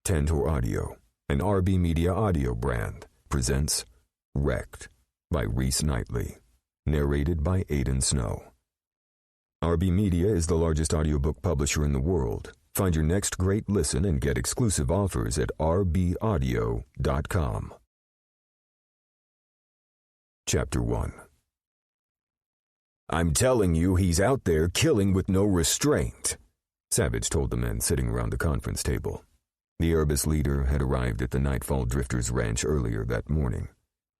Tantor Audio, an RB Media audio brand, presents Wrecked by Reese Knightley, narrated by Aidan Snow. RB Media is the largest audiobook publisher in the world. Find your next great listen and get exclusive offers at rbaudio.com. Chapter 1. "I'm telling you, he's out there killing with no restraint," Savage told the men sitting around the conference table. The Erebus leader had arrived at the Nightfall Drifters Ranch earlier that morning,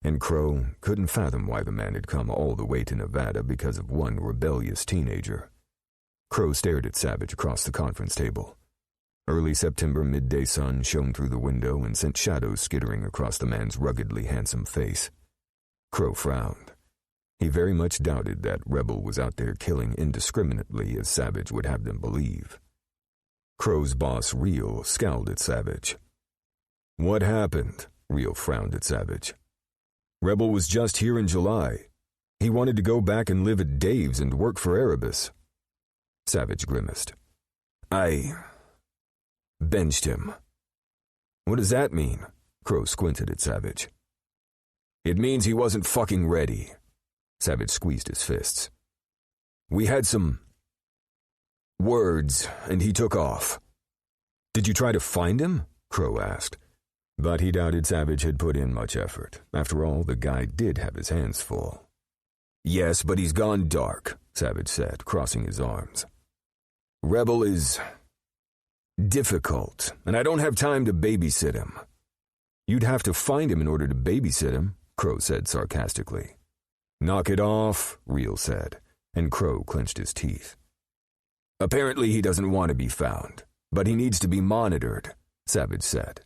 and Crow couldn't fathom why the man had come all the way to Nevada because of one rebellious teenager. Crow stared at Savage across the conference table. Early September midday sun shone through the window and sent shadows skittering across the man's ruggedly handsome face. Crow frowned. He very much doubted that Rebel was out there killing indiscriminately as Savage would have them believe. Crow's boss, Reel, scowled at Savage. "What happened?" Reel frowned at Savage. "Rebel was just here in July. He wanted to go back and live at Dave's and work for Erebus." Savage grimaced. "I benched him." "What does that mean?" Crow squinted at Savage. "It means he wasn't fucking ready." Savage squeezed his fists. "We had some words, and he took off." "Did you try to find him?" Crow asked. But he doubted Savage had put in much effort. After all, the guy did have his hands full. "Yes, but he's gone dark," Savage said, crossing his arms. "Rebel is difficult, and I don't have time to babysit him." "You'd have to find him in order to babysit him," Crow said sarcastically. "Knock it off," Reel said, and Crow clenched his teeth. "Apparently he doesn't want to be found, but he needs to be monitored," Savage said.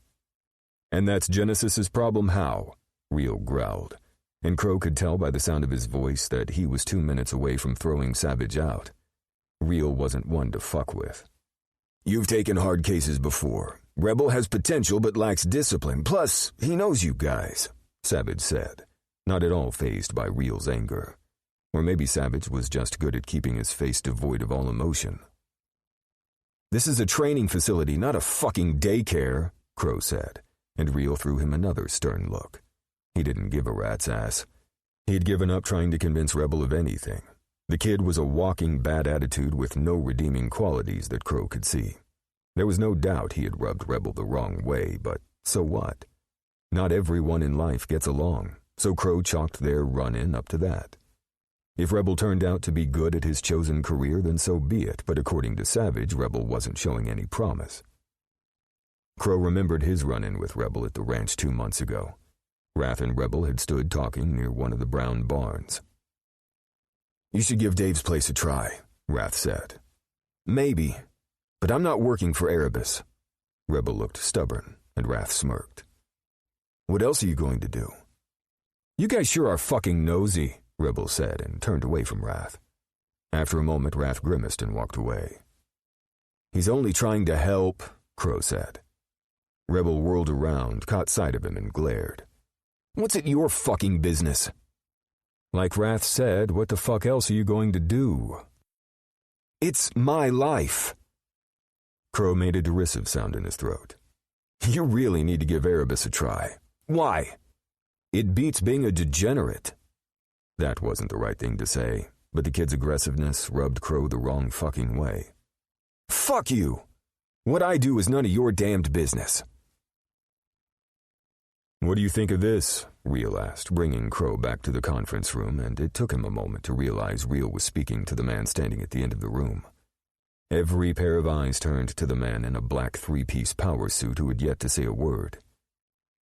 "And that's Genesis's problem how?" Reel growled, and Crow could tell by the sound of his voice that he was 2 minutes away from throwing Savage out. Reel wasn't one to fuck with. "You've taken hard cases before. Rebel has potential but lacks discipline, plus he knows you guys," Savage said, not at all fazed by Reel's anger. Or maybe Savage was just good at keeping his face devoid of all emotion. "This is a training facility, not a fucking daycare," Crow said, and Reel threw him another stern look. He didn't give a rat's ass. He'd given up trying to convince Rebel of anything. The kid was a walking bad attitude with no redeeming qualities that Crow could see. There was no doubt he had rubbed Rebel the wrong way, but so what? Not everyone in life gets along, so Crow chalked their run-in up to that. If Rebel turned out to be good at his chosen career, then so be it, but according to Savage, Rebel wasn't showing any promise. Crow remembered his run-in with Rebel at the ranch 2 months ago. Wrath and Rebel had stood talking near one of the brown barns. "You should give Dave's place a try," Wrath said. "Maybe, but I'm not working for Erebus." Rebel looked stubborn, and Wrath smirked. "What else are you going to do?" "You guys sure are fucking nosy," Rebel said, and turned away from Wrath. After a moment, Wrath grimaced and walked away. "He's only trying to help," Crow said. Rebel whirled around, caught sight of him, and glared. "What's it your fucking business?" "Like Wrath said, what the fuck else are you going to do?" "It's my life." Crow made a derisive sound in his throat. "You really need to give Erebus a try." "Why?" "It beats being a degenerate." That wasn't the right thing to say, but the kid's aggressiveness rubbed Crow the wrong fucking way. "Fuck you! What I do is none of your damned business." "What do you think of this?" Reel asked, bringing Crow back to the conference room, and it took him a moment to realize Reel was speaking to the man standing at the end of the room. Every pair of eyes turned to the man in a black three-piece power suit who had yet to say a word.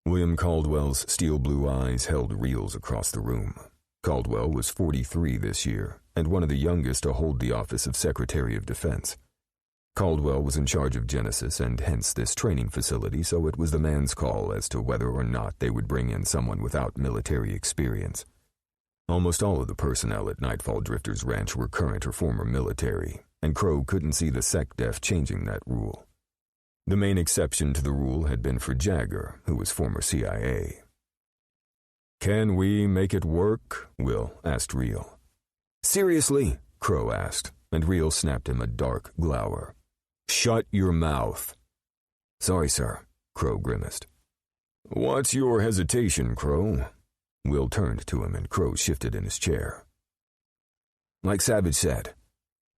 William Caldwell's steel-blue eyes held Reel's across the room. Caldwell was 43 this year, and one of the youngest to hold the office of Secretary of Defense. Caldwell was in charge of Genesis and hence this training facility, so it was the man's call as to whether or not they would bring in someone without military experience. Almost all of the personnel at Nightfall Drifters Ranch were current or former military, and Crow couldn't see the SecDef changing that rule. The main exception to the rule had been for Jagger, who was former CIA. "Can we make it work?" Will asked Reel. "Seriously?" Crow asked, and Reel snapped him a dark glower. "Shut your mouth." "Sorry, sir," Crow grimaced. What's your hesitation, Crow? Will turned to him and Crow shifted in his chair. Like Savage said,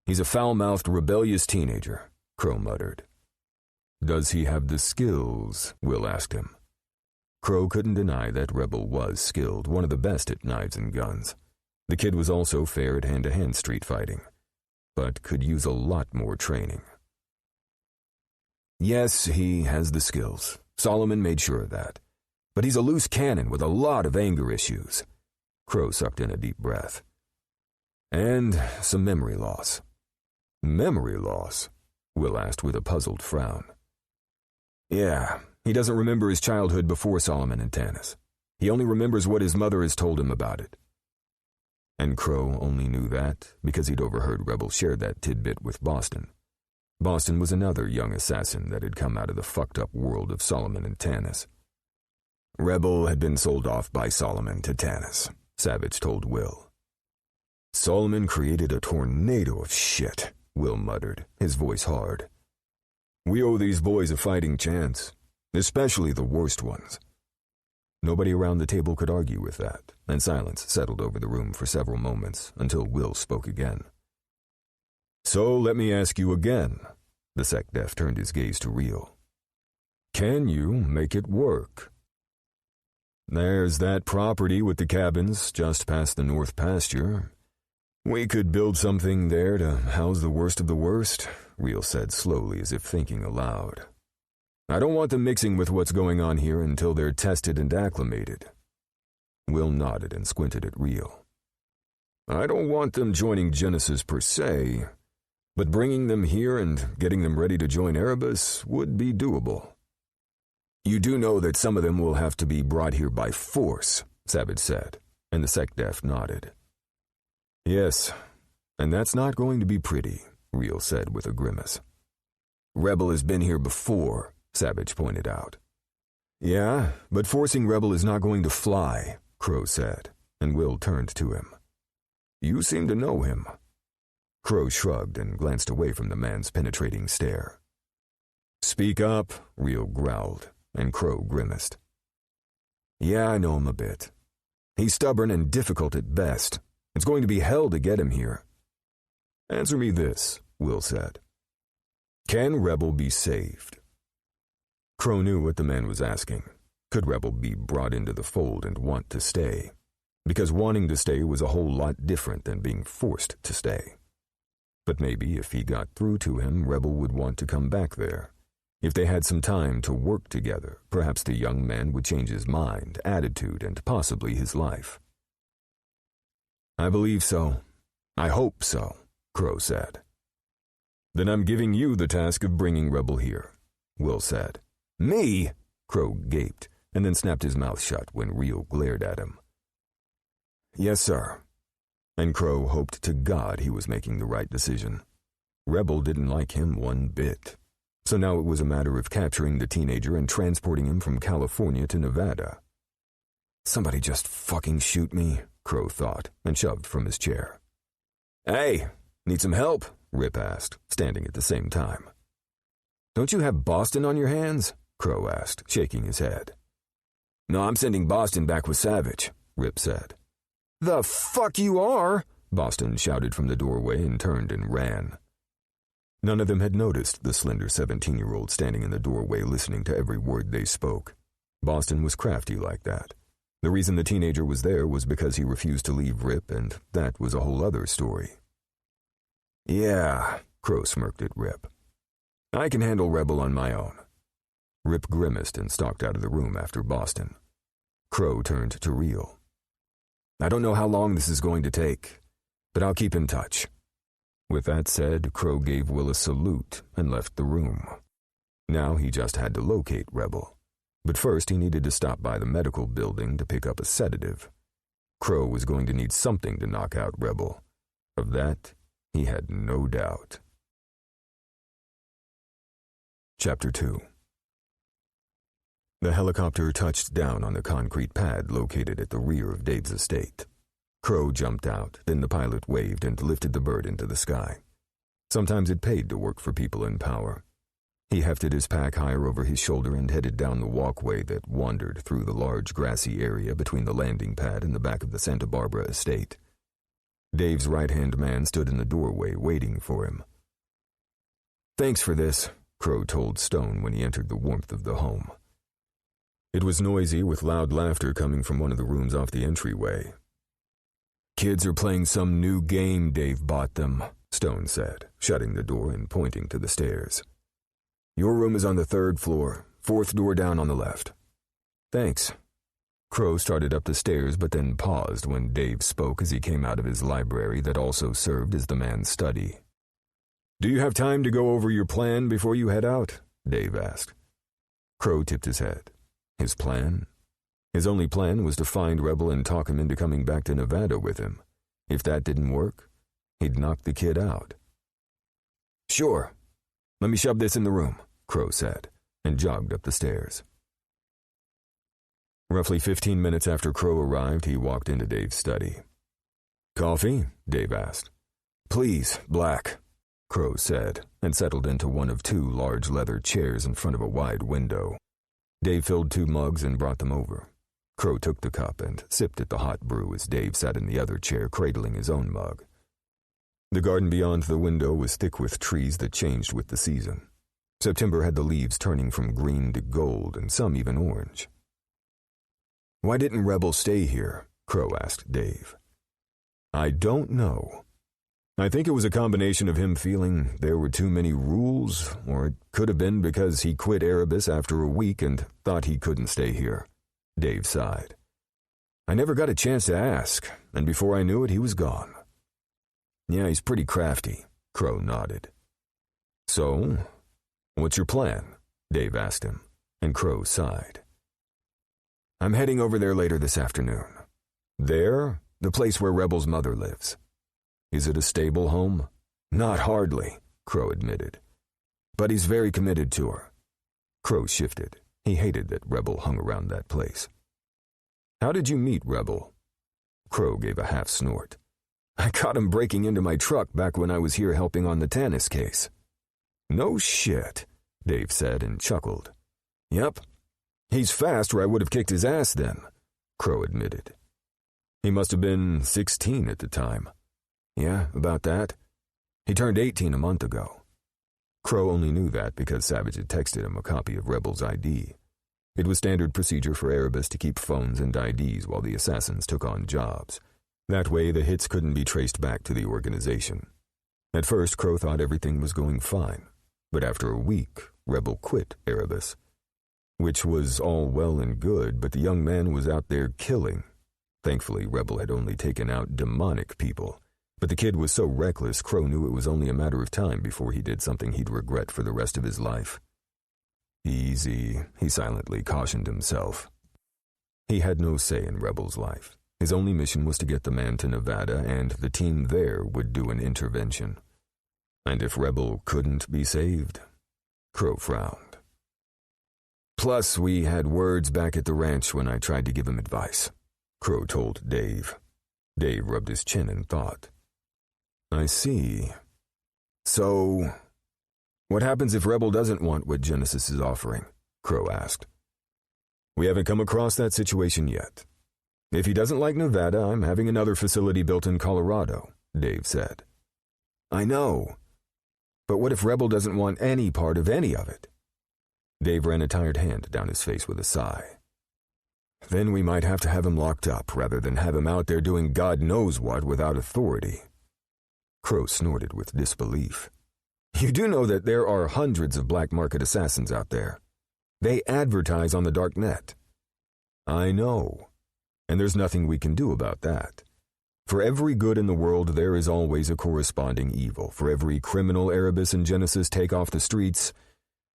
he's a foul-mouthed, rebellious teenager, Crow muttered. Does he have the skills? Will asked him. Crow couldn't deny that Rebel was skilled, one of the best at knives and guns. The kid was also fair at hand-to-hand street fighting, but could use a lot more training. Yes, he has the skills. Solomon made sure of that. But he's a loose cannon with a lot of anger issues. Crow sucked in a deep breath. And some memory loss. Memory loss? Will asked with a puzzled frown. Yeah, he doesn't remember his childhood before Solomon and Tanis. He only remembers what his mother has told him about it. And Crow only knew that because he'd overheard Rebel share that tidbit with Boston. Boston was another young assassin that had come out of the fucked-up world of Solomon and Tanis. Rebel had been sold off by Solomon to Tanis, Savage told Will. Solomon created a tornado of shit, Will muttered, his voice hard. We owe these boys a fighting chance, especially the worst ones. Nobody around the table could argue with that, and silence settled over the room for several moments until Will spoke again. So let me ask you again, the SecDef turned his gaze to Real. Can you make it work? There's that property with the cabins just past the north pasture. We could build something there to house the worst of the worst, Real said slowly as if thinking aloud. I don't want them mixing with what's going on here until they're tested and acclimated. Will nodded and squinted at Real. I don't want them joining Genesis per se, but bringing them here and getting them ready to join Erebus would be doable. You do know that some of them will have to be brought here by force, Savage said, and the SecDef nodded. Yes, and that's not going to be pretty, Real said with a grimace. Rebel has been here before, Savage pointed out. Yeah, but forcing Rebel is not going to fly, Crow said, and Will turned to him. You seem to know him. Crow shrugged and glanced away from the man's penetrating stare. Speak up, Real growled, and Crow grimaced. Yeah, I know him a bit. He's stubborn and difficult at best. It's going to be hell to get him here. Answer me this, Will said. Can Rebel be saved? Crow knew what the man was asking. Could Rebel be brought into the fold and want to stay? Because wanting to stay was a whole lot different than being forced to stay. But maybe if he got through to him, Rebel would want to come back there. If they had some time to work together, perhaps the young man would change his mind, attitude, and possibly his life. I believe so. I hope so, Crow said. Then I'm giving you the task of bringing Rebel here, Will said. Me? Crow gaped, and then snapped his mouth shut when Real glared at him. Yes, sir. And Crow hoped to God he was making the right decision. Rebel didn't like him one bit. So now it was a matter of capturing the teenager and transporting him from California to Nevada. Somebody just fucking shoot me, Crow thought, and shoved from his chair. Hey, need some help? Rip asked, standing at the same time. Don't you have Boston on your hands? Crow asked, shaking his head. No, I'm sending Boston back with Savage, Rip said. The fuck you are? Boston shouted from the doorway and turned and ran. None of them had noticed the slender 17-year-old standing in the doorway listening to every word they spoke. Boston was crafty like that. The reason the teenager was there was because he refused to leave Rip, and that was a whole other story. Yeah, Crow smirked at Rip. I can handle Rebel on my own. Rip grimaced and stalked out of the room after Boston. Crow turned to Real. I don't know how long this is going to take, but I'll keep in touch. With that said, Crow gave Will a salute and left the room. Now he just had to locate Rebel. But first he needed to stop by the medical building to pick up a sedative. Crow was going to need something to knock out Rebel. Of that, he had no doubt. Chapter 2. The helicopter touched down on the concrete pad located at the rear of Dave's estate. Crow jumped out, then the pilot waved and lifted the bird into the sky. Sometimes it paid to work for people in power. He hefted his pack higher over his shoulder and headed down the walkway that wandered through the large grassy area between the landing pad and the back of the Santa Barbara estate. Dave's right-hand man stood in the doorway waiting for him. "Thanks for this," Crow told Stone when he entered the warmth of the home. It was noisy, with loud laughter coming from one of the rooms off the entryway. "Kids are playing some new game Dave bought them," Stone said, shutting the door and pointing to the stairs. "Your room is on the 3rd floor, 4th door down on the left." "Thanks." Crow started up the stairs but then paused when Dave spoke as he came out of his library that also served as the man's study. "Do you have time to go over your plan before you head out?" Dave asked. Crow tipped his head. His plan? His only plan was to find Rebel and talk him into coming back to Nevada with him. If that didn't work, he'd knock the kid out. "Sure. Let me shove this in the room," Crow said, and jogged up the stairs. Roughly 15 minutes after Crow arrived, he walked into Dave's study. "Coffee?" Dave asked. "Please, black," Crow said, and settled into one of 2 large leather chairs in front of a wide window. Dave filled 2 mugs and brought them over. Crow took the cup and sipped at the hot brew as Dave sat in the other chair cradling his own mug. The garden beyond the window was thick with trees that changed with the season. September had the leaves turning from green to gold and some even orange. "Why didn't Rebel stay here?" Crow asked Dave. "I don't know. I think it was a combination of him feeling there were too many rules, or it could have been because he quit Erebus after a week and thought he couldn't stay here." Dave sighed. "I never got a chance to ask, and before I knew it, he was gone." "Yeah, he's pretty crafty," Crow nodded. "So, what's your plan?" Dave asked him, and Crow sighed. "I'm heading over there later this afternoon." "There? The place where Rebel's mother lives. Is it a stable home?" "Not hardly," Crow admitted. "But he's very committed to her." Crow shifted. He hated that Rebel hung around that place. "How did you meet Rebel?" Crow gave a half snort. "I caught him breaking into my truck back when I was here helping on the Tanis case." "No shit," Dave said and chuckled. "Yep. He's fast, or I would have kicked his ass then," Crow admitted. "He must have been 16 at the time." "Yeah, about that. He turned 18 a month ago." Crow only knew that because Savage had texted him a copy of Rebel's ID. It was standard procedure for Erebus to keep phones and IDs while the assassins took on jobs. That way, the hits couldn't be traced back to the organization. At first, Crow thought everything was going fine, but after a week, Rebel quit Erebus. Which was all well and good, but the young man was out there killing. Thankfully, Rebel had only taken out demonic people, but the kid was so reckless, Crow knew it was only a matter of time before he did something he'd regret for the rest of his life. Easy, he silently cautioned himself. He had no say in Rebel's life. His only mission was to get the man to Nevada, and the team there would do an intervention. And if Rebel couldn't be saved, Crow frowned. "Plus, we had words back at the ranch when I tried to give him advice," Crow told Dave. Dave rubbed his chin in thought. "I see. So, what happens if Rebel doesn't want what Genesis is offering?" Crow asked. "We haven't come across that situation yet. If he doesn't like Nevada, I'm having another facility built in Colorado," Dave said. "I know. But what if Rebel doesn't want any part of any of it?" Dave ran a tired hand down his face with a sigh. "Then we might have to have him locked up rather than have him out there doing God knows what without authority." Crow snorted with disbelief. "You do know that there are hundreds of black market assassins out there. They advertise on the dark net." "I know. And there's nothing we can do about that. For every good in the world, there is always a corresponding evil. For every criminal Erebus and Genesis take off the streets,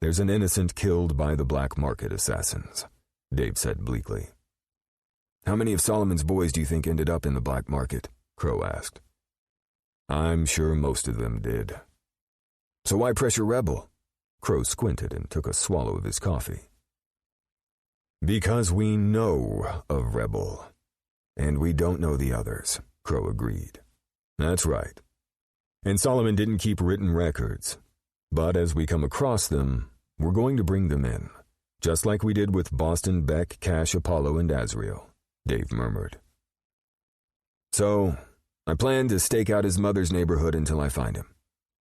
there's an innocent killed by the black market assassins," Dave said bleakly. "How many of Solomon's boys do you think ended up in the black market?" Crow asked. "I'm sure most of them did." "So why pressure Rebel?" Crow squinted and took a swallow of his coffee. "Because we know of Rebel, and we don't know the others," Crow agreed. "That's right. And Solomon didn't keep written records. But as we come across them, We're going to bring them in, just like we did with Boston, Beck, Cash, Apollo, and Azrael, Dave murmured. So, I plan to stake out his mother's neighborhood until I find him.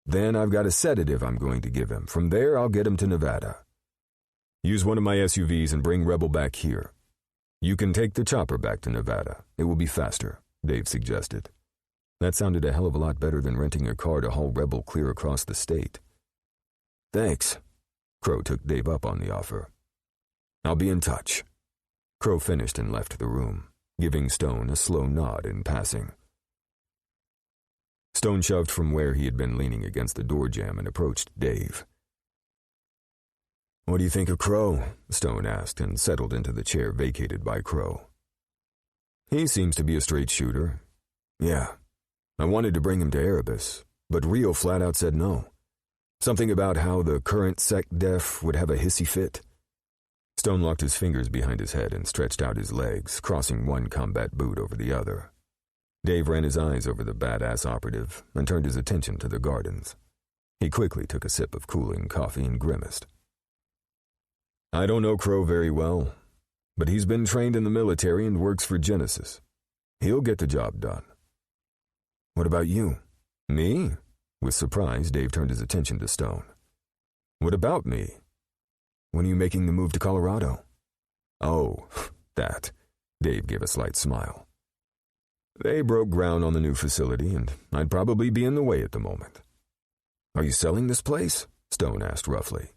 Then I've got a sedative I'm going to give him. From there, I'll get him to Nevada. Use one of my SUVs and bring Rebel back here. You can take the chopper back to Nevada. It will be faster, Dave suggested. That sounded a hell of a lot better than renting a car to haul Rebel clear across the state. Thanks. Crow took Dave up on the offer. I'll be in touch. Crow finished and left the room, giving Stone a slow nod in passing. Stone shoved from where he had been leaning against the door jamb and approached Dave. What do you think of Crow? Stone asked and settled into the chair vacated by Crow. He seems to be a straight shooter. Yeah. I wanted to bring him to Erebus, but Rio flat out said no. Something about how the current sec def would have a hissy fit. Stone locked his fingers behind his head and stretched out his legs, crossing one combat boot over the other. Dave ran his eyes over the badass operative and turned his attention to the gardens. He quickly took a sip of cooling coffee and grimaced. I don't know Crow very well, but he's been trained in the military and works for Genesis. He'll get the job done. What about you? Me? With surprise, Dave turned his attention to Stone. What about me? When are you making the move to Colorado? Oh, that. Dave gave a slight smile. They broke ground on the new facility, and I'd probably be in the way at the moment. Are you selling this place? Stone asked roughly.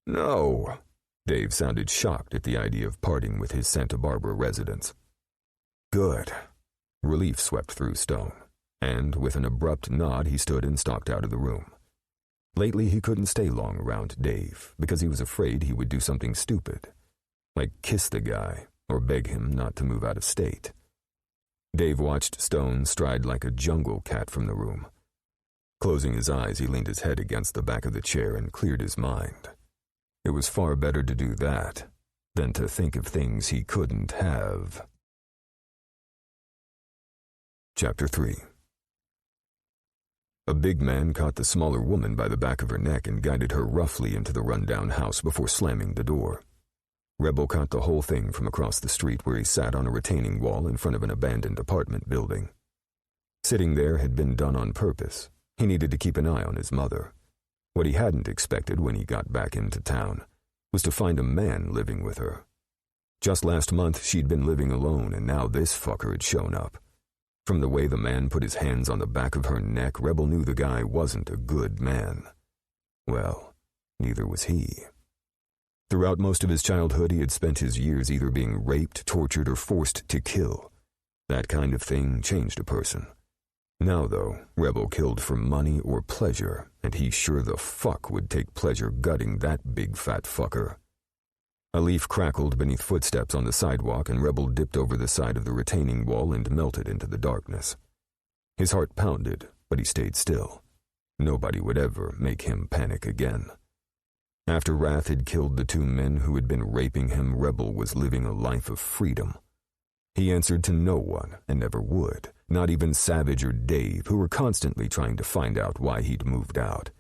No. Dave sounded shocked at the idea of parting with his Santa Barbara residence. Good. Relief swept through Stone, and with an abrupt nod he stood and stalked out of the room. Lately he couldn't stay long around Dave because he was afraid he would do something stupid, like kiss the guy or beg him not to move out of state. Dave watched Stone stride like a jungle cat from the room. Closing his eyes, he leaned his head against the back of the chair and cleared his mind. It was far better to do that than to think of things he couldn't have. Chapter 3. A big man caught the smaller woman by the back of her neck and guided her roughly into the rundown house before slamming the door. Rebel caught the whole thing from across the street where he sat on a retaining wall in front of an abandoned apartment building. Sitting there had been done on purpose. He needed to keep an eye on his mother. What he hadn't expected when he got back into town was to find a man living with her. Just last month she'd been living alone, and now this fucker had shown up. From the way the man put his hands on the back of her neck, Rebel knew the guy wasn't a good man. Well, neither was he. Throughout most of his childhood, he had spent his years either being raped, tortured, or forced to kill. That kind of thing changed a person. Now, though, Rebel killed for money or pleasure, and he sure the fuck would take pleasure gutting that big fat fucker. A leaf crackled beneath footsteps on the sidewalk, and Rebel dipped over the side of the retaining wall and melted into the darkness. His heart pounded, but he stayed still. Nobody would ever make him panic again. After Wrath had killed the two men who had been raping him, Rebel was living a life of freedom. He answered to no one, and never would, not even Savage or Dave, who were constantly trying to find out why he'd moved out.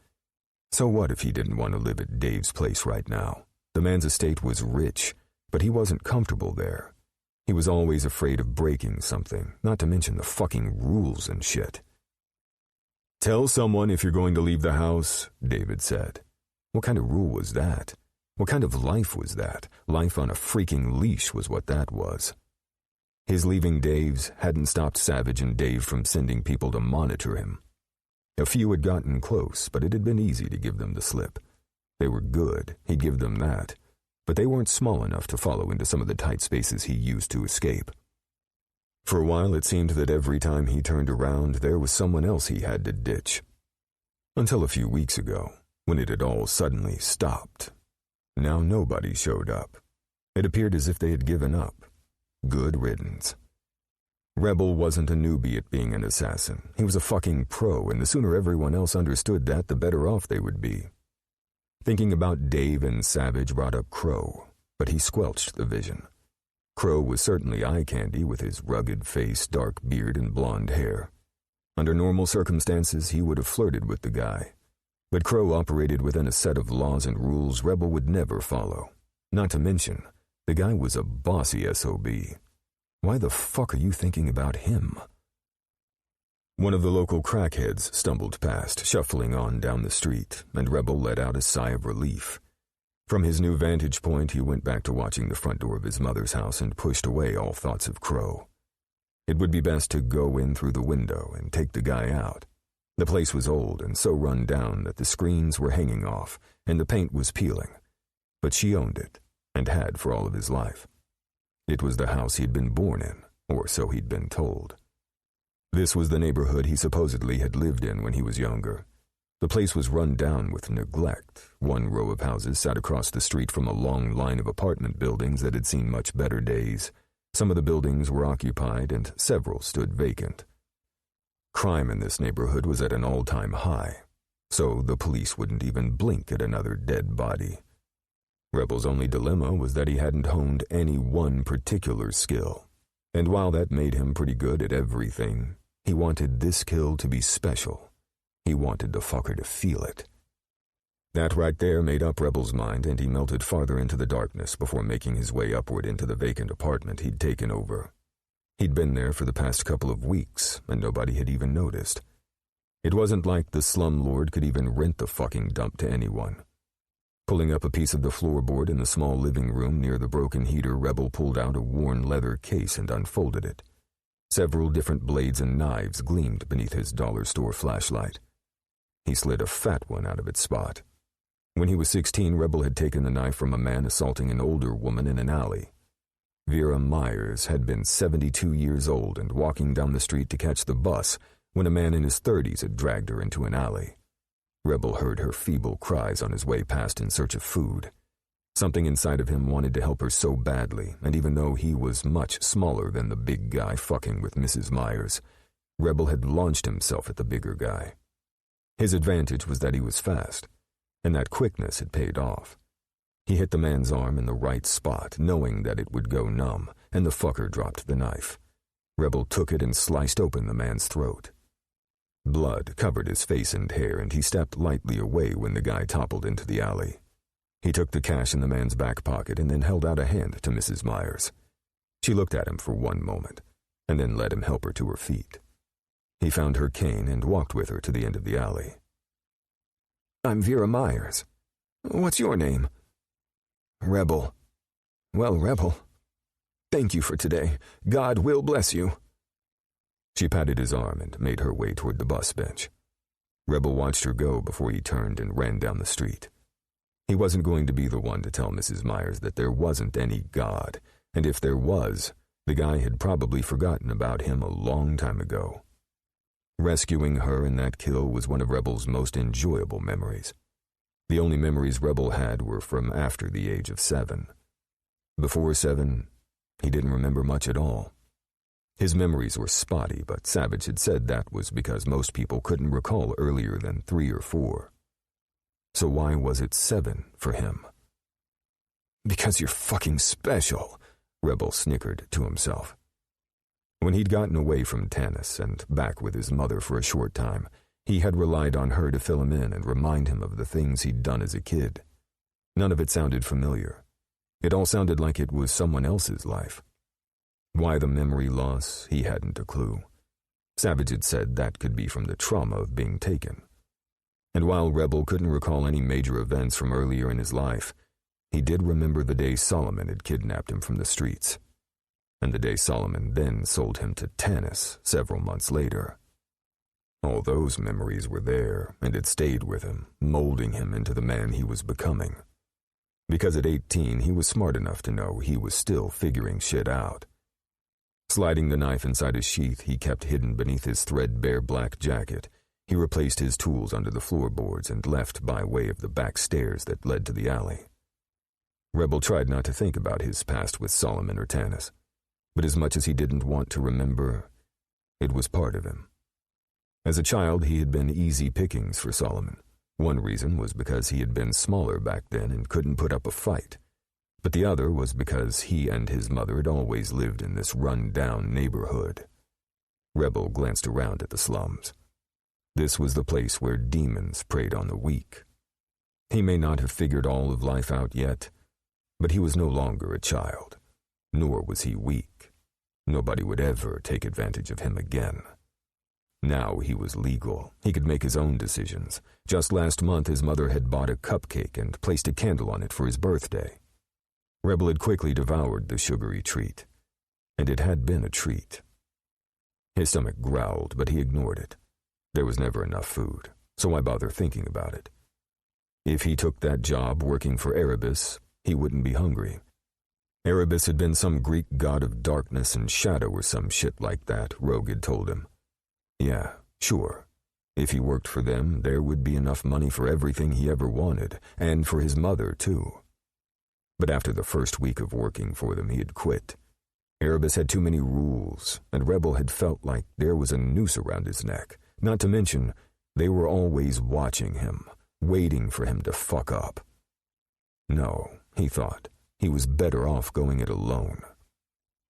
So what if he didn't want to live at Dave's place right now? The man's estate was rich, but he wasn't comfortable there. He was always afraid of breaking something, not to mention the fucking rules and shit. Tell someone if you're going to leave the house, David said. What kind of rule was that? What kind of life was that? Life on a freaking leash was what that was. His leaving Dave's hadn't stopped Savage and Dave from sending people to monitor him. A few had gotten close, but it had been easy to give them the slip. They were good, he'd give them that, but they weren't small enough to follow into some of the tight spaces he used to escape. For a while it seemed that every time he turned around there was someone else he had to ditch. Until a few weeks ago, when it had all suddenly stopped. Now nobody showed up. It appeared as if they had given up. Good riddance. Rebel wasn't a newbie at being an assassin. He was a fucking pro, and the sooner everyone else understood that, the better off they would be. Thinking about Dave and Savage brought up Crow, but he squelched the vision. Crow was certainly eye candy with his rugged face, dark beard, and blonde hair. Under normal circumstances, he would have flirted with the guy. But Crow operated within a set of laws and rules Rebel would never follow. Not to mention, the guy was a bossy SOB. Why the fuck are you thinking about him? One of the local crackheads stumbled past, shuffling on down the street, and Rebel let out a sigh of relief. From his new vantage point, he went back to watching the front door of his mother's house and pushed away all thoughts of Crow. It would be best to go in through the window and take the guy out. The place was old and so run down that the screens were hanging off and the paint was peeling. But she owned it, and had for all of his life. It was the house he'd been born in, or so he'd been told. This was the neighborhood he supposedly had lived in when he was younger. The place was run down with neglect. One row of houses sat across the street from a long line of apartment buildings that had seen much better days. Some of the buildings were occupied and several stood vacant. Crime in this neighborhood was at an all-time high, so the police wouldn't even blink at another dead body. Rebel's only dilemma was that he hadn't honed any one particular skill, and while that made him pretty good at everything, he wanted this kill to be special. He wanted the fucker to feel it. That right there made up Rebel's mind, and he melted farther into the darkness before making his way upward into the vacant apartment he'd taken over. He'd been there for the past couple of weeks, and nobody had even noticed. It wasn't like the slumlord could even rent the fucking dump to anyone. Pulling up a piece of the floorboard in the small living room near the broken heater, Rebel pulled out a worn leather case and unfolded it. Several different blades and knives gleamed beneath his dollar store flashlight. He slid a fat one out of its spot. When he was 16, Rebel had taken the knife from a man assaulting an older woman in an alley. Vera Myers had been 72 years old and walking down the street to catch the bus when a man in his 30s had dragged her into an alley. Rebel heard her feeble cries on his way past in search of food. Something inside of him wanted to help her so badly, and even though he was much smaller than the big guy fucking with Mrs. Myers, Rebel had launched himself at the bigger guy. His advantage was that he was fast, and that quickness had paid off. He hit the man's arm in the right spot, knowing that it would go numb, and the fucker dropped the knife. Rebel took it and sliced open the man's throat. Blood covered his face and hair, and he stepped lightly away when the guy toppled into the alley. He took the cash in the man's back pocket and then held out a hand to Mrs. Myers. She looked at him for one moment, and then let him help her to her feet. He found her cane and walked with her to the end of the alley. "I'm Vera Myers. What's your name?" "Rebel." "Well, Rebel, thank you for today. God will bless you." She patted his arm and made her way toward the bus bench. Rebel watched her go before he turned and ran down the street. He wasn't going to be the one to tell Mrs. Myers that there wasn't any God, and if there was, the guy had probably forgotten about him a long time ago. Rescuing her in that kill was one of Rebel's most enjoyable memories. The only memories Rebel had were from after the age of 7. Before 7, he didn't remember much at all. His memories were spotty, but Savage had said that was because most people couldn't recall earlier than 3 or 4. So why was it 7 for him? "Because you're fucking special," Rebel snickered to himself. When he'd gotten away from Tanis and back with his mother for a short time, he had relied on her to fill him in and remind him of the things he'd done as a kid. None of it sounded familiar. It all sounded like it was someone else's life. Why the memory loss, he hadn't a clue. Savage had said that could be from the trauma of being taken. And while Rebel couldn't recall any major events from earlier in his life, he did remember the day Solomon had kidnapped him from the streets, and the day Solomon then sold him to Tanis several months later. All those memories were there, and had stayed with him, molding him into the man he was becoming. Because at 18, he was smart enough to know he was still figuring shit out. Sliding the knife inside his sheath he kept hidden beneath his threadbare black jacket, he replaced his tools under the floorboards and left by way of the back stairs that led to the alley. Rebel tried not to think about his past with Solomon or Tanis, but as much as he didn't want to remember, it was part of him. As a child, he had been easy pickings for Solomon. One reason was because he had been smaller back then and couldn't put up a fight, but the other was because he and his mother had always lived in this run-down neighborhood. Rebel glanced around at the slums. This was the place where demons preyed on the weak. He may not have figured all of life out yet, but he was no longer a child, nor was he weak. Nobody would ever take advantage of him again. Now he was legal. He could make his own decisions. Just last month, his mother had bought a cupcake and placed a candle on it for his birthday. Rebel had quickly devoured the sugary treat, and it had been a treat. His stomach growled, but he ignored it. There was never enough food, so why bother thinking about it? If he took that job working for Erebus, he wouldn't be hungry. Erebus had been some Greek god of darkness and shadow or some shit like that, Rogue had told him. Yeah, sure. If he worked for them, there would be enough money for everything he ever wanted, and for his mother, too. But after the first week of working for them, he had quit. Erebus had too many rules, and Rebel had felt like there was a noose around his neck. Not to mention, they were always watching him, waiting for him to fuck up. No, he thought, he was better off going it alone.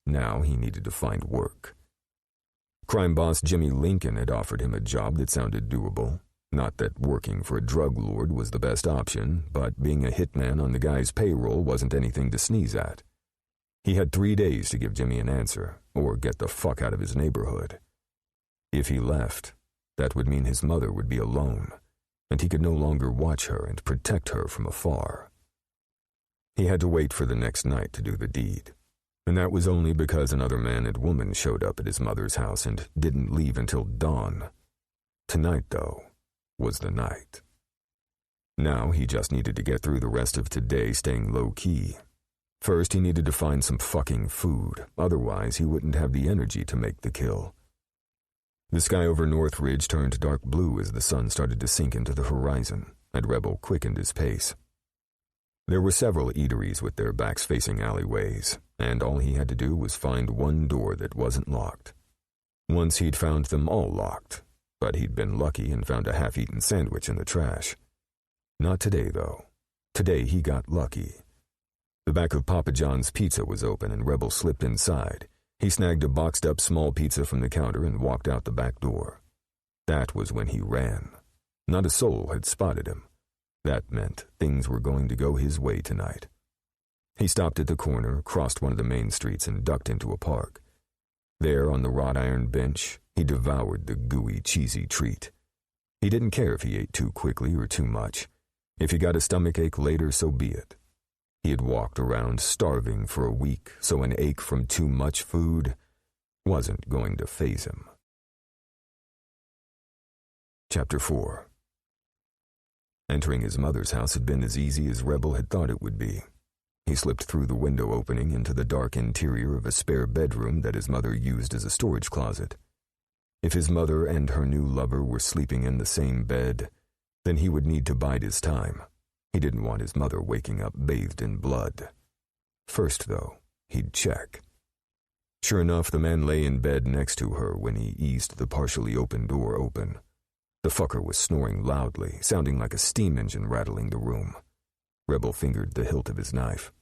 Now he needed to find work. Crime boss Jimmy Lincoln had offered him a job that sounded doable. Not that working for a drug lord was the best option, but being a hitman on the guy's payroll wasn't anything to sneeze at. He had 3 days to give Jimmy an answer, or get the fuck out of his neighborhood. If he left, that would mean his mother would be alone, and he could no longer watch her and protect her from afar. He had to wait for the next night to do the deed, and that was only because another man and woman showed up at his mother's house and didn't leave until dawn. Tonight, though, was the night. Now he just needed to get through the rest of today staying low-key. First, he needed to find some fucking food, otherwise he wouldn't have the energy to make the kill. The sky over Northridge turned dark blue as the sun started to sink into the horizon, and Rebel quickened his pace. There were several eateries with their backs facing alleyways, and all he had to do was find one door that wasn't locked. Once he'd found them all locked, but he'd been lucky and found a half-eaten sandwich in the trash. Not today, though. Today he got lucky. The back of Papa John's Pizza was open and Rebel slipped inside. He snagged a boxed-up small pizza from the counter and walked out the back door. That was when he ran. Not a soul had spotted him. That meant things were going to go his way tonight. He stopped at the corner, crossed one of the main streets, and ducked into a park. There, on the wrought iron bench, he devoured the gooey, cheesy treat. He didn't care if he ate too quickly or too much. If he got a stomachache later, so be it. He had walked around starving for a week, so an ache from too much food wasn't going to faze him. Chapter 4. Entering his mother's house had been as easy as Rebel had thought it would be. He slipped through the window opening into the dark interior of a spare bedroom that his mother used as a storage closet. If his mother and her new lover were sleeping in the same bed, then he would need to bide his time. He didn't want his mother waking up bathed in blood. First, though, he'd check. Sure enough, the man lay in bed next to her when he eased the partially open door open. The fucker was snoring loudly, sounding like a steam engine rattling the room. Rebel fingered the hilt of his knife.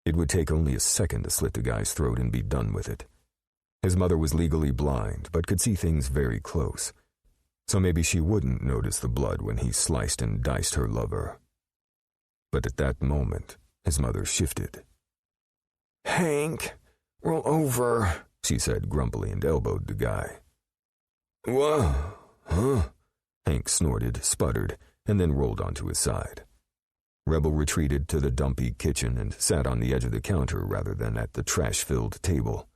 It would take only a second to slit the guy's throat and be done with it. His mother was legally blind, but could see things very close, so maybe she wouldn't notice the blood when he sliced and diced her lover. But at that moment, his mother shifted. "Hank, roll over," she said grumpily and elbowed the guy. "Whoa, huh?" Hank snorted, sputtered, and then rolled onto his side. Rebel retreated to the dumpy kitchen and sat on the edge of the counter rather than at the trash-filled table.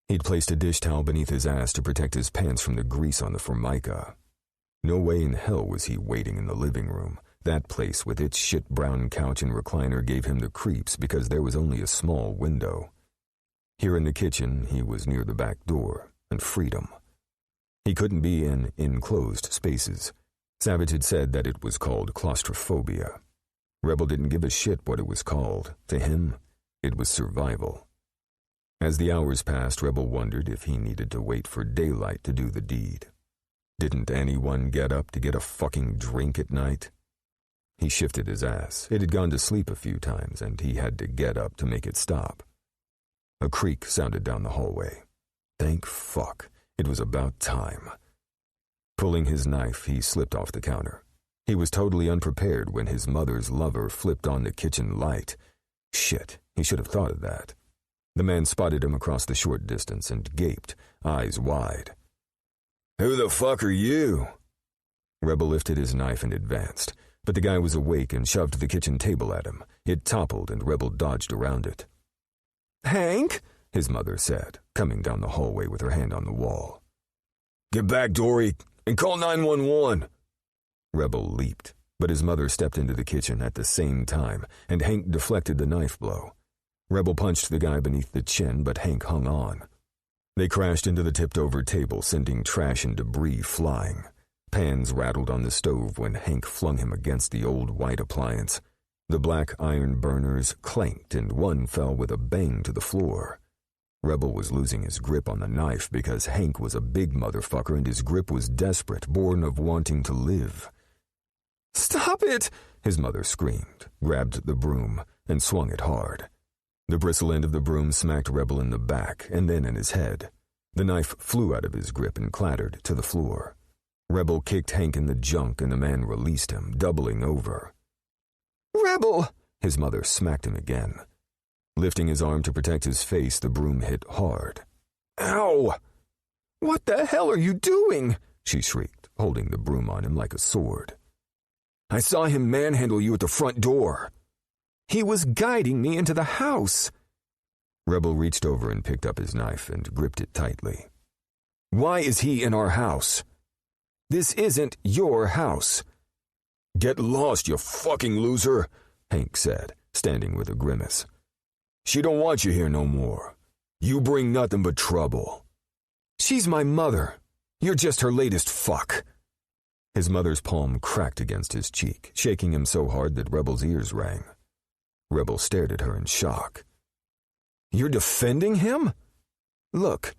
He'd placed a dish towel beneath his ass to protect his pants from the grease on the formica. No way in hell was he waiting in the living room. That place with its shit-brown couch and recliner gave him the creeps because there was only a small window. Here in the kitchen, he was near the back door and freedom. He couldn't be in enclosed spaces. Savage had said that it was called claustrophobia. Rebel didn't give a shit what it was called. To him, it was survival. As the hours passed, Rebel wondered if he needed to wait for daylight to do the deed. Didn't anyone get up to get a fucking drink at night? He shifted his ass. It had gone to sleep a few times, and he had to get up to make it stop. A creak sounded down the hallway. Thank fuck. It was about time. Pulling his knife, he slipped off the counter. He was totally unprepared when his mother's lover flipped on the kitchen light. Shit, he should have thought of that. The man spotted him across the short distance and gaped, eyes wide. "Who the fuck are you?" Rebel lifted his knife and advanced, but the guy was awake and shoved the kitchen table at him. It toppled and Rebel dodged around it. "Hank?" his mother said, coming down the hallway with her hand on the wall. "Get back, Dory, and call 911. Rebel leaped, but his mother stepped into the kitchen at the same time, and Hank deflected the knife blow. Rebel punched the guy beneath the chin, but Hank hung on. They crashed into the tipped-over table, sending trash and debris flying. Pans rattled on the stove when Hank flung him against the old white appliance. The black iron burners clanked, and one fell with a bang to the floor. Rebel was losing his grip on the knife because Hank was a big motherfucker and his grip was desperate, born of wanting to live. "Stop it!" his mother screamed, grabbed the broom, and swung it hard. The bristle end of the broom smacked Rebel in the back and then in his head. The knife flew out of his grip and clattered to the floor. Rebel kicked Hank in the junk and the man released him, doubling over. "Rebel!" his mother smacked him again. Lifting his arm to protect his face, the broom hit hard. "Ow! What the hell are you doing?" she shrieked, holding the broom on him like a sword. "I saw him manhandle you at the front door." "He was guiding me into the house." Rebel reached over and picked up his knife and gripped it tightly. "Why is he in our house?" "This isn't your house." "Get lost, you fucking loser," Hank said, standing with a grimace. "She don't want you here no more. You bring nothing but trouble." "She's my mother. You're just her latest fuck." His mother's palm cracked against his cheek, shaking him so hard that Rebel's ears rang. Rebel stared at her in shock. "You're defending him? Look,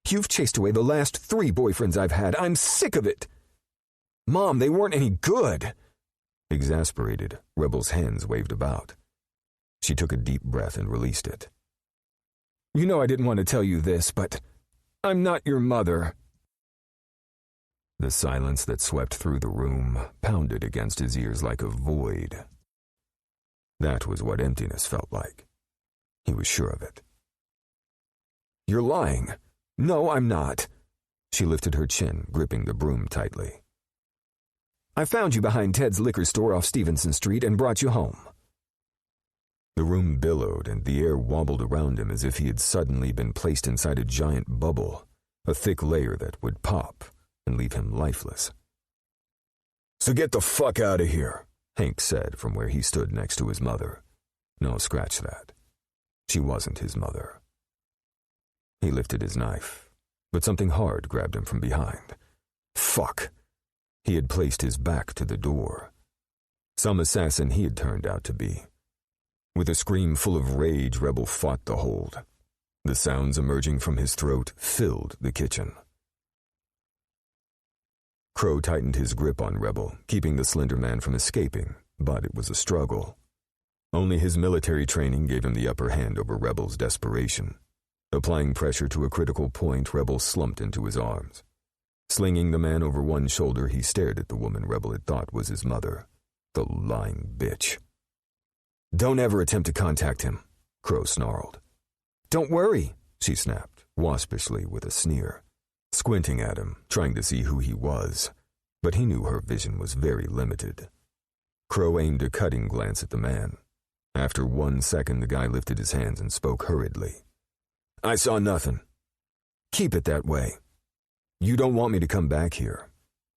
you've chased away the last 3 boyfriends I've had. I'm sick of it. Mom, they weren't any good." Exasperated, Rebel's hands waved about. She took a deep breath and released it. "You know I didn't want to tell you this, but I'm not your mother." The silence that swept through the room pounded against his ears like a void. That was what emptiness felt like. He was sure of it. "You're lying." "No, I'm not." She lifted her chin, gripping the broom tightly. "I found you behind Ted's liquor store off Stevenson Street and brought you home." The room billowed and the air wobbled around him as if he had suddenly been placed inside a giant bubble, a thick layer that would pop and leave him lifeless. "So get the fuck out of here," Hank said from where he stood next to his mother. No, scratch that. She wasn't his mother. He lifted his knife, but something hard grabbed him from behind. Fuck. He had placed his back to the door. Some assassin he had turned out to be. With a scream full of rage, Rebel fought the hold. The sounds emerging from his throat filled the kitchen. Crow tightened his grip on Rebel, keeping the slender man from escaping, but it was a struggle. Only his military training gave him the upper hand over Rebel's desperation. Applying pressure to a critical point, Rebel slumped into his arms. Slinging the man over one shoulder, he stared at the woman Rebel had thought was his mother. The lying bitch. "Don't ever attempt to contact him," Crow snarled. "Don't worry," she snapped, waspishly with a sneer, squinting at him, trying to see who he was, but he knew her vision was very limited. Crow aimed a cutting glance at the man. After 1 second, the guy lifted his hands and spoke hurriedly. "I saw nothing." "Keep it that way. You don't want me to come back here,"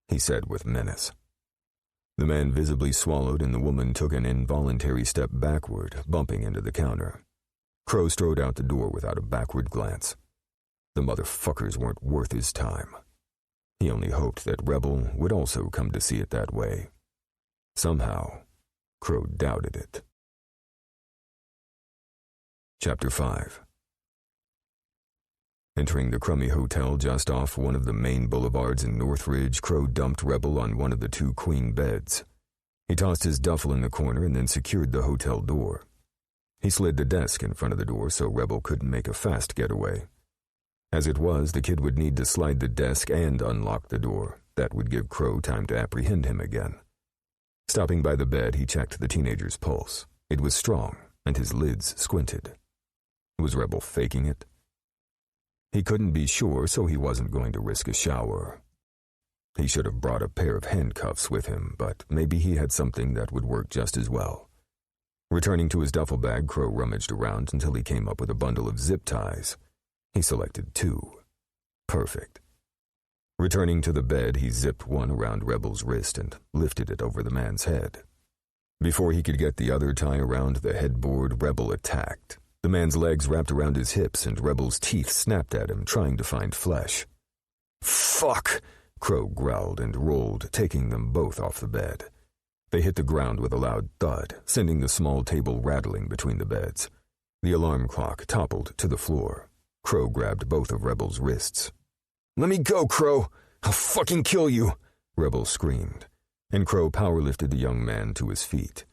he said with menace. The man visibly swallowed and the woman took an involuntary step backward, bumping into the counter. Crow strode out the door without a backward glance. The motherfuckers weren't worth his time. He only hoped that Rebel would also come to see it that way. Somehow, Crow doubted it. Chapter 5. Entering the crummy hotel just off one of the main boulevards in Northridge, Crow dumped Rebel on one of the 2 queen beds. He tossed his duffel in the corner and then secured the hotel door. He slid the desk in front of the door so Rebel couldn't make a fast getaway. As it was, the kid would need to slide the desk and unlock the door, That would give Crow time to apprehend him again. Stopping by the bed, he checked the teenager's pulse. It was strong, and his lids squinted. Was Rebel faking it? He couldn't be sure, so he wasn't going to risk a shower. He should have brought a pair of handcuffs with him, but maybe he had something that would work just as well. Returning to his duffel bag, Crow rummaged around until he came up with a bundle of zip ties. He selected 2. Perfect. Returning to the bed, he zipped one around Rebel's wrist and lifted it over the man's head. Before he could get the other tie around the headboard, Rebel attacked. The man's legs wrapped around his hips and Rebel's teeth snapped at him, trying to find flesh. "Fuck!" Crow growled and rolled, taking them both off the bed. They hit the ground with a loud thud, sending the small table rattling between the beds. The alarm clock toppled to the floor. Crow grabbed both of Rebel's wrists. "Let me go, Crow! I'll fucking kill you!" Rebel screamed, and Crow powerlifted the young man to his feet.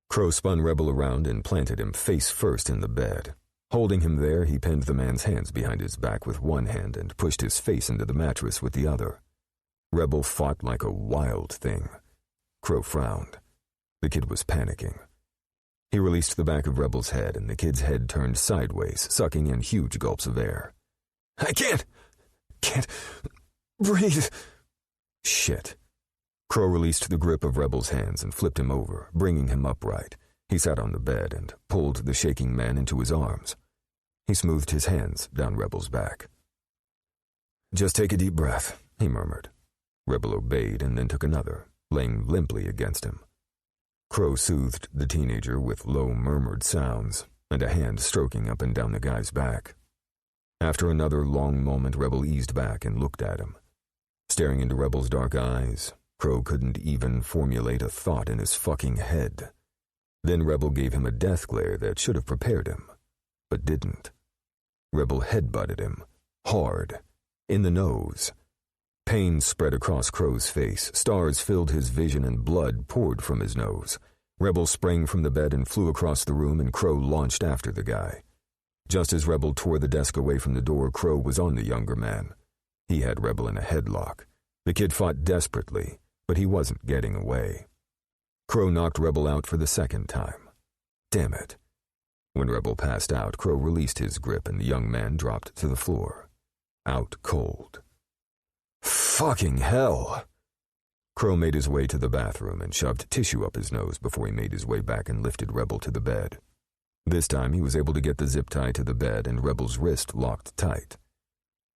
Crow spun Rebel around and planted him face first in the bed. Holding him there, he pinned the man's hands behind his back with one hand and pushed his face into the mattress with the other. Rebel fought like a wild thing. Crow frowned. The kid was panicking. He released the back of Rebel's head, and the kid's head turned sideways, sucking in huge gulps of air. "I can't breathe." Shit. Crow released the grip of Rebel's hands and flipped him over, bringing him upright. He sat on the bed and pulled the shaking man into his arms. He smoothed his hands down Rebel's back. "Just take a deep breath," he murmured. Rebel obeyed and then took another, laying limply against him. Crow soothed the teenager with low murmured sounds and a hand stroking up and down the guy's back. After another long moment, Rebel eased back and looked at him. Staring into Rebel's dark eyes, Crow couldn't even formulate a thought in his fucking head. Then Rebel gave him a death glare that should have prepared him, but didn't. Rebel headbutted him, hard, in the nose. Pain spread across Crow's face, stars filled his vision, and blood poured from his nose. Rebel sprang from the bed and flew across the room, and Crow launched after the guy. Just as Rebel tore the desk away from the door, Crow was on the younger man. He had Rebel in a headlock. The kid fought desperately, but he wasn't getting away. Crow knocked Rebel out for the second time. Damn it. When Rebel passed out, Crow released his grip and the young man dropped to the floor. Out cold. Fucking hell! Crow made his way to the bathroom and shoved tissue up his nose before he made his way back and lifted Rebel to the bed. This time he was able to get the zip tie to the bed and Rebel's wrist locked tight.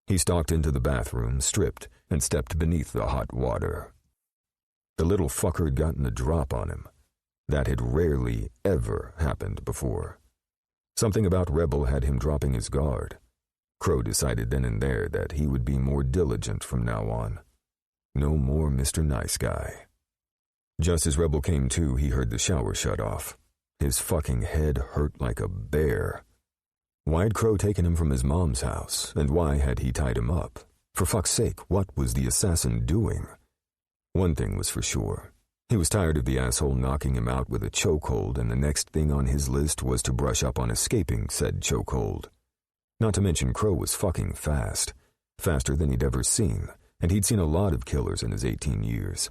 He stalked into the bathroom, stripped, and stepped beneath the hot water. The little fucker had gotten a drop on him. That had rarely, ever happened before. Something about Rebel had him dropping his guard. Crow decided then and there that he would be more diligent from now on. No more Mr. Nice Guy. Just as Rebel came to, he heard the shower shut off. His fucking head hurt like a bear. Why'd Crow taken him from his mom's house, and why had he tied him up? For fuck's sake, what was the assassin doing? One thing was for sure. He was tired of the asshole knocking him out with a chokehold, and the next thing on his list was to brush up on escaping said chokehold. Not to mention Crow was fucking fast. Faster than he'd ever seen, and he'd seen a lot of killers in his 18 years.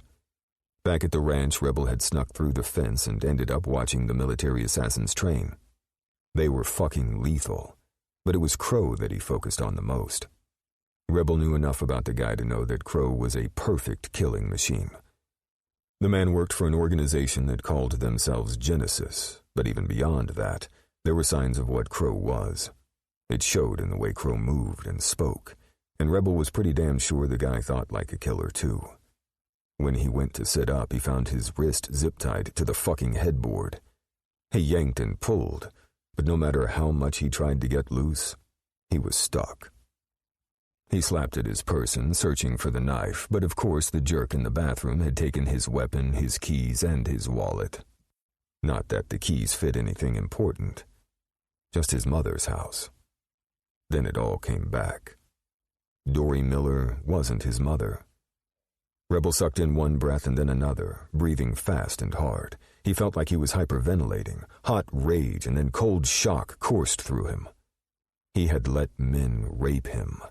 Back at the ranch, Rebel had snuck through the fence and ended up watching the military assassins train. They were fucking lethal, but it was Crow that he focused on the most. Rebel knew enough about the guy to know that Crow was a perfect killing machine. The man worked for an organization that called themselves Genesis, but even beyond that, there were signs of what Crow was. It showed in the way Crow moved and spoke, and Rebel was pretty damn sure the guy thought like a killer too. When he went to sit up, he found his wrist zip-tied to the fucking headboard. He yanked and pulled, but no matter how much he tried to get loose, he was stuck. He slapped at his person, searching for the knife, but of course the jerk in the bathroom had taken his weapon, his keys, and his wallet. Not that the keys fit anything important. Just his mother's house. Then it all came back. Dory Miller wasn't his mother. Rebel sucked in one breath and then another, breathing fast and hard. He felt like he was hyperventilating. Hot rage and then cold shock coursed through him. He had let men rape him.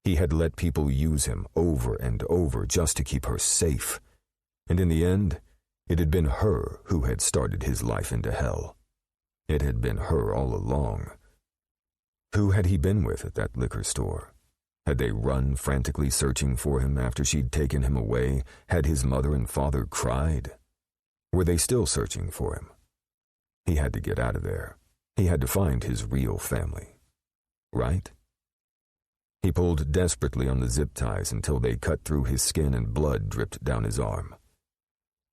He had let people use him over and over just to keep her safe. And in the end, it had been her who had started his life into hell. It had been her all along. Who had he been with at that liquor store? Had they run frantically searching for him after she'd taken him away? Had his mother and father cried? Were they still searching for him? He had to get out of there. He had to find his real family. Right? He pulled desperately on the zip ties until they cut through his skin and blood dripped down his arm.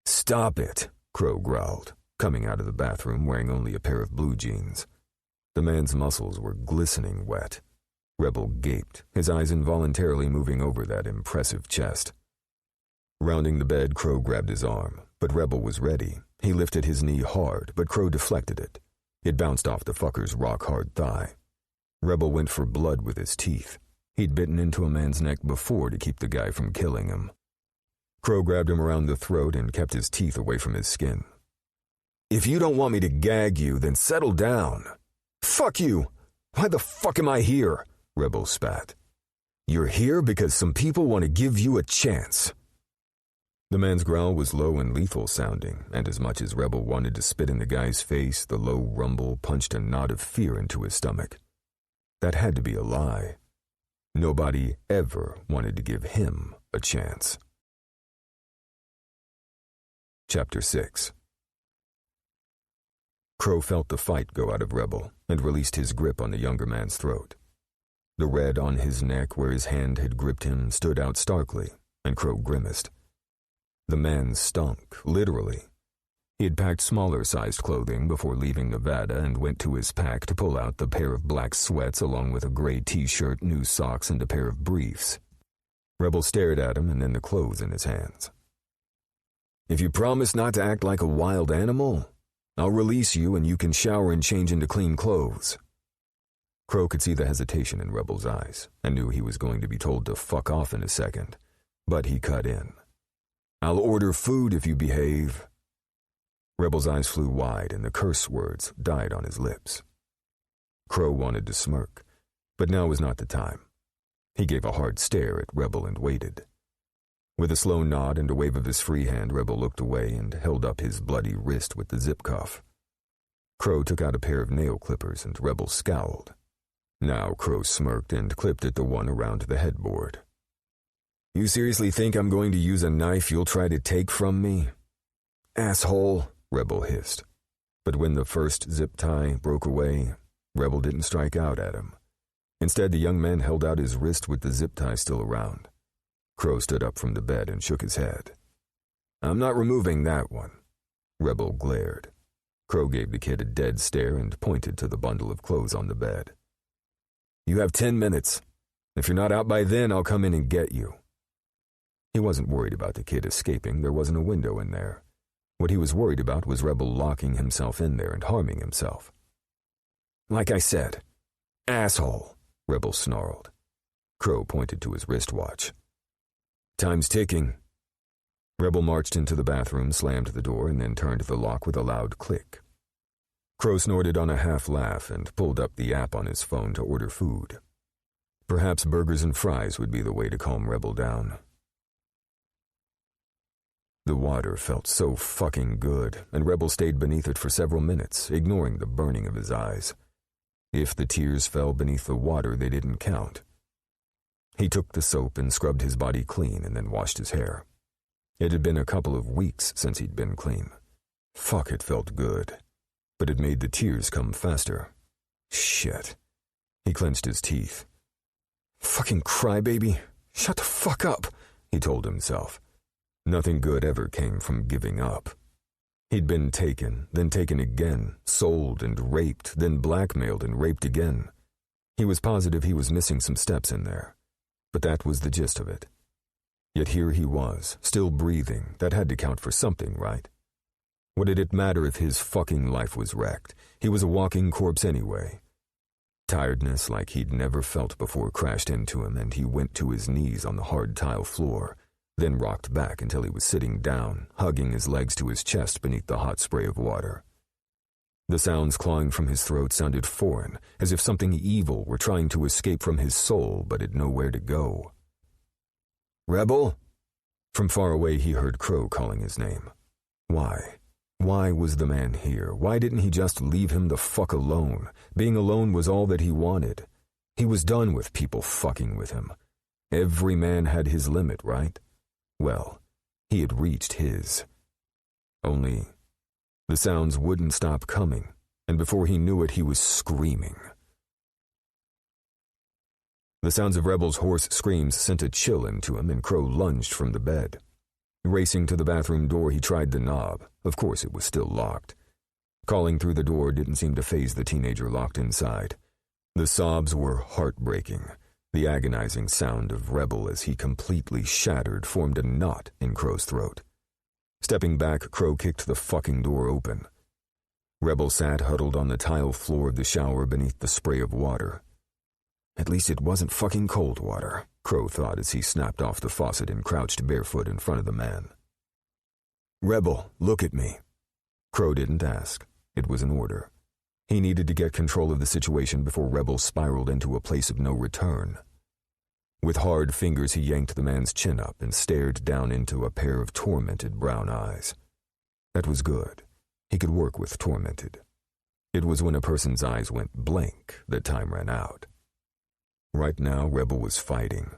"Stop it," Crow growled, coming out of the bathroom wearing only a pair of blue jeans. The man's muscles were glistening wet. Rebel gaped, his eyes involuntarily moving over that impressive chest. Rounding the bed, Crow grabbed his arm, but Rebel was ready. He lifted his knee hard, but Crow deflected it. It bounced off the fucker's rock-hard thigh. Rebel went for blood with his teeth. He'd bitten into a man's neck before to keep the guy from killing him. Crow grabbed him around the throat and kept his teeth away from his skin. "If you don't want me to gag you, then settle down." "Fuck you! Why the fuck am I here?" Rebel spat. "You're here because some people want to give you a chance." The man's growl was low and lethal sounding, and as much as Rebel wanted to spit in the guy's face, the low rumble punched a knot of fear into his stomach. That had to be a lie. Nobody ever wanted to give him a chance. Chapter 6. Crow felt the fight go out of Rebel and released his grip on the younger man's throat. The red on his neck where his hand had gripped him stood out starkly, and Crow grimaced. The man stunk, literally. He had packed smaller-sized clothing before leaving Nevada and went to his pack to pull out the pair of black sweats along with a gray t-shirt, new socks, and a pair of briefs. Rebel stared at him and then the clothes in his hands. "If you promise not to act like a wild animal, I'll release you and you can shower and change into clean clothes." Crow could see the hesitation in Rebel's eyes and knew he was going to be told to fuck off in a second, but he cut in. "I'll order food if you behave." Rebel's eyes flew wide and the curse words died on his lips. Crow wanted to smirk, but now was not the time. He gave a hard stare at Rebel and waited. With a slow nod and a wave of his free hand, Rebel looked away and held up his bloody wrist with the zip cuff. Crow took out a pair of nail clippers and Rebel scowled. Now Crow smirked and clipped at the one around the headboard. "You seriously think I'm going to use a knife you'll try to take from me?" "Asshole," Rebel hissed. But when the first zip tie broke away, Rebel didn't strike out at him. Instead, the young man held out his wrist with the zip tie still around. Crow stood up from the bed and shook his head. "I'm not removing that one." Rebel glared. Crow gave the kid a dead stare and pointed to the bundle of clothes on the bed. "You have 10 minutes. If you're not out by then, I'll come in and get you." He wasn't worried about the kid escaping. There wasn't a window in there. What he was worried about was Rebel locking himself in there and harming himself. "Like I said, asshole," Rebel snarled. Crow pointed to his wristwatch. "Time's ticking." Rebel marched into the bathroom, slammed the door, and then turned the lock with a loud click. Crow snorted on a half-laugh and pulled up the app on his phone to order food. Perhaps burgers and fries would be the way to calm Rebel down. The water felt so fucking good, and Rebel stayed beneath it for several minutes, ignoring the burning of his eyes. If the tears fell beneath the water, they didn't count. He took the soap and scrubbed his body clean and then washed his hair. It had been a couple of weeks since he'd been clean. Fuck, it felt good. But it made the tears come faster. Shit. He clenched his teeth. "Fucking crybaby. Shut the fuck up," he told himself. Nothing good ever came from giving up. He'd been taken, then taken again, sold and raped, then blackmailed and raped again. He was positive he was missing some steps in there, but that was the gist of it. Yet here he was, still breathing. That had to count for something, right? What did it matter if his fucking life was wrecked? He was a walking corpse anyway. Tiredness like he'd never felt before crashed into him, and he went to his knees on the hard tile floor, then rocked back until he was sitting down, hugging his legs to his chest beneath the hot spray of water. The sounds clawing from his throat sounded foreign, as if something evil were trying to escape from his soul but had nowhere to go. "Rebel?" From far away he heard Crow calling his name. Why? Why was the man here? Why didn't he just leave him the fuck alone? Being alone was all that he wanted. He was done with people fucking with him. Every man had his limit, right? Well, he had reached his. Only the sounds wouldn't stop coming, and before he knew it, he was screaming. The sounds of Rebel's hoarse screams sent a chill into him, and Crow lunged from the bed. Racing to the bathroom door, he tried the knob. Of course, it was still locked. Calling through the door didn't seem to faze the teenager locked inside. The sobs were heartbreaking. The agonizing sound of Rebel as he completely shattered formed a knot in Crow's throat. Stepping back, Crow kicked the fucking door open. Rebel sat huddled on the tile floor of the shower beneath the spray of water. At least it wasn't fucking cold water, Crow thought as he snapped off the faucet and crouched barefoot in front of the man. "Rebel, look at me." Crow didn't ask. It was an order. He needed to get control of the situation before Rebel spiraled into a place of no return. With hard fingers he yanked the man's chin up and stared down into a pair of tormented brown eyes. That was good. He could work with tormented. It was when a person's eyes went blank that time ran out. Right now, Rebel was fighting.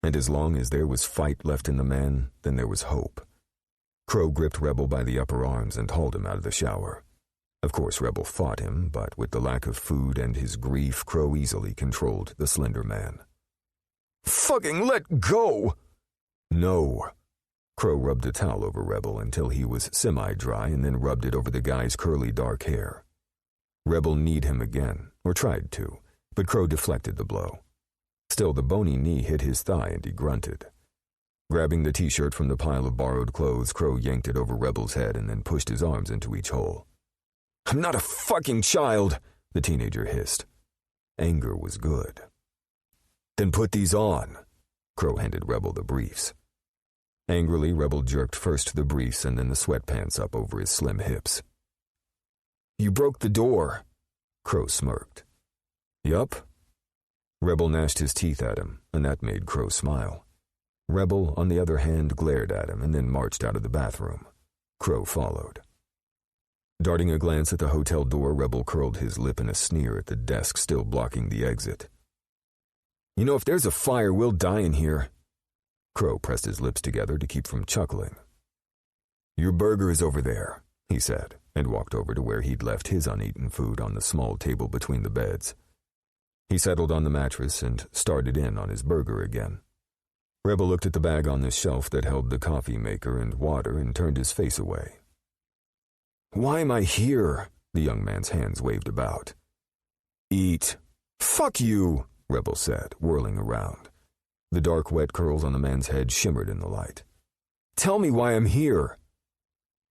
And as long as there was fight left in the man, then there was hope. Crow gripped Rebel by the upper arms and hauled him out of the shower. Of course, Rebel fought him, but with the lack of food and his grief, Crow easily controlled the slender man. "Fucking let go!" "No." Crow rubbed a towel over Rebel until he was semi-dry and then rubbed it over the guy's curly dark hair. Rebel kneed him again, or tried to, but Crow deflected the blow. Still, the bony knee hit his thigh and he grunted. Grabbing the t-shirt from the pile of borrowed clothes, Crow yanked it over Rebel's head and then pushed his arms into each hole. "I'm not a fucking child," the teenager hissed. Anger was good. "Then put these on." Crow handed Rebel the briefs. Angrily, Rebel jerked first the briefs and then the sweatpants up over his slim hips. "You broke the door." Crow smirked. "Yup." Rebel gnashed his teeth at him, and that made Crow smile. Rebel, on the other hand, glared at him and then marched out of the bathroom. Crow followed. Darting a glance at the hotel door, Rebel curled his lip in a sneer at the desk still blocking the exit. "You know, if there's a fire, we'll die in here." Crow pressed his lips together to keep from chuckling. "Your burger is over there," he said, and walked over to where he'd left his uneaten food on the small table between the beds. He settled on the mattress and started in on his burger again. Rebel looked at the bag on the shelf that held the coffee maker and water and turned his face away. "Why am I here?" The young man's hands waved about. "Eat." "Fuck you," Rebel said, whirling around. The dark, wet curls on the man's head shimmered in the light. "Tell me why I'm here."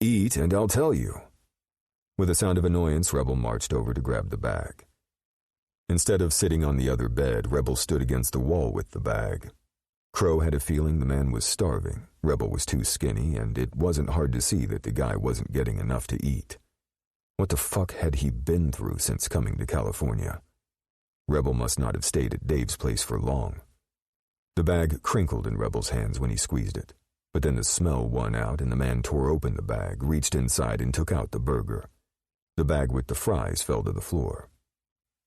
"Eat, and I'll tell you." With a sound of annoyance, Rebel marched over to grab the bag. Instead of sitting on the other bed, Rebel stood against the wall with the bag. Crow had a feeling the man was starving. Rebel was too skinny, and it wasn't hard to see that the guy wasn't getting enough to eat. What the fuck had he been through since coming to California? Rebel must not have stayed at Dave's place for long. The bag crinkled in Rebel's hands when he squeezed it, but then the smell won out and the man tore open the bag, reached inside and took out the burger. The bag with the fries fell to the floor.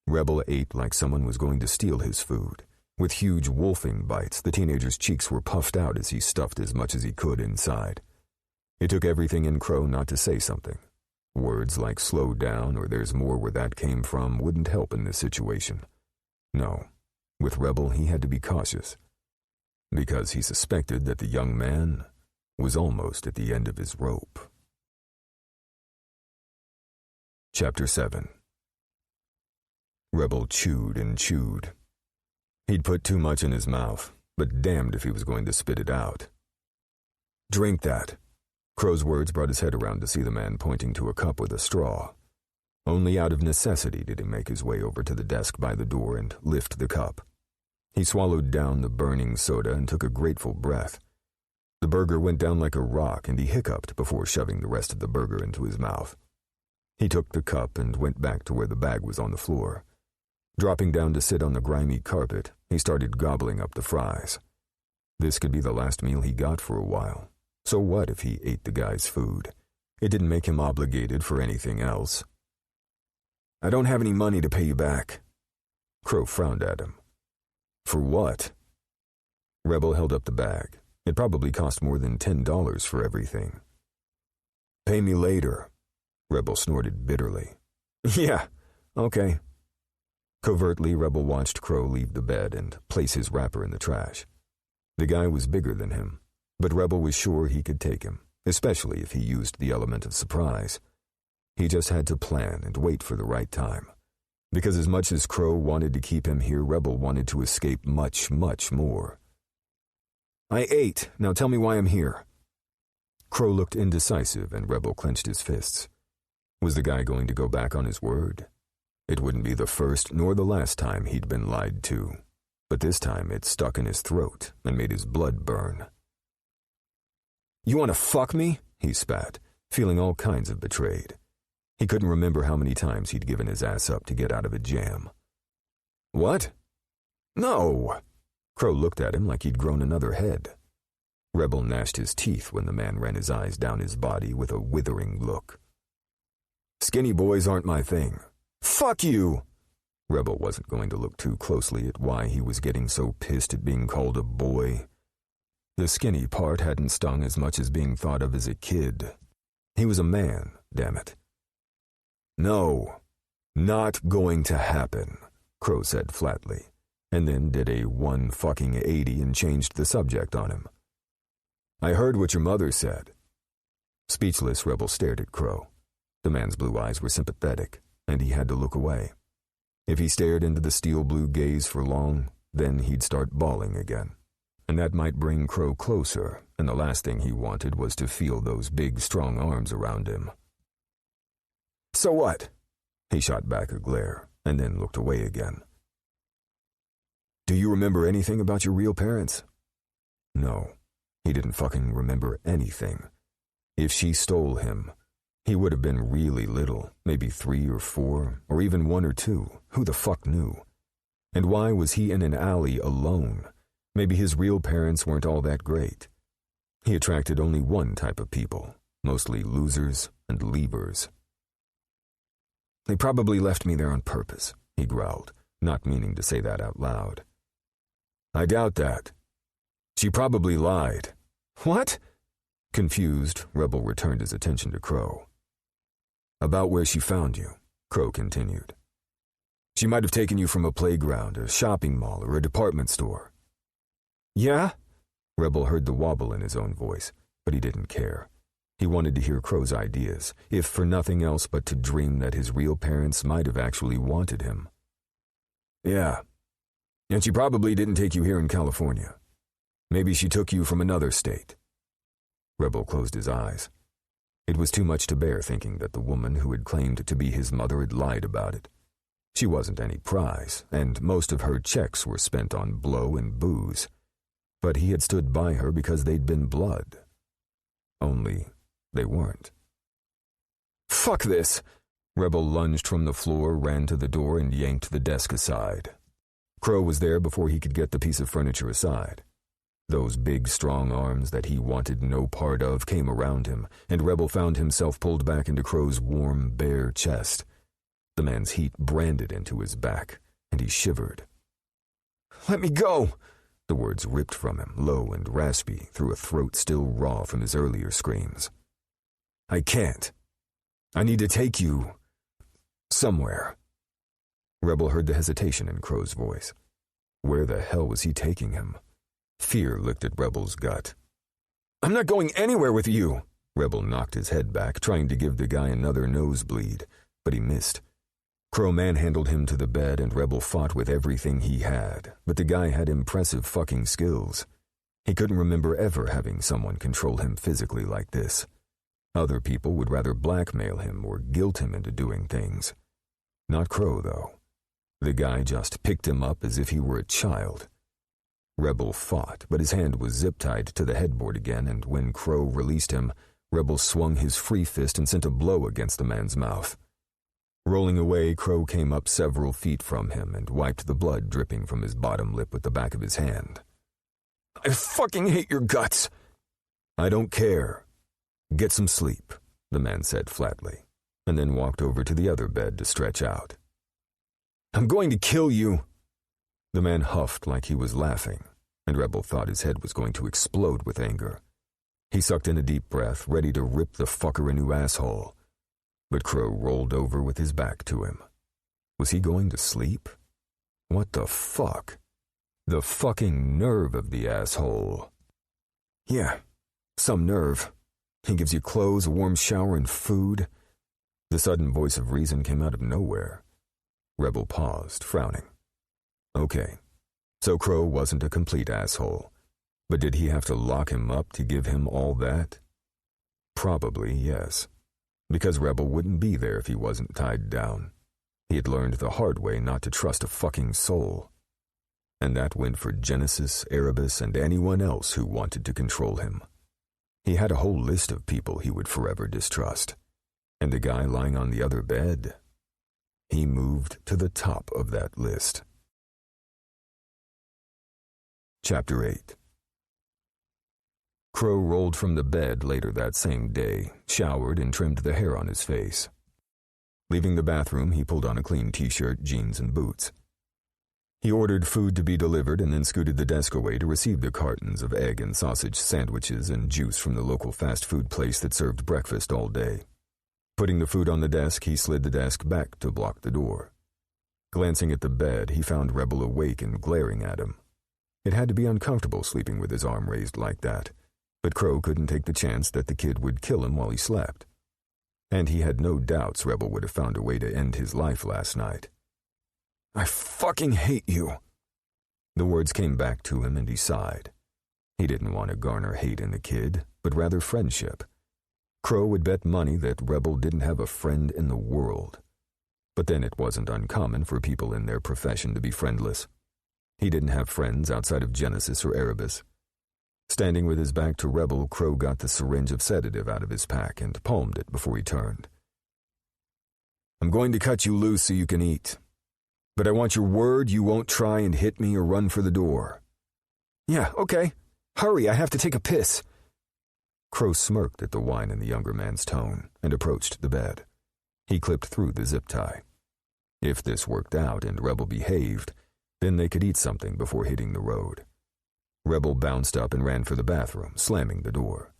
Rebel ate like someone was going to steal his food. With huge wolfing bites, the teenager's cheeks were puffed out as he stuffed as much as he could inside. It took everything in Crow not to say something. Words like "slow down" or "there's more where that came from" wouldn't help in this situation. No, with Rebel he had to be cautious, because he suspected that the young man was almost at the end of his rope. Chapter 7. Rebel chewed and chewed. He'd put too much in his mouth, but damned if he was going to spit it out. "Drink that." Crow's words brought his head around to see the man pointing to a cup with a straw. Only out of necessity did he make his way over to the desk by the door and lift the cup. He swallowed down the burning soda and took a grateful breath. The burger went down like a rock, and he hiccuped before shoving the rest of the burger into his mouth. He took the cup and went back to where the bag was on the floor. Dropping down to sit on the grimy carpet, he started gobbling up the fries. This could be the last meal he got for a while. So what if he ate the guy's food? It didn't make him obligated for anything else. "I don't have any money to pay you back." Crow frowned at him. "For what?" Rebel held up the bag. It probably cost more than $10 for everything. "Pay me later," Rebel snorted bitterly. "Yeah, okay." Covertly, Rebel watched Crow leave the bed and place his wrapper in the trash. The guy was bigger than him, but Rebel was sure he could take him, especially if he used the element of surprise. He just had to plan and wait for the right time. Because as much as Crow wanted to keep him here, Rebel wanted to escape much, much more. "I ate. Now tell me why I'm here." Crow looked indecisive and Rebel clenched his fists. Was the guy going to go back on his word? It wouldn't be the first nor the last time he'd been lied to, but this time it stuck in his throat and made his blood burn. "You want to fuck me?" he spat, feeling all kinds of betrayed. He couldn't remember how many times he'd given his ass up to get out of a jam. "What?" "No!" Crow looked at him like he'd grown another head. Rebel gnashed his teeth when the man ran his eyes down his body with a withering look. "Skinny boys aren't my thing." "Fuck you!" Rebel wasn't going to look too closely at why he was getting so pissed at being called a boy. The skinny part hadn't stung as much as being thought of as a kid. He was a man, damn it. "No, not going to happen," Crow said flatly, and then did a 180 and changed the subject on him. "I heard what your mother said." Speechless, Rebel stared at Crow. The man's blue eyes were sympathetic, and he had to look away. If he stared into the steel-blue gaze for long, then he'd start bawling again. And that might bring Crow closer, and the last thing he wanted was to feel those big, strong arms around him. "So what?" He shot back a glare, and then looked away again. "Do you remember anything about your real parents?" No, he didn't fucking remember anything. If she stole him, he would have been really little, maybe 3 or 4, or even 1 or 2. Who the fuck knew? And why was he in an alley alone? Maybe his real parents weren't all that great. He attracted only one type of people, mostly losers and leavers. "They probably left me there on purpose," he growled, not meaning to say that out loud. "I doubt that. She probably lied." "What?" Confused, Rebel returned his attention to Crow. "About where she found you," Crow continued. "She might have taken you from a playground, a shopping mall, or a department store." "Yeah?" Rebel heard the wobble in his own voice, but he didn't care. He wanted to hear Crow's ideas, if for nothing else but to dream that his real parents might have actually wanted him. "Yeah. And she probably didn't take you here in California. Maybe she took you from another state." Rebel closed his eyes. It was too much to bear thinking that the woman who had claimed to be his mother had lied about it. She wasn't any prize, and most of her checks were spent on blow and booze. But he had stood by her because they'd been blood. Only they weren't. "Fuck this!" Rebel lunged from the floor, ran to the door, and yanked the desk aside. Crow was there before he could get the piece of furniture aside. Those big, strong arms that he wanted no part of came around him, and Rebel found himself pulled back into Crow's warm, bare chest. The man's heat branded into his back, and he shivered. "Let me go!" The words ripped from him, low and raspy, through a throat still raw from his earlier screams. "I can't. I need to take you somewhere." Rebel heard the hesitation in Crow's voice. Where the hell was he taking him? Fear licked at Rebel's gut. "I'm not going anywhere with you!" Rebel knocked his head back, trying to give the guy another nosebleed, but he missed. Crow manhandled him to the bed, and Rebel fought with everything he had, but the guy had impressive fucking skills. He couldn't remember ever having someone control him physically like this. Other people would rather blackmail him or guilt him into doing things. Not Crow, though. The guy just picked him up as if he were a child. Rebel fought, but his hand was zip-tied to the headboard again, and when Crow released him, Rebel swung his free fist and sent a blow against the man's mouth. Rolling away, Crow came up several feet from him and wiped the blood dripping from his bottom lip with the back of his hand. "I fucking hate your guts!" "I don't care. Get some sleep," the man said flatly, and then walked over to the other bed to stretch out. "I'm going to kill you!" The man huffed like he was laughing, and Rebel thought his head was going to explode with anger. He sucked in a deep breath, ready to rip the fucker a new asshole. But Crow rolled over with his back to him. Was he going to sleep? What the fuck? The fucking nerve of the asshole. "Yeah, some nerve. He gives you clothes, a warm shower, and food." The sudden voice of reason came out of nowhere. Rebel paused, frowning. Okay, so Crow wasn't a complete asshole. But did he have to lock him up to give him all that? Probably, yes. Because Rebel wouldn't be there if he wasn't tied down. He had learned the hard way not to trust a fucking soul. And that went for Genesis, Erebus, and anyone else who wanted to control him. He had a whole list of people he would forever distrust. And the guy lying on the other bed, he moved to the top of that list. Chapter 8. Crow rolled from the bed later that same day, showered, and trimmed the hair on his face. Leaving the bathroom, he pulled on a clean t-shirt, jeans, and boots. He ordered food to be delivered and then scooted the desk away to receive the cartons of egg and sausage sandwiches and juice from the local fast food place that served breakfast all day. Putting the food on the desk, he slid the desk back to block the door. Glancing at the bed, he found Rebel awake and glaring at him. It had to be uncomfortable sleeping with his arm raised like that. But Crow couldn't take the chance that the kid would kill him while he slept. And he had no doubts Rebel would have found a way to end his life last night. "I fucking hate you." The words came back to him and he sighed. He didn't want to garner hate in the kid, but rather friendship. Crow would bet money that Rebel didn't have a friend in the world. But then it wasn't uncommon for people in their profession to be friendless. He didn't have friends outside of Genesis or Erebus. Standing with his back to Rebel, Crow got the syringe of sedative out of his pack and palmed it before he turned. "I'm going to cut you loose so you can eat. But I want your word you won't try and hit me or run for the door." "Yeah, okay. Hurry, I have to take a piss." Crow smirked at the whine in the younger man's tone and approached the bed. He clipped through the zip tie. If this worked out and Rebel behaved, then they could eat something before hitting the road. Rebel bounced up and ran for the bathroom, slamming the door.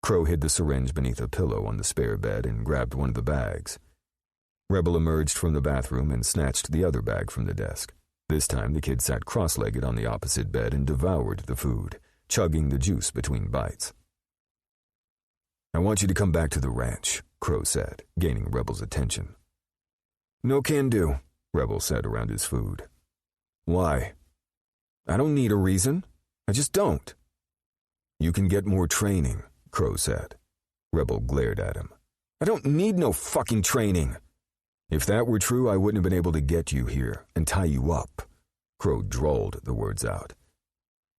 Crow hid the syringe beneath a pillow on the spare bed and grabbed one of the bags. Rebel emerged from the bathroom and snatched the other bag from the desk. This time the kid sat cross-legged on the opposite bed and devoured the food, chugging the juice between bites. "I want you to come back to the ranch," Crow said, gaining Rebel's attention. "No can do," Rebel said around his food. "Why?" "I don't need a reason. I just don't." "You can get more training," Crow said. Rebel glared at him. "I don't need no fucking training." "If that were true, I wouldn't have been able to get you here and tie you up." Crow drawled the words out.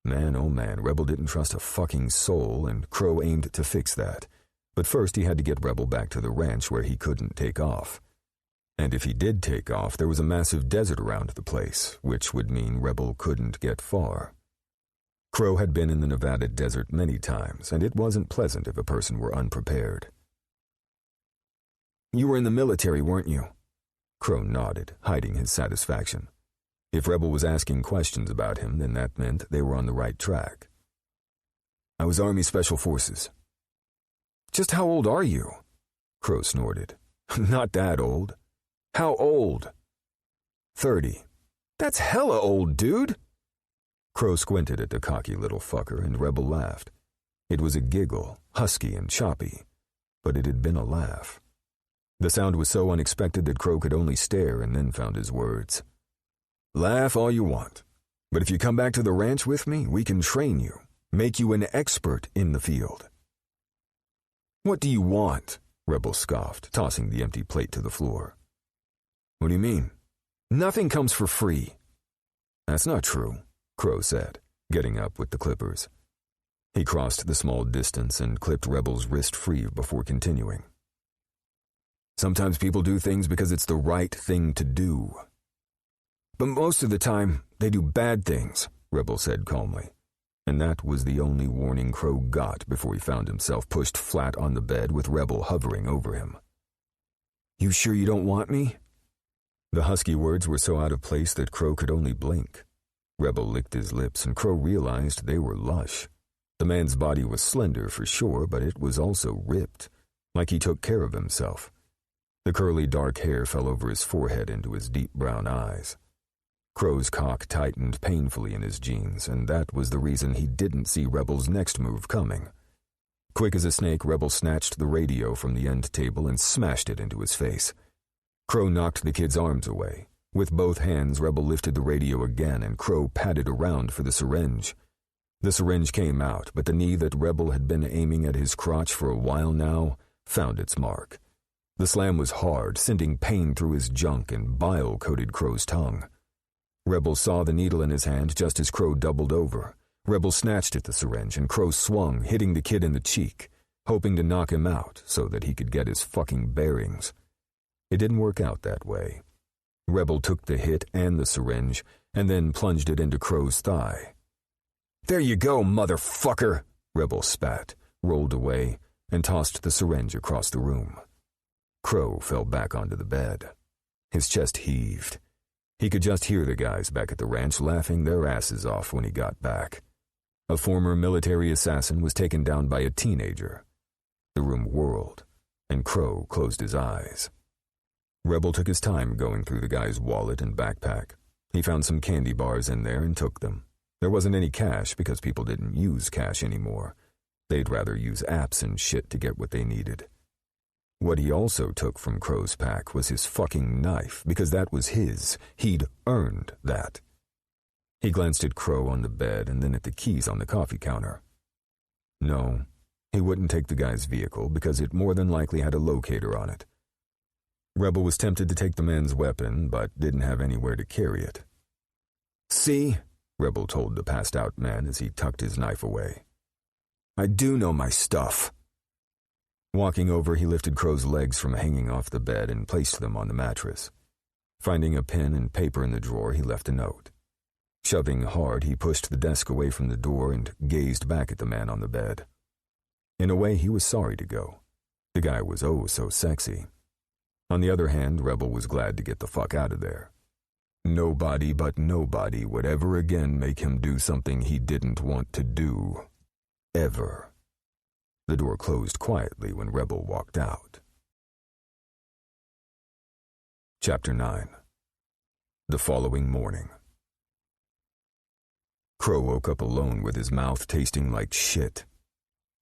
Man, oh man, Rebel didn't trust a fucking soul, and Crow aimed to fix that. But first he had to get Rebel back to the ranch where he couldn't take off. And if he did take off, there was a massive desert around the place, which would mean Rebel couldn't get far. Crow had been in the Nevada desert many times, and it wasn't pleasant if a person were unprepared. "You were in the military, weren't you?" Crow nodded, hiding his satisfaction. If Rebel was asking questions about him, then that meant they were on the right track. "I was Army Special Forces." "Just how old are you?" Crow snorted. "Not that old." "How old?" 30. "That's hella old, dude." Crow squinted at the cocky little fucker, and Rebel laughed. It was a giggle, husky and choppy, but it had been a laugh. The sound was so unexpected that Crow could only stare and then found his words. "Laugh all you want, but if you come back to the ranch with me, we can train you, make you an expert in the field." "What do you want?" Rebel scoffed, tossing the empty plate to the floor. "What do you mean?" "Nothing comes for free." "That's not true," Crow said, getting up with the clippers. He crossed the small distance and clipped Rebel's wrist free before continuing. Sometimes people do things because it's the right thing to do. But most of the time, they do bad things, Rebel said calmly. And that was the only warning Crow got before he found himself pushed flat on the bed with Rebel hovering over him. You sure you don't want me? The husky words were so out of place that Crow could only blink. Rebel licked his lips, and Crow realized they were lush. The man's body was slender for sure, but it was also ripped, like he took care of himself. The curly dark hair fell over his forehead into his deep brown eyes. Crow's cock tightened painfully in his jeans, and that was the reason he didn't see Rebel's next move coming. Quick as a snake, Rebel snatched the radio from the end table and smashed it into his face. Crow knocked the kid's arms away. With both hands, Rebel lifted the radio again, and Crow patted around for the syringe. The syringe came out, but the knee that Rebel had been aiming at his crotch for a while now found its mark. The slam was hard, sending pain through his junk, and bile coated Crow's tongue. Rebel saw the needle in his hand just as Crow doubled over. Rebel snatched at the syringe, and Crow swung, hitting the kid in the cheek, hoping to knock him out so that he could get his fucking bearings. It didn't work out that way. Rebel took the hit and the syringe, and then plunged it into Crow's thigh. There you go, motherfucker, Rebel spat, rolled away, and tossed the syringe across the room. Crow fell back onto the bed. His chest heaved. He could just hear the guys back at the ranch laughing their asses off when he got back. A former military assassin was taken down by a teenager. The room whirled, and Crow closed his eyes. Rebel took his time going through the guy's wallet and backpack. He found some candy bars in there and took them. There wasn't any cash because people didn't use cash anymore. They'd rather use apps and shit to get what they needed. What he also took from Crow's pack was his fucking knife, because that was his. He'd earned that. He glanced at Crow on the bed and then at the keys on the coffee counter. No, he wouldn't take the guy's vehicle because it more than likely had a locator on it. Rebel was tempted to take the man's weapon, but didn't have anywhere to carry it. See, Rebel told the passed-out man as he tucked his knife away. I do know my stuff. Walking over, he lifted Crow's legs from hanging off the bed and placed them on the mattress. Finding a pen and paper in the drawer, he left a note. Shoving hard, he pushed the desk away from the door and gazed back at the man on the bed. In a way, he was sorry to go. The guy was oh so sexy. On the other hand, Rebel was glad to get the fuck out of there. Nobody but nobody would ever again make him do something he didn't want to do. Ever. The door closed quietly when Rebel walked out. Chapter 9. The following morning. Crow woke up alone with his mouth tasting like shit.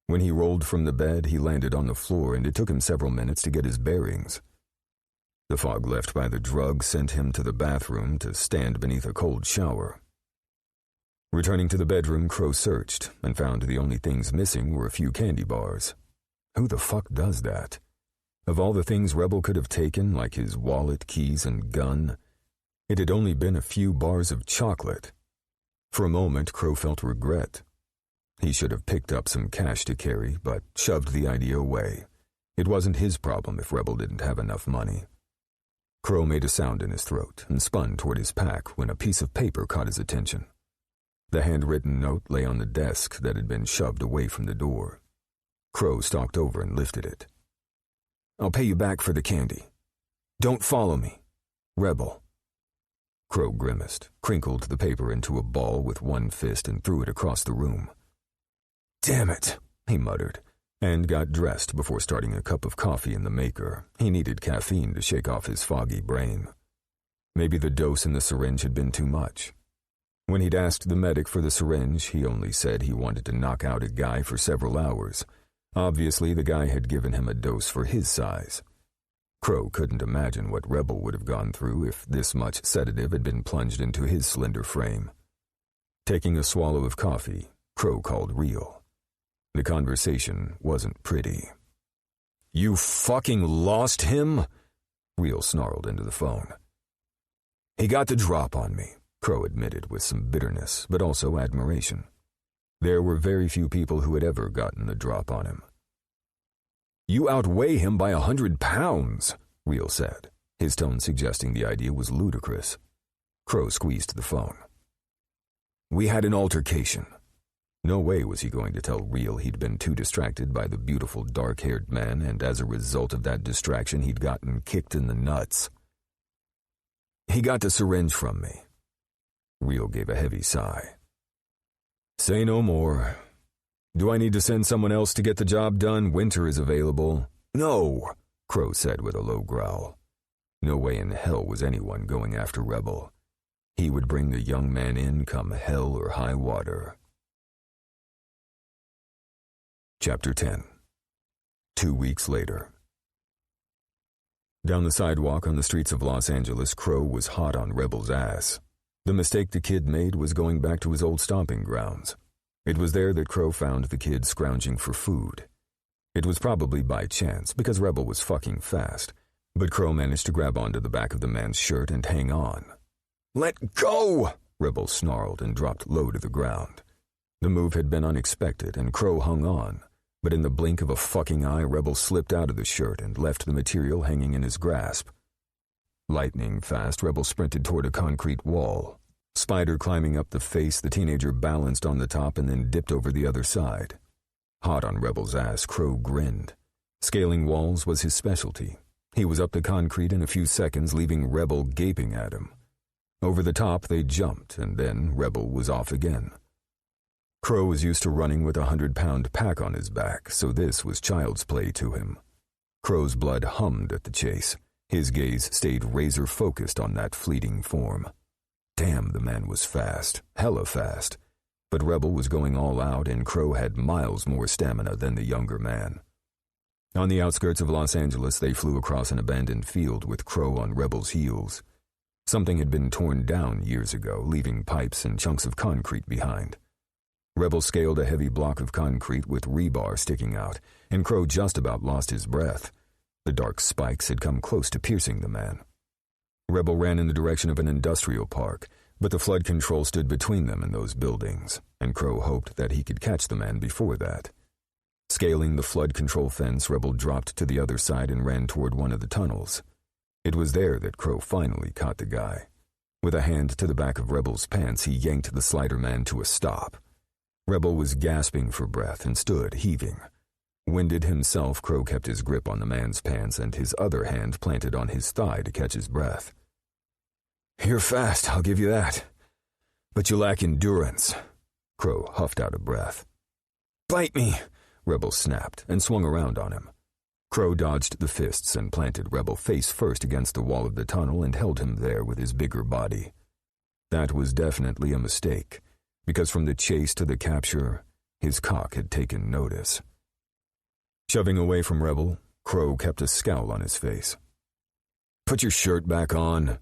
When he rolled from the bed, he landed on the floor, and it took him several minutes to get his bearings. The fog left by the drug sent him to the bathroom to stand beneath a cold shower. Returning to the bedroom, Crow searched and found the only things missing were a few candy bars. Who the fuck does that? Of all the things Rebel could have taken, like his wallet, keys, and gun, it had only been a few bars of chocolate. For a moment, Crow felt regret. He should have picked up some cash to carry, but shoved the idea away. It wasn't his problem if Rebel didn't have enough money. Crow made a sound in his throat and spun toward his pack when a piece of paper caught his attention. The handwritten note lay on the desk that had been shoved away from the door. Crow stalked over and lifted it. I'll pay you back for the candy. Don't follow me. Rebel. Crow grimaced, crinkled the paper into a ball with one fist and threw it across the room. Damn it, he muttered, and got dressed before starting a cup of coffee in the maker. He needed caffeine to shake off his foggy brain. Maybe the dose in the syringe had been too much. When he'd asked the medic for the syringe, he only said he wanted to knock out a guy for several hours. Obviously, the guy had given him a dose for his size. Crow couldn't imagine what Rebel would have gone through if this much sedative had been plunged into his slender frame. Taking a swallow of coffee, Crow called Real. The conversation wasn't pretty. You fucking lost him? Real snarled into the phone. He got the drop on me, Crow admitted with some bitterness, but also admiration. There were very few people who had ever gotten the drop on him. You outweigh him by 100 pounds, Real said, his tone suggesting the idea was ludicrous. Crow squeezed the phone. We had an altercation. No way was he going to tell Real he'd been too distracted by the beautiful dark-haired man, and as a result of that distraction he'd gotten kicked in the nuts. He got the syringe from me. Real gave a heavy sigh. Say no more. Do I need to send someone else to get the job done? Winter is available. No, Crow said with a low growl. No way in hell was anyone going after Rebel. He would bring the young man in come hell or high water. Chapter 10. 2 weeks later. Down the sidewalk on the streets of Los Angeles, Crow was hot on Rebel's ass. The mistake the kid made was going back to his old stomping grounds. It was there that Crow found the kid scrounging for food. It was probably by chance, because Rebel was fucking fast, but Crow managed to grab onto the back of the man's shirt and hang on. Let go! Rebel snarled and dropped low to the ground. The move had been unexpected, and Crow hung on, but in the blink of a fucking eye, Rebel slipped out of the shirt and left the material hanging in his grasp. Lightning fast, Rebel sprinted toward a concrete wall. Spider climbing up the face, the teenager balanced on the top and then dipped over the other side. Hot on Rebel's ass, Crow grinned. Scaling walls was his specialty. He was up the concrete in a few seconds, leaving Rebel gaping at him. Over the top, they jumped, and then Rebel was off again. Crow was used to running with a 100-pound pack on his back, so this was child's play to him. Crow's blood hummed at the chase. His gaze stayed razor-focused on that fleeting form. Damn, the man was fast, hella fast. But Rebel was going all out, and Crow had miles more stamina than the younger man. On the outskirts of Los Angeles, they flew across an abandoned field with Crow on Rebel's heels. Something had been torn down years ago, leaving pipes and chunks of concrete behind. Rebel scaled a heavy block of concrete with rebar sticking out, and Crow just about lost his breath. The dark spikes had come close to piercing the man. Rebel ran in the direction of an industrial park, but the flood control stood between them and those buildings, and Crow hoped that he could catch the man before that. Scaling the flood control fence, Rebel dropped to the other side and ran toward one of the tunnels. It was there that Crow finally caught the guy. With a hand to the back of Rebel's pants, he yanked the slider man to a stop. Rebel was gasping for breath and stood heaving. Winded himself, Crow kept his grip on the man's pants and his other hand planted on his thigh to catch his breath. You're fast, I'll give you that. But you lack endurance. Crow huffed out a breath. Bite me, Rebel snapped and swung around on him. Crow dodged the fists and planted Rebel face first against the wall of the tunnel and held him there with his bigger body. That was definitely a mistake, because from the chase to the capture, his cock had taken notice. Shoving away from Rebel, Crow kept a scowl on his face. Put your shirt back on.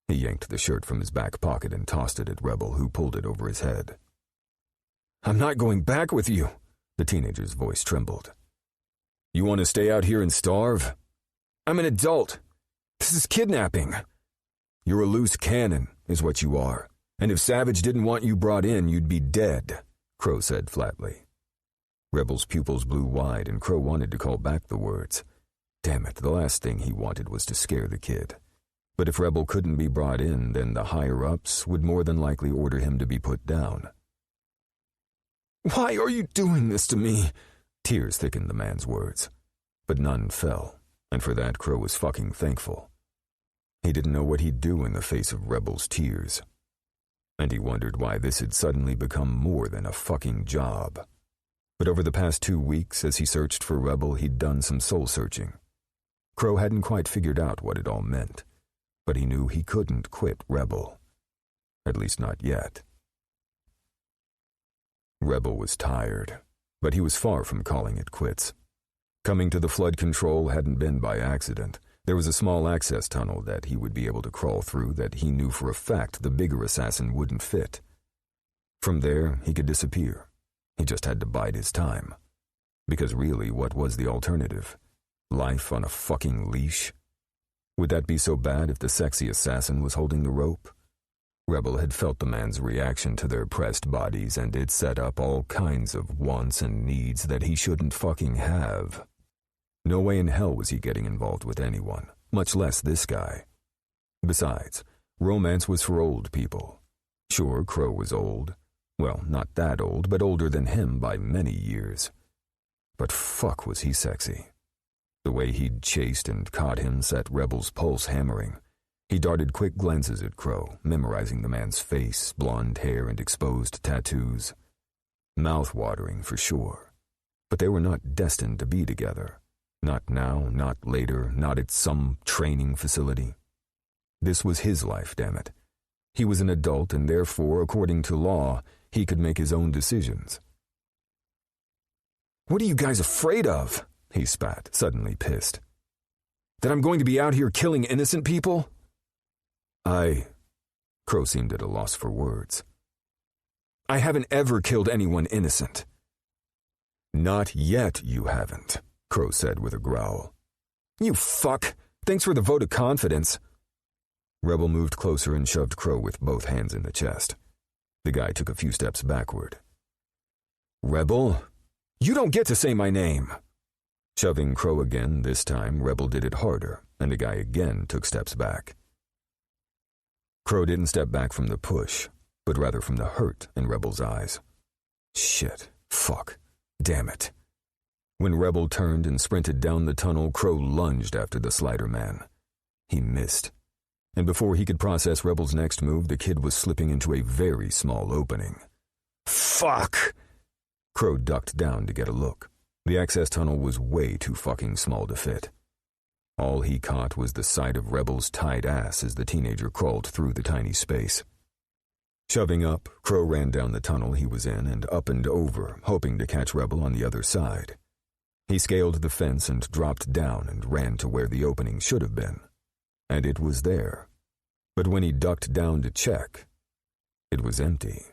He yanked the shirt from his back pocket and tossed it at Rebel, who pulled it over his head. I'm not going back with you, the teenager's voice trembled. You want to stay out here and starve? I'm an adult. This is kidnapping. You're a loose cannon, is what you are. And if Savage didn't want you brought in, you'd be dead, Crow said flatly. Rebel's pupils blew wide, and Crow wanted to call back the words. Damn it, the last thing he wanted was to scare the kid. But if Rebel couldn't be brought in, then the higher-ups would more than likely order him to be put down. Why are you doing this to me? Tears thickened the man's words. But none fell, and for that Crow was fucking thankful. He didn't know what he'd do in the face of Rebel's tears. And he wondered why this had suddenly become more than a fucking job. But over the past 2 weeks, as he searched for Rebel, he'd done some soul-searching. Crow hadn't quite figured out what it all meant, but he knew he couldn't quit Rebel. At least not yet. Rebel was tired, but he was far from calling it quits. Coming to the flood control hadn't been by accident. There was a small access tunnel that he would be able to crawl through that he knew for a fact the bigger assassin wouldn't fit. From there, he could disappear. He just had to bide his time. Because really, what was the alternative? Life on a fucking leash? Would that be so bad if the sexy assassin was holding the rope? Rebel had felt the man's reaction to their pressed bodies, and it set up all kinds of wants and needs that he shouldn't fucking have. No way in hell was he getting involved with anyone, much less this guy. Besides, romance was for old people. Sure, Crow was old. Well, not that old, but older than him by many years. But fuck was he sexy. The way he'd chased and caught him set Rebel's pulse hammering. He darted quick glances at Crow, memorizing the man's face, blonde hair, and exposed tattoos. Mouth-watering for sure. But they were not destined to be together. Not now, not later, not at some training facility. This was his life, damn it. He was an adult, and therefore, according to law, he could make his own decisions. "What are you guys afraid of?" he spat, suddenly pissed. "That I'm going to be out here killing innocent people?" Crow seemed at a loss for words. "I haven't ever killed anyone innocent." "Not yet, you haven't," Crow said with a growl. "You fuck! Thanks for the vote of confidence." Rebel moved closer and shoved Crow with both hands in the chest. The guy took a few steps backward. "Rebel, you don't get to say my name." Shoving Crow again, this time Rebel did it harder, and the guy again took steps back. Crow didn't step back from the push, but rather from the hurt in Rebel's eyes. Shit, fuck, damn it. When Rebel turned and sprinted down the tunnel, Crow lunged after the slider man. He missed, and before he could process Rebel's next move, the kid was slipping into a very small opening. Fuck! Crow ducked down to get a look. The access tunnel was way too fucking small to fit. All he caught was the sight of Rebel's tight ass as the teenager crawled through the tiny space. Shoving up, Crow ran down the tunnel he was in and up and over, hoping to catch Rebel on the other side. He scaled the fence and dropped down and ran to where the opening should have been. And it was there. But when he ducked down to check, it was empty.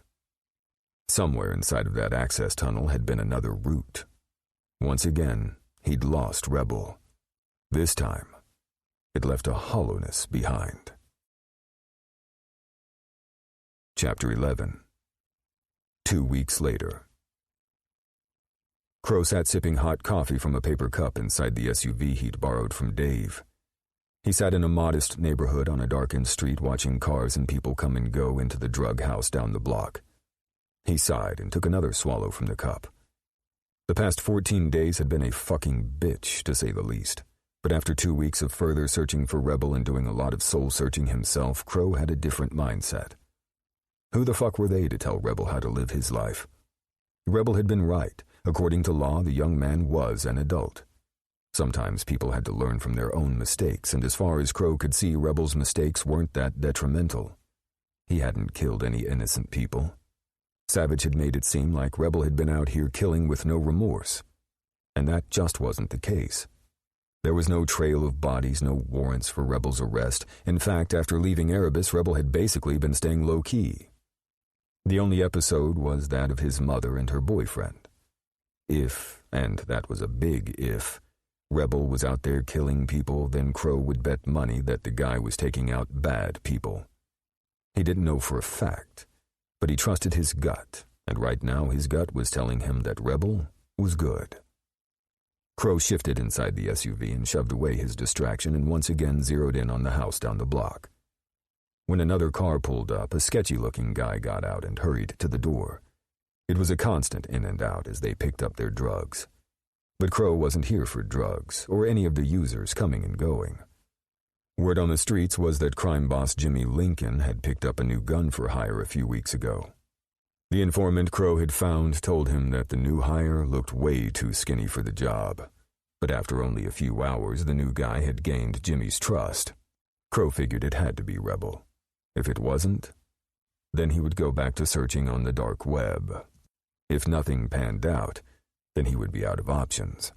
Somewhere inside of that access tunnel had been another route. Once again, he'd lost Rebel. This time, it left a hollowness behind. Chapter 11. 2 weeks later. Crow sat sipping hot coffee from a paper cup inside the SUV he'd borrowed from Dave. He sat in a modest neighborhood on a darkened street watching cars and people come and go into the drug house down the block. He sighed and took another swallow from the cup. The past 14 days had been a fucking bitch, to say the least. But after 2 weeks of further searching for Rebel and doing a lot of soul-searching himself, Crow had a different mindset. Who the fuck were they to tell Rebel how to live his life? Rebel had been right. According to law, the young man was an adult. Sometimes people had to learn from their own mistakes, and as far as Crow could see, Rebel's mistakes weren't that detrimental. He hadn't killed any innocent people. Savage had made it seem like Rebel had been out here killing with no remorse. And that just wasn't the case. There was no trail of bodies, no warrants for Rebel's arrest. In fact, after leaving Erebus, Rebel had basically been staying low-key. The only episode was that of his mother and her boyfriend. If, and that was a big if, Rebel was out there killing people, then Crow would bet money that the guy was taking out bad people. He didn't know for a fact, but he trusted his gut, and right now his gut was telling him that Rebel was good. Crow shifted inside the SUV and shoved away his distraction and once again zeroed in on the house down the block. When another car pulled up, a sketchy-looking guy got out and hurried to the door. It was a constant in and out as they picked up their drugs. But Crow wasn't here for drugs, or any of the users coming and going. Word on the streets was that crime boss Jimmy Lincoln had picked up a new gun for hire a few weeks ago. The informant Crow had found told him that the new hire looked way too skinny for the job. But after only a few hours, the new guy had gained Jimmy's trust. Crow figured it had to be Rebel. If it wasn't, then he would go back to searching on the dark web. If nothing panned out, then he would be out of options.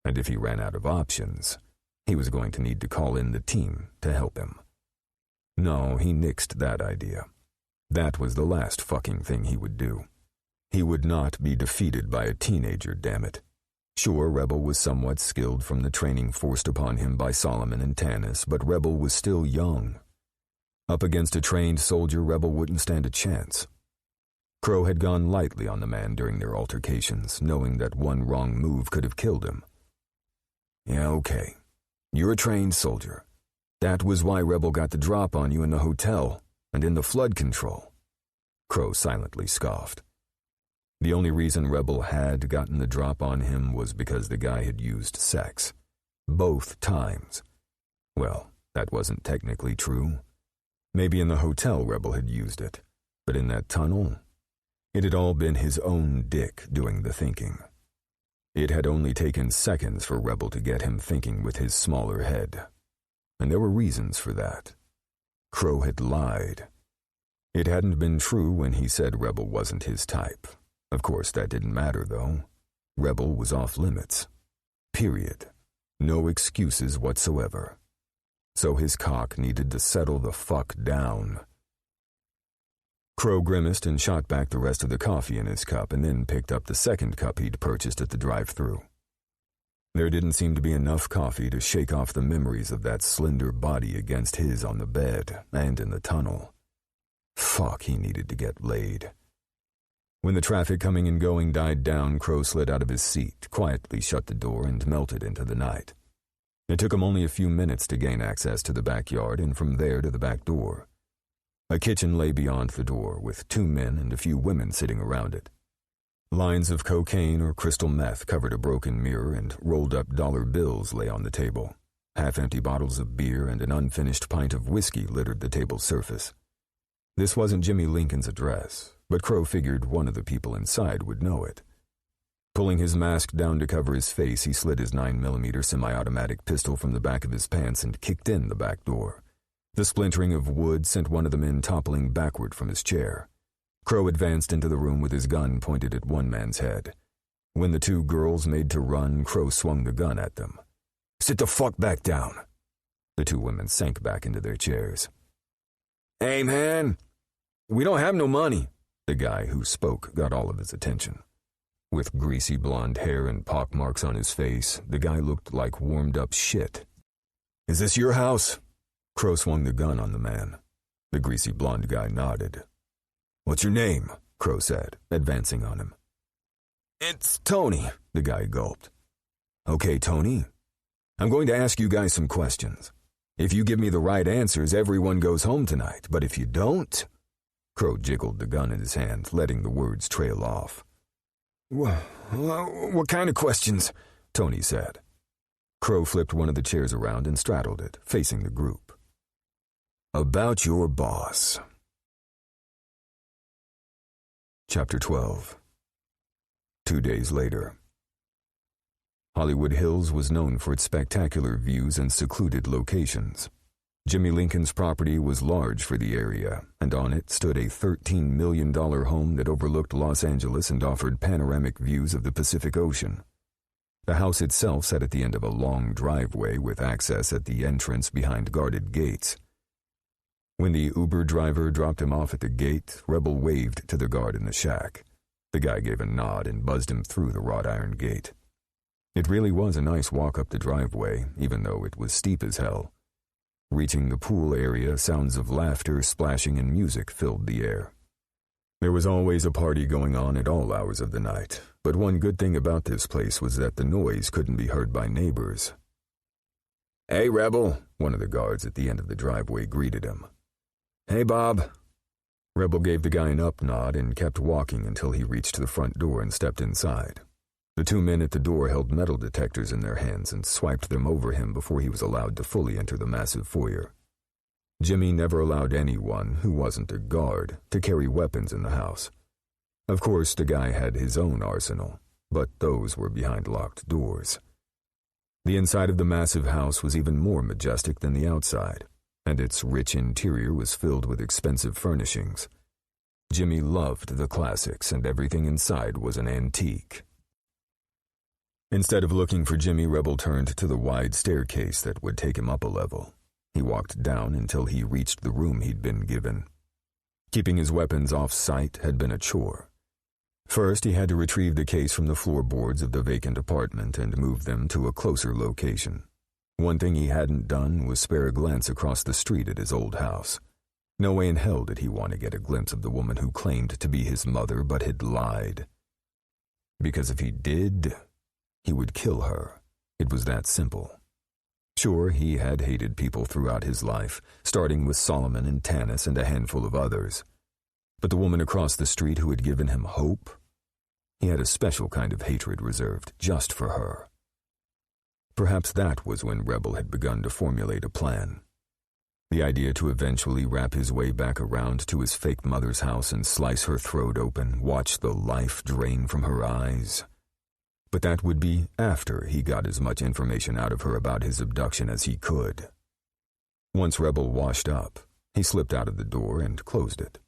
And if he ran out of options, he was going to need to call in the team to help him. No, he nixed that idea. That was the last fucking thing he would do. He would not be defeated by a teenager, damn it. Sure, Rebel was somewhat skilled from the training forced upon him by Solomon and Tanis, but Rebel was still young. Up against a trained soldier, Rebel wouldn't stand a chance. Crow had gone lightly on the man during their altercations, knowing that one wrong move could have killed him. Yeah, okay. You're a trained soldier. That was why Rebel got the drop on you in the hotel and in the flood control. Crow silently scoffed. The only reason Rebel had gotten the drop on him was because the guy had used sex. Both times. Well, that wasn't technically true. Maybe in the hotel Rebel had used it, but in that tunnel, it had all been his own dick doing the thinking. It had only taken seconds for Rebel to get him thinking with his smaller head. And there were reasons for that. Crow had lied. It hadn't been true when he said Rebel wasn't his type. Of course, that didn't matter, though. Rebel was off limits. Period. No excuses whatsoever. So his cock needed to settle the fuck down. Crow grimaced and shot back the rest of the coffee in his cup and then picked up the second cup he'd purchased at the drive-thru. There didn't seem to be enough coffee to shake off the memories of that slender body against his on the bed and in the tunnel. Fuck, he needed to get laid. When the traffic coming and going died down, Crow slid out of his seat, quietly shut the door, and melted into the night. It took him only a few minutes to gain access to the backyard and from there to the back door. A kitchen lay beyond the door, with 2 men and a few women sitting around it. Lines of cocaine or crystal meth covered a broken mirror, and rolled-up dollar bills lay on the table. Half-empty bottles of beer and an unfinished pint of whiskey littered the table's surface. This wasn't Jimmy Lincoln's address, but Crow figured one of the people inside would know it. Pulling his mask down to cover his face, he slid his 9mm semi-automatic pistol from the back of his pants and kicked in the back door. The splintering of wood sent one of the men toppling backward from his chair. Crow advanced into the room with his gun pointed at one man's head. When the 2 girls made to run, Crow swung the gun at them. "Sit the fuck back down." The 2 women sank back into their chairs. "Hey, man, we don't have no money." The guy who spoke got all of his attention. With greasy blonde hair and pockmarks on his face, the guy looked like warmed-up shit. "Is this your house?" Crow swung the gun on the man. The greasy blonde guy nodded. "What's your name?" Crow said, advancing on him. "It's Tony," the guy gulped. "Okay, Tony. I'm going to ask you guys some questions. If you give me the right answers, everyone goes home tonight, but if you don't..." Crow jiggled the gun in his hand, letting the words trail off. What kind of questions?" Tony said. Crow flipped one of the chairs around and straddled it, facing the group. "About your boss." Chapter 12. 2 days later. Hollywood Hills was known for its spectacular views and secluded locations. Jimmy Lincoln's property was large for the area, and on it stood a $13 million home that overlooked Los Angeles and offered panoramic views of the Pacific Ocean. The house itself sat at the end of a long driveway with access at the entrance behind guarded gates. When the Uber driver dropped him off at the gate, Rebel waved to the guard in the shack. The guy gave a nod and buzzed him through the wrought iron gate. It really was a nice walk up the driveway, even though it was steep as hell. Reaching the pool area, sounds of laughter, splashing, and music filled the air. There was always a party going on at all hours of the night, but one good thing about this place was that the noise couldn't be heard by neighbors. "Hey, Rebel," one of the guards at the end of the driveway greeted him. "Hey, Bob." Rebel gave the guy an up nod and kept walking until he reached the front door and stepped inside. The 2 men at the door held metal detectors in their hands and swiped them over him before he was allowed to fully enter the massive foyer. Jimmy never allowed anyone who wasn't a guard to carry weapons in the house. Of course, the guy had his own arsenal, but those were behind locked doors. The inside of the massive house was even more majestic than the outside, and its rich interior was filled with expensive furnishings. Jimmy loved the classics, and everything inside was an antique. Instead of looking for Jimmy, Rebel turned to the wide staircase that would take him up a level. He walked down until he reached the room he'd been given. Keeping his weapons off sight had been a chore. First, he had to retrieve the case from the floorboards of the vacant apartment and move them to a closer location. One thing he hadn't done was spare a glance across the street at his old house. No way in hell did he want to get a glimpse of the woman who claimed to be his mother but had lied. Because if he did, he would kill her. It was that simple. Sure, he had hated people throughout his life, starting with Solomon and Tanis and a handful of others. But the woman across the street who had given him hope? He had a special kind of hatred reserved just for her. Perhaps that was when Rebel had begun to formulate a plan. The idea to eventually wrap his way back around to his fake mother's house and slice her throat open, watch the life drain from her eyes. But that would be after he got as much information out of her about his abduction as he could. Once Rebel washed up, he slipped out of the door and closed it.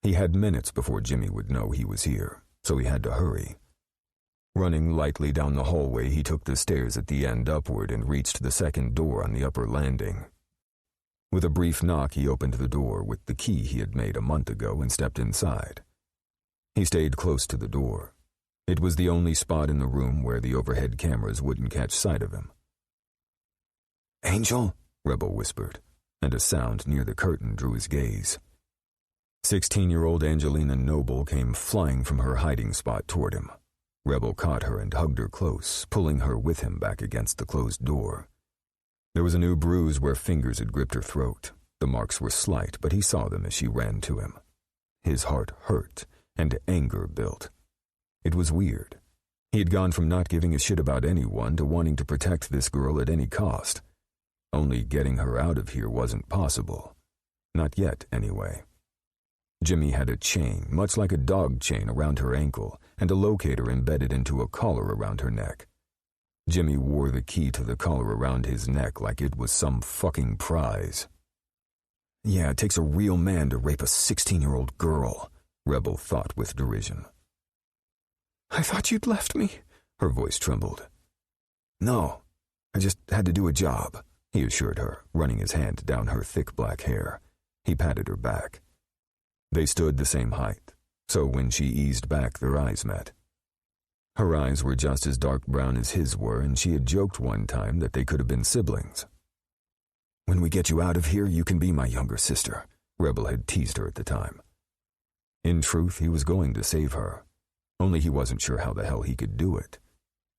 He had minutes before Jimmy would know he was here, so he had to hurry. Running lightly down the hallway, he took the stairs at the end upward and reached the second door on the upper landing. With a brief knock, he opened the door with the key he had made a month ago and stepped inside. He stayed close to the door. It was the only spot in the room where the overhead cameras wouldn't catch sight of him. "Angel?" Rebel whispered, and a sound near the curtain drew his gaze. 16-year-old Angelina Noble came flying from her hiding spot toward him. Rebel caught her and hugged her close, pulling her with him back against the closed door. There was a new bruise where fingers had gripped her throat. The marks were slight, but he saw them as she ran to him. His heart hurt, and anger built. It was weird. He had gone from not giving a shit about anyone to wanting to protect this girl at any cost. Only getting her out of here wasn't possible. Not yet, anyway. Jimmy had a chain, much like a dog chain, around her ankle, and a locator embedded into a collar around her neck. Jimmy wore the key to the collar around his neck like it was some fucking prize. Yeah, it takes a real man to rape a 16-year-old girl, Rebel thought with derision. "I thought you'd left me," her voice trembled. "No, I just had to do a job," he assured her, running his hand down her thick black hair. He patted her back. They stood the same height, so when she eased back, their eyes met. Her eyes were just as dark brown as his were, and she had joked one time that they could have been siblings. "When we get you out of here, you can be my younger sister," Rebel had teased her at the time. In truth, he was going to save her. Only he wasn't sure how the hell he could do it.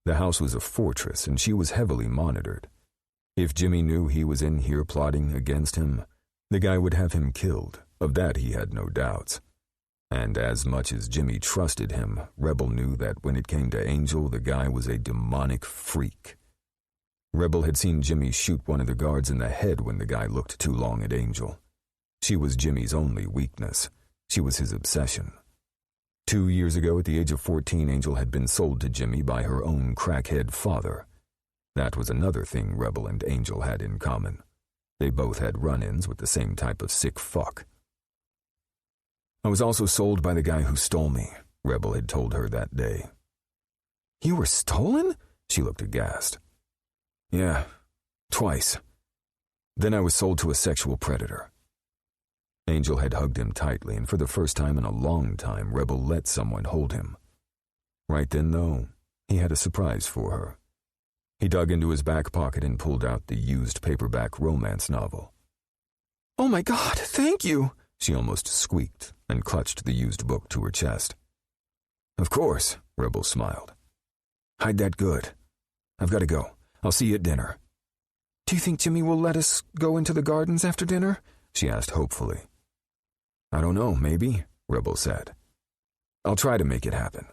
The house was a fortress, and she was heavily monitored. If Jimmy knew he was in here plotting against him, the guy would have him killed. Of that he had no doubts. And as much as Jimmy trusted him, Rebel knew that when it came to Angel, the guy was a demonic freak. Rebel had seen Jimmy shoot one of the guards in the head when the guy looked too long at Angel. She was Jimmy's only weakness. She was his obsession. 2 years ago, at the age of 14, Angel had been sold to Jimmy by her own crackhead father. That was another thing Rebel and Angel had in common. They both had run-ins with the same type of sick fuck. "I was also sold by the guy who stole me," Rebel had told her that day. "You were stolen?" She looked aghast. "Yeah, twice. Then I was sold to a sexual predator." Angel had hugged him tightly, and for the first time in a long time, Rebel let someone hold him. Right then, though, he had a surprise for her. He dug into his back pocket and pulled out the used paperback romance novel. "Oh my God, thank you!" She almost squeaked and clutched the used book to her chest. "Of course," Rebel smiled. "Hide that good. I've got to go. I'll see you at dinner." "Do you think Jimmy will let us go into the gardens after dinner?" she asked hopefully. "I don't know, maybe," Rebel said. "I'll try to make it happen."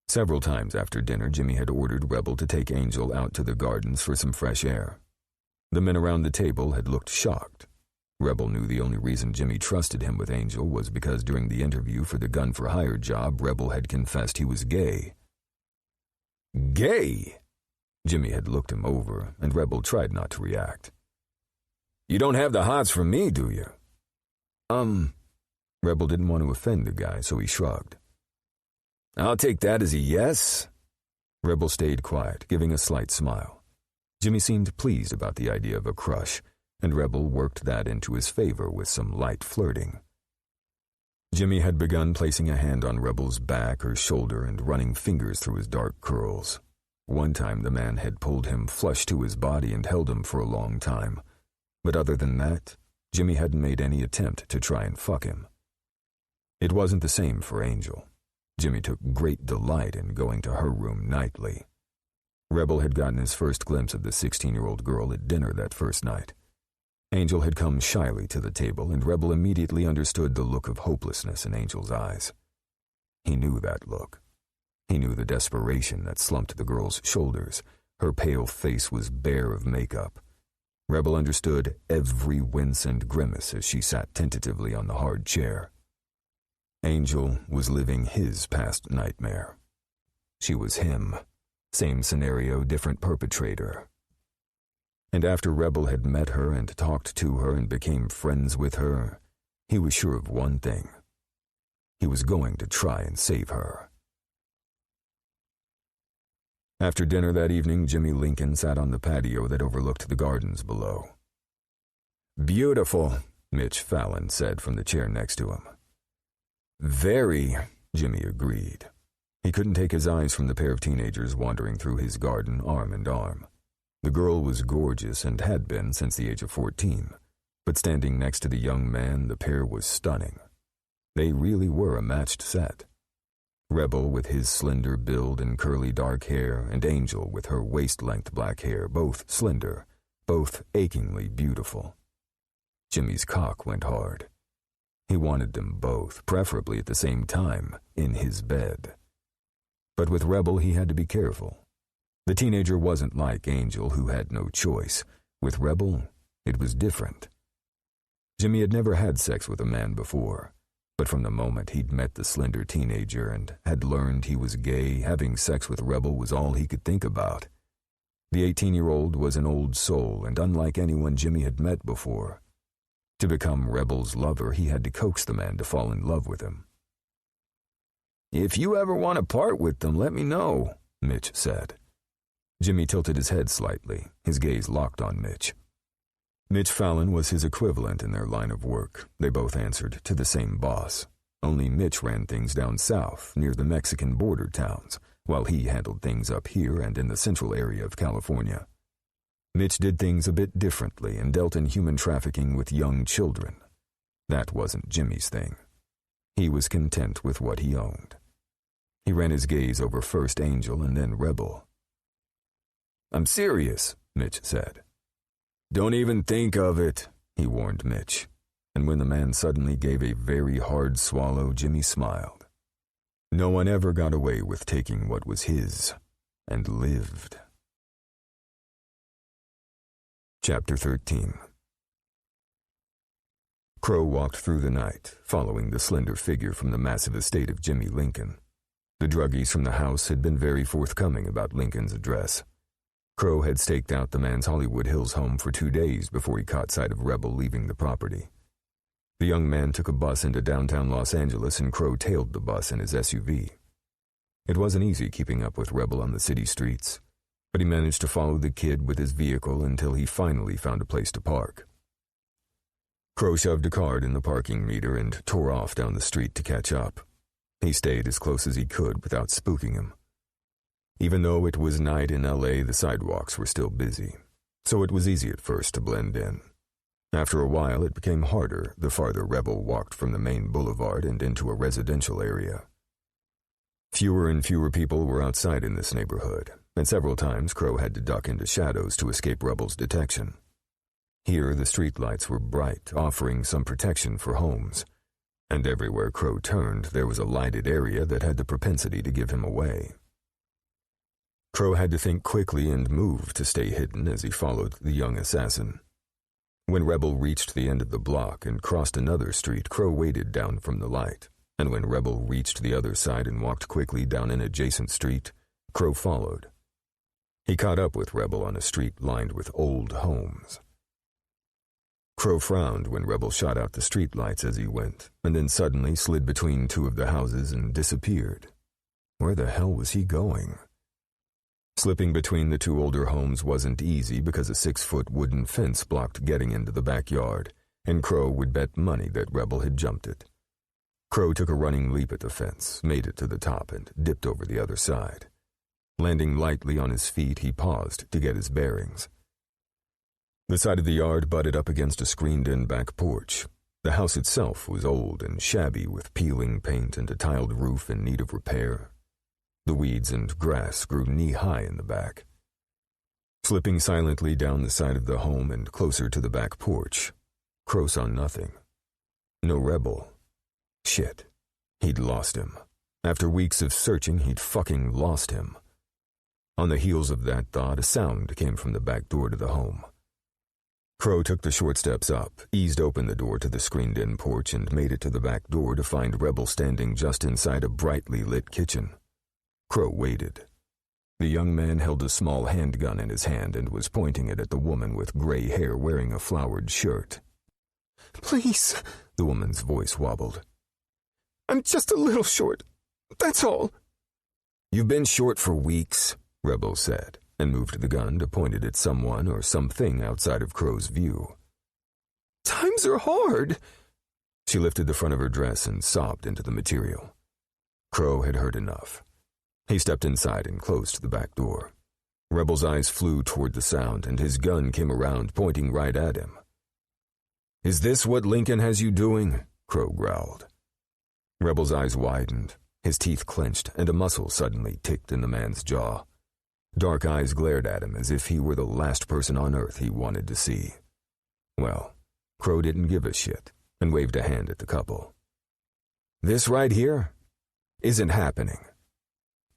Several times after dinner, Jimmy had ordered Rebel to take Angel out to the gardens for some fresh air. The men around the table had looked shocked. Rebel knew the only reason Jimmy trusted him with Angel was because during the interview for the gun-for-hire job, Rebel had confessed he was gay. "Gay?" Jimmy had looked him over, and Rebel tried not to react. "You don't have the hots for me, do you?" Rebel didn't want to offend the guy, so he shrugged. "I'll take that as a yes." Rebel stayed quiet, giving a slight smile. Jimmy seemed pleased about the idea of a crush, and Rebel worked that into his favor with some light flirting. Jimmy had begun placing a hand on Rebel's back or shoulder and running fingers through his dark curls. One time the man had pulled him flush to his body and held him for a long time. But other than that, Jimmy hadn't made any attempt to try and fuck him. It wasn't the same for Angel. Jimmy took great delight in going to her room nightly. Rebel had gotten his first glimpse of the 16-year-old girl at dinner that first night. Angel had come shyly to the table, and Rebel immediately understood the look of hopelessness in Angel's eyes. He knew that look. He knew the desperation that slumped the girl's shoulders. Her pale face was bare of makeup. Rebel understood every wince and grimace as she sat tentatively on the hard chair. Angel was living his past nightmare. She was him. Same scenario, different perpetrator. And after Rebel had met her and talked to her and became friends with her, he was sure of one thing. He was going to try and save her. After dinner that evening, Jimmy Lincoln sat on the patio that overlooked the gardens below. "Beautiful," Mitch Fallon said from the chair next to him. "Very," Jimmy agreed. He couldn't take his eyes from the pair of teenagers wandering through his garden arm in arm. The girl was gorgeous and had been since the age of 14, but standing next to the young man, the pair was stunning. They really were a matched set. Rebel with his slender build and curly dark hair, and Angel with her waist-length black hair, both slender, both achingly beautiful. Jimmy's cock went hard. He wanted them both, preferably at the same time, in his bed. But with Rebel he had to be careful. The teenager wasn't like Angel, who had no choice. With Rebel, it was different. Jimmy had never had sex with a man before. But from the moment he'd met the slender teenager and had learned he was gay, having sex with Rebel was all he could think about. The 18-year-old was an old soul and unlike anyone Jimmy had met before. To become Rebel's lover, he had to coax the man to fall in love with him. "If you ever want to part with them, let me know," Mitch said. Jimmy tilted his head slightly, his gaze locked on Mitch. Mitch Fallon was his equivalent in their line of work. They both answered to the same boss. Only Mitch ran things down south, near the Mexican border towns, while he handled things up here and in the central area of California. Mitch did things a bit differently and dealt in human trafficking with young children. That wasn't Jimmy's thing. He was content with what he owned. He ran his gaze over first Angel and then Rebel. "I'm serious," Mitch said. "Don't even think of it," he warned Mitch. And when the man suddenly gave a very hard swallow, Jimmy smiled. No one ever got away with taking what was his, and lived. Chapter 13. Crow walked through the night, following the slender figure from the massive estate of Jimmy Lincoln. The druggies from the house had been very forthcoming about Lincoln's address. Crow had staked out the man's Hollywood Hills home for 2 days before he caught sight of Rebel leaving the property. The young man took a bus into downtown Los Angeles, and Crow tailed the bus in his SUV. It wasn't easy keeping up with Rebel on the city streets, but he managed to follow the kid with his vehicle until he finally found a place to park. Crow shoved a card in the parking meter and tore off down the street to catch up. He stayed as close as he could without spooking him. Even though it was night in LA, the sidewalks were still busy, so it was easy at first to blend in. After a while, it became harder the farther Rebel walked from the main boulevard and into a residential area. Fewer and fewer people were outside in this neighborhood, and several times Crow had to duck into shadows to escape Rebel's detection. Here, the streetlights were bright, offering some protection for homes, and everywhere Crow turned, there was a lighted area that had the propensity to give him away. Crow had to think quickly and move to stay hidden as he followed the young assassin. When Rebel reached the end of the block and crossed another street, Crow waited down from the light, and when Rebel reached the other side and walked quickly down an adjacent street, Crow followed. He caught up with Rebel on a street lined with old homes. Crow frowned when Rebel shot out the streetlights as he went, and then suddenly slid between two of the houses and disappeared. Where the hell was he going? Slipping between the two older homes wasn't easy because a 6-foot wooden fence blocked getting into the backyard, and Crow would bet money that Rebel had jumped it. Crow took a running leap at the fence, made it to the top, and dipped over the other side. Landing lightly on his feet, he paused to get his bearings. The side of the yard butted up against a screened-in back porch. The house itself was old and shabby, with peeling paint and a tiled roof in need of repair. The weeds and grass grew knee-high in the back, Slipping silently down the side of the home and closer to the back porch, Crow saw nothing. No rebel. Shit. He'd lost him. After weeks of searching, he'd fucking lost him. On the heels of that thought, a sound came from the back door to the home. Crow took the short steps up, eased open the door to the screened-in porch, and made it to the back door to find Rebel standing just inside a brightly lit kitchen. Crow waited. The young man held a small handgun in his hand and was pointing it at the woman with gray hair wearing a flowered shirt. "Please," the woman's voice wobbled. "I'm just a little short. That's all." "You've been short for weeks," Rebel said, and moved the gun to point it at someone or something outside of Crow's view. "Times are hard." She lifted the front of her dress and sobbed into the material. Crow had heard enough. He stepped inside and closed the back door. Rebel's eyes flew toward the sound, and his gun came around, pointing right at him. "Is this what Lincoln has you doing?" Crow growled. Rebel's eyes widened, his teeth clenched, and a muscle suddenly ticked in the man's jaw. Dark eyes glared at him as if he were the last person on earth he wanted to see. Well, Crow didn't give a shit, and waved a hand at the couple. "This right here isn't happening.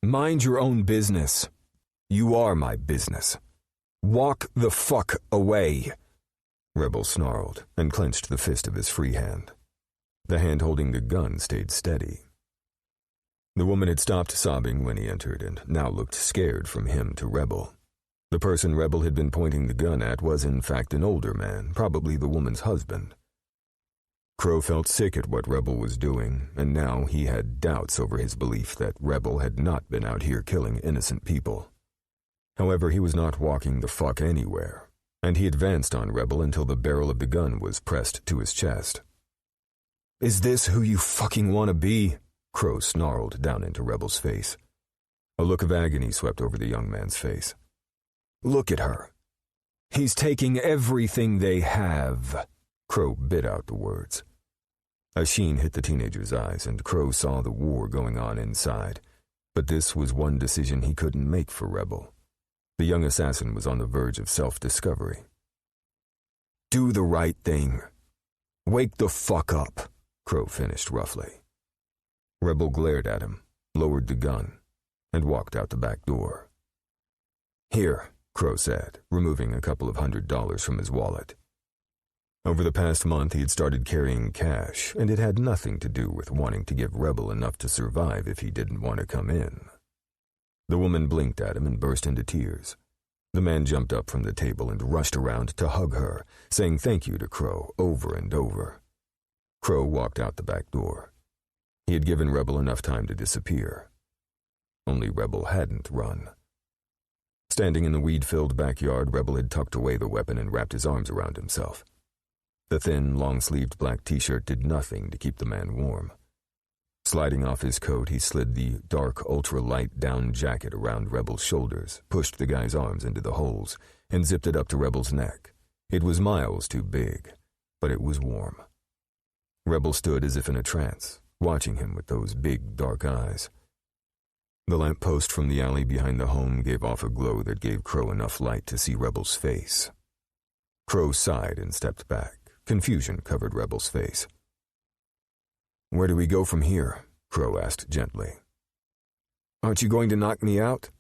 Mind your own business. You are my business. Walk the fuck away." Rebel snarled and clenched the fist of his free hand. The hand holding the gun stayed steady. The woman had stopped sobbing when he entered and now looked scared from him to Rebel. The person Rebel had been pointing the gun at was in fact an older man, probably the woman's husband. Crow felt sick at what Rebel was doing, and now he had doubts over his belief that Rebel had not been out here killing innocent people. However, he was not walking the fuck anywhere, and he advanced on Rebel until the barrel of the gun was pressed to his chest. "Is this who you fucking want to be?" Crow snarled down into Rebel's face. A look of agony swept over the young man's face. "Look at her. He's taking everything they have." Crow bit out the words. A sheen hit the teenager's eyes, and Crow saw the war going on inside. But this was one decision he couldn't make for Rebel. The young assassin was on the verge of self-discovery. "Do the right thing. Wake the fuck up," Crow finished roughly. Rebel glared at him, lowered the gun, and walked out the back door. "Here," Crow said, removing a couple of $100 from his wallet. Over the past month, he had started carrying cash, and it had nothing to do with wanting to give Rebel enough to survive if he didn't want to come in. The woman blinked at him and burst into tears. The man jumped up from the table and rushed around to hug her, saying thank you to Crow over and over. Crow walked out the back door. He had given Rebel enough time to disappear. Only Rebel hadn't run. Standing in the weed-filled backyard, Rebel had tucked away the weapon and wrapped his arms around himself. The thin, long-sleeved black t-shirt did nothing to keep the man warm. Sliding off his coat, he slid the dark, ultra-light down jacket around Rebel's shoulders, pushed the guy's arms into the holes, and zipped it up to Rebel's neck. It was miles too big, but it was warm. Rebel stood as if in a trance, watching him with those big, dark eyes. The lamppost from the alley behind the home gave off a glow that gave Crow enough light to see Rebel's face. Crow sighed and stepped back. Confusion covered Rebel's face. "Where do we go from here?" Crow asked gently. "Aren't you going to knock me out?"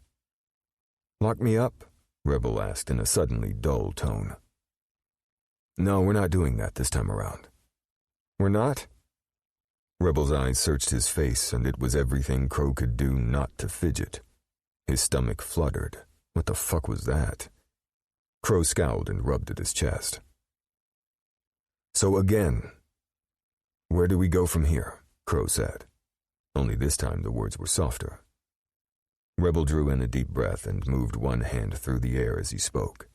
"Lock me up?" Rebel asked in a suddenly dull tone. "No, we're not doing that this time around." "We're not?" Rebel's eyes searched his face, and it was everything Crow could do not to fidget. His stomach fluttered. What the fuck was that? Crow scowled and rubbed at his chest. "So again, where do we go from here?" Crow said. Only this time the words were softer. Rebel drew in a deep breath and moved one hand through the air as he spoke.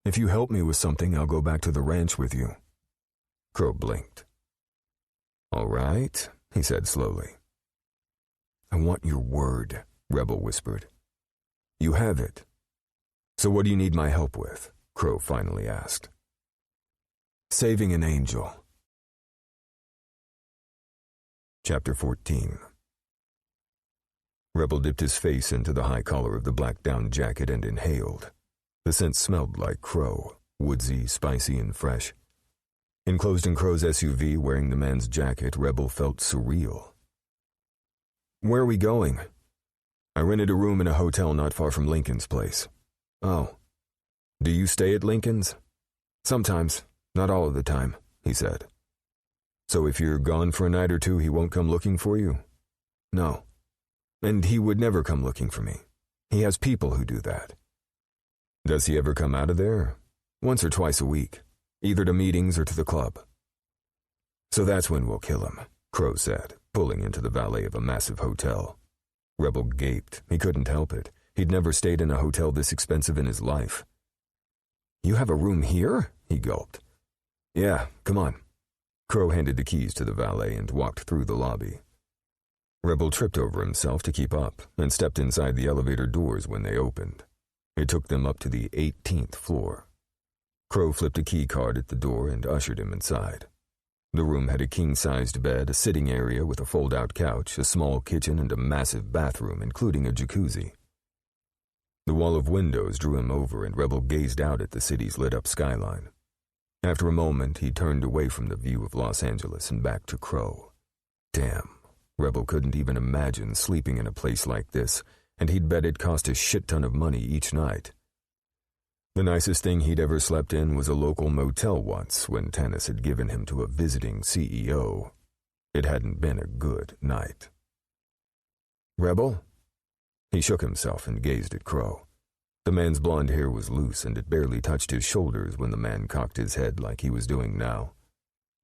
"If you help me with something, I'll go back to the ranch with you." Crow blinked. "All right," he said slowly. "I want your word," Rebel whispered. "You have it. So what do you need my help with?" Crow finally asked. "Saving an angel." Chapter 14. Rebel dipped his face into the high collar of the black down jacket and inhaled. The scent smelled like crow, woodsy, spicy, and fresh. Enclosed in Crow's SUV, wearing the man's jacket, Rebel felt surreal. "Where are we going?" "I rented a room in a hotel not far from Lincoln's place." "Oh. Do you stay at Lincoln's?" "Sometimes, not all of the time," he said. "So if you're gone for a night or two, he won't come looking for you?" "No. And he would never come looking for me. He has people who do that." "Does he ever come out of there?" "Once or twice a week, either to meetings or to the club." "So that's when we'll kill him," Crow said, pulling into the valet of a massive hotel. Rebel gaped. He couldn't help it. He'd never stayed in a hotel this expensive in his life. "You have a room here?" he gulped. "Yeah, come on." Crow handed the keys to the valet and walked through the lobby. Rebel tripped over himself to keep up and stepped inside the elevator doors when they opened. It took them up to the 18th floor. Crow flipped a key card at the door and ushered him inside. The room had a king-sized bed, a sitting area with a fold-out couch, a small kitchen, and a massive bathroom, including a jacuzzi. The wall of windows drew him over, and Rebel gazed out at the city's lit-up skyline. After a moment, he turned away from the view of Los Angeles and back to Crow. Damn, Rebel couldn't even imagine sleeping in a place like this, and he'd bet it cost a shit-ton of money each night. The nicest thing he'd ever slept in was a local motel once when Tanis had given him to a visiting CEO. It hadn't been a good night. "Rebel?" He shook himself and gazed at Crow. The man's blonde hair was loose and it barely touched his shoulders when the man cocked his head like he was doing now.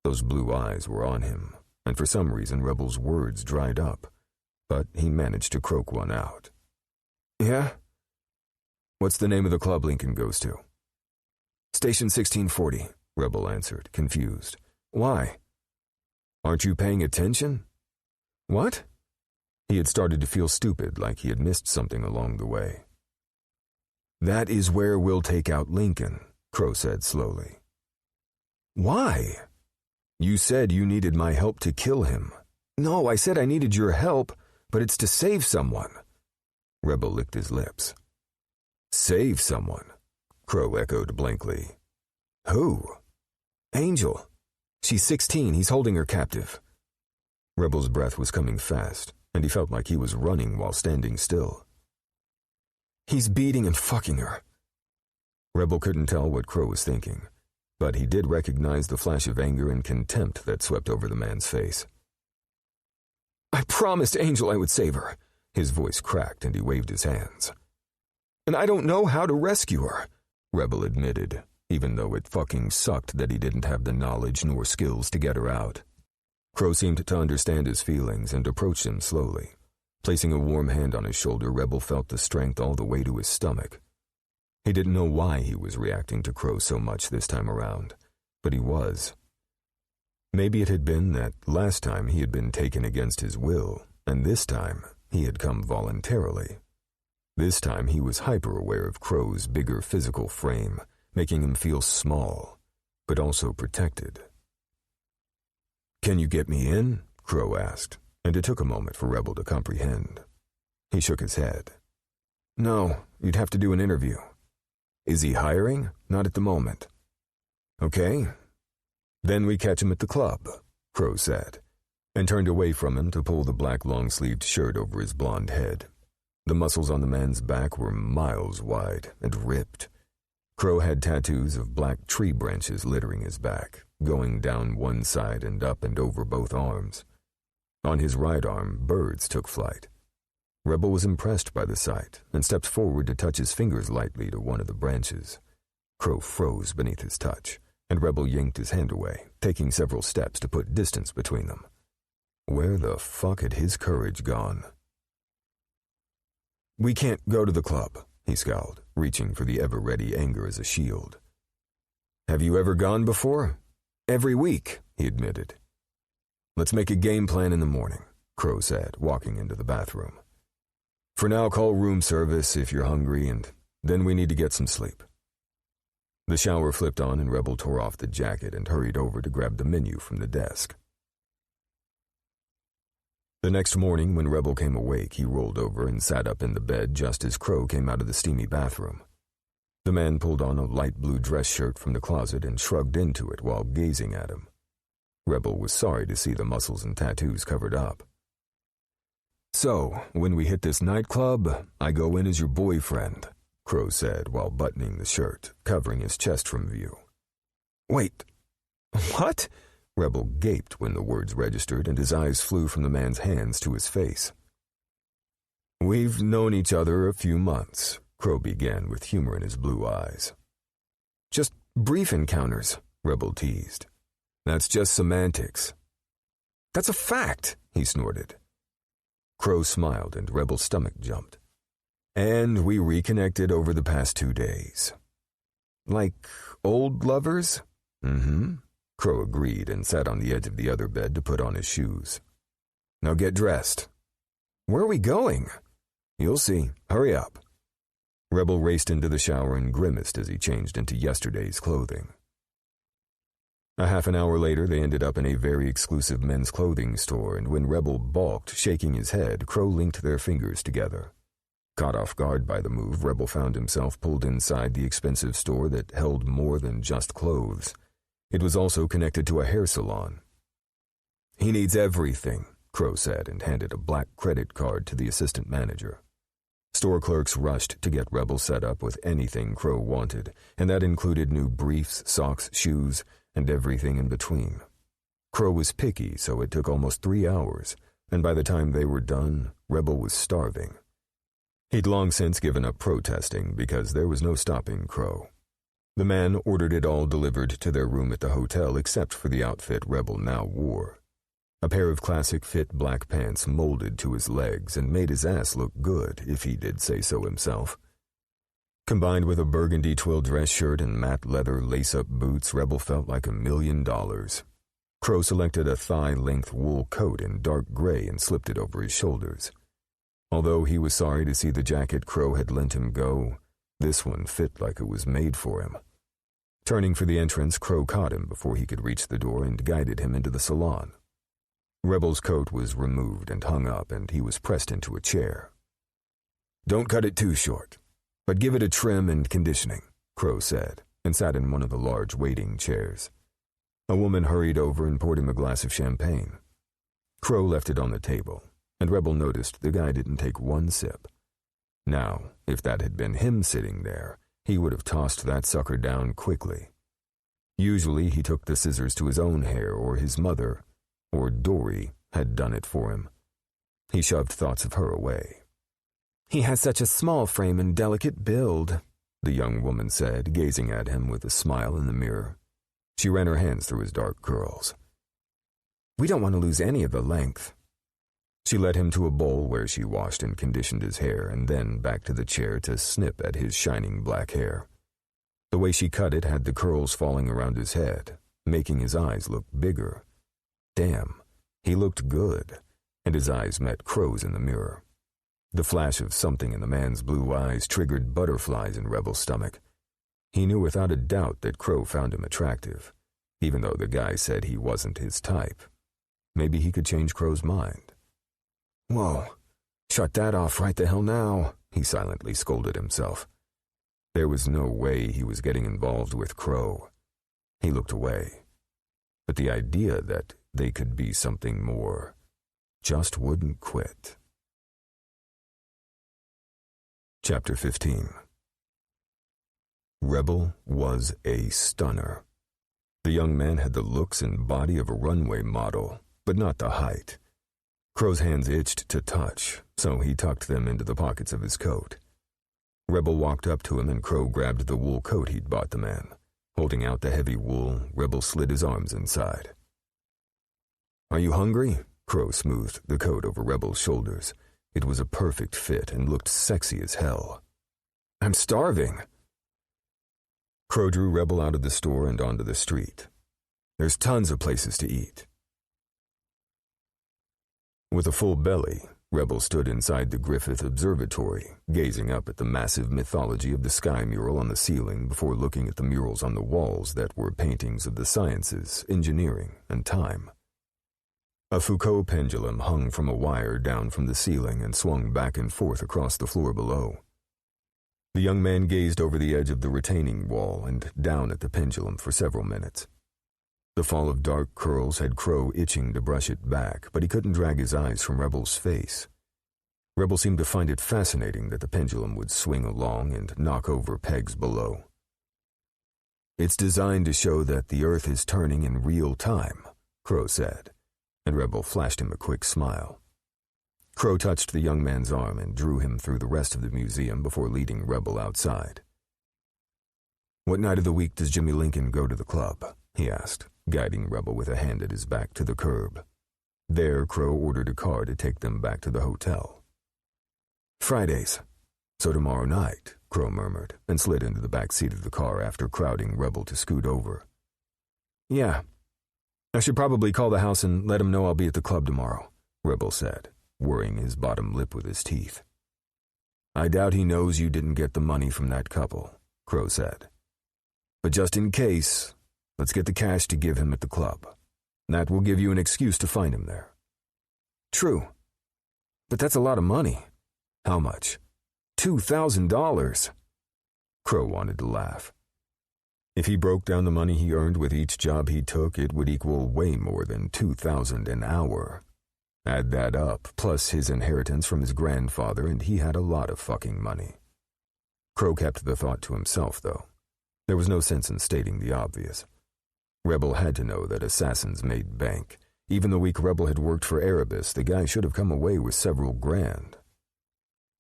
Those blue eyes were on him, and for some reason Rebel's words dried up, but he managed to croak one out. "Yeah?" "What's the name of the club Lincoln goes to?" "Station 1640, Rebel answered, confused. "Why?" "Aren't you paying attention?" "What?" He had started to feel stupid, like he had missed something along the way. "That is where we'll take out Lincoln," Crow said slowly. "Why?" "You said you needed my help to kill him." "No, I said I needed your help, but it's to save someone." Rebel licked his lips. "Save someone?" Crow echoed blankly. "Who?" "Angel. She's 16. He's holding her captive." Rebel's breath was coming fast, and he felt like he was running while standing still. "He's beating and fucking her." Rebel couldn't tell what Crow was thinking, but he did recognize the flash of anger and contempt that swept over the man's face. "I promised Angel I would save her." His voice cracked and he waved his hands. "And I don't know how to rescue her," Rebel admitted, even though it fucking sucked that he didn't have the knowledge nor skills to get her out. Crow seemed to understand his feelings and approached him slowly. Placing a warm hand on his shoulder, Rebel felt the strength all the way to his stomach. He didn't know why he was reacting to Crow so much this time around, but he was. Maybe it had been that last time he had been taken against his will, and this time he had come voluntarily. This time he was hyper-aware of Crow's bigger physical frame, making him feel small, but also protected. "Can you get me in?" Crow asked, and it took a moment for Rebel to comprehend. He shook his head. "No, you'd have to do an interview." "Is he hiring?" "Not at the moment." "Okay. Then we catch him at the club," Crow said, and turned away from him to pull the black long-sleeved shirt over his blonde head. The muscles on the man's back were miles wide and ripped. Crow had tattoos of black tree branches littering his back, going down one side and up and over both arms. On his right arm, birds took flight. Rebel was impressed by the sight and stepped forward to touch his fingers lightly to one of the branches. Crow froze beneath his touch, and Rebel yanked his hand away, taking several steps to put distance between them. Where the fuck had his courage gone? "We can't go to the club," he scowled, reaching for the ever-ready anger as a shield. "Have you ever gone before?" "Every week," he admitted. "Let's make a game plan in the morning," Crow said, walking into the bathroom. "For now, call room service if you're hungry, and then we need to get some sleep." The shower flipped on and Rebel tore off the jacket and hurried over to grab the menu from the desk. The next morning, when Rebel came awake, he rolled over and sat up in the bed just as Crow came out of the steamy bathroom. The man pulled on a light blue dress shirt from the closet and shrugged into it while gazing at him. Rebel was sorry to see the muscles and tattoos covered up. "So, when we hit this nightclub, I go in as your boyfriend," Crow said while buttoning the shirt, covering his chest from view. Wait, what? Rebel gaped when the words registered and his eyes flew from the man's hands to his face. "We've known each other a few months," Crow began with humor in his blue eyes. "Just brief encounters," Rebel teased. "That's just semantics." "That's a fact," he snorted. Crow smiled and Rebel's stomach jumped. "And we reconnected over the past 2 days." "Like old lovers?" "Mm-hmm," Crow agreed and sat on the edge of the other bed to put on his shoes. "Now get dressed." "Where are we going?" "You'll see. Hurry up." Rebel raced into the shower and grimaced as he changed into yesterday's clothing. A half an hour later, they ended up in a very exclusive men's clothing store, and when Rebel balked, shaking his head, Crow linked their fingers together. Caught off guard by the move, Rebel found himself pulled inside the expensive store that held more than just clothes. It was also connected to a hair salon. "He needs everything," Crow said and handed a black credit card to the assistant manager. Store clerks rushed to get Rebel set up with anything Crow wanted, and that included new briefs, socks, shoes, and everything in between. Crow was picky, so it took almost 3 hours, and by the time they were done, Rebel was starving. He'd long since given up protesting because there was no stopping Crow. The man ordered it all delivered to their room at the hotel except for the outfit Rebel now wore. A pair of classic fit black pants molded to his legs and made his ass look good, if he did say so himself. Combined with a burgundy twill dress shirt and matte leather lace-up boots, Rebel felt like $1 million. Crow selected a thigh-length wool coat in dark gray and slipped it over his shoulders. Although he was sorry to see the jacket Crow had lent him go, this one fit like it was made for him. Turning for the entrance, Crow caught him before he could reach the door and guided him into the salon. Rebel's coat was removed and hung up, and he was pressed into a chair. "Don't cut it too short, but give it a trim and conditioning," Crow said, and sat in one of the large waiting chairs. A woman hurried over and poured him a glass of champagne. Crow left it on the table, and Rebel noticed the guy didn't take one sip. Now, if that had been him sitting there, he would have tossed that sucker down quickly. Usually he took the scissors to his own hair, or his mother, or Dory, had done it for him. He shoved thoughts of her away. "He has such a small frame and delicate build," the young woman said, gazing at him with a smile in the mirror. She ran her hands through his dark curls. "We don't want to lose any of the length." She led him to a bowl where she washed and conditioned his hair, and then back to the chair to snip at his shining black hair. The way she cut it had the curls falling around his head, making his eyes look bigger. Damn, he looked good, and his eyes met Crow's in the mirror. The flash of something in the man's blue eyes triggered butterflies in Rebel's stomach. He knew without a doubt that Crow found him attractive, even though the guy said he wasn't his type. Maybe he could change Crow's mind. "Whoa, shut that off right the hell now," he silently scolded himself. There was no way he was getting involved with Crow. He looked away. But the idea that they could be something more just wouldn't quit. Chapter 15. Rebel was a stunner. The young man had the looks and body of a runway model, but not the height. Crow's hands itched to touch, so he tucked them into the pockets of his coat. Rebel walked up to him and Crow grabbed the wool coat he'd bought the man. Holding out the heavy wool, Rebel slid his arms inside. "Are you hungry?" Crow smoothed the coat over Rebel's shoulders. It was a perfect fit and looked sexy as hell. "I'm starving." Crow drew Rebel out of the store and onto the street. "There's tons of places to eat." With a full belly, Rebel stood inside the Griffith Observatory, gazing up at the massive mythology of the sky mural on the ceiling before looking at the murals on the walls that were paintings of the sciences, engineering, and time. A Foucault pendulum hung from a wire down from the ceiling and swung back and forth across the floor below. The young man gazed over the edge of the retaining wall and down at the pendulum for several minutes. The fall of dark curls had Crow itching to brush it back, but he couldn't drag his eyes from Rebel's face. Rebel seemed to find it fascinating that the pendulum would swing along and knock over pegs below. "It's designed to show that the Earth is turning in real time," Crow said, and Rebel flashed him a quick smile. Crow touched the young man's arm and drew him through the rest of the museum before leading Rebel outside. "What night of the week does Jimmy Lincoln go to the club?" he asked, guiding Rebel with a hand at his back to the curb. There, Crow ordered a car to take them back to the hotel. "Fridays. So tomorrow night," Crow murmured, and slid into the back seat of the car after crowding Rebel to scoot over. "Yeah. I should probably call the house and let him know I'll be at the club tomorrow," Rebel said, worrying his bottom lip with his teeth. "I doubt he knows you didn't get the money from that couple," Crow said. "But just in case, let's get the cash to give him at the club. That will give you an excuse to find him there." "True. But that's a lot of money." "How much?" $2,000. Crow wanted to laugh. If he broke down the money he earned with each job he took, it would equal way more than $2,000 an hour. Add that up, plus his inheritance from his grandfather, and he had a lot of fucking money. Crow kept the thought to himself, though. There was no sense in stating the obvious. Rebel had to know that assassins made bank. Even the week Rebel had worked for Erebus, the guy should have come away with several grand.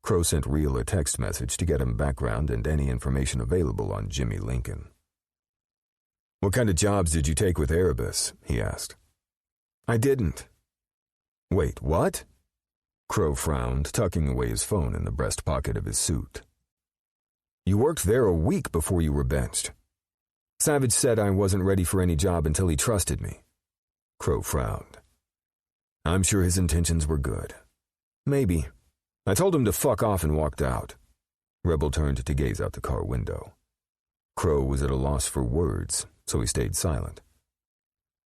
Crow sent Real a text message to get him background and any information available on Jimmy Lincoln. "What kind of jobs did you take with Erebus?" he asked. "I didn't." "Wait, what?" Crow frowned, tucking away his phone in the breast pocket of his suit. "You worked there a week before you were benched." "Savage said I wasn't ready for any job until he trusted me." Crow frowned. "I'm sure his intentions were good." "Maybe. I told him to fuck off and walked out." Rebel turned to gaze out the car window. Crow was at a loss for words, so he stayed silent.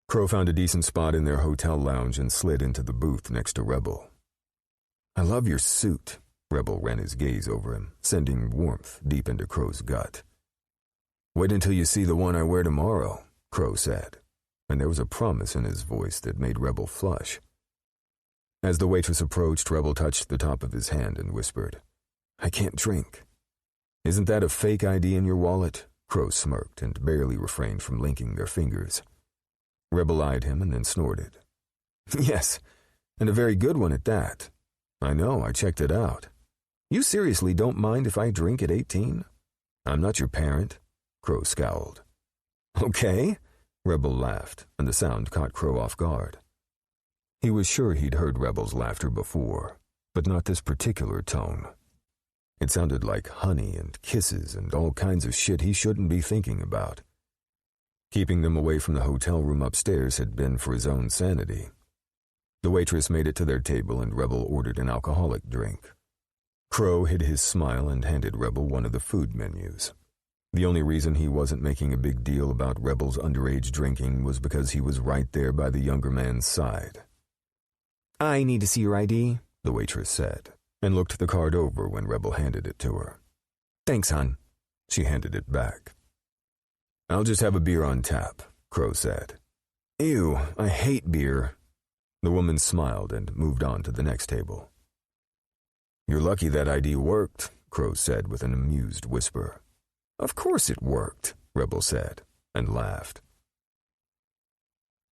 Crow found a decent spot in their hotel lounge and slid into the booth next to Rebel. "I love your suit." Rebel ran his gaze over him, sending warmth deep into Crow's gut. "Wait until you see the one I wear tomorrow," Crow said, and there was a promise in his voice that made Rebel flush. As the waitress approached, Rebel touched the top of his hand and whispered, "I can't drink." "Isn't that a fake ID in your wallet?" Crow smirked and barely refrained from linking their fingers. Rebel eyed him and then snorted. "Yes, and a very good one at that. I know, I checked it out. You seriously don't mind if I drink at 18? I'm not your parent." Crow scowled. "Okay," Rebel laughed, and the sound caught Crow off guard. He was sure he'd heard Rebel's laughter before, but not this particular tone. It sounded like honey and kisses and all kinds of shit he shouldn't be thinking about. Keeping them away from the hotel room upstairs had been for his own sanity. The waitress made it to their table and Rebel ordered an alcoholic drink. Crow hid his smile and handed Rebel one of the food menus. The only reason he wasn't making a big deal about Rebel's underage drinking was because he was right there by the younger man's side. "I need to see your ID," the waitress said, and looked the card over when Rebel handed it to her. "Thanks, hon." She handed it back. "I'll just have a beer on tap," Crow said. "Ew, I hate beer." The woman smiled and moved on to the next table. "You're lucky that ID worked," Crow said with an amused whisper. "Of course it worked," Rebel said, and laughed.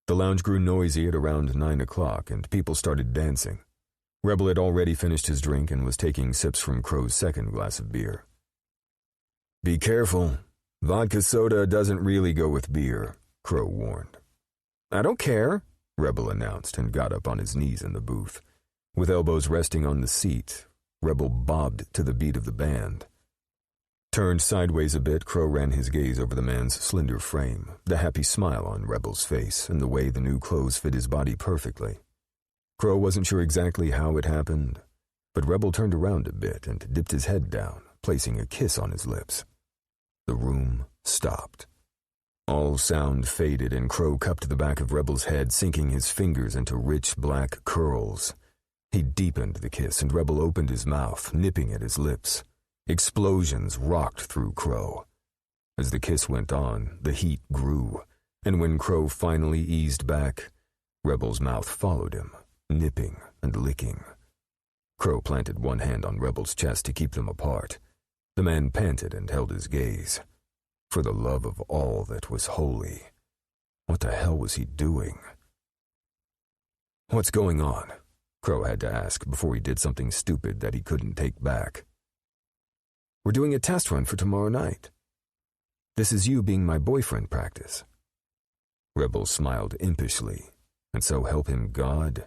The lounge grew noisy at around 9 o'clock, and people started dancing. Rebel had already finished his drink and was taking sips from Crow's second glass of beer. "Be careful. Vodka soda doesn't really go with beer," Crow warned. "I don't care," Rebel announced and got up on his knees in the booth. With elbows resting on the seat, Rebel bobbed to the beat of the band. Turned sideways a bit, Crow ran his gaze over the man's slender frame, the happy smile on Rebel's face, and the way the new clothes fit his body perfectly. Crow wasn't sure exactly how it happened, but Rebel turned around a bit and dipped his head down, placing a kiss on his lips. The room stopped. All sound faded, and Crow cupped the back of Rebel's head, sinking his fingers into rich black curls. He deepened the kiss, and Rebel opened his mouth, nipping at his lips. Explosions rocked through Crow. As the kiss went on, the heat grew, and when Crow finally eased back, Rebel's mouth followed him, nipping and licking. Crow planted one hand on Rebel's chest to keep them apart. The man panted and held his gaze. For the love of all that was holy, what the hell was he doing? "What's going on?" Crow had to ask before he did something stupid that he couldn't take back. "We're doing a test run for tomorrow night. This is you being my boyfriend practice." Rebel smiled impishly, and so help him God,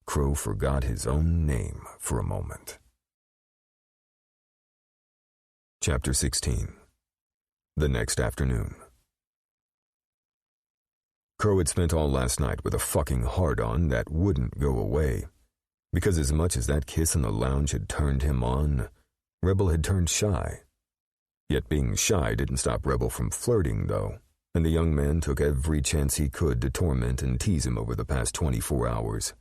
Crow forgot his own name for a moment. Chapter 16. The next afternoon. Crow had spent all last night with a fucking hard-on that wouldn't go away, because as much as that kiss in the lounge had turned him on, Rebel had turned shy. Yet being shy didn't stop Rebel from flirting, though, and the young man took every chance he could to torment and tease him over the past 24 hours.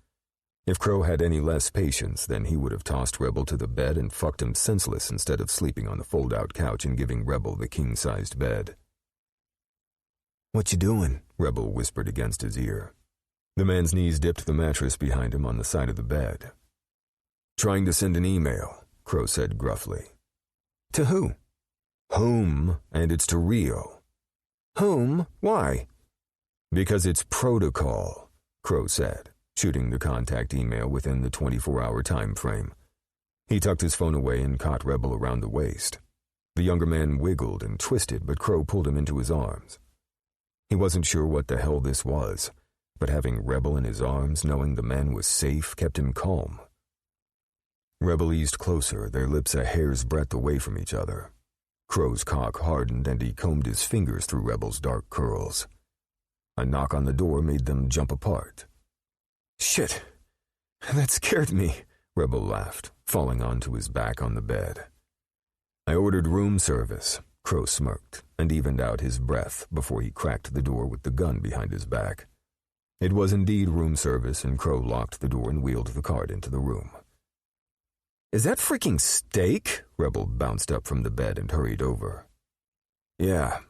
If Crow had any less patience, then he would have tossed Rebel to the bed and fucked him senseless instead of sleeping on the fold-out couch and giving Rebel the king-sized bed. "What you doing?" Rebel whispered against his ear. The man's knees dipped the mattress behind him on the side of the bed. "Trying to send an email," Crow said gruffly. "To who?" "Whom, and it's to Rio." "Whom? Why?" "Because it's protocol," Crow said, shooting the contact email within the 24-hour time frame. He tucked his phone away and caught Rebel around the waist. The younger man wiggled and twisted, but Crow pulled him into his arms. He wasn't sure what the hell this was, but having Rebel in his arms, knowing the man was safe, kept him calm. Rebel eased closer, their lips a hair's breadth away from each other. Crow's cock hardened, and he combed his fingers through Rebel's dark curls. A knock on the door made them jump apart. "Shit, that scared me," Rebel laughed, falling onto his back on the bed. "I ordered room service," Crow smirked, and evened out his breath before he cracked the door with the gun behind his back. It was indeed room service, and Crow locked the door and wheeled the cart into the room. "Is that freaking steak?" Rebel bounced up from the bed and hurried over. "Yeah,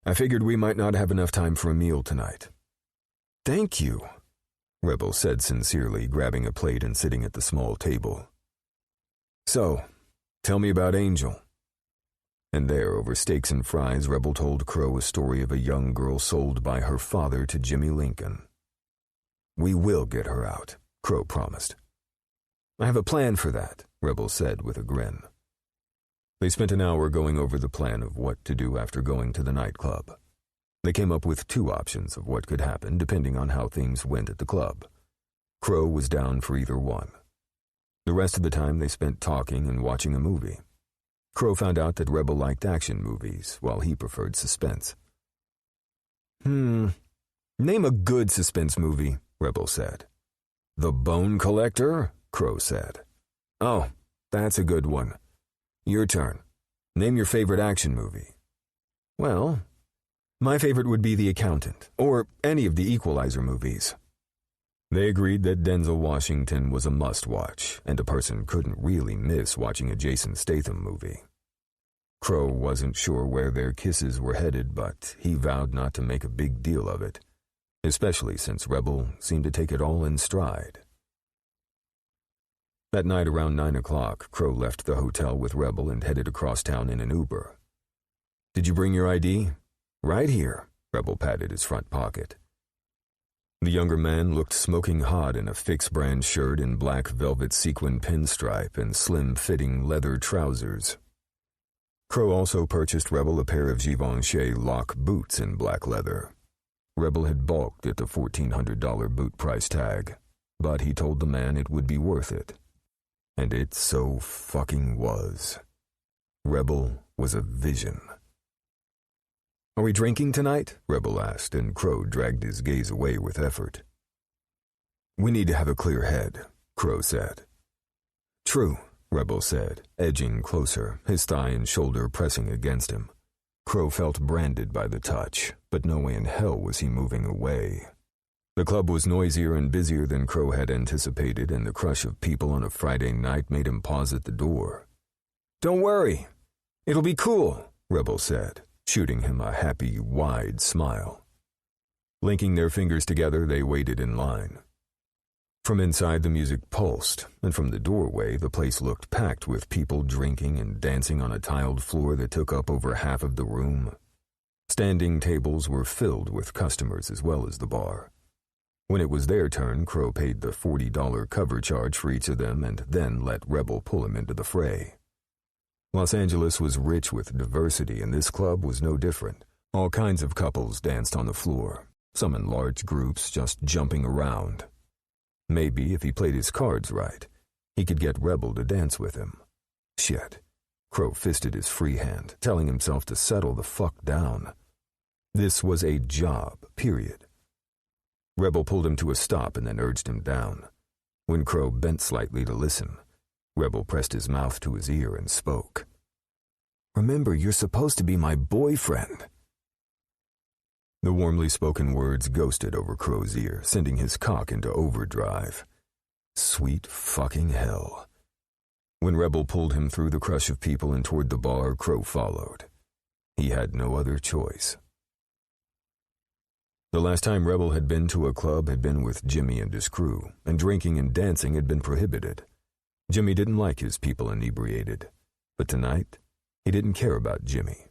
I figured we might not have enough time for a meal tonight." "Thank you," Rebel said sincerely, grabbing a plate and sitting at the small table. "So, tell me about Angel." And there, over steaks and fries, Rebel told Crow a story of a young girl sold by her father to Jimmy Lincoln. "We will get her out," Crow promised. "I have a plan for that," Rebel said with a grin. They spent an hour going over the plan of what to do after going to the nightclub. They came up with two options of what could happen depending on how things went at the club. Crow was down for either one. The rest of the time they spent talking and watching a movie. Crow found out that Rebel liked action movies, while he preferred suspense. Name a good suspense movie," Rebel said. "The Bone Collector?" Crow said. "Oh, that's a good one. Your turn. Name your favorite action movie." "Well, my favorite would be The Accountant, or any of the Equalizer movies." They agreed that Denzel Washington was a must-watch, and a person couldn't really miss watching a Jason Statham movie. Crow wasn't sure where their kisses were headed, but he vowed not to make a big deal of it, especially since Rebel seemed to take it all in stride. That night around 9 o'clock, Crow left the hotel with Rebel and headed across town in an Uber. "Did you bring your ID?" "Right here," Rebel patted his front pocket. The younger man looked smoking hot in a Fix-brand shirt and black velvet sequin pinstripe and slim-fitting leather trousers. Crow also purchased Rebel a pair of Givenchy lock boots in black leather. Rebel had balked at the $1,400 boot price tag, but he told the man it would be worth it. And it so fucking was. Rebel was a vision. "Are we drinking tonight?" Rebel asked, and Crow dragged his gaze away with effort. "We need to have a clear head," Crow said. "True," Rebel said, edging closer, his thigh and shoulder pressing against him. Crow felt branded by the touch, but no way in hell was he moving away. The club was noisier and busier than Crow had anticipated, and the crush of people on a Friday night made him pause at the door. "Don't worry. It'll be cool," Rebel said, shooting him a happy, wide smile. Linking their fingers together, they waited in line. From inside, the music pulsed, and from the doorway, the place looked packed with people drinking and dancing on a tiled floor that took up over half of the room. Standing tables were filled with customers as well as the bar. When it was their turn, Crow paid the $40 cover charge for each of them and then let Rebel pull him into the fray. Los Angeles was rich with diversity, and this club was no different. All kinds of couples danced on the floor, some in large groups just jumping around. Maybe if he played his cards right, he could get Rebel to dance with him. Shit. Crow fisted his free hand, telling himself to settle the fuck down. This was a job, period. Rebel pulled him to a stop and then urged him down. When Crow bent slightly to listen, Rebel pressed his mouth to his ear and spoke. "Remember, you're supposed to be my boyfriend." The warmly spoken words ghosted over Crow's ear, sending his cock into overdrive. Sweet fucking hell. When Rebel pulled him through the crush of people and toward the bar, Crow followed. He had no other choice. The last time Rebel had been to a club had been with Jimmy and his crew, and drinking and dancing had been prohibited. Jimmy didn't like his people inebriated, but tonight, he didn't care about Jimmy,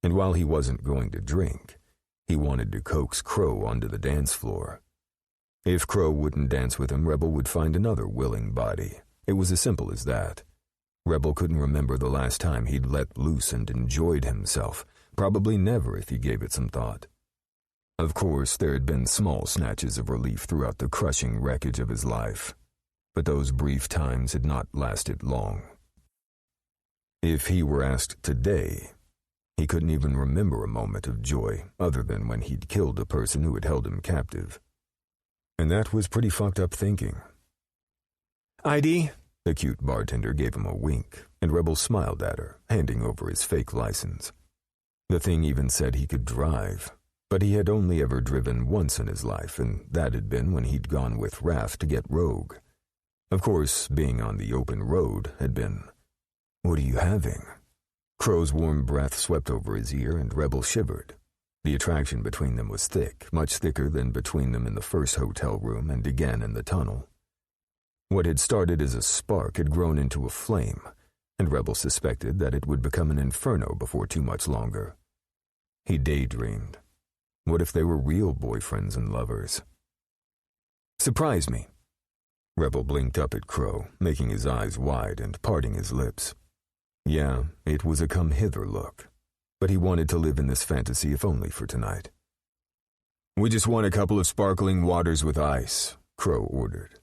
and while he wasn't going to drink, he wanted to coax Crow onto the dance floor. If Crow wouldn't dance with him, Rebel would find another willing body. It was as simple as that. Rebel couldn't remember the last time he'd let loose and enjoyed himself, probably never if he gave it some thought. Of course, there had been small snatches of relief throughout the crushing wreckage of his life, but those brief times had not lasted long. If he were asked today, he couldn't even remember a moment of joy other than when he'd killed a person who had held him captive. And that was pretty fucked up thinking. "ID?" The cute bartender gave him a wink, and Rebel smiled at her, handing over his fake license. The thing even said he could drive, but he had only ever driven once in his life, and that had been when he'd gone with Raph to get Rogue. Of course, being on the open road had been... "What are you having?" Crow's warm breath swept over his ear, and Rebel shivered. The attraction between them was thick, much thicker than between them in the first hotel room and again in the tunnel. What had started as a spark had grown into a flame, and Rebel suspected that it would become an inferno before too much longer. He daydreamed. What if they were real boyfriends and lovers? "Surprise me." Rebel blinked up at Crow, making his eyes wide and parting his lips. Yeah, it was a come-hither look, but he wanted to live in this fantasy if only for tonight. "We just want a couple of sparkling waters with ice," Crow ordered.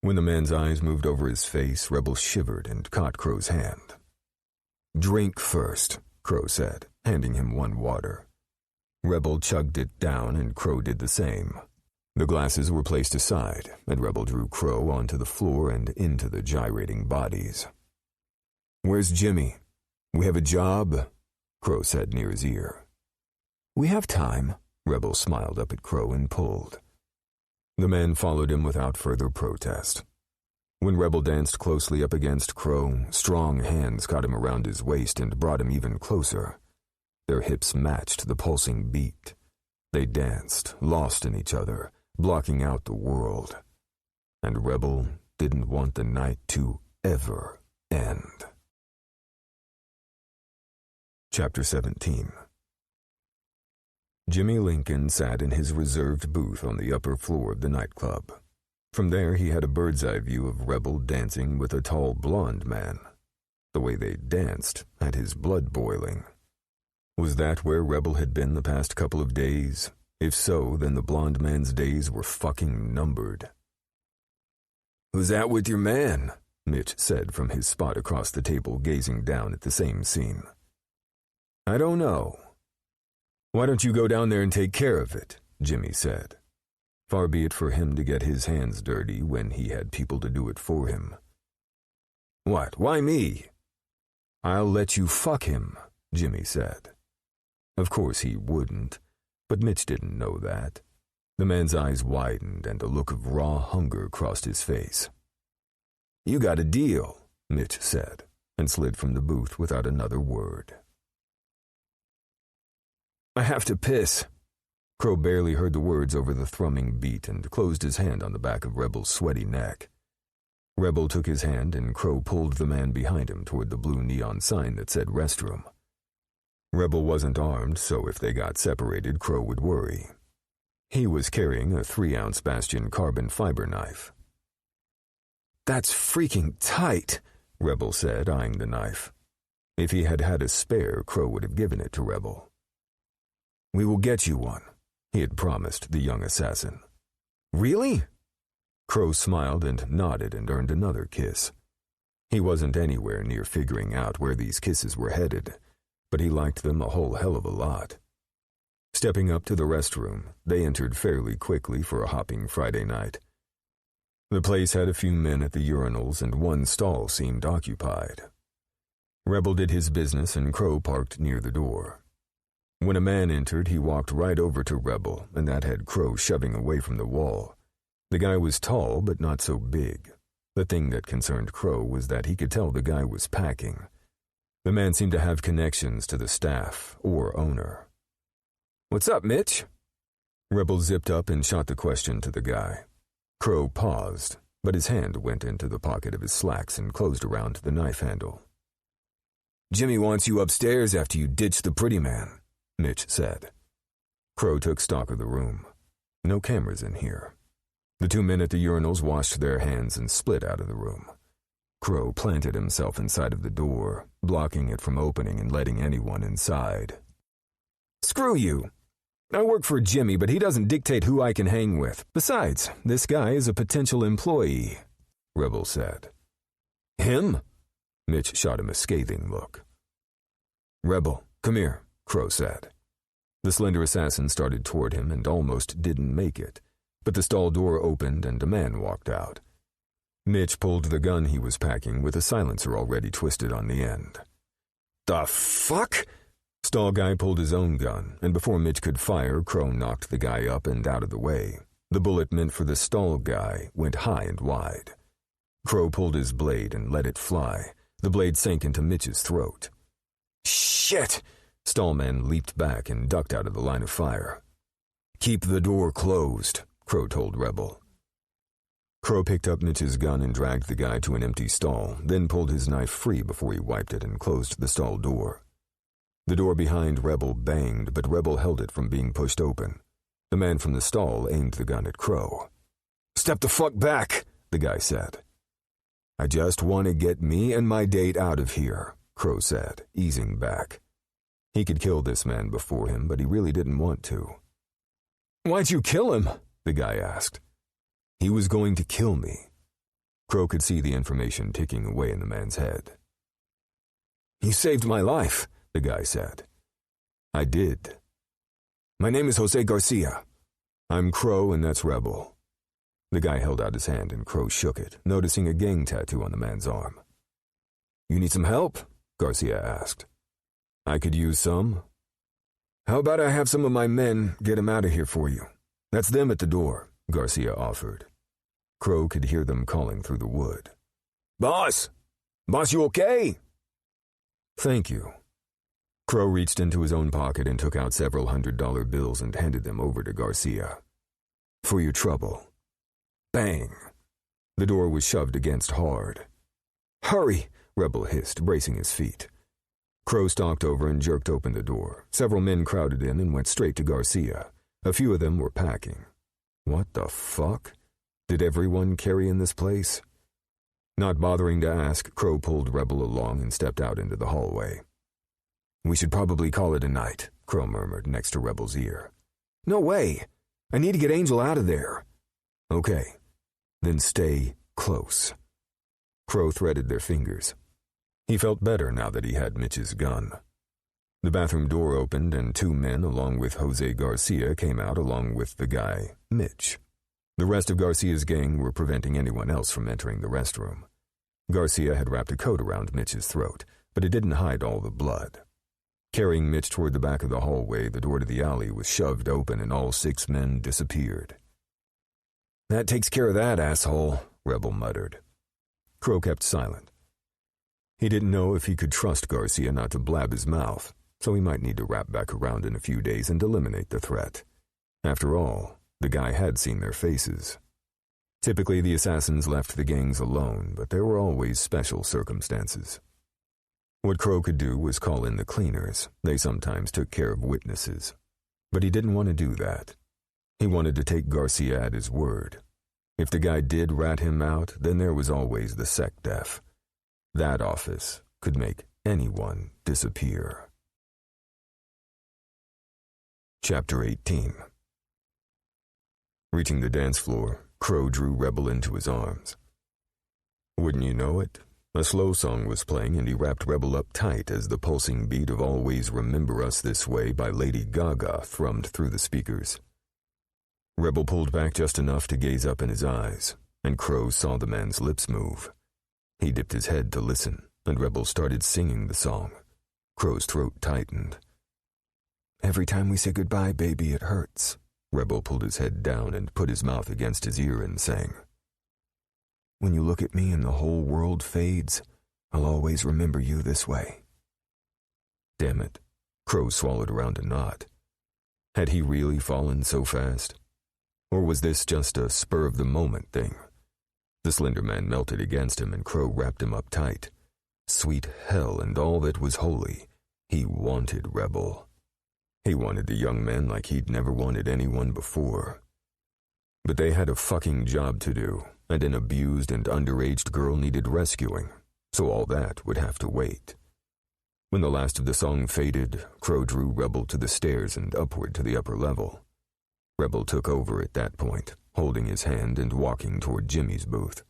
When the man's eyes moved over his face, Rebel shivered and caught Crow's hand. "Drink first," Crow said, handing him one water. Rebel chugged it down, and Crow did the same. The glasses were placed aside, and Rebel drew Crow onto the floor and into the gyrating bodies. "Where's Jimmy? We have a job," Crow said near his ear. "We have time," Rebel smiled up at Crow and pulled. The man followed him without further protest. When Rebel danced closely up against Crow, strong hands caught him around his waist and brought him even closer. Their hips matched the pulsing beat. They danced, lost in each other, blocking out the world. And Rebel didn't want the night to ever end. Chapter 17. Jimmy Lincoln sat in his reserved booth on the upper floor of the nightclub. From there he had a bird's-eye view of Rebel dancing with a tall blonde man. The way they danced had his blood boiling. Was that where Rebel had been the past couple of days? If so, then the blonde man's days were fucking numbered. "Who's that with your man?" Mitch said from his spot across the table, gazing down at the same scene. "I don't know." "Why don't you go down there and take care of it?" Jimmy said. Far be it for him to get his hands dirty when he had people to do it for him. "What? Why me?" "I'll let you fuck him," Jimmy said. Of course he wouldn't, but Mitch didn't know that. The man's eyes widened and a look of raw hunger crossed his face. "You got a deal," Mitch said, and slid from the booth without another word. "I have to piss." Crow barely heard the words over the thrumming beat and closed his hand on the back of Rebel's sweaty neck. Rebel took his hand and Crow pulled the man behind him toward the blue neon sign that said restroom. Rebel wasn't armed, so if they got separated, Crow would worry. He was carrying a 3-ounce Bastion carbon fiber knife. "That's freaking tight," Rebel said, eyeing the knife. If he had had a spare, Crow would have given it to Rebel. "We will get you one," he had promised the young assassin. "Really?" Crow smiled and nodded and earned another kiss. He wasn't anywhere near figuring out where these kisses were headed, but he liked them a whole hell of a lot. Stepping up to the restroom, they entered fairly quickly for a hopping Friday night. The place had a few men at the urinals and one stall seemed occupied. Rebel did his business and Crow parked near the door. When a man entered, he walked right over to Rebel, and that had Crow shoving away from the wall. The guy was tall, but not so big. The thing that concerned Crow was that he could tell the guy was packing. The man seemed to have connections to the staff or owner. "What's up, Mitch?" Rebel zipped up and shot the question to the guy. Crow paused, but his hand went into the pocket of his slacks and closed around the knife handle. "Jimmy wants you upstairs after you ditched the pretty man," Mitch said. Crow took stock of the room. No cameras in here. The 2 men at the urinals washed their hands and split out of the room. Crow planted himself inside of the door, blocking it from opening and letting anyone inside. "Screw you. I work for Jimmy, but he doesn't dictate who I can hang with. Besides, this guy is a potential employee," Rebel said. "Him?" Mitch shot him a scathing look. "Rebel, come here," Crow said. The slender assassin started toward him and almost didn't make it, but the stall door opened and a man walked out. Mitch pulled the gun he was packing with a silencer already twisted on the end. "The fuck?" Stall guy pulled his own gun, and before Mitch could fire, Crow knocked the guy up and out of the way. The bullet meant for the stall guy went high and wide. Crow pulled his blade and let it fly. The blade sank into Mitch's throat. "Shit!" Stallman leaped back and ducked out of the line of fire. "Keep the door closed," Crow told Rebel. Crow picked up Mitch's gun and dragged the guy to an empty stall, then pulled his knife free before he wiped it and closed the stall door. The door behind Rebel banged, but Rebel held it from being pushed open. The man from the stall aimed the gun at Crow. "Step the fuck back," the guy said. "I just want to get me and my date out of here," Crow said, easing back. He could kill this man before him, but he really didn't want to. "Why'd you kill him?" the guy asked. "He was going to kill me." Crow could see the information ticking away in the man's head. "You saved my life," the guy said. "I did. My name is Jose Garcia. I'm Crow and that's Rebel." The guy held out his hand and Crow shook it, noticing a gang tattoo on the man's arm. "You need some help?" Garcia asked. "I could use some." "How about I have some of my men get him out of here for you? That's them at the door," Garcia offered. Crow could hear them calling through the wood. "Boss! Boss, you okay?" "Thank you." Crow reached into his own pocket and took out several $100 bills and handed them over to Garcia. "For your trouble." Bang! The door was shoved against hard. "Hurry!" Rebel hissed, bracing his feet. Crow stalked over and jerked open the door. Several men crowded in and went straight to Garcia. A few of them were packing. What the fuck? Did everyone carry in this place? Not bothering to ask, Crow pulled Rebel along and stepped out into the hallway. "We should probably call it a night," Crow murmured next to Rebel's ear. "No way! I need to get Angel out of there." "Okay, then stay close." Crow threaded their fingers. He felt better now that he had Mitch's gun. The bathroom door opened and 2 men along with Jose Garcia came out along with the guy, Mitch. The rest of Garcia's gang were preventing anyone else from entering the restroom. Garcia had wrapped a coat around Mitch's throat, but it didn't hide all the blood. Carrying Mitch toward the back of the hallway, the door to the alley was shoved open and all 6 men disappeared. "That takes care of that, asshole," Rebel muttered. Crow kept silent. He didn't know if he could trust Garcia not to blab his mouth, so he might need to wrap back around in a few days and eliminate the threat. After all, the guy had seen their faces. Typically, the assassins left the gangs alone, but there were always special circumstances. What Crow could do was call in the cleaners. They sometimes took care of witnesses. But he didn't want to do that. He wanted to take Garcia at his word. If the guy did rat him out, then there was always the SecDef. That office could make anyone disappear. Chapter 18. Reaching the dance floor, Crow drew Rebel into his arms. Wouldn't you know it, a slow song was playing and he wrapped Rebel up tight as the pulsing beat of Always Remember Us This Way by Lady Gaga thrummed through the speakers. Rebel pulled back just enough to gaze up in his eyes, and Crow saw the man's lips move. He dipped his head to listen, and Rebel started singing the song. Crow's throat tightened. "Every time we say goodbye, baby, it hurts." Rebel pulled his head down and put his mouth against his ear and sang. "When you look at me and the whole world fades, I'll always remember you this way." Damn it, Crow swallowed around a knot. Had he really fallen so fast? Or was this just a spur-of-the-moment thing? The slender man melted against him and Crow wrapped him up tight. Sweet hell and all that was holy, he wanted Rebel. He wanted the young man like he'd never wanted anyone before. But they had a fucking job to do, and an abused and underaged girl needed rescuing, so all that would have to wait. When the last of the song faded, Crow drew Rebel to the stairs and upward to the upper level. Rebel took over at that point, holding his hand and walking toward Jimmy's booth.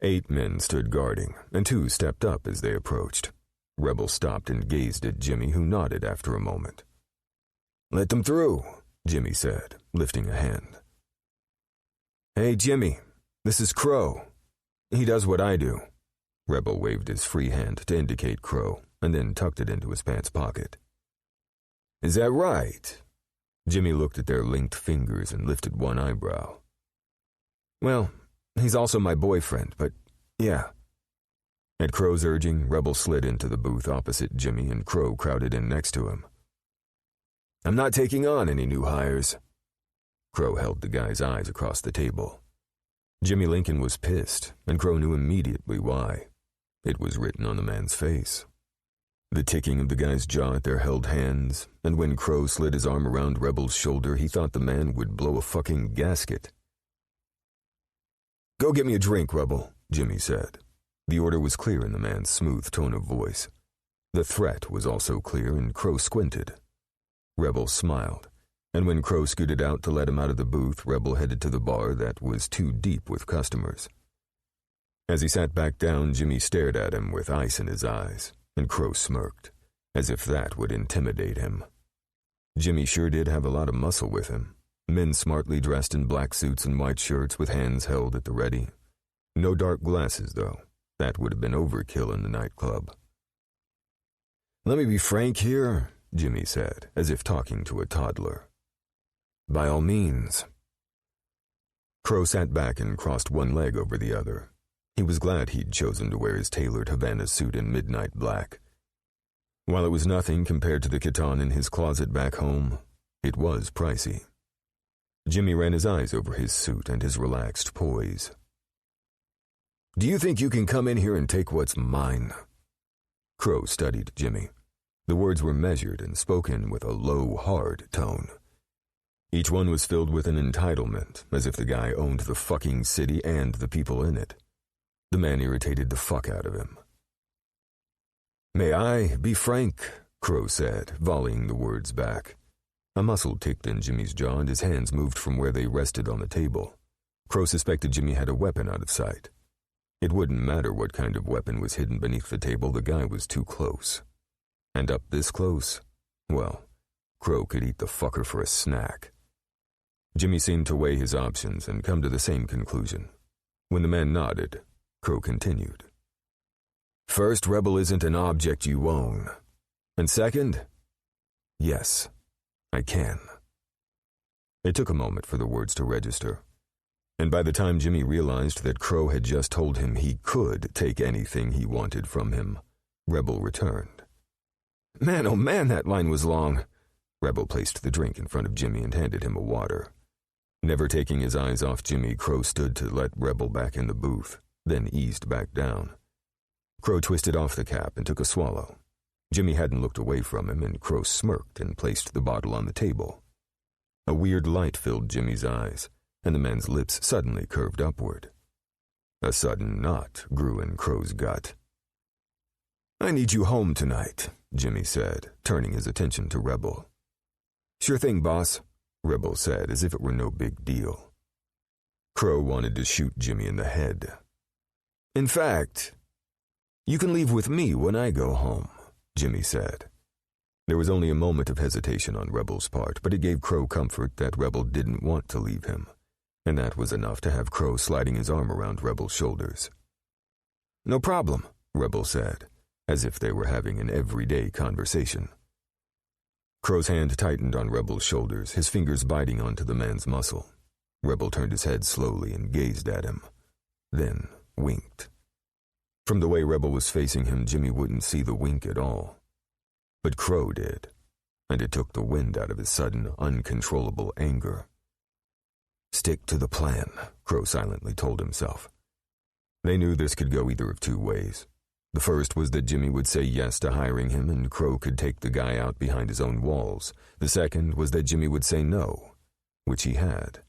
8 men stood guarding, and 2 stepped up as they approached. Rebel stopped and gazed at Jimmy, who nodded after a moment. "Let them through," Jimmy said, lifting a hand. "Hey, Jimmy, this is Crow. He does what I do." Rebel waved his free hand to indicate Crow, and then tucked it into his pants pocket. "Is that right?" Jimmy looked at their linked fingers and lifted one eyebrow. "Well, he's also my boyfriend, but yeah." At Crow's urging, Rebel slid into the booth opposite Jimmy and Crow crowded in next to him. "I'm not taking on any new hires." Crow held the guy's eyes across the table. Jimmy Lincoln was pissed, and Crow knew immediately why. It was written on the man's face. The ticking of the guy's jaw at their held hands, and when Crow slid his arm around Rebel's shoulder, he thought the man would blow a fucking gasket. "Go get me a drink, Rebel," Jimmy said. The order was clear in the man's smooth tone of voice. The threat was also clear, and Crow squinted. Rebel smiled, and when Crow scooted out to let him out of the booth, Rebel headed to the bar that was too deep with customers. As he sat back down, Jimmy stared at him with ice in his eyes, and Crow smirked, as if that would intimidate him. Jimmy sure did have a lot of muscle with him. Men smartly dressed in black suits and white shirts with hands held at the ready. No dark glasses, though. That would have been overkill in the nightclub. "Let me be frank here," Jimmy said, as if talking to a toddler. "By all means." Crow sat back and crossed one leg over the other. He was glad he'd chosen to wear his tailored Havana suit in midnight black. While it was nothing compared to the Khitan in his closet back home, it was pricey. Jimmy ran his eyes over his suit and his relaxed poise. "Do you think you can come in here and take what's mine?" Crow studied Jimmy. The words were measured and spoken with a low, hard tone. Each one was filled with an entitlement, as if the guy owned the fucking city and the people in it. The man irritated the fuck out of him. "May I be frank?" Crow said, volleying the words back. A muscle ticked in Jimmy's jaw and his hands moved from where they rested on the table. Crow suspected Jimmy had a weapon out of sight. It wouldn't matter what kind of weapon was hidden beneath the table, the guy was too close. And up this close? Well, Crow could eat the fucker for a snack. Jimmy seemed to weigh his options and come to the same conclusion. When the man nodded, Crow continued. "First, Rebel isn't an object you own. And second, yes, I can. It took a moment for the words to register, and by the time Jimmy realized that Crow had just told him he could take anything he wanted from him, Rebel returned. Man, oh man, that line was long. Rebel placed the drink in front of Jimmy and handed him a water. Never taking his eyes off Jimmy, Crow stood to let Rebel back in the booth, then eased back down. Crow twisted off the cap and took a swallow. Jimmy hadn't looked away from him, and Crow smirked and placed the bottle on the table. A weird light filled Jimmy's eyes, and the man's lips suddenly curved upward. A sudden knot grew in Crow's gut. I need you home tonight, Jimmy said, turning his attention to Rebel. Sure thing, boss, Rebel said, as if it were no big deal. Crow wanted to shoot Jimmy in the head. In fact, you can leave with me when I go home, Jimmy said. There was only a moment of hesitation on Rebel's part, but it gave Crow comfort that Rebel didn't want to leave him, and that was enough to have Crow sliding his arm around Rebel's shoulders. No problem, Rebel said, as if they were having an everyday conversation. Crow's hand tightened on Rebel's shoulders, his fingers biting onto the man's muscle. Rebel turned his head slowly and gazed at him, then winked. From the way Rebel was facing him, Jimmy wouldn't see the wink at all. But Crow did, and it took the wind out of his sudden, uncontrollable anger. Stick to the plan, Crow silently told himself. They knew this could go either of two ways. The first was that Jimmy would say yes to hiring him and Crow could take the guy out behind his own walls. The second was that Jimmy would say no, which he had.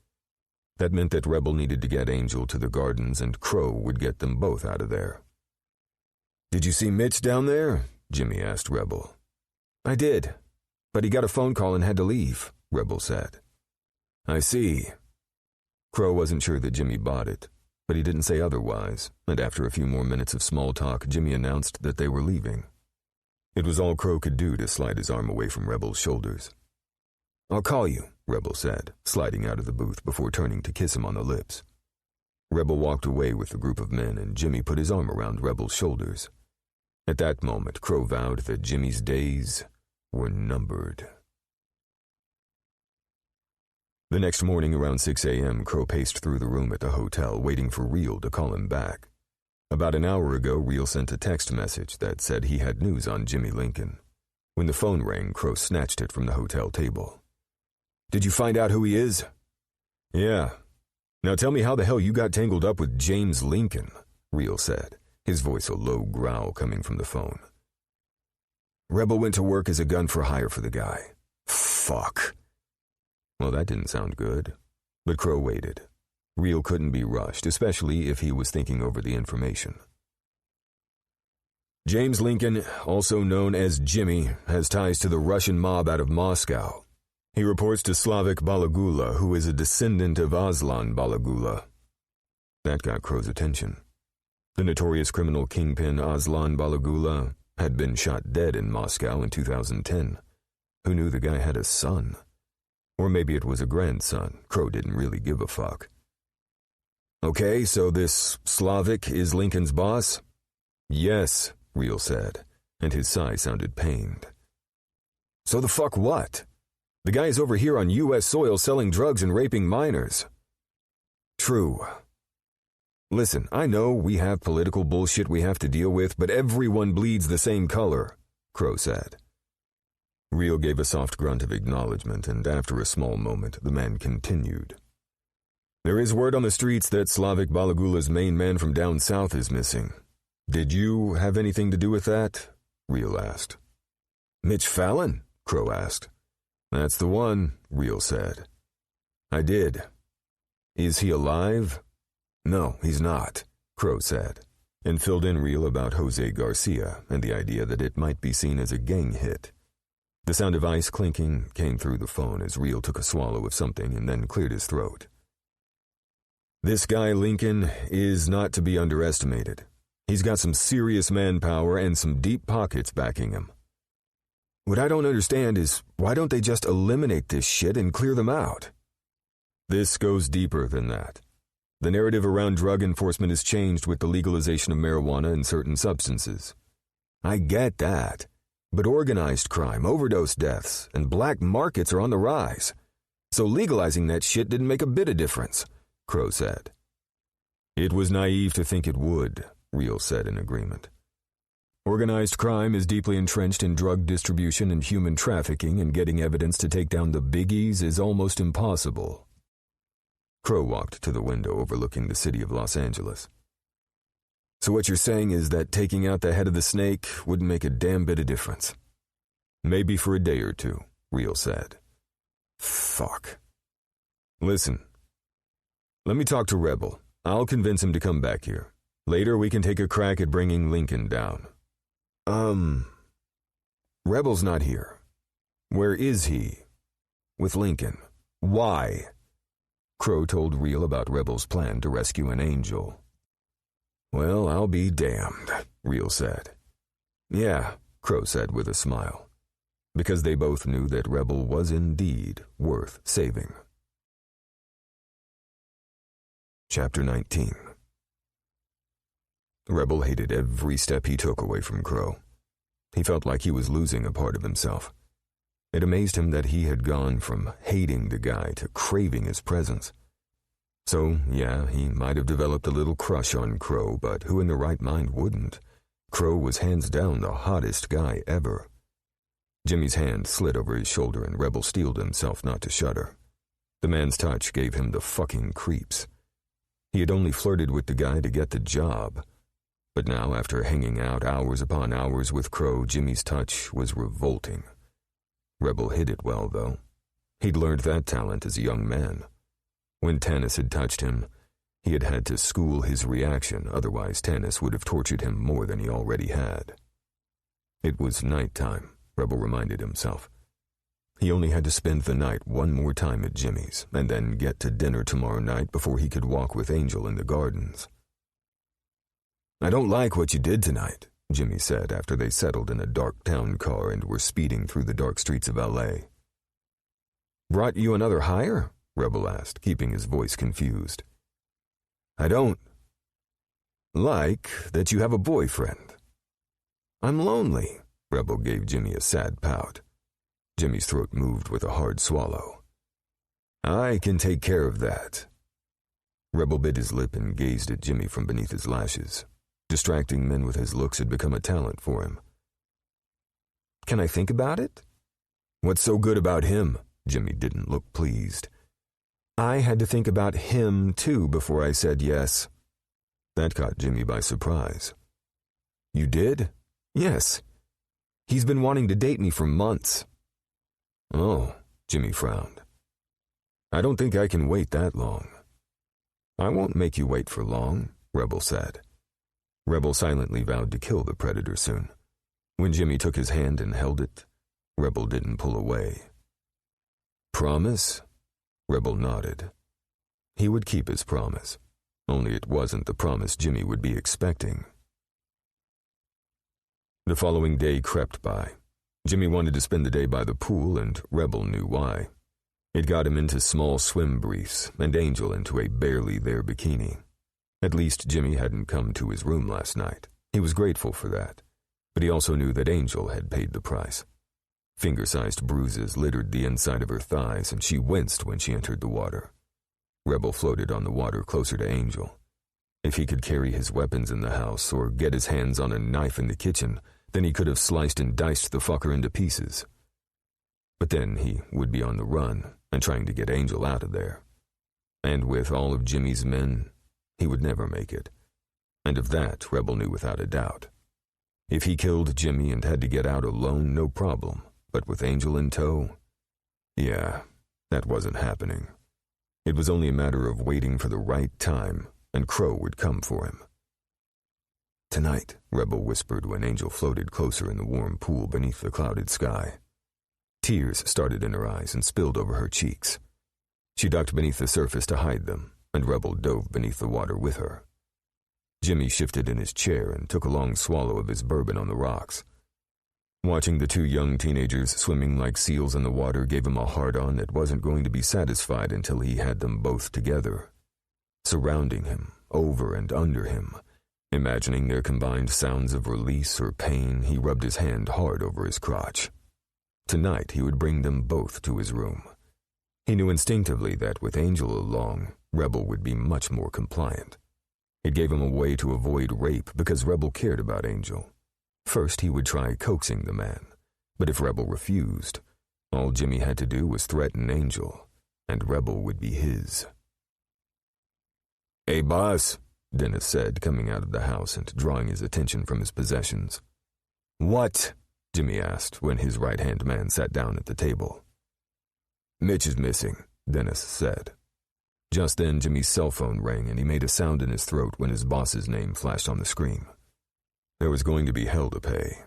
That meant that Rebel needed to get Angel to the gardens and Crow would get them both out of there. Did you see Mitch down there? Jimmy asked Rebel. I did, but he got a phone call and had to leave, Rebel said. I see. Crow wasn't sure that Jimmy bought it, but he didn't say otherwise, and after a few more minutes of small talk, Jimmy announced that they were leaving. It was all Crow could do to slide his arm away from Rebel's shoulders. I'll call you, Rebel said, sliding out of the booth before turning to kiss him on the lips. Rebel walked away with the group of men, and Jimmy put his arm around Rebel's shoulders. At that moment, Crow vowed that Jimmy's days were numbered. The next morning around 6 a.m., Crow paced through the room at the hotel, waiting for Reel to call him back. About an hour ago, Reel sent a text message that said he had news on Jimmy Lincoln. When the phone rang, Crow snatched it from the hotel table. Did you find out who he is? Yeah. Now tell me how the hell you got tangled up with James Lincoln, Reel said, his voice a low growl coming from the phone. Rebel went to work as a gun for hire for the guy. Fuck. Well, that didn't sound good. But Crow waited. Reel couldn't be rushed, especially if he was thinking over the information. James Lincoln, also known as Jimmy, has ties to the Russian mob out of Moscow. He reports to Slavik Balagula, who is a descendant of Aslan Balagula. That got Crow's attention. The notorious criminal kingpin Aslan Balagula had been shot dead in Moscow in 2010. Who knew the guy had a son? Or maybe it was a grandson. Crow didn't really give a fuck. Okay, so this Slavik is Lincoln's boss? Yes, Reel said, and his sigh sounded pained. So the fuck what? The guy's over here on U.S. soil selling drugs and raping minors. True. Listen, I know we have political bullshit we have to deal with, but everyone bleeds the same color, Crow said. Reel gave a soft grunt of acknowledgement, and after a small moment, the man continued. There is word on the streets that Slavik Balagula's main man from down south is missing. Did you have anything to do with that? Reel asked. Mitch Fallon? Crow asked. That's the one, Reel said. I did. Is he alive? No, he's not, Crow said, and filled in Reel about Jose Garcia and the idea that it might be seen as a gang hit. The sound of ice clinking came through the phone as Reel took a swallow of something and then cleared his throat. This guy Lincoln is not to be underestimated. He's got some serious manpower and some deep pockets backing him. What I don't understand is, why don't they just eliminate this shit and clear them out? This goes deeper than that. The narrative around drug enforcement has changed with the legalization of marijuana and certain substances. I get that, But organized crime, overdose deaths, and black markets are on the rise. So legalizing that shit didn't make a bit of difference, Crow said. It was naive to think it would, Real said in agreement. Organized crime is deeply entrenched in drug distribution and human trafficking, and getting evidence to take down the biggies is almost impossible. Crow walked to the window overlooking the city of Los Angeles. So what you're saying is that taking out the head of the snake wouldn't make a damn bit of difference. Maybe for a day or two, Real said. Fuck. Listen. Let me talk to Rebel. I'll convince him to come back here. Later we can take a crack at bringing Lincoln down. Rebel's not here. Where is he? With Lincoln. Why? Crow told Real about Rebel's plan to rescue an angel. Well, I'll be damned, Real said. Yeah, Crow said with a smile, because they both knew that Rebel was indeed worth saving. Chapter 19. Rebel hated every step he took away from Crow. He felt like he was losing a part of himself. It amazed him that he had gone from hating the guy to craving his presence. So, yeah, he might have developed a little crush on Crow, but who in their right mind wouldn't? Crow was hands down the hottest guy ever. Jimmy's hand slid over his shoulder and Rebel steeled himself not to shudder. The man's touch gave him the fucking creeps. He had only flirted with the guy to get the job. But now, after hanging out hours upon hours with Crow, Jimmy's touch was revolting. Rebel hid it well, though. He'd learned that talent as a young man. When Tanis had touched him, he had had to school his reaction, otherwise Tanis would have tortured him more than he already had. It was nighttime, Rebel reminded himself. He only had to spend the night one more time at Jimmy's, and then get to dinner tomorrow night before he could walk with Angel in the gardens. I don't like what you did tonight, Jimmy said after they settled in a dark town car and were speeding through the dark streets of L.A. Brought you another hire? Rebel asked, keeping his voice confused. I don't like that you have a boyfriend. I'm lonely, Rebel gave Jimmy a sad pout. Jimmy's throat moved with a hard swallow. I can take care of that. Rebel bit his lip and gazed at Jimmy from beneath his lashes. Distracting men with his looks had become a talent for him. Can I think about it? What's so good about him? Jimmy didn't look pleased. I had to think about him, too, before I said yes. That caught Jimmy by surprise. You did? Yes. He's been wanting to date me for months. Oh, Jimmy frowned. I don't think I can wait that long. I won't make you wait for long, Rebel said. Rebel silently vowed to kill the predator soon. When Jimmy took his hand and held it, Rebel didn't pull away. Promise? Rebel nodded. He would keep his promise, only it wasn't the promise Jimmy would be expecting. The following day crept by. Jimmy wanted to spend the day by the pool, and Rebel knew why. It got him into small swim briefs, and Angel into a barely-there bikini. At least Jimmy hadn't come to his room last night. He was grateful for that, but he also knew that Angel had paid the price. Finger-sized bruises littered the inside of her thighs, and she winced when she entered the water. Rebel floated on the water closer to Angel. If he could carry his weapons in the house or get his hands on a knife in the kitchen, then he could have sliced and diced the fucker into pieces. But then he would be on the run and trying to get Angel out of there. And with all of Jimmy's men, he would never make it. And of that, Rebel knew without a doubt. If he killed Jimmy and had to get out alone, no problem. But with Angel in tow, yeah, that wasn't happening. It was only a matter of waiting for the right time, and Crow would come for him. Tonight, Rebel whispered when Angel floated closer in the warm pool beneath the clouded sky. Tears started in her eyes and spilled over her cheeks. She ducked beneath the surface to hide them, and Rebel dove beneath the water with her. Jimmy shifted in his chair and took a long swallow of his bourbon on the rocks. Watching the two young teenagers swimming like seals in the water gave him a hard-on that wasn't going to be satisfied until he had them both together. Surrounding him, over and under him, Imagining their combined sounds of release or pain, he rubbed his hand hard over his crotch. Tonight he would bring them both to his room. He knew instinctively that with Angel along, Rebel would be much more compliant. It gave him a way to avoid rape because Rebel cared about Angel. First he would try coaxing the man, but if Rebel refused, all Jimmy had to do was threaten Angel, and Rebel would be his. "Hey, boss," Dennis said, coming out of the house and drawing his attention from his possessions. "What?" Jimmy asked when his right-hand man sat down at the table. "Mitch is missing," Dennis said. Just then Jimmy's cell phone rang and he made a sound in his throat when his boss's name flashed on the screen. There was going to be hell to pay,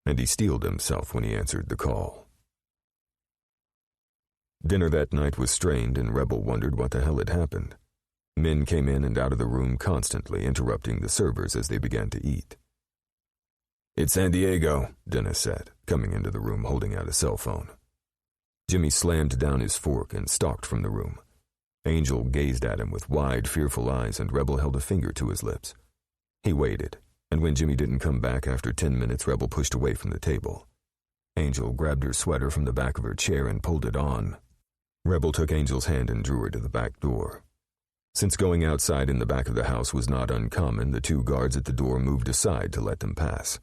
and he steeled himself when he answered the call. Dinner that night was strained and Rebel wondered what the hell had happened. Men came in and out of the room constantly, interrupting the servers as they began to eat. "It's San Diego," Dennis said, coming into the room holding out a cell phone. Jimmy slammed down his fork and stalked from the room. Angel gazed at him with wide, fearful eyes, and Rebel held a finger to his lips. He waited, and when Jimmy didn't come back after 10 minutes, Rebel pushed away from the table. Angel grabbed her sweater from the back of her chair and pulled it on. Rebel took Angel's hand and drew her to the back door. Since going outside in the back of the house was not uncommon, the two guards at the door moved aside to let them pass.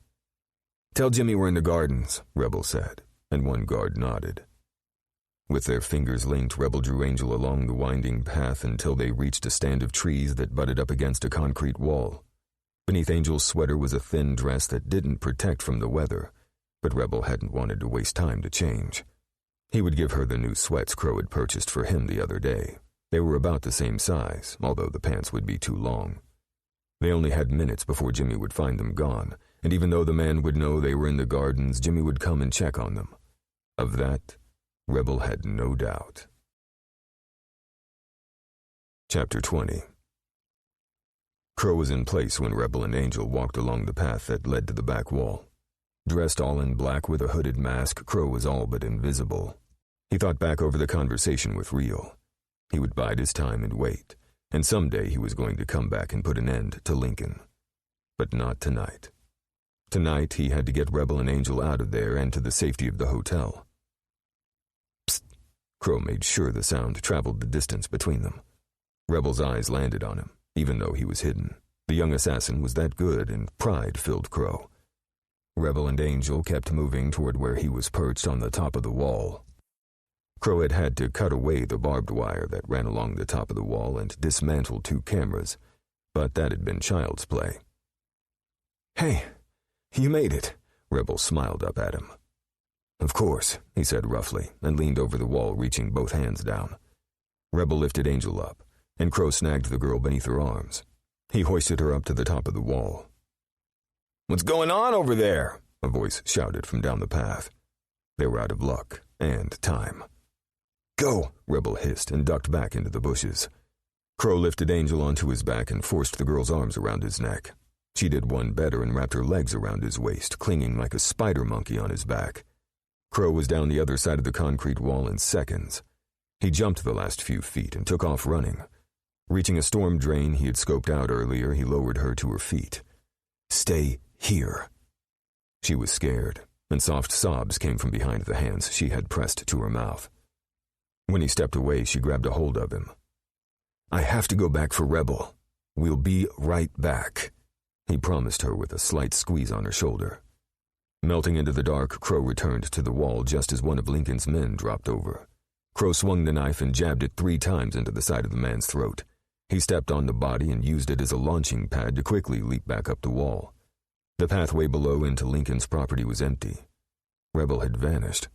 "Tell Jimmy we're in the gardens," Rebel said, and one guard nodded. With their fingers linked, Rebel drew Angel along the winding path until they reached a stand of trees that butted up against a concrete wall. Beneath Angel's sweater was a thin dress that didn't protect from the weather, but Rebel hadn't wanted to waste time to change. He would give her the new sweats Crow had purchased for him the other day. They were about the same size, although the pants would be too long. They only had minutes before Jimmy would find them gone, and even though the man would know they were in the gardens, Jimmy would come and check on them. Of that, Rebel had no doubt. Chapter 20. Crow was in place when Rebel and Angel walked along the path that led to the back wall. Dressed all in black with a hooded mask, Crow was all but invisible. He thought back over the conversation with Real. He would bide his time and wait, and someday he was going to come back and put an end to Lincoln. But not tonight. Tonight he had to get Rebel and Angel out of there and to the safety of the hotel. Psst! Crow made sure the sound traveled the distance between them. Rebel's eyes landed on him, even though he was hidden. The young assassin was that good, and pride filled Crow. Rebel and Angel kept moving toward where he was perched on the top of the wall. Crow had had to cut away the barbed wire that ran along the top of the wall and dismantle 2 cameras, but that had been child's play. "Hey, you made it," Rebel smiled up at him. "Of course," he said roughly, and leaned over the wall, reaching both hands down. Rebel lifted Angel up, and Crow snagged the girl beneath her arms. He hoisted her up to the top of the wall. "What's going on over there?" a voice shouted from down the path. They were out of luck and time. "Go!" Rebel hissed and ducked back into the bushes. Crow lifted Angel onto his back and forced the girl's arms around his neck. She did one better and wrapped her legs around his waist, clinging like a spider monkey on his back. Crow was down the other side of the concrete wall in seconds. He jumped the last few feet and took off running. Reaching a storm drain he had scoped out earlier, he lowered her to her feet. "Stay here." She was scared, and soft sobs came from behind the hands she had pressed to her mouth. When he stepped away, she grabbed a hold of him. "I have to go back for Rebel. We'll be right back," he promised her with a slight squeeze on her shoulder. Melting into the dark, Crow returned to the wall just as one of Lincoln's men dropped over. Crow swung the knife and jabbed it 3 times into the side of the man's throat. He stepped on the body and used it as a launching pad to quickly leap back up the wall. The pathway below into Lincoln's property was empty. Rebel had vanished.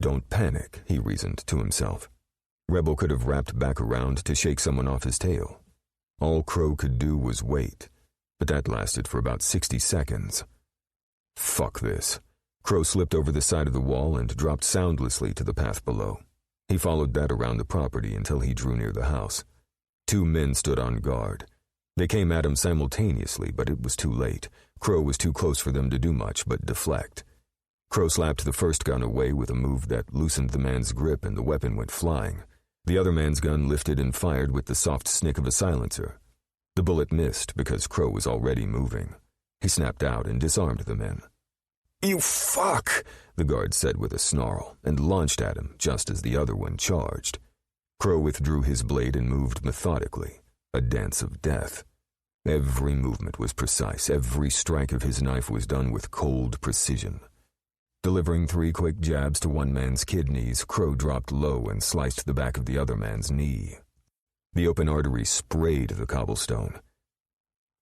Don't panic, he reasoned to himself. Rebel could have wrapped back around to shake someone off his tail. All Crow could do was wait, but that lasted for about 60 seconds. Fuck this. Crow slipped over the side of the wall and dropped soundlessly to the path below. He followed that around the property until he drew near the house. 2 men stood on guard. They came at him simultaneously, but it was too late. Crow was too close for them to do much but deflect. Crow slapped the first gun away with a move that loosened the man's grip and the weapon went flying. The other man's gun lifted and fired with the soft snick of a silencer. The The bullet missed because Crow was already moving. He snapped out and disarmed the men. "You fuck!" the guard said with a snarl, and launched at him just as the other one charged. Crow withdrew his blade and moved methodically, a dance of death. Every movement was precise. Every strike of his knife was done with cold precision. Delivering 3 quick jabs to one man's kidneys, Crow dropped low and sliced the back of the other man's knee. The open artery sprayed the cobblestone.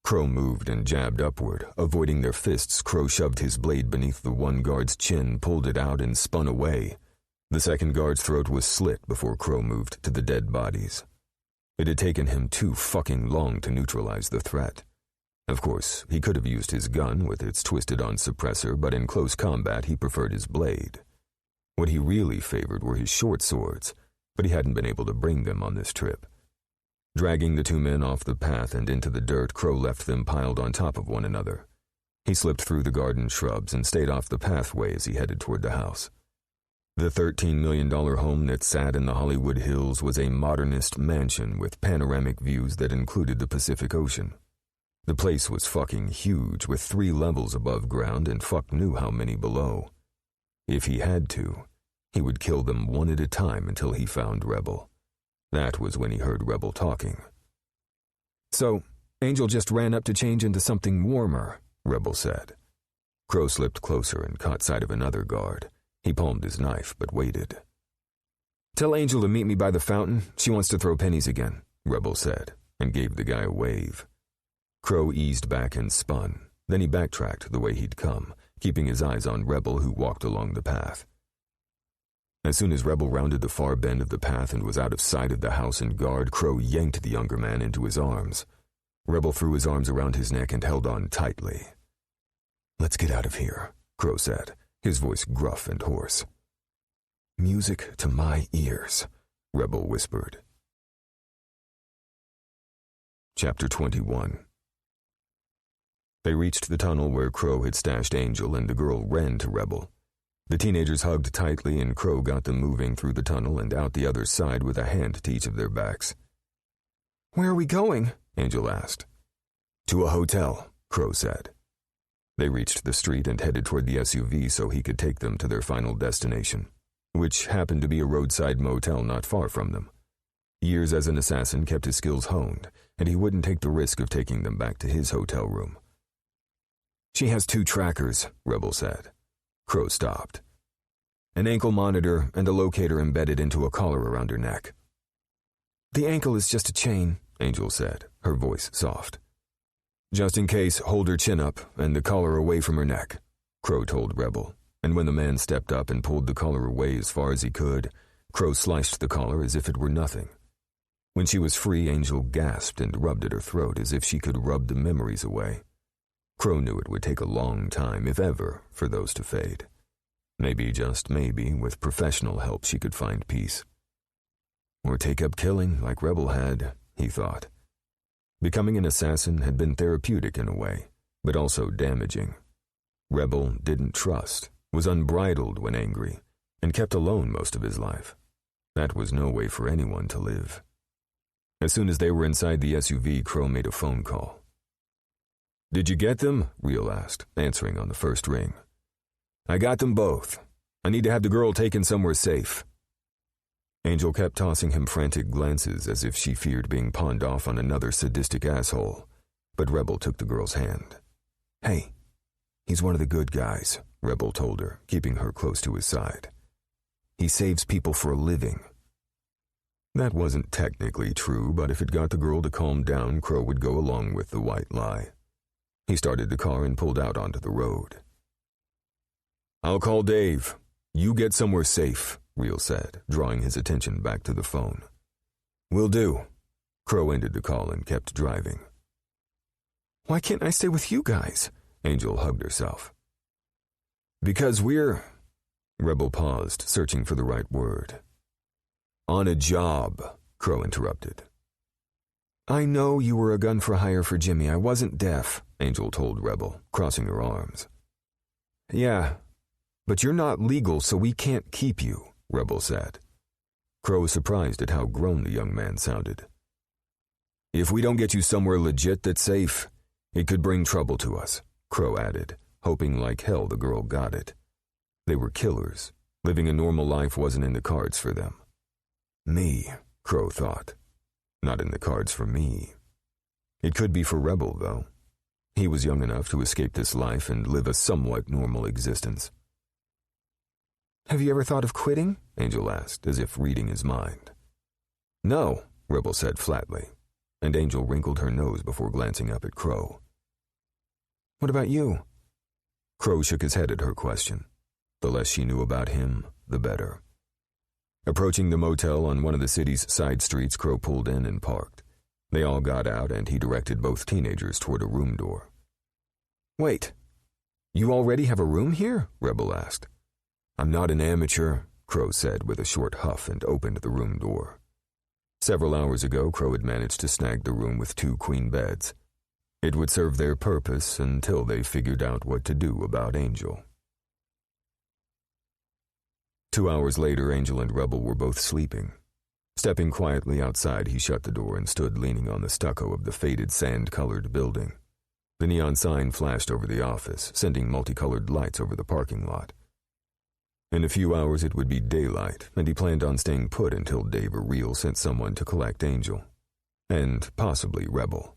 Crow moved and jabbed upward. Avoiding their fists, Crow shoved his blade beneath the one guard's chin, pulled it out, and spun away. The second guard's throat was slit before Crow moved to the dead bodies. It had taken him too fucking long to neutralize the threat. Of course, he could have used his gun with its twisted-on suppressor, but in close combat he preferred his blade. What he really favored were his short swords, but he hadn't been able to bring them on this trip. Dragging the 2 men off the path and into the dirt, Crow left them piled on top of one another. He slipped through the garden shrubs and stayed off the pathway as he headed toward the house. The $13 million home that sat in the Hollywood Hills was a modernist mansion with panoramic views that included the Pacific Ocean. The place was fucking huge, with 3 levels above ground and fuck knew how many below. If he had to, he would kill them one at a time until he found Rebel. That was when he heard Rebel talking. "So, Angel just ran up to change into something warmer," Rebel said. Crow slipped closer and caught sight of another guard. He palmed his knife, but waited. "Tell Angel to meet me by the fountain. She wants to throw pennies again," Rebel said, and gave the guy a wave. Crow eased back and spun. Then he backtracked the way he'd come, keeping his eyes on Rebel, who walked along the path. As soon as Rebel rounded the far bend of the path and was out of sight of the house and guard, Crow yanked the younger man into his arms. Rebel threw his arms around his neck and held on tightly. "Let's get out of here," Crow said, his voice gruff and hoarse. "Music to my ears," Rebel whispered. Chapter 21. They reached the tunnel where Crow had stashed Angel, and the girl ran to Rebel. The teenagers hugged tightly, and Crow got them moving through the tunnel and out the other side with a hand to each of their backs. "Where are we going?" Angel asked. "To a hotel," Crow said. They reached the street and headed toward the SUV so he could take them to their final destination, which happened to be a roadside motel not far from them. Years as an assassin kept his skills honed, and he wouldn't take the risk of taking them back to his hotel room. "She has 2 trackers," Rebel said. Crow stopped. "An ankle monitor and a locator embedded into a collar around her neck." "The ankle is just a chain," Angel said, her voice soft. "Just in case, hold her chin up and the collar away from her neck," Crow told Rebel, and when the man stepped up and pulled the collar away as far as he could, Crow sliced the collar as if it were nothing. When she was free, Angel gasped and rubbed at her throat as if she could rub the memories away. Crow knew it would take a long time, if ever, for those to fade. Maybe, just maybe, with professional help she could find peace. Or take up killing like Rebel had, he thought. Becoming an assassin had been therapeutic in a way, but also damaging. Rebel didn't trust, was unbridled when angry, and kept alone most of his life. That was no way for anyone to live. As soon as they were inside the SUV, Crow made a phone call. "Did you get them?" Real asked, answering on the first ring. "I got them both. I need to have the girl taken somewhere safe." Angel kept tossing him frantic glances as if she feared being pawned off on another sadistic asshole, but Rebel took the girl's hand. "Hey, he's one of the good guys," Rebel told her, keeping her close to his side. "He saves people for a living." That wasn't technically true, but if it got the girl to calm down, Crow would go along with the white lie. He started the car and pulled out onto the road. "I'll call Dave. You get somewhere safe," Real said, drawing his attention back to the phone. "Will do." Crow ended the call and kept driving. "Why can't I stay with you guys?" Angel hugged herself. "Because we're—" Rebel paused, searching for the right word. "On a job," Crow interrupted. "I know you were a gun for hire for Jimmy. I wasn't deaf," Angel told Rebel, crossing her arms. "Yeah, but you're not legal, so we can't keep you," Rebel said. Crow was surprised at how grown the young man sounded. If we don't get you somewhere legit that's safe, it could bring trouble to us, Crow added, hoping like hell the girl got it. They were killers. Living a normal life wasn't in the cards for them. Me, Crow thought. Not in the cards for me. It could be for Rebel, though. He was young enough to escape this life and live a somewhat normal existence. Have you ever thought of quitting? Angel asked, as if reading his mind. No, Rebel said flatly, and Angel wrinkled her nose before glancing up at Crow. What about you? Crow shook his head at her question. The less she knew about him, the better. Approaching the motel on one of the city's side streets, Crow pulled in and parked. They all got out, and he directed both teenagers toward a room door. Wait, you already have a room here? Rebel asked. I'm not an amateur, Crow said with a short huff and opened the room door. Several hours ago, Crow had managed to snag the room with 2 queen beds. It would serve their purpose until they figured out what to do about Angel. 2 hours later, Angel and Rebel were both sleeping. Stepping quietly outside, he shut the door and stood leaning on the stucco of the faded sand-colored building. The neon sign flashed over the office, sending multicolored lights over the parking lot. In a few hours it would be daylight, and he planned on staying put until Dave or Reel sent someone to collect Angel. And possibly Rebel.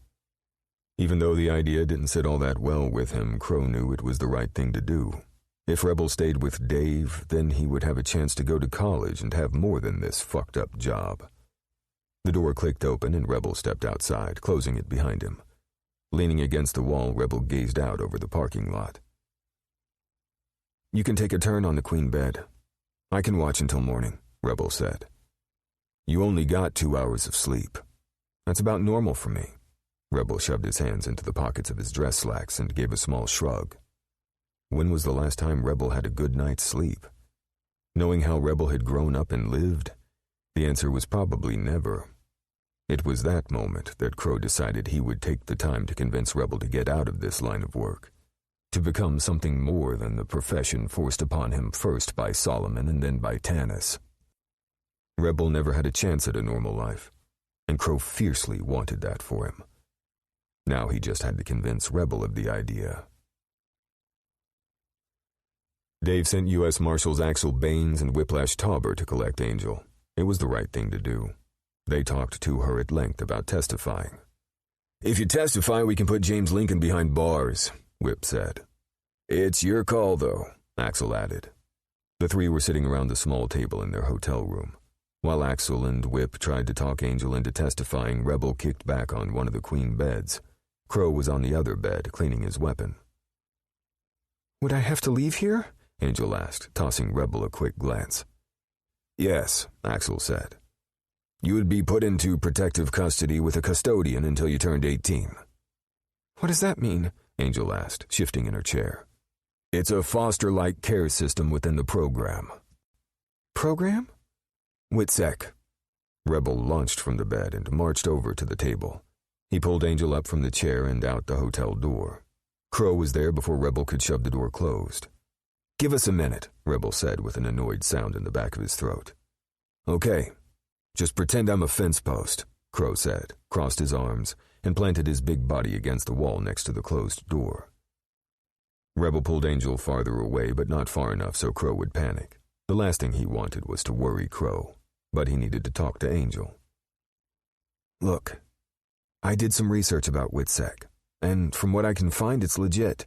Even though the idea didn't sit all that well with him, Crow knew it was the right thing to do. If Rebel stayed with Dave, then he would have a chance to go to college and have more than this fucked-up job. The door clicked open and Rebel stepped outside, closing it behind him. Leaning against the wall, Rebel gazed out over the parking lot. You can take a turn on the queen bed. I can watch until morning, Rebel said. You only got 2 hours of sleep. That's about normal for me. Rebel shoved his hands into the pockets of his dress slacks and gave a small shrug. When was the last time Rebel had a good night's sleep? Knowing how Rebel had grown up and lived, the answer was probably never. It was that moment that Crow decided he would take the time to convince Rebel to get out of this line of work, to become something more than the profession forced upon him first by Solomon and then by Tanis. Rebel never had a chance at a normal life, and Crow fiercely wanted that for him. Now he just had to convince Rebel of the idea. Dave sent U.S. Marshals Axel Baines and Whiplash Tauber to collect Angel. It was the right thing to do. They talked to her at length about testifying. If you testify, we can put James Lincoln behind bars, Whip said. It's your call, though, Axel added. The 3 were sitting around the small table in their hotel room. While Axel and Whip tried to talk Angel into testifying, Rebel kicked back on one of the queen beds. Crow was on the other bed, cleaning his weapon. Would I have to leave here? Angel asked, tossing Rebel a quick glance. Yes, Axel said. You would be put into protective custody with a custodian until you turned 18. What does that mean? Angel asked, shifting in her chair. It's a foster-like care system within the program. Program? WITSEC. Rebel launched from the bed and marched over to the table. He pulled Angel up from the chair and out the hotel door. Crow was there before Rebel could shove the door closed. Give us a minute, Rebel said with an annoyed sound in the back of his throat. Okay, just pretend I'm a fence post, Crow said, crossed his arms, and planted his big body against the wall next to the closed door. Rebel pulled Angel farther away, but not far enough so Crow would panic. The last thing he wanted was to worry Crow, but he needed to talk to Angel. Look, I did some research about WITSEC, and from what I can find, it's legit.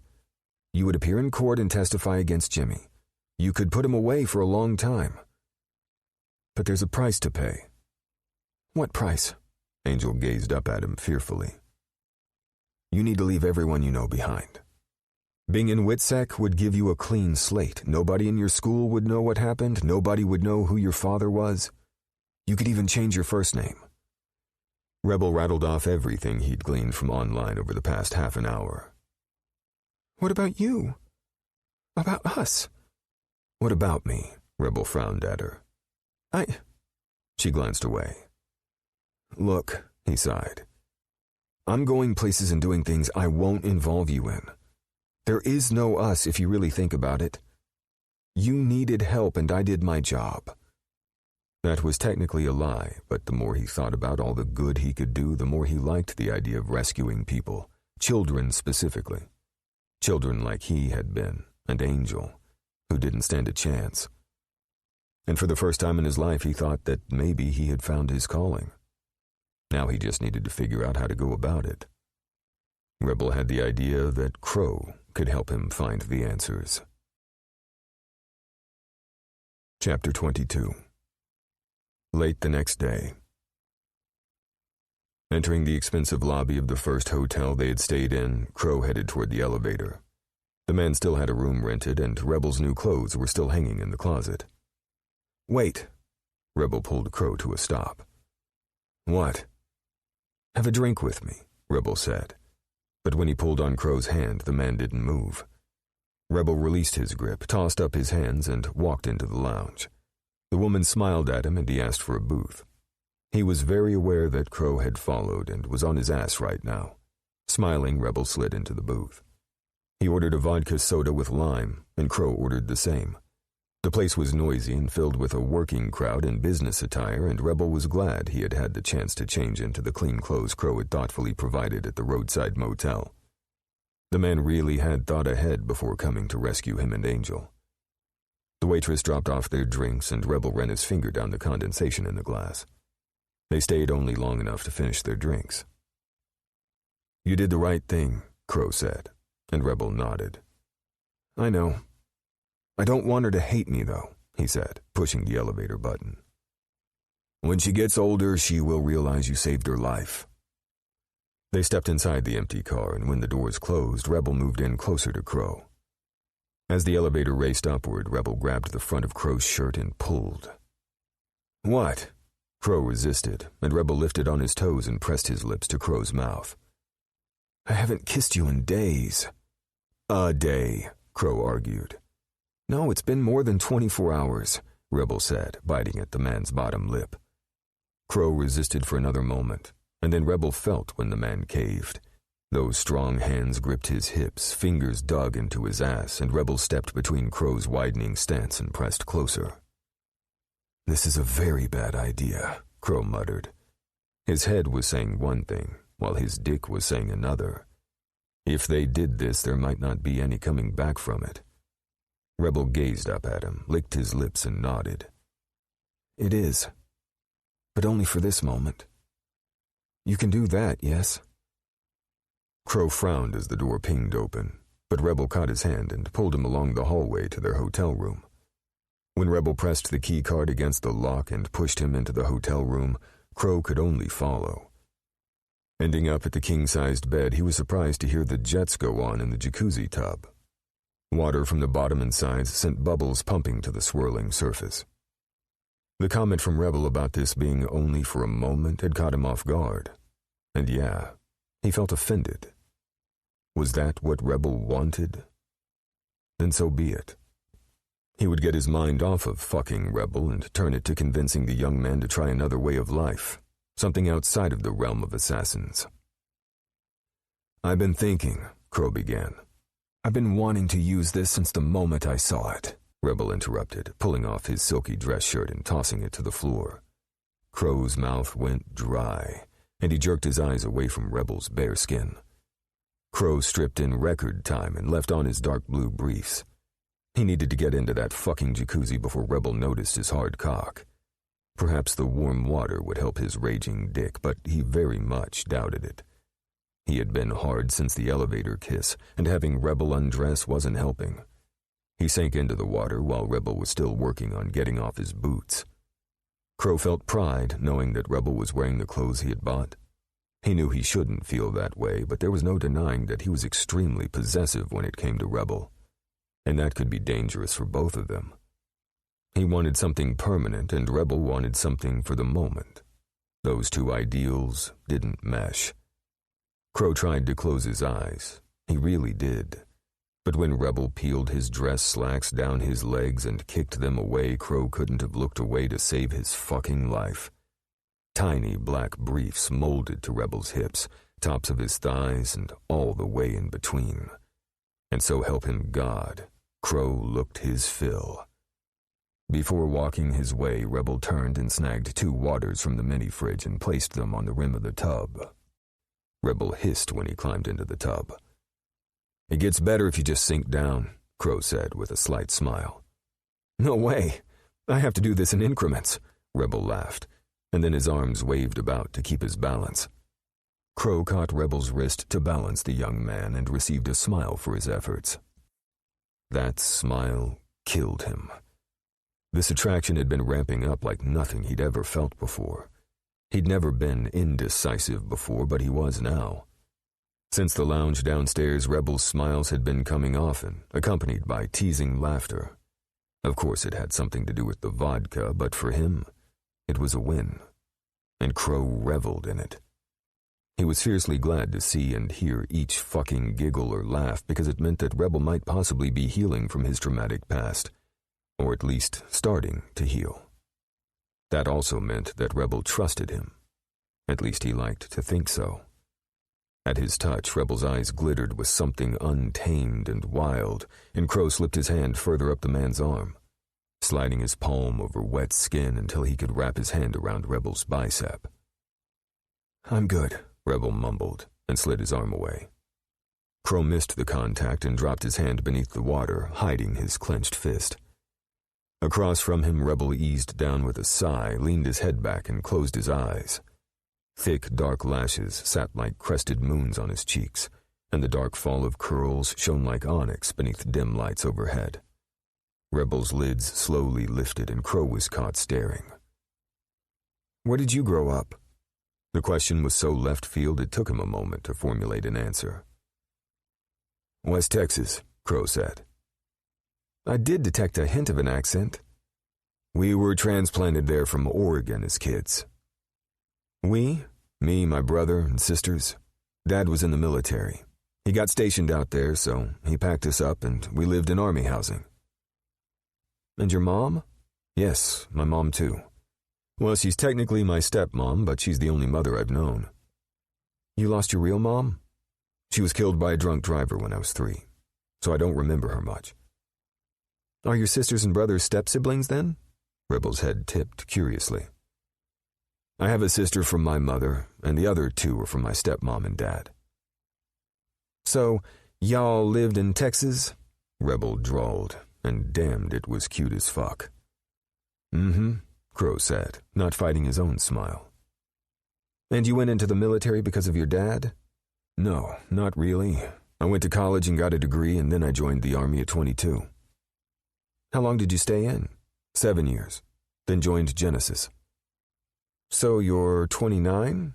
You would appear in court and testify against Jimmy. You could put him away for a long time. But there's a price to pay. What price? Angel gazed up at him fearfully. You need to leave everyone you know behind. Being in WITSEC would give you a clean slate. Nobody in your school would know what happened. Nobody would know who your father was. You could even change your first name. Rebel rattled off everything he'd gleaned from online over the past half an hour. What about you? About us? What about me? Rebel frowned at her. She glanced away. Look, he sighed. I'm going places and doing things I won't involve you in. There is no us if you really think about it. You needed help and I did my job. That was technically a lie, but the more he thought about all the good he could do, the more he liked the idea of rescuing people, children specifically. Children like he had been, and Angel, who didn't stand a chance. And for the first time in his life, he thought that maybe he had found his calling. Now he just needed to figure out how to go about it. Rebel had the idea that Crow could help him find the answers. Chapter 22. Late the next day. Entering the expensive lobby of the first hotel they had stayed in, Crow headed toward the elevator. The man still had a room rented, and Rebel's new clothes were still hanging in the closet. "Wait." Rebel pulled Crow to a stop. "What?" "Have a drink with me," Rebel said. But when he pulled on Crow's hand, the man didn't move. Rebel released his grip, tossed up his hands, and walked into the lounge. The woman smiled at him, and he asked for a booth. He was very aware that Crow had followed and was on his ass right now. Smiling, Rebel slid into the booth. He ordered a vodka soda with lime, and Crow ordered the same. The place was noisy and filled with a working crowd in business attire, and Rebel was glad he had had the chance to change into the clean clothes Crow had thoughtfully provided at the roadside motel. The man really had thought ahead before coming to rescue him and Angel. The waitress dropped off their drinks, and Rebel ran his finger down the condensation in the glass. They stayed only long enough to finish their drinks. "You did the right thing," Crow said, and Rebel nodded. "I know. I don't want her to hate me, though," he said, pushing the elevator button. "When she gets older, she will realize you saved her life." They stepped inside the empty car, and when the doors closed, Rebel moved in closer to Crow. As the elevator raced upward, Rebel grabbed the front of Crow's shirt and pulled. "What?" Crow resisted, and Rebel lifted on his toes and pressed his lips to Crow's mouth. "I haven't kissed you in days." "A day," Crow argued. "No, it's been more than 24 hours, Rebel said, biting at the man's bottom lip. Crow resisted for another moment, and then Rebel felt when the man caved. Those strong hands gripped his hips, fingers dug into his ass, and Rebel stepped between Crow's widening stance and pressed closer. "This is a very bad idea," Crow muttered. His head was saying one thing, while his dick was saying another. If they did this, there might not be any coming back from it. Rebel gazed up at him, licked his lips, and nodded. "It is. But only for this moment. You can do that, yes?" Crow frowned as the door pinged open, but Rebel caught his hand and pulled him along the hallway to their hotel room. When Rebel pressed the key card against the lock and pushed him into the hotel room, Crow could only follow. Ending up at the king-sized bed, he was surprised to hear the jets go on in the jacuzzi tub. Water from the bottom and sides sent bubbles pumping to the swirling surface. The comment from Rebel about this being only for a moment had caught him off guard. And yeah, he felt offended. Was that what Rebel wanted? Then so be it. He would get his mind off of fucking Rebel and turn it to convincing the young man to try another way of life, something outside of the realm of assassins. "I've been thinking," Crow began. "I've been wanting to use this since the moment I saw it," Rebel interrupted, pulling off his silky dress shirt and tossing it to the floor. Crow's mouth went dry, and he jerked his eyes away from Rebel's bare skin. Crow stripped in record time and left on his dark blue briefs. He needed to get into that fucking jacuzzi before Rebel noticed his hard cock. Perhaps the warm water would help his raging dick, but he very much doubted it. He had been hard since the elevator kiss, and having Rebel undress wasn't helping. He sank into the water while Rebel was still working on getting off his boots. Crow felt pride knowing that Rebel was wearing the clothes he had bought. He knew he shouldn't feel that way, but there was no denying that he was extremely possessive when it came to Rebel, and that could be dangerous for both of them. He wanted something permanent, and Rebel wanted something for the moment. Those two ideals didn't mesh. Crow tried to close his eyes. He really did. But when Rebel peeled his dress slacks down his legs and kicked them away, Crow couldn't have looked away to save his fucking life. Tiny black briefs molded to Rebel's hips, tops of his thighs, and all the way in between. And so help him God, Crow looked his fill. Before walking his way, Rebel turned and snagged 2 waters from the mini-fridge and placed them on the rim of the tub. Rebel hissed when he climbed into the tub. "It gets better if you just sink down," Crow said with a slight smile. "No way. I have to do this in increments," Rebel laughed, and then his arms waved about to keep his balance. Crow caught Rebel's wrist to balance the young man and received a smile for his efforts. That smile killed him. This attraction had been ramping up like nothing he'd ever felt before. He'd never been indecisive before, but he was now. Since the lounge downstairs, Rebel's smiles had been coming often, accompanied by teasing laughter. Of course, it had something to do with the vodka, but for him, it was a win. And Crow reveled in it. He was fiercely glad to see and hear each fucking giggle or laugh because it meant that Rebel might possibly be healing from his traumatic past, or at least starting to heal. That also meant that Rebel trusted him. At least he liked to think so. At his touch, Rebel's eyes glittered with something untamed and wild, and Crow slipped his hand further up the man's arm, sliding his palm over wet skin until he could wrap his hand around Rebel's bicep. "I'm good," Rebel mumbled, and slid his arm away. Crow missed the contact and dropped his hand beneath the water, hiding his clenched fist. Across from him, Rebel eased down with a sigh, leaned his head back, and closed his eyes. Thick, dark lashes sat like crested moons on his cheeks, and the dark fall of curls shone like onyx beneath dim lights overhead. Rebel's lids slowly lifted, and Crow was caught staring. "Where did you grow up?" The question was so left field it took him a moment to formulate an answer. "West Texas," Crow said. "I did detect a hint of an accent." "We were transplanted there from Oregon as kids." "We? Me, my brother, and sisters. Dad was in the military. He got stationed out there, so he packed us up and we lived in army housing." "And your mom?" "Yes, my mom too. Well, she's technically my stepmom, but she's the only mother I've known." "You lost your real mom?" "She was killed by a drunk driver when I was 3, so I don't remember her much." "Are your sisters and brothers step-siblings then?" Rebel's head tipped curiously. "I have a sister from my mother, and the other 2 are from my stepmom and dad." "So, y'all lived in Texas?" Rebel drawled, and damned it was cute as fuck. "Mm-hmm," Crow said, not fighting his own smile. "And you went into the military because of your dad?" "No, not really. I went to college and got a degree, and then I joined the Army at 22. "How long did you stay in?" 7 years, then joined Genesis." "So you're 29?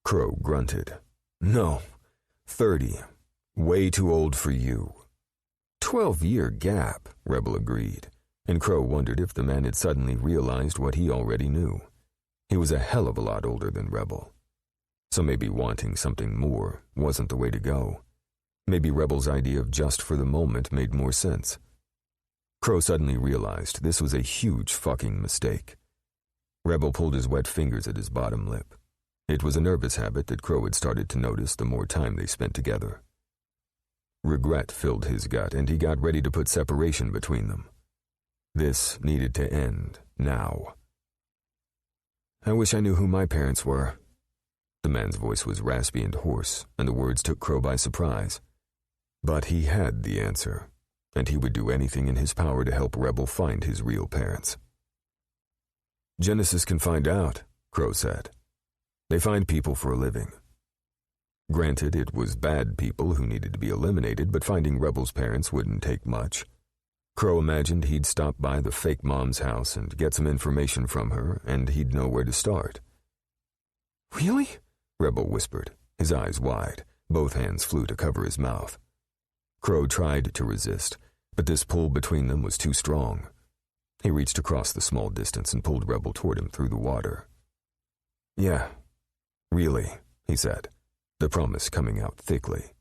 Crow grunted. "No, 30. Way too old for you." 12-year gap, Rebel agreed, and Crow wondered if the man had suddenly realized what he already knew. He was a hell of a lot older than Rebel. So maybe wanting something more wasn't the way to go. Maybe Rebel's idea of just for the moment made more sense. Crow suddenly realized this was a huge fucking mistake. Rebel pulled his wet fingers at his bottom lip. It was a nervous habit that Crow had started to notice the more time they spent together. Regret filled his gut, and he got ready to put separation between them. This needed to end, now. "I wish I knew who my parents were." The man's voice was raspy and hoarse, and the words took Crow by surprise. But he had the answer, and he would do anything in his power to help Rebel find his real parents. "Genesis can find out," Crow said. "They find people for a living." Granted, it was bad people who needed to be eliminated, but finding Rebel's parents wouldn't take much. Crow imagined he'd stop by the fake mom's house and get some information from her, and he'd know where to start. "Really?" Rebel whispered, his eyes wide. Both hands flew to cover his mouth. Crow tried to resist, but this pull between them was too strong. He reached across the small distance and pulled Rebel toward him through the water. "Yeah, really," he said, the promise coming out thickly.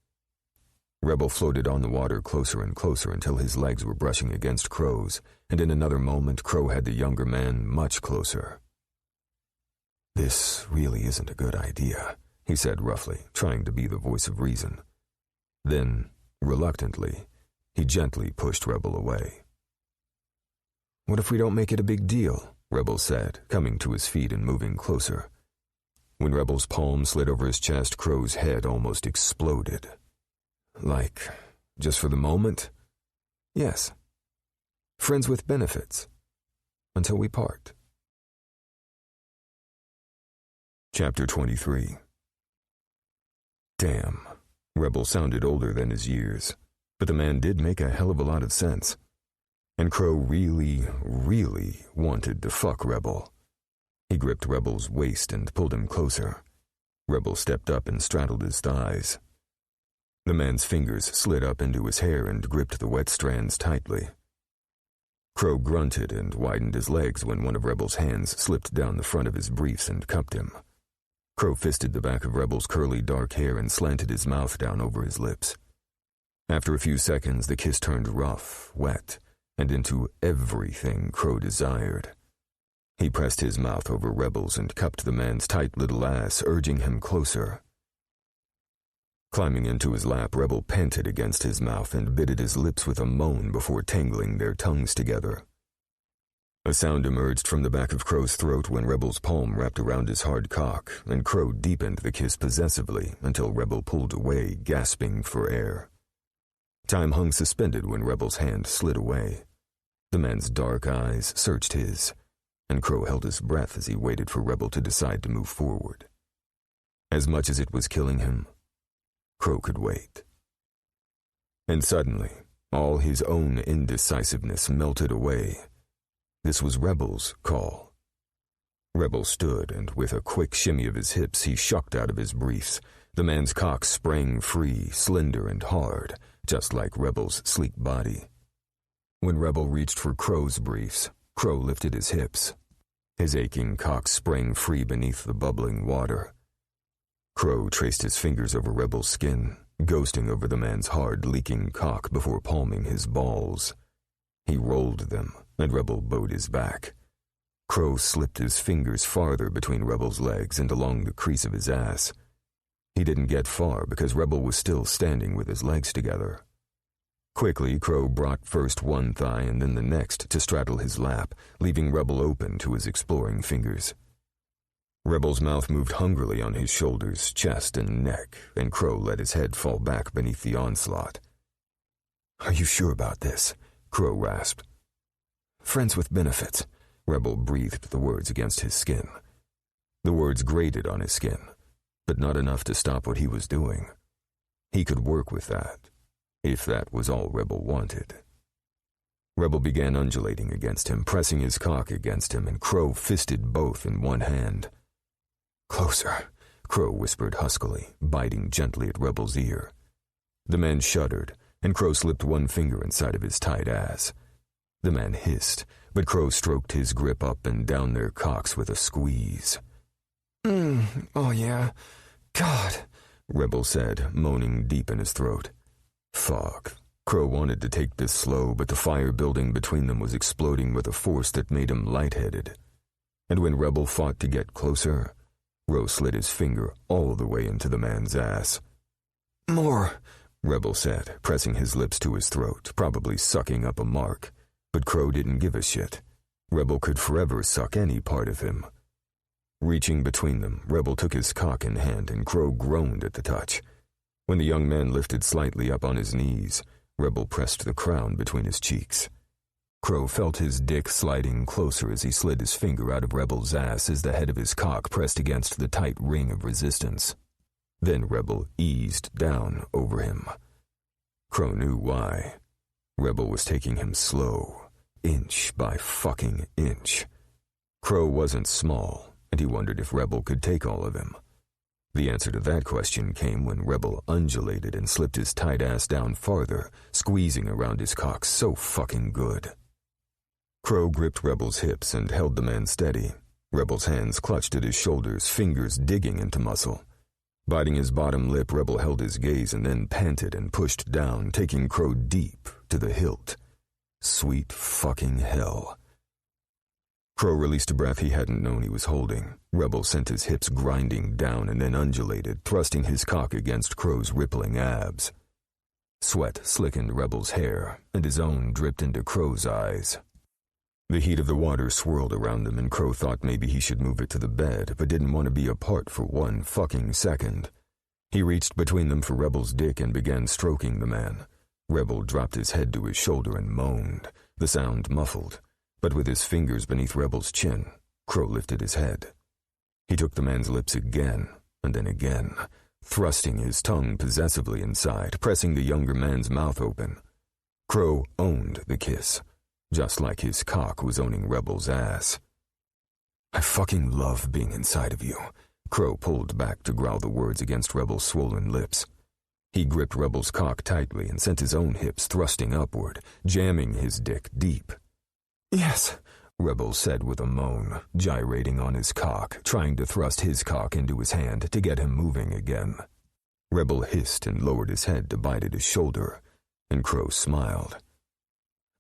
Rebel floated on the water closer and closer until his legs were brushing against Crow's, and in another moment Crow had the younger man much closer. "This really isn't a good idea," he said roughly, trying to be the voice of reason. Then, reluctantly, he gently pushed Rebel away. What if we don't make it a big deal? Rebel said, coming to his feet and moving closer. When Rebel's palm slid over his chest, Crow's head almost exploded. Like, just for the moment? Yes. Friends with benefits. Until we part. Chapter 23. Damn, Rebel sounded older than his years, but the man did make a hell of a lot of sense. And Crow really, really wanted to fuck Rebel. He gripped Rebel's waist and pulled him closer. Rebel stepped up and straddled his thighs. The man's fingers slid up into his hair and gripped the wet strands tightly. Crow grunted and widened his legs when one of Rebel's hands slipped down the front of his briefs and cupped him. Crow fisted the back of Rebel's curly dark hair and slanted his mouth down over his lips. After a few seconds, the kiss turned rough, wet, and into everything Crow desired. He pressed his mouth over Rebel's and cupped the man's tight little ass, urging him closer. Climbing into his lap, Rebel panted against his mouth and bit at his lips with a moan before tangling their tongues together. A sound emerged from the back of Crow's throat when Rebel's palm wrapped around his hard cock, and Crow deepened the kiss possessively until Rebel pulled away, gasping for air. Time hung suspended when Rebel's hand slid away. The man's dark eyes searched his, and Crow held his breath as he waited for Rebel to decide to move forward. As much as it was killing him, Crow could wait. And suddenly, all his own indecisiveness melted away. This was Rebel's call. Rebel stood, and with a quick shimmy of his hips, he shucked out of his briefs. The man's cock sprang free, slender and hard, just like Rebel's sleek body. When Rebel reached for Crow's briefs, Crow lifted his hips. His aching cock sprang free beneath the bubbling water. Crow traced his fingers over Rebel's skin, ghosting over the man's hard, leaking cock before palming his balls. He rolled them, and Rebel bowed his back. Crow slipped his fingers farther between Rebel's legs and along the crease of his ass. He didn't get far because Rebel was still standing with his legs together. Quickly, Crow brought first one thigh and then the next to straddle his lap, leaving Rebel open to his exploring fingers. Rebel's mouth moved hungrily on his shoulders, chest, and neck, and Crow let his head fall back beneath the onslaught. "Are you sure about this?" Crow rasped. "Friends with benefits." Rebel breathed the words against his skin. The words grated on his skin, but not enough to stop what he was doing. He could work with that, if that was all Rebel wanted. Rebel began undulating against him, pressing his cock against him, and Crow fisted both in one hand. "Closer," Crow whispered huskily, biting gently at Rebel's ear. The man shuddered, and Crow slipped one finger inside of his tight ass. The man hissed, but Crow stroked his grip up and down their cocks with a squeeze. Oh yeah. God," Rebel said, moaning deep in his throat. Fuck. Crow wanted to take this slow, but the fire building between them was exploding with a force that made him lightheaded. And when Rebel fought to get closer, Crow slid his finger all the way into the man's ass. "More," Rebel said, pressing his lips to his throat, probably sucking up a mark. But Crow didn't give a shit. Rebel could forever suck any part of him. Reaching between them, Rebel took his cock in hand, and Crow groaned at the touch. When the young man lifted slightly up on his knees, Rebel pressed the crown between his cheeks. Crow felt his dick sliding closer as he slid his finger out of Rebel's ass as the head of his cock pressed against the tight ring of resistance. Then Rebel eased down over him. Crow knew why. Rebel was taking him slow, inch by fucking inch. Crow wasn't small, and he wondered if Rebel could take all of him. The answer to that question came when Rebel undulated and slipped his tight ass down farther, squeezing around his cock so fucking good. Crow gripped Rebel's hips and held the man steady. Rebel's hands clutched at his shoulders, fingers digging into muscle. Biting his bottom lip, Rebel held his gaze and then panted and pushed down, taking Crow deep to the hilt. Sweet fucking hell. Crow released a breath he hadn't known he was holding. Rebel sent his hips grinding down and then undulated, thrusting his cock against Crow's rippling abs. Sweat slickened Rebel's hair, and his own dripped into Crow's eyes. The heat of the water swirled around him, and Crow thought maybe he should move it to the bed, but didn't want to be apart for 1 fucking second. He reached between them for Rebel's dick and began stroking the man. Rebel dropped his head to his shoulder and moaned, the sound muffled, but with his fingers beneath Rebel's chin, Crow lifted his head. He took the man's lips again, and then again, thrusting his tongue possessively inside, pressing the younger man's mouth open. Crow owned the kiss, just like his cock was owning Rebel's ass. "I fucking love being inside of you." Crow pulled back to growl the words against Rebel's swollen lips. He gripped Rebel's cock tightly and sent his own hips thrusting upward, jamming his dick deep. "Yes," Rebel said with a moan, gyrating on his cock, trying to thrust his cock into his hand to get him moving again. Rebel hissed and lowered his head to bite at his shoulder, and Crow smiled.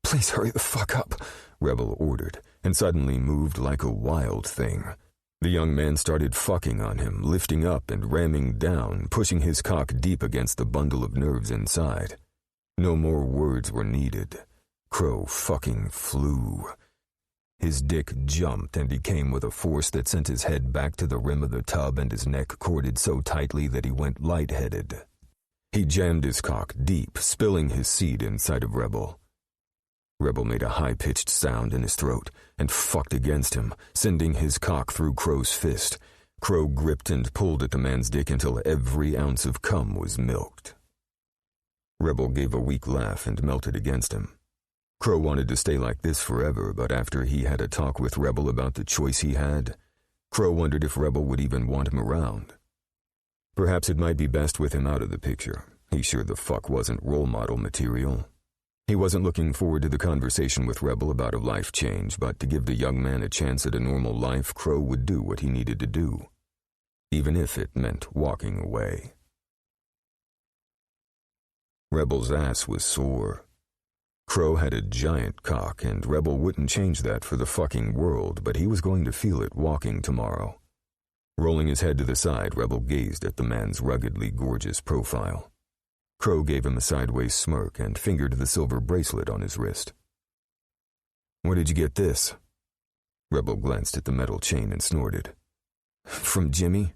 "Please hurry the fuck up," Rebel ordered, and suddenly moved like a wild thing. The young man started fucking on him, lifting up and ramming down, pushing his cock deep against the bundle of nerves inside. No more words were needed. Crow fucking flew. His dick jumped, and he came with a force that sent his head back to the rim of the tub and his neck corded so tightly that he went lightheaded. He jammed his cock deep, spilling his seed inside of Rebel. Rebel made a high-pitched sound in his throat and fucked against him, sending his cock through Crow's fist. Crow gripped and pulled at the man's dick until every ounce of cum was milked. Rebel gave a weak laugh and melted against him. Crow wanted to stay like this forever, but after he had a talk with Rebel about the choice he had, Crow wondered if Rebel would even want him around. Perhaps it might be best with him out of the picture. He sure the fuck wasn't role model material. He wasn't looking forward to the conversation with Rebel about a life change, but to give the young man a chance at a normal life, Crow would do what he needed to do, even if it meant walking away. Rebel's ass was sore. Crow had a giant cock, and Rebel wouldn't change that for the fucking world, but he was going to feel it walking tomorrow. Rolling his head to the side, Rebel gazed at the man's ruggedly gorgeous profile. Crow gave him a sideways smirk and fingered the silver bracelet on his wrist. "Where did you get this?" Rebel glanced at the metal chain and snorted. "From Jimmy?"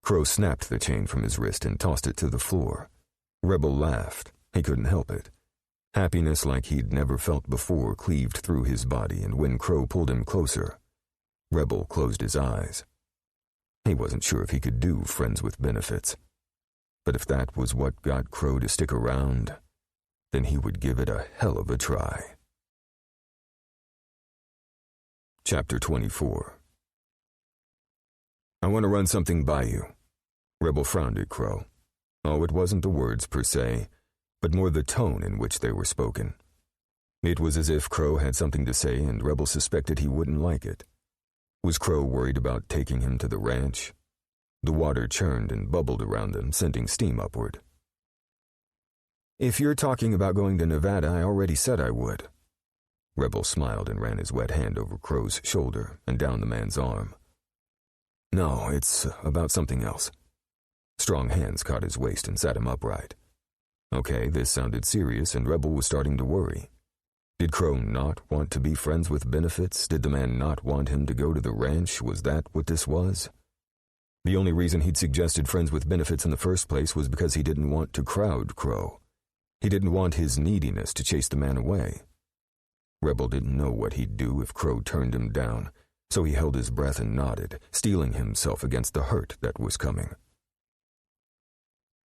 Crow snapped the chain from his wrist and tossed it to the floor. Rebel laughed. He couldn't help it. Happiness like he'd never felt before cleaved through his body, and when Crow pulled him closer, Rebel closed his eyes. He wasn't sure if he could do friends with benefits. But if that was what got Crow to stick around, then he would give it a hell of a try. Chapter 24. "I want to run something by you." Rebel frowned at Crow. Oh, it wasn't the words per se, but more the tone in which they were spoken. It was as if Crow had something to say and Rebel suspected he wouldn't like it. Was Crow worried about taking him to the ranch? The water churned and bubbled around them, sending steam upward. "If you're talking about going to Nevada, I already said I would." Rebel smiled and ran his wet hand over Crow's shoulder and down the man's arm. "No, it's about something else." Strong hands caught his waist and sat him upright. Okay, this sounded serious, and Rebel was starting to worry. Did Crow not want to be friends with benefits? Did the man not want him to go to the ranch? Was that what this was? The only reason he'd suggested friends with benefits in the first place was because he didn't want to crowd Crow. He didn't want his neediness to chase the man away. Rebel didn't know what he'd do if Crow turned him down, so he held his breath and nodded, steeling himself against the hurt that was coming.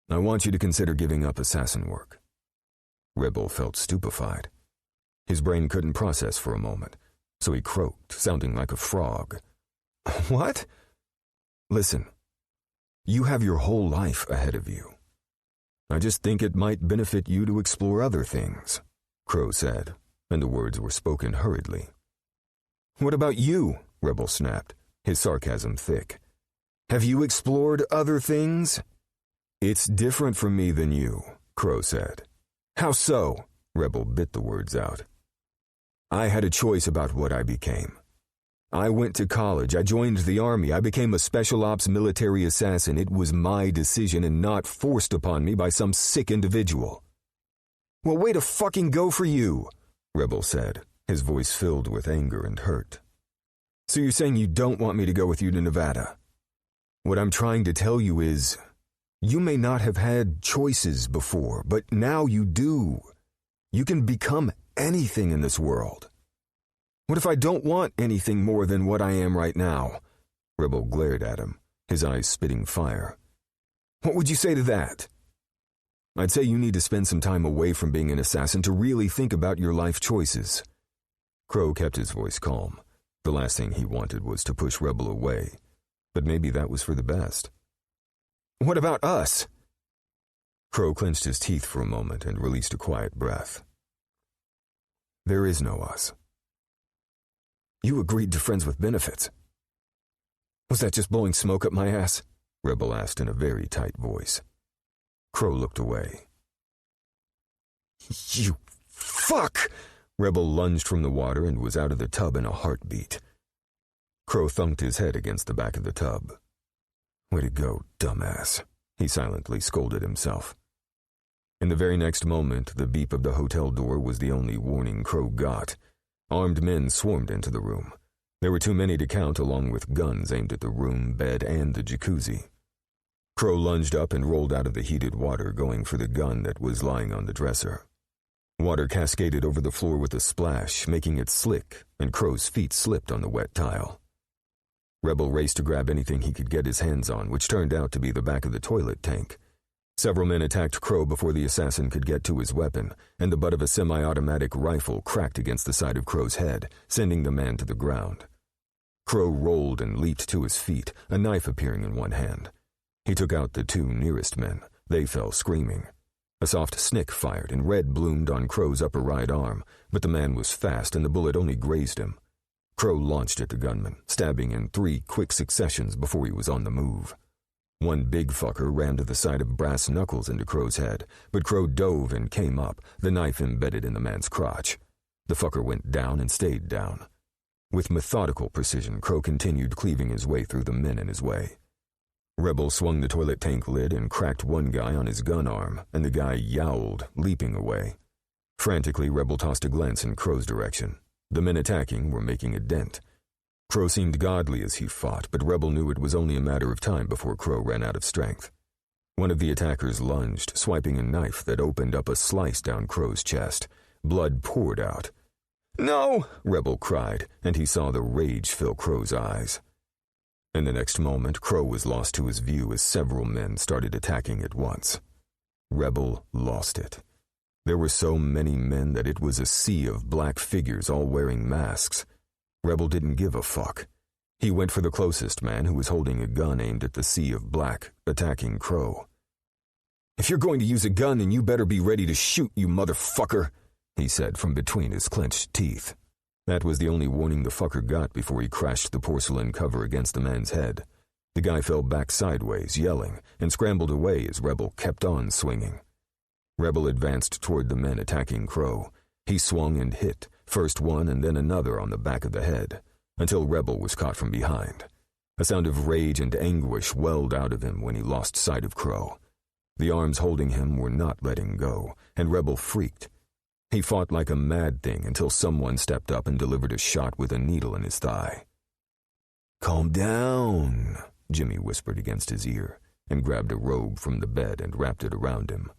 "I want you to consider giving up assassin work." Rebel felt stupefied. His brain couldn't process for a moment, so he croaked, sounding like a frog. "What?" "Listen, you have your whole life ahead of you. I just think it might benefit you to explore other things," Crow said, and the words were spoken hurriedly. "What about you?" Rebel snapped, his sarcasm thick. "Have you explored other things?" "It's different for me than you," Crow said. "How so?" Rebel bit the words out. "I had a choice about what I became. I went to college, I joined the army, I became a special ops military assassin. It was my decision and not forced upon me by some sick individual." "Well, way to fucking go for you," Rebel said, his voice filled with anger and hurt. "So you're saying you don't want me to go with you to Nevada? What I'm trying to tell you is, you may not have had choices before, but now you do. You can become anything in this world. What if I don't want anything more than what I am right now?" Rebel glared at him, his eyes spitting fire. "What would you say to that?" "I'd say you need to spend some time away from being an assassin to really think about your life choices." Crow kept his voice calm. The last thing he wanted was to push Rebel away, but maybe that was for the best. "What about us?" Crow clenched his teeth for a moment and released a quiet breath. "There is no us." "You agreed to friends with benefits." "Was that just blowing smoke up my ass?" Rebel asked in a very tight voice. Crow looked away. "You fuck!" Rebel lunged from the water and was out of the tub in a heartbeat. Crow thunked his head against the back of the tub. "Way to go, dumbass," he silently scolded himself. In the very next moment, the beep of the hotel door was the only warning Crow got. Armed men swarmed into the room. There were too many to count, along with guns aimed at the room, bed, and the jacuzzi. Crow lunged up and rolled out of the heated water, going for the gun that was lying on the dresser. Water cascaded over the floor with a splash, making it slick, and Crow's feet slipped on the wet tile. Rebel raced to grab anything he could get his hands on, which turned out to be the back of the toilet tank. Several men attacked Crow before the assassin could get to his weapon, and the butt of a semi-automatic rifle cracked against the side of Crow's head, sending the man to the ground. Crow rolled and leaped to his feet, a knife appearing in one hand. He took out the two nearest men. They fell screaming. A soft snick fired, and red bloomed on Crow's upper right arm, but the man was fast and the bullet only grazed him. Crow launched at the gunman, stabbing in 3 quick successions before he was on the move. One big fucker rammed the side of brass knuckles into Crow's head, but Crow dove and came up, the knife embedded in the man's crotch. The fucker went down and stayed down. With methodical precision, Crow continued cleaving his way through the men in his way. Rebel swung the toilet tank lid and cracked one guy on his gun arm, and the guy yowled, leaping away. Frantically, Rebel tossed a glance in Crow's direction. The men attacking were making a dent. Crow seemed godly as he fought, but Rebel knew it was only a matter of time before Crow ran out of strength. One of the attackers lunged, swiping a knife that opened up a slice down Crow's chest. Blood poured out. "No!" Rebel cried, and he saw the rage fill Crow's eyes. In the next moment, Crow was lost to his view as several men started attacking at once. Rebel lost it. There were so many men that it was a sea of black figures all wearing masks. Rebel didn't give a fuck. He went for the closest man, who was holding a gun aimed at the sea of black, attacking Crow. "If you're going to use a gun, then you better be ready to shoot, you motherfucker," he said from between his clenched teeth. That was the only warning the fucker got before he crashed the porcelain cover against the man's head. The guy fell back sideways, yelling, and scrambled away as Rebel kept on swinging. Rebel advanced toward the men attacking Crow. He swung and hit, first one and then another on the back of the head, until Rebel was caught from behind. A sound of rage and anguish welled out of him when he lost sight of Crow. The arms holding him were not letting go, and Rebel freaked. He fought like a mad thing until someone stepped up and delivered a shot with a needle in his thigh. "Calm down," Jimmy whispered against his ear, and grabbed a robe from the bed and wrapped it around him.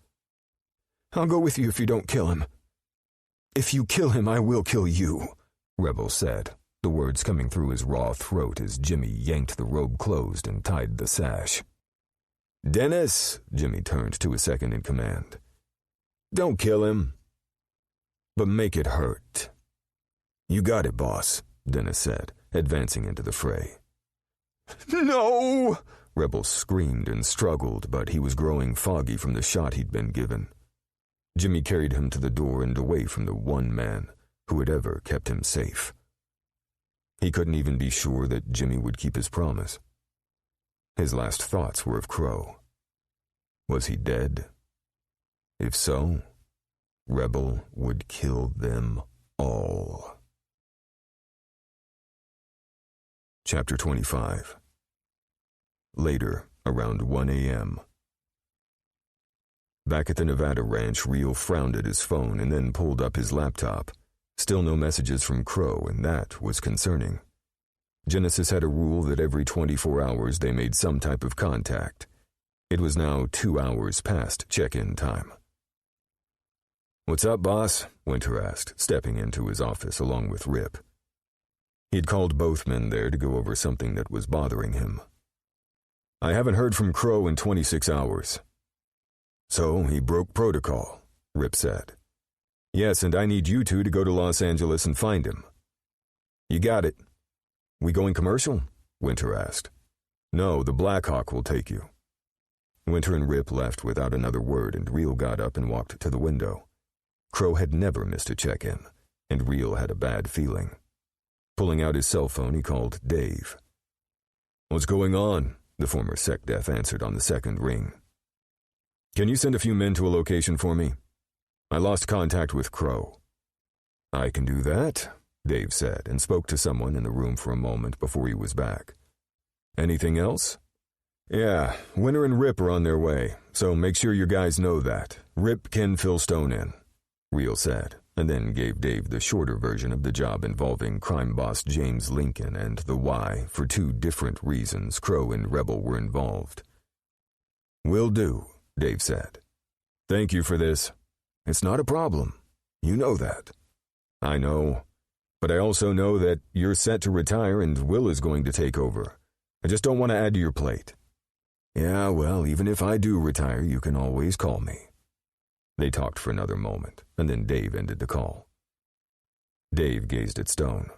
"I'll go with you if you don't kill him." "If you kill him, I will kill you," Rebel said, the words coming through his raw throat as Jimmy yanked the robe closed and tied the sash. "Dennis," Jimmy turned to his second in command. "Don't kill him, but make it hurt." "You got it, boss," Dennis said, advancing into the fray. "No!" Rebel screamed and struggled, but he was growing foggy from the shot he'd been given. Jimmy carried him to the door and away from the one man who had ever kept him safe. He couldn't even be sure that Jimmy would keep his promise. His last thoughts were of Crow. Was he dead? If so, Rebel would kill them all. Chapter 25. Later, around 1 a.m. Back at the Nevada ranch, Reel frowned at his phone and then pulled up his laptop. Still no messages from Crow, and that was concerning. Genesis had a rule that every 24 hours they made some type of contact. It was now 2 hours past check-in time. "What's up, boss?" Winter asked, stepping into his office along with Rip. He'd called both men there to go over something that was bothering him. "I haven't heard from Crow in 26 hours. "So he broke protocol," Rip said. "Yes, and I need you two to go to Los Angeles and find him." "You got it." "We going commercial?" Winter asked. "No, the Blackhawk will take you." Winter and Rip left without another word, and Reel got up and walked to the window. Crow had never missed a check-in, and Reel had a bad feeling. Pulling out his cell phone, he called Dave. "What's going on?" the former SecDef answered on the second ring. "Can you send a few men to a location for me? I lost contact with Crow." "I can do that," Dave said, and spoke to someone in the room for a moment before he was back. "Anything else?" "Yeah, Winter and Rip are on their way, so make sure your guys know that. Rip can fill Stone in," Reel said, and then gave Dave the shorter version of the job involving crime boss James Lincoln and the why, for 2 different reasons, Crow and Rebel were involved. "Will do," Dave said. "Thank you for this." "It's not a problem. You know that." "I know. But I also know that you're set to retire and Will is going to take over. I just don't want to add to your plate." "Yeah, well, even if I do retire, you can always call me." They talked for another moment, and then Dave ended the call. Dave gazed at Stone.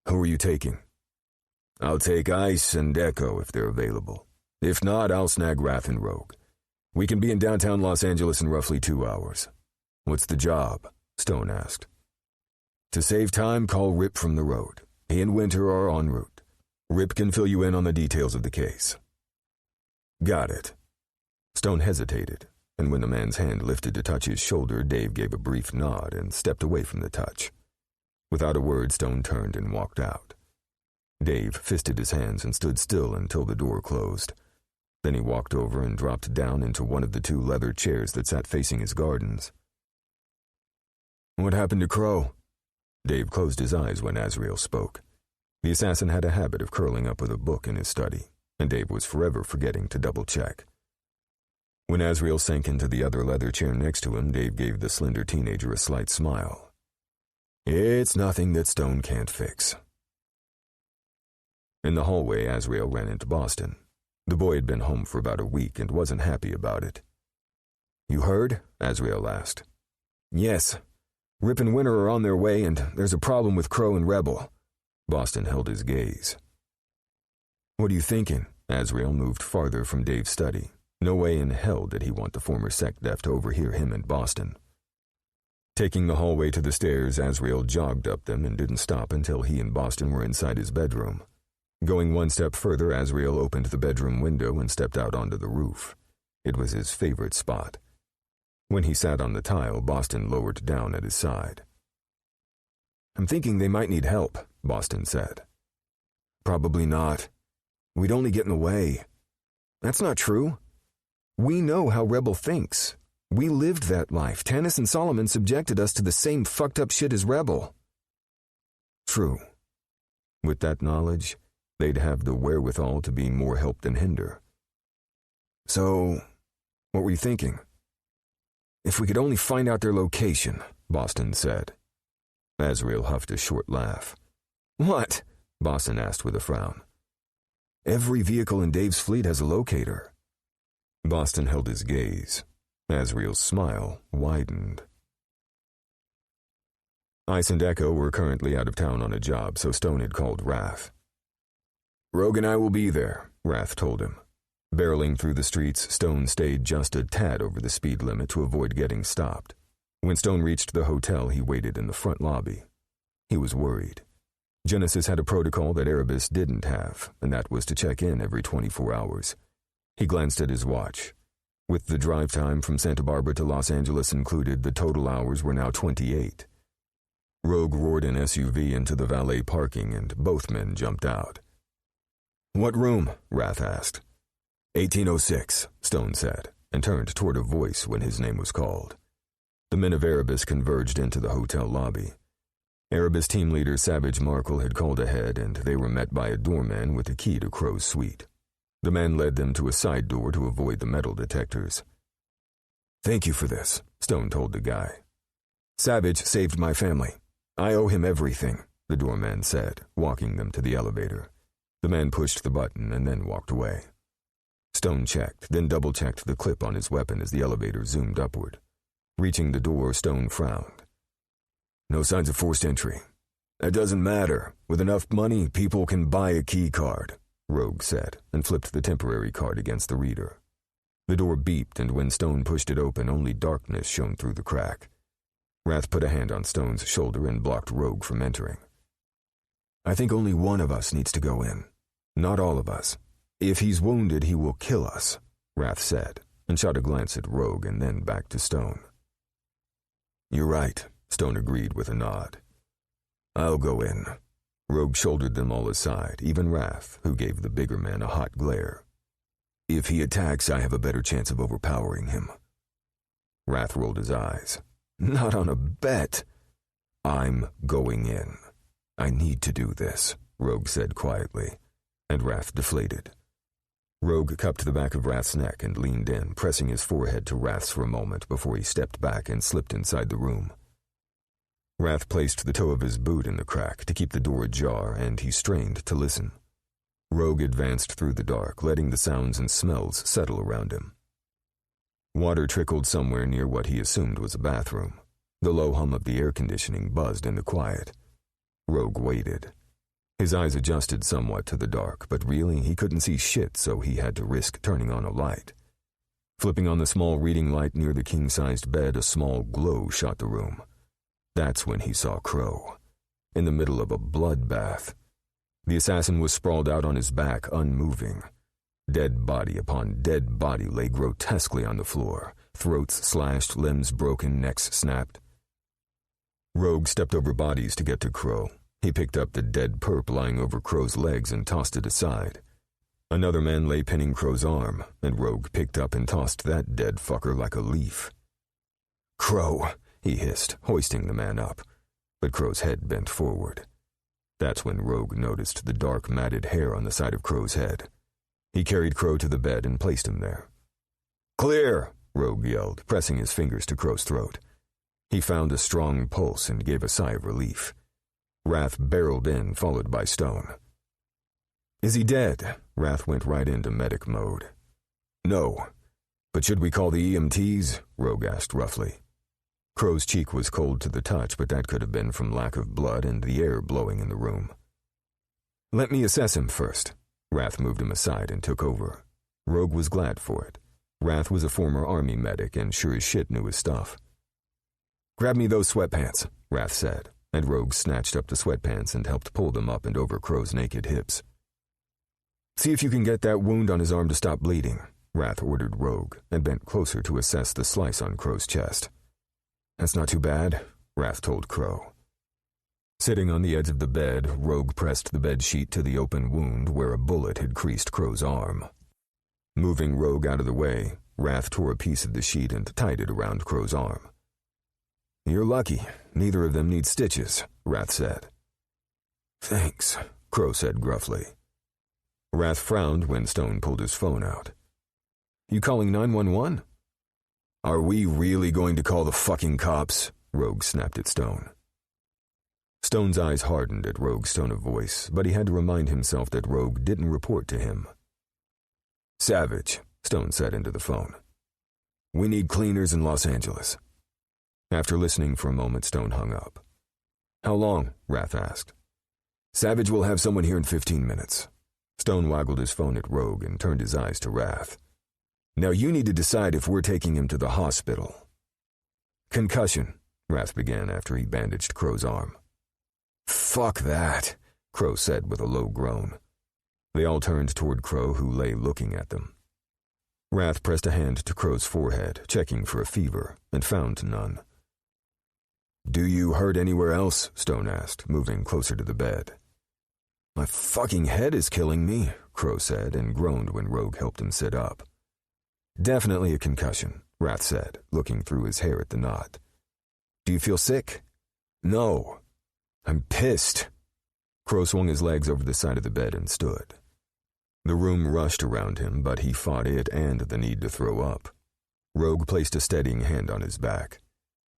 "Who are you taking?" "I'll take Ice and Echo if they're available. If not, I'll snag Wrath and Rogue. We can be in downtown Los Angeles in roughly 2 hours." "What's the job?" Stone asked. "To save time, call Rip from the road. He and Winter are en route. Rip can fill you in on the details of the case." "Got it." Stone hesitated, and when the man's hand lifted to touch his shoulder, Dave gave a brief nod and stepped away from the touch. Without a word, Stone turned and walked out. Dave fisted his hands and stood still until the door closed. Then he walked over and dropped down into one of the 2 leather chairs that sat facing his gardens. "What happened to Crow?" Dave closed his eyes when Azrael spoke. The assassin had a habit of curling up with a book in his study, and Dave was forever forgetting to double-check. When Azrael sank into the other leather chair next to him, Dave gave the slender teenager a slight smile. "It's nothing that Stone can't fix." In the hallway, Azrael ran into Boston. The boy had been home for about a week and wasn't happy about it. "You heard?" Azrael asked. "Yes. Rip and Winter are on their way, and there's a problem with Crow and Rebel." Boston held his gaze. "What are you thinking?" Azrael moved farther from Dave's study. No way in hell did he want the former SecDef to overhear him and Boston. Taking the hallway to the stairs, Azrael jogged up them and didn't stop until he and Boston were inside his bedroom. Going 1 step further, Azrael opened the bedroom window and stepped out onto the roof. It was his favorite spot. When he sat on the tile, Boston lowered down at his side. "I'm thinking they might need help," Boston said. "Probably not. We'd only get in the way." "That's not true. We know how Rebel thinks. We lived that life. Tanis and Solomon subjected us to the same fucked up shit as Rebel." "True. With that knowledge, they'd have the wherewithal to be more help than hinder." "So, what were you thinking?" "If we could only find out their location," Boston said. Azrael huffed a short laugh. "What?" Boston asked with a frown. "Every vehicle in Dave's fleet has a locator." Boston held his gaze. Azrael's smile widened. Ice and Echo were currently out of town on a job, so Stone had called Wrath. "Rogue and I will be there," Wrath told him. Barreling through the streets, Stone stayed just a tad over the speed limit to avoid getting stopped. When Stone reached the hotel, he waited in the front lobby. He was worried. Genesis had a protocol that Erebus didn't have, and that was to check in every 24 hours. He glanced at his watch. With the drive time from Santa Barbara to Los Angeles included, the total hours were now 28. Rogue roared an SUV into the valet parking, and both men jumped out. "What room?" Wrath asked. 1806, Stone said, and turned toward a voice when his name was called. The men of Erebus converged into the hotel lobby. Erebus team leader Savage Markle had called ahead, and they were met by a doorman with a key to Crow's suite. The man led them to a side door to avoid the metal detectors. "Thank you for this," Stone told the guy. "Savage saved my family. I owe him everything," the doorman said, walking them to the elevator. The man pushed the button and then walked away. Stone checked, then double-checked the clip on his weapon as the elevator zoomed upward. Reaching the door, Stone frowned. "No signs of forced entry. That doesn't matter. With enough money, people can buy a key card," Rogue said, and flipped the temporary card against the reader. The door beeped, and when Stone pushed it open, only darkness shone through the crack. Wrath put a hand on Stone's shoulder and blocked Rogue from entering. "I think only one of us needs to go in. Not all of us. If he's wounded, he will kill us," Wrath said, and shot a glance at Rogue and then back to Stone. "You're right," Stone agreed with a nod. "I'll go in." Rogue shouldered them all aside, even Wrath, who gave the bigger man a hot glare. "If he attacks, I have a better chance of overpowering him." Wrath rolled his eyes. "Not on a bet." "I'm going in. I need to do this," Rogue said quietly, and Wrath deflated. Rogue cupped the back of Wrath's neck and leaned in, pressing his forehead to Wrath's for a moment before he stepped back and slipped inside the room. Wrath placed the toe of his boot in the crack to keep the door ajar, and he strained to listen. Rogue advanced through the dark, letting the sounds and smells settle around him. Water trickled somewhere near what he assumed was a bathroom. The low hum of the air conditioning buzzed in the quiet. Rogue waited. His eyes adjusted somewhat to the dark, but really he couldn't see shit, so he had to risk turning on a light. Flipping on the small reading light near the king-sized bed, a small glow shot the room. That's when he saw Crow, in the middle of a bloodbath. The assassin was sprawled out on his back, unmoving. Dead body upon dead body lay grotesquely on the floor, throats slashed, limbs broken, necks snapped. Rogue stepped over bodies to get to Crow. He picked up the dead perp lying over Crow's legs and tossed it aside. Another man lay pinning Crow's arm, and Rogue picked up and tossed that dead fucker like a leaf. "Crow," he hissed, hoisting the man up, but Crow's head bent forward. That's when Rogue noticed the dark matted hair on the side of Crow's head. He carried Crow to the bed and placed him there. "Clear!" Rogue yelled, pressing his fingers to Crow's throat. He found a strong pulse and gave a sigh of relief. Wrath barreled in, followed by Stone. "Is he dead?" Wrath went right into medic mode. "No. But should we call the EMTs?" Rogue asked roughly. Crow's cheek was cold to the touch, but that could have been from lack of blood and the air blowing in the room. "Let me assess him first." Wrath moved him aside and took over. Rogue was glad for it. Wrath was a former army medic and sure as shit knew his stuff. "Grab me those sweatpants," Wrath said, and Rogue snatched up the sweatpants and helped pull them up and over Crow's naked hips. "See if you can get that wound on his arm to stop bleeding," Wrath ordered Rogue, and bent closer to assess the slice on Crow's chest. "That's not too bad," Wrath told Crow. Sitting on the edge of the bed, Rogue pressed the bed sheet to the open wound where a bullet had creased Crow's arm. Moving Rogue out of the way, Wrath tore a piece of the sheet and tied it around Crow's arm. "You're lucky. Neither of them need stitches," Wrath said. "Thanks," Crow said gruffly. Wrath frowned when Stone pulled his phone out. "You calling 911? "Are we really going to call the fucking cops?" Rogue snapped at Stone. Stone's eyes hardened at Rogue's tone of voice, but he had to remind himself that Rogue didn't report to him. "Savage," Stone said into the phone. "We need cleaners in Los Angeles." After listening for a moment, Stone hung up. "How long?" Wrath asked. "Savage will have someone here in 15 minutes. Stone waggled his phone at Rogue and turned his eyes to Wrath. "Now you need to decide if we're taking him to the hospital." "Concussion," Wrath began after he bandaged Crow's arm. "Fuck that," Crow said with a low groan. They all turned toward Crow, who lay looking at them. Wrath pressed a hand to Crow's forehead, checking for a fever, and found none. "Do you hurt anywhere else?" Stone asked, moving closer to the bed. "My fucking head is killing me," Crow said, and groaned when Rogue helped him sit up. "Definitely a concussion," Wrath said, looking through his hair at the knot. "Do you feel sick?" "No." I'm pissed. Crow swung his legs over the side of the bed and stood. The room rushed around him, but he fought it and the need to throw up. Rogue placed a steadying hand on his back.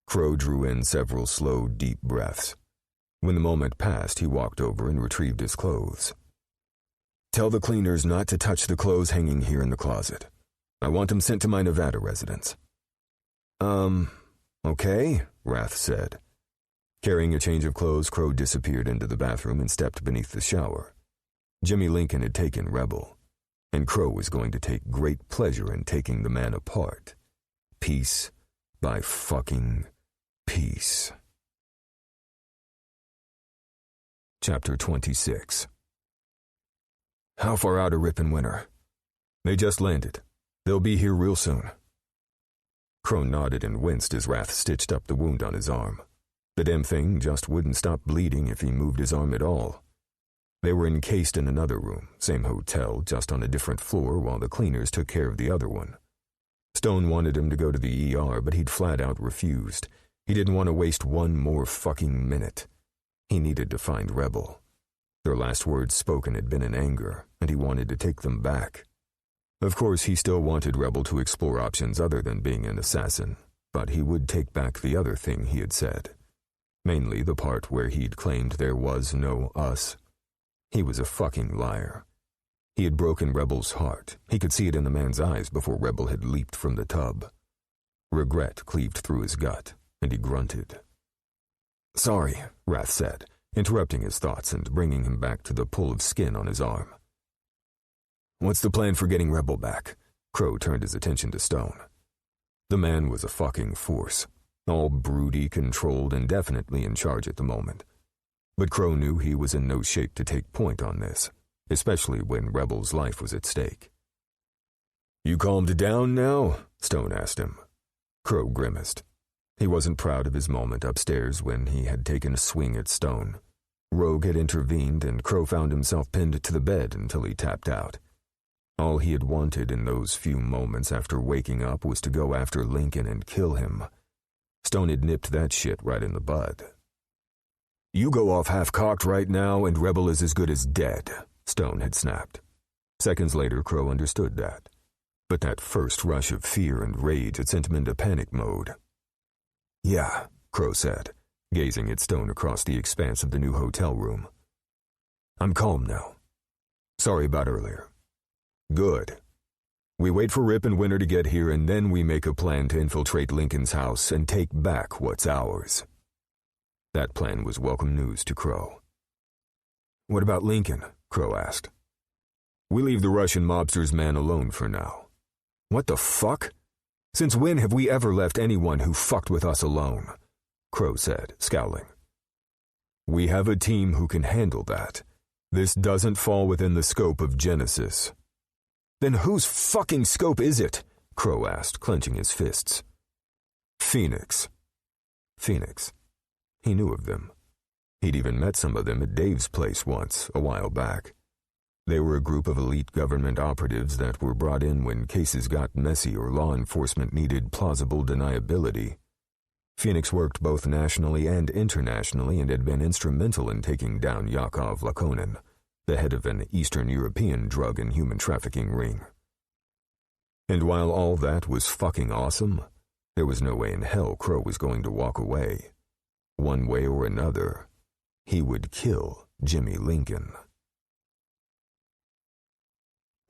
Crow drew in several slow, deep breaths. When the moment passed, he walked over and retrieved his clothes. Tell the cleaners not to touch the clothes hanging here in the closet. I want them sent to my Nevada residence. Okay, Wrath said. Carrying a change of clothes, Crow disappeared into the bathroom and stepped beneath the shower. Jimmy Lincoln had taken Rebel, and Crow was going to take great pleasure in taking the man apart. Piece by fucking piece. Chapter 26. How far out are Rip and Winter? They just landed. They'll be here real soon. Crow nodded and winced as Wrath stitched up the wound on his arm. The damn thing just wouldn't stop bleeding if he moved his arm at all. They were encased in another room, same hotel, just on a different floor, while the cleaners took care of the other one. Stone wanted him to go to the ER, but he'd flat out refused. He didn't want to waste one more fucking minute. He needed to find Rebel. Their last words spoken had been in anger, and he wanted to take them back. Of course, he still wanted Rebel to explore options other than being an assassin, but he would take back the other thing he had said. Mainly the part where he'd claimed there was no us. He was a fucking liar. He had broken Rebel's heart. He could see it in the man's eyes before Rebel had leaped from the tub. Regret cleaved through his gut, and he grunted. Sorry, Wrath said, interrupting his thoughts and bringing him back to the pull of skin on his arm. What's the plan for getting Rebel back? Crow turned his attention to Stone. The man was a fucking force, all broody, controlled, and definitely in charge at the moment. But Crow knew he was in no shape to take point on this, especially when Rebel's life was at stake. You calmed down now? Stone asked him. Crow grimaced. He wasn't proud of his moment upstairs when he had taken a swing at Stone. Rogue had intervened, and Crow found himself pinned to the bed until he tapped out. All he had wanted in those few moments after waking up was to go after Lincoln and kill him. Stone had nipped that shit right in the bud. You go off half-cocked right now, and Rebel is as good as dead, Stone had snapped. Seconds later, Crow understood that. But that first rush of fear and rage had sent him into panic mode. Yeah, Crow said, gazing at Stone across the expanse of the new hotel room. I'm calm now. Sorry about earlier. Good. We wait for Rip and Winter to get here, and then we make a plan to infiltrate Lincoln's house and take back what's ours. That plan was welcome news to Crow. What about Lincoln? Crow asked. We leave the Russian mobster's man alone for now. What the fuck? Since when have we ever left anyone who fucked with us alone? Crow said, scowling. We have a team who can handle that. This doesn't fall within the scope of Genesis. Then whose fucking scope is it? Crow asked, clenching his fists. Phoenix. Phoenix. He knew of them. He'd even met some of them at Dave's place once, a while back. They were a group of elite government operatives that were brought in when cases got messy or law enforcement needed plausible deniability. Phoenix worked both nationally and internationally and had been instrumental in taking down Yakov Lakonin, the head of an Eastern European drug and human trafficking ring. And while all that was fucking awesome, there was no way in hell Crow was going to walk away. One way or another, he would kill Jimmy Lincoln.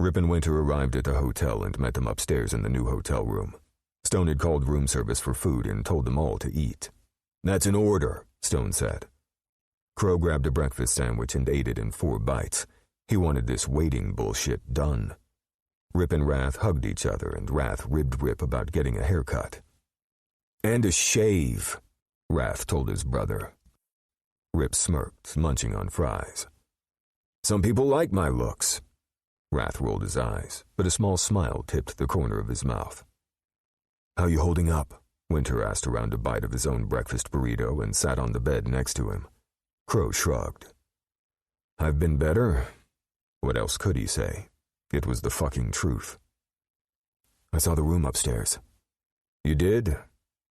Rip and Winter arrived at the hotel and met them upstairs in the new hotel room. Stone had called room service for food and told them all to eat. That's an order, Stone said. Crow grabbed a breakfast sandwich and ate it in 4 bites. He wanted this waiting bullshit done. Rip and Wrath hugged each other, and Wrath ribbed Rip about getting a haircut. And a shave, Wrath told his brother. Rip smirked, munching on fries. Some people like my looks. Wrath rolled his eyes, but a small smile tipped the corner of his mouth. How you holding up? Winter asked around a bite of his own breakfast burrito and sat on the bed next to him. Crow shrugged. I've been better. What else could he say? It was the fucking truth. I saw the room upstairs. You did?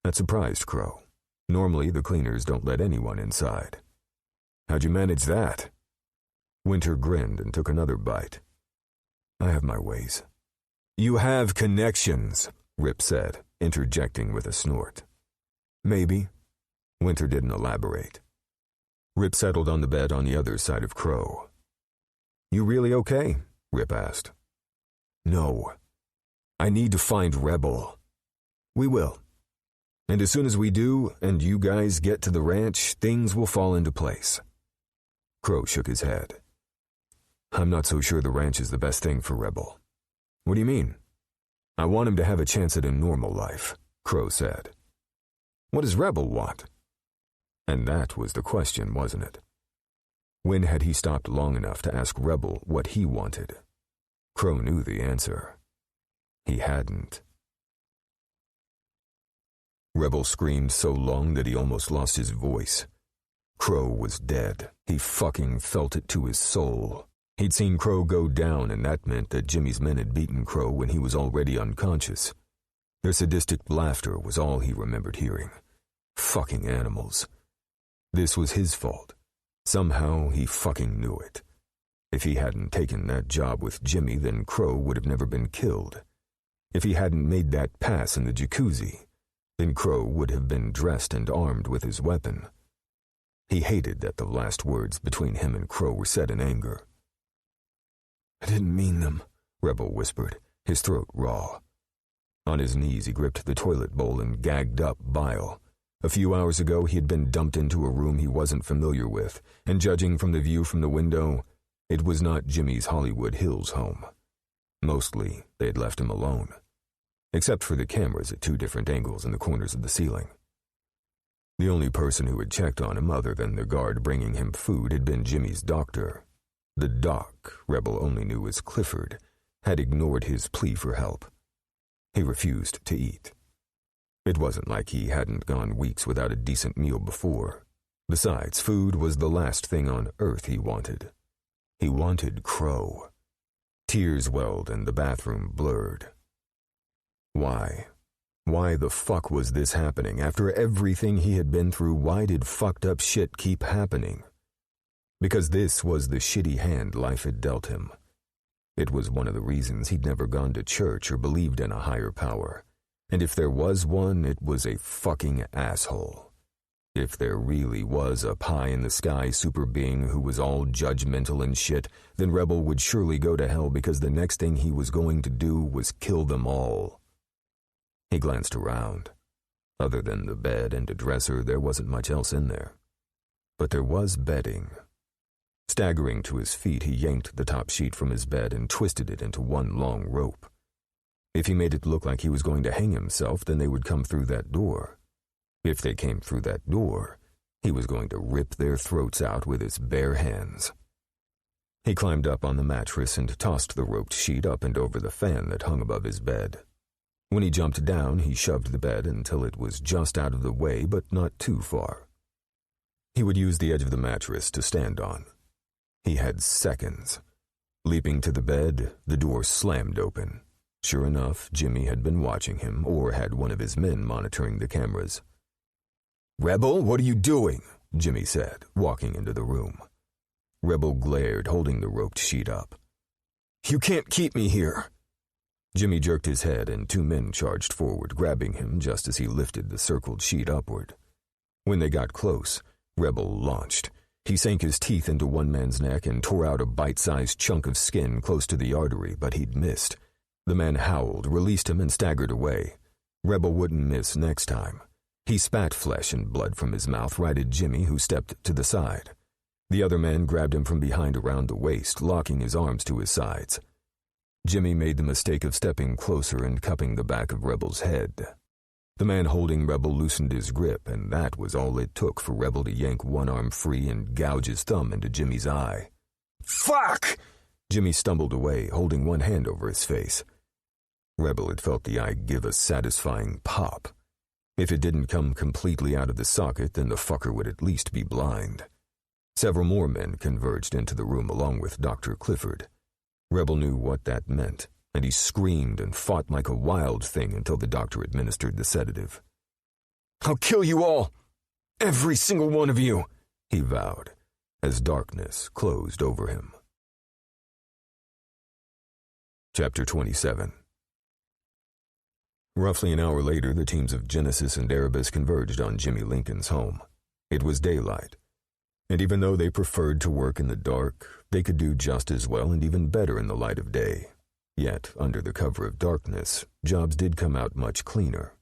That surprised Crow. Normally, the cleaners don't let anyone inside. How'd you manage that? Winter grinned and took another bite. I have my ways. You have connections, Rip said, interjecting with a snort. Maybe. Winter didn't elaborate. Rip settled on the bed on the other side of Crow. You really okay? Rip asked. No. I need to find Rebel. We will. And as soon as we do, and you guys get to the ranch, things will fall into place. Crow shook his head. I'm not so sure the ranch is the best thing for Rebel. What do you mean? I want him to have a chance at a normal life, Crow said. What does Rebel want? And that was the question, wasn't it? When had he stopped long enough to ask Rebel what he wanted? Crow knew the answer. He hadn't. Rebel screamed so long that he almost lost his voice. Crow was dead. He fucking felt it to his soul. He'd seen Crow go down, and that meant that Jimmy's men had beaten Crow when he was already unconscious. Their sadistic laughter was all he remembered hearing. Fucking animals. This was his fault. Somehow he fucking knew it. If he hadn't taken that job with Jimmy, then Crow would have never been killed. If he hadn't made that pass in the jacuzzi, then Crow would have been dressed and armed with his weapon. He hated that the last words between him and Crow were said in anger. I didn't mean them, Rebel whispered, his throat raw. On his knees he gripped the toilet bowl and gagged up bile. A few hours ago he had been dumped into a room he wasn't familiar with, and judging from the view from the window, it was not Jimmy's Hollywood Hills home. Mostly, they had left him alone, except for the cameras at 2 different angles in the corners of the ceiling. The only person who had checked on him other than the guard bringing him food had been Jimmy's doctor. The doc, Rebel only knew as Clifford, had ignored his plea for help. He refused to eat. It wasn't like he hadn't gone weeks without a decent meal before. Besides, food was the last thing on earth he wanted. He wanted Crow. Tears welled and the bathroom blurred. Why? Why the fuck was this happening? After everything he had been through, why did fucked up shit keep happening? Because this was the shitty hand life had dealt him. It was one of the reasons he'd never gone to church or believed in a higher power. And if there was one, it was a fucking asshole. If there really was a pie-in-the-sky super being who was all judgmental and shit, then Rebel would surely go to hell because the next thing he was going to do was kill them all. He glanced around. Other than the bed and a dresser, there wasn't much else in there. But there was bedding. Staggering to his feet, he yanked the top sheet from his bed and twisted it into one long rope. If he made it look like he was going to hang himself, then they would come through that door. If they came through that door, he was going to rip their throats out with his bare hands. He climbed up on the mattress and tossed the roped sheet up and over the fan that hung above his bed. When he jumped down, he shoved the bed until it was just out of the way, but not too far. He would use the edge of the mattress to stand on. He had seconds. Leaping to the bed, the door slammed open. Sure enough, Jimmy had been watching him, or had one of his men monitoring the cameras. "Rebel, what are you doing?" Jimmy said, walking into the room. Rebel glared, holding the roped sheet up. "You can't keep me here." Jimmy jerked his head, and 2 men charged forward, grabbing him just as he lifted the circled sheet upward. When they got close, Rebel launched. He sank his teeth into one man's neck and tore out a bite-sized chunk of skin close to the artery, but he'd missed. The man howled, released him, and staggered away. Rebel wouldn't miss next time. He spat flesh and blood from his mouth right at Jimmy, who stepped to the side. The other man grabbed him from behind around the waist, locking his arms to his sides. Jimmy made the mistake of stepping closer and cupping the back of Rebel's head. The man holding Rebel loosened his grip, and that was all it took for Rebel to yank one arm free and gouge his thumb into Jimmy's eye. "Fuck!" Jimmy stumbled away, holding one hand over his face. Rebel had felt the eye give a satisfying pop. If it didn't come completely out of the socket, then the fucker would at least be blind. Several more men converged into the room along with Dr. Clifford. Rebel knew what that meant, and he screamed and fought like a wild thing until the doctor administered the sedative. "I'll kill you all! Every single one of you!" he vowed, as darkness closed over him. Chapter 27. Roughly an hour later, the teams of Genesis and Erebus converged on Jimmy Lincoln's home. It was daylight, and even though they preferred to work in the dark, they could do just as well and even better in the light of day. Yet, under the cover of darkness, jobs did come out much cleaner.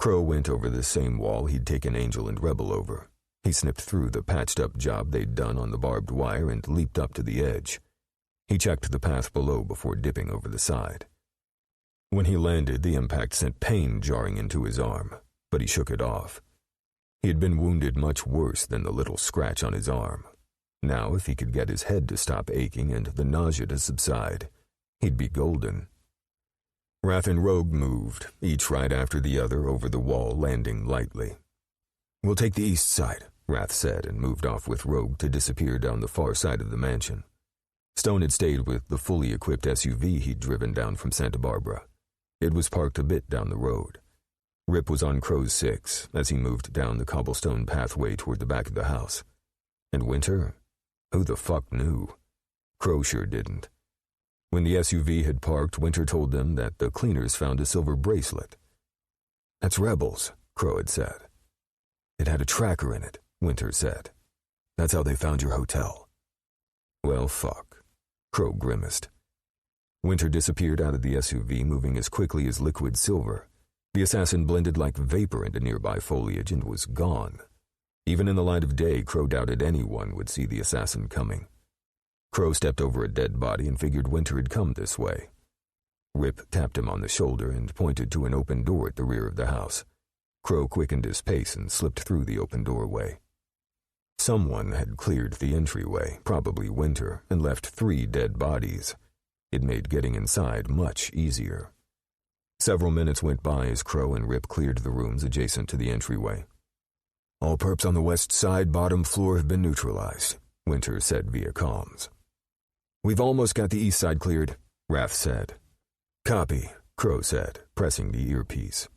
Crow went over the same wall he'd taken Angel and Rebel over. He snipped through the patched-up job they'd done on the barbed wire and leaped up to the edge. He checked the path below before dipping over the side. When he landed, the impact sent pain jarring into his arm, but he shook it off. He had been wounded much worse than the little scratch on his arm. Now, if he could get his head to stop aching and the nausea to subside, he'd be golden. Wrath and Rogue moved, each right after the other, over the wall, landing lightly. "We'll take the east side," Wrath said, and moved off with Rogue to disappear down the far side of the mansion. Stone had stayed with the fully equipped SUV he'd driven down from Santa Barbara. It was parked a bit down the road. Rip was on Crow's 6 as he moved down the cobblestone pathway toward the back of the house. And Winter? Who the fuck knew? Crow sure didn't. When the SUV had parked, Winter told them that the cleaners found a silver bracelet. "That's Rebel's," Crow had said. "It had a tracker in it," Winter said. "That's how they found your hotel." Well, fuck. Crow grimaced. Winter disappeared out of the SUV, moving as quickly as liquid silver. The assassin blended like vapor into nearby foliage and was gone. Even in the light of day, Crow doubted anyone would see the assassin coming. Crow stepped over a dead body and figured Winter had come this way. Rip tapped him on the shoulder and pointed to an open door at the rear of the house. Crow quickened his pace and slipped through the open doorway. Someone had cleared the entryway, probably Winter, and left 3 dead bodies. It made getting inside much easier. Several minutes went by as Crow and Rip cleared the rooms adjacent to the entryway. "All perps on the west side bottom floor have been neutralized," Winter said via comms. "We've almost got the east side cleared," Wrath said. "Copy," Crow said, pressing the earpiece.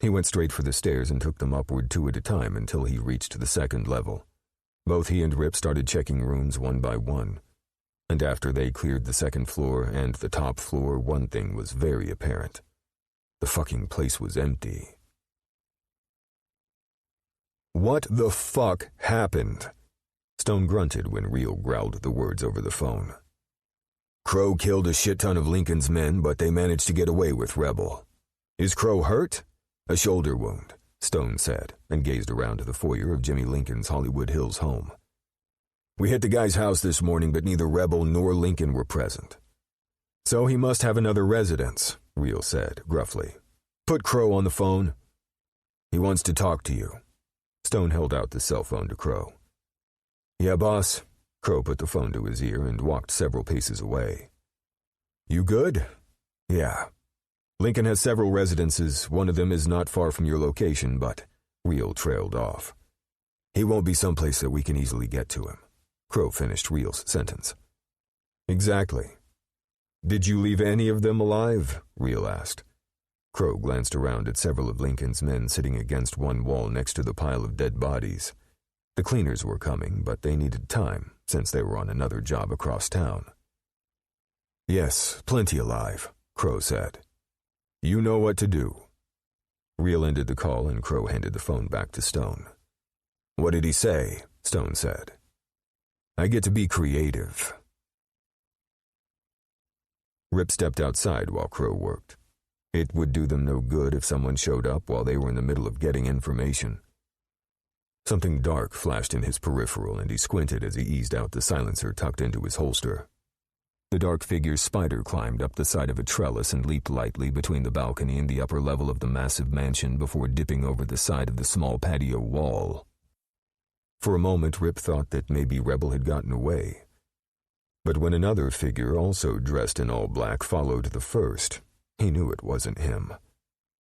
He went straight for the stairs and took them upward 2 at a time until he reached the 2nd level. Both he and Rip started checking rooms one by one. And after they cleared the 2nd floor and the top floor, one thing was very apparent. The fucking place was empty. "What the fuck happened?" Stone grunted when Real growled the words over the phone. "Crow killed a shit ton of Lincoln's men, but they managed to get away with Rebel. Is Crow hurt?" "A shoulder wound," Stone said, and gazed around the foyer of Jimmy Lincoln's Hollywood Hills home. "We hit the guy's house this morning, but neither Rebel nor Lincoln were present." "So he must have another residence," Real said, gruffly. "Put Crow on the phone." "He wants to talk to you." Stone held out the cell phone to Crow. "Yeah, boss." Crow put the phone to his ear and walked several paces away. "You good?" "Yeah. Lincoln has several residences. One of them is not far from your location, but..." Real trailed off. "He won't be someplace that we can easily get to him." Crow finished Real's sentence. "Exactly. Did you leave any of them alive?" Real asked. Crow glanced around at several of Lincoln's men sitting against one wall next to the pile of dead bodies. The cleaners were coming, but they needed time, since they were on another job across town. "Yes, plenty alive," Crow said. "You know what to do." Real ended the call and Crow handed the phone back to Stone. "What did he say?" Stone said. "I get to be creative." Rip stepped outside while Crow worked. It would do them no good if someone showed up while they were in the middle of getting information. Something dark flashed in his peripheral and he squinted as he eased out the silencer tucked into his holster. The dark figure's spider climbed up the side of a trellis and leaped lightly between the balcony and the upper level of the massive mansion before dipping over the side of the small patio wall. For a moment, Rip thought that maybe Rebel had gotten away. But when another figure, also dressed in all black, followed the first, he knew it wasn't him.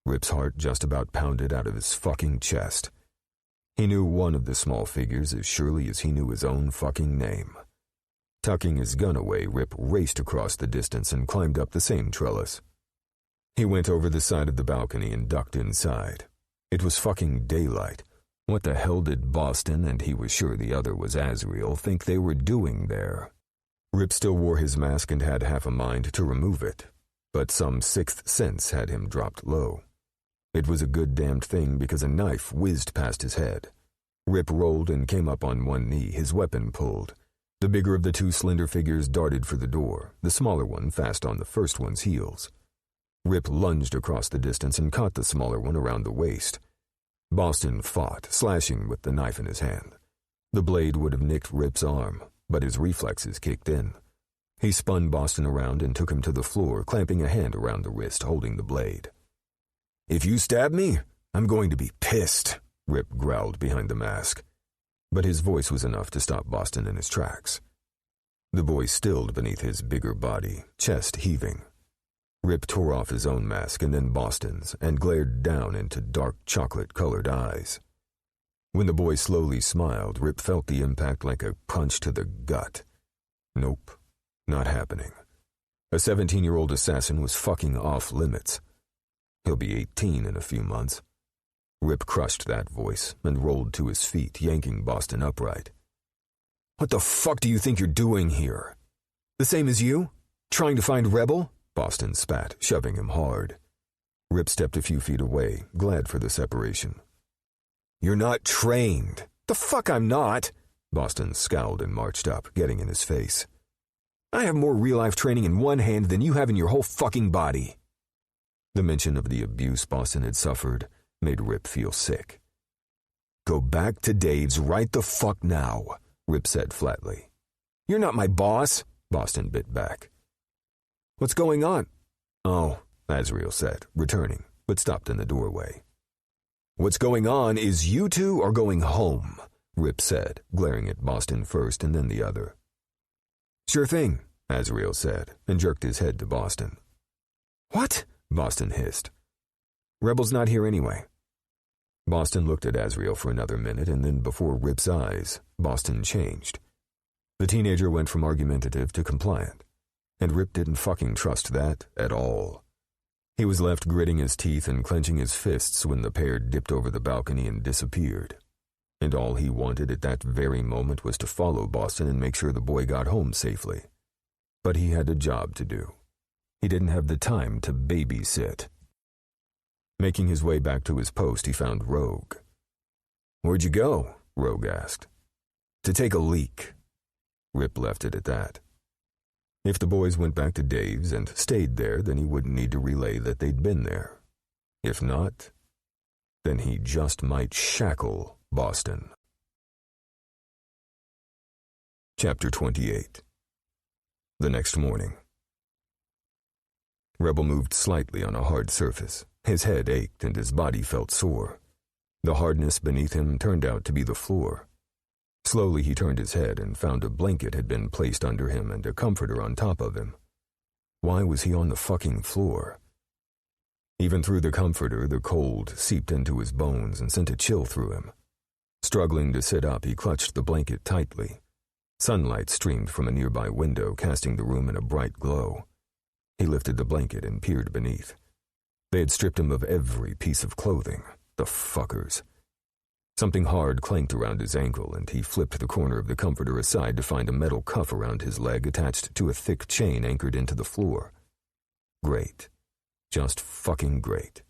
Rip's heart just about pounded out of his fucking chest. He knew one of the small figures as surely as he knew his own fucking name. Tucking his gun away, Rip raced across the distance and climbed up the same trellis. He went over the side of the balcony and ducked inside. It was fucking daylight. What the hell did Boston, and he was sure the other was Azrael, think they were doing there? Rip still wore his mask and had half a mind to remove it, but some sixth sense had him dropped low. It was a good damned thing because a knife whizzed past his head. Rip rolled and came up on one knee, his weapon pulled. The bigger of the two slender figures darted for the door, the smaller one fast on the first one's heels. Rip lunged across the distance and caught the smaller one around the waist. Boston fought, slashing with the knife in his hand. The blade would have nicked Rip's arm, but his reflexes kicked in. He spun Boston around and took him to the floor, clamping a hand around the wrist, holding the blade. "If you stab me, I'm going to be pissed," Rip growled behind the mask. But his voice was enough to stop Boston in his tracks. The boy stilled beneath his bigger body, chest heaving. Rip tore off his own mask and then Boston's, and glared down into dark chocolate-colored eyes. When the boy slowly smiled, Rip felt the impact like a punch to the gut. Nope, not happening. A 17-year-old assassin was fucking off limits. He'll be 18 in a few months. Rip crushed that voice and rolled to his feet, yanking Boston upright. "What the fuck do you think you're doing here? The same as you? Trying to find Rebel?" Boston spat, shoving him hard. Rip stepped a few feet away, glad for the separation. "You're not trained." "The fuck I'm not!" Boston scowled and marched up, getting in his face. "I have more real-life training in one hand than you have in your whole fucking body." The mention of the abuse Boston had suffered made Rip feel sick. "Go back to Dave's right the fuck now," Rip said flatly. "You're not my boss," Boston bit back. "What's going on?" "Oh," Azrael said, returning, but stopped in the doorway. "What's going on is you two are going home," Rip said, glaring at Boston first and then the other. "Sure thing," Azrael said, and jerked his head to Boston. "What?" Boston hissed. "Rebel's not here anyway." Boston looked at Azrael for another minute, and then before Rip's eyes, Boston changed. The teenager went from argumentative to compliant, and Rip didn't fucking trust that at all. He was left gritting his teeth and clenching his fists when the pair dipped over the balcony and disappeared. And all he wanted at that very moment was to follow Boston and make sure the boy got home safely. But he had a job to do. He didn't have the time to babysit. Making his way back to his post, he found Rogue. "Where'd you go?" Rogue asked. "To take a leak." Rip left it at that. If the boys went back to Dave's and stayed there, then he wouldn't need to relay that they'd been there. If not, then he just might shackle Boston. Chapter 28. The next morning. Rebel moved slightly on a hard surface. His head ached and his body felt sore. The hardness beneath him turned out to be the floor. Slowly he turned his head and found a blanket had been placed under him and a comforter on top of him. Why was he on the fucking floor? Even through the comforter, the cold seeped into his bones and sent a chill through him. Struggling to sit up, he clutched the blanket tightly. Sunlight streamed from a nearby window, casting the room in a bright glow. He lifted the blanket and peered beneath. They had stripped him of every piece of clothing. The fuckers. Something hard clanked around his ankle, and he flipped the corner of the comforter aside to find a metal cuff around his leg attached to a thick chain anchored into the floor. Great. Just fucking great.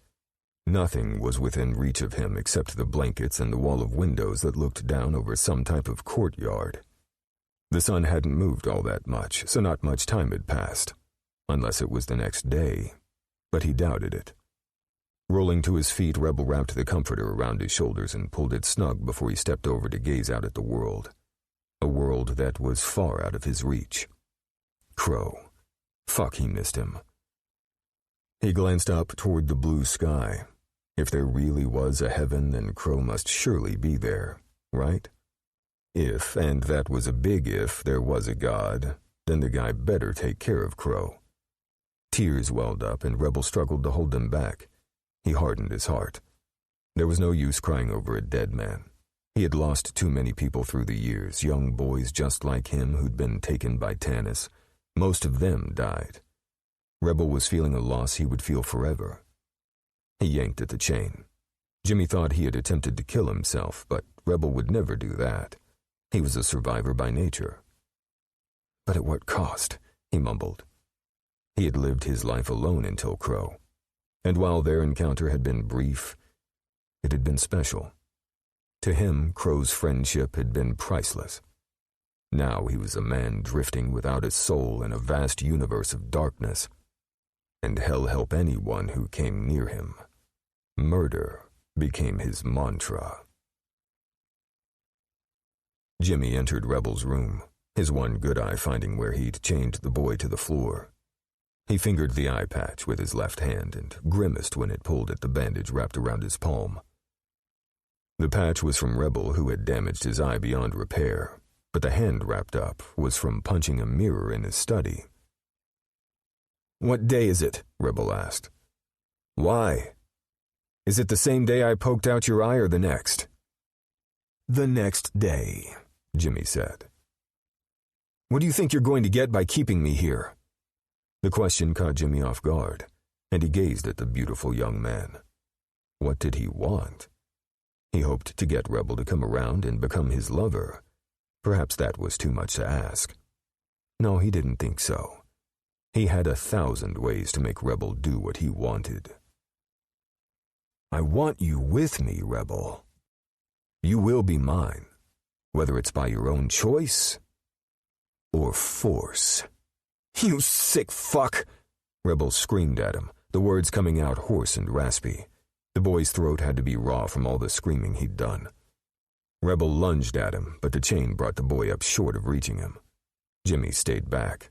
Nothing was within reach of him except the blankets and the wall of windows that looked down over some type of courtyard. The sun hadn't moved all that much, so not much time had passed. Unless it was the next day. But he doubted it. Rolling to his feet, Rebel wrapped the comforter around his shoulders and pulled it snug before he stepped over to gaze out at the world. A world that was far out of his reach. Crow. Fuck, he missed him. He glanced up toward the blue sky. If there really was a heaven, then Crow must surely be there, right? If, and that was a big if, there was a God, then the guy better take care of Crow. Tears welled up, and Rebel struggled to hold them back. He hardened his heart. There was no use crying over a dead man. He had lost too many people through the years, young boys just like him who'd been taken by Tanis. Most of them died. Rebel was feeling a loss he would feel forever. He yanked at the chain. Jimmy thought he had attempted to kill himself, but Rebel would never do that. He was a survivor by nature. But at what cost? He mumbled. He had lived his life alone until Crow, and while their encounter had been brief, it had been special. To him, Crow's friendship had been priceless. Now he was a man drifting without a soul in a vast universe of darkness, and hell help anyone who came near him. Murder became his mantra. Jimmy entered Rebel's room, his one good eye finding where he'd chained the boy to the floor. He fingered the eye patch with his left hand and grimaced when it pulled at the bandage wrapped around his palm. The patch was from Rebel, who had damaged his eye beyond repair, but the hand wrapped up was from punching a mirror in his study. "What day is it?" Rebel asked. "Why? Is it the same day I poked out your eye or the next?" "The next day," Jimmy said. "What do you think you're going to get by keeping me here?" The question caught Jimmy off guard, and he gazed at the beautiful young man. What did he want? He hoped to get Rebel to come around and become his lover. Perhaps that was too much to ask. No, he didn't think so. He had 1,000 ways to make Rebel do what he wanted. "I want you with me, Rebel. You will be mine, whether it's by your own choice or force." "You sick fuck!" Rebel screamed at him, the words coming out hoarse and raspy. The boy's throat had to be raw from all the screaming he'd done. Rebel lunged at him, but the chain brought the boy up short of reaching him. Jimmy stayed back.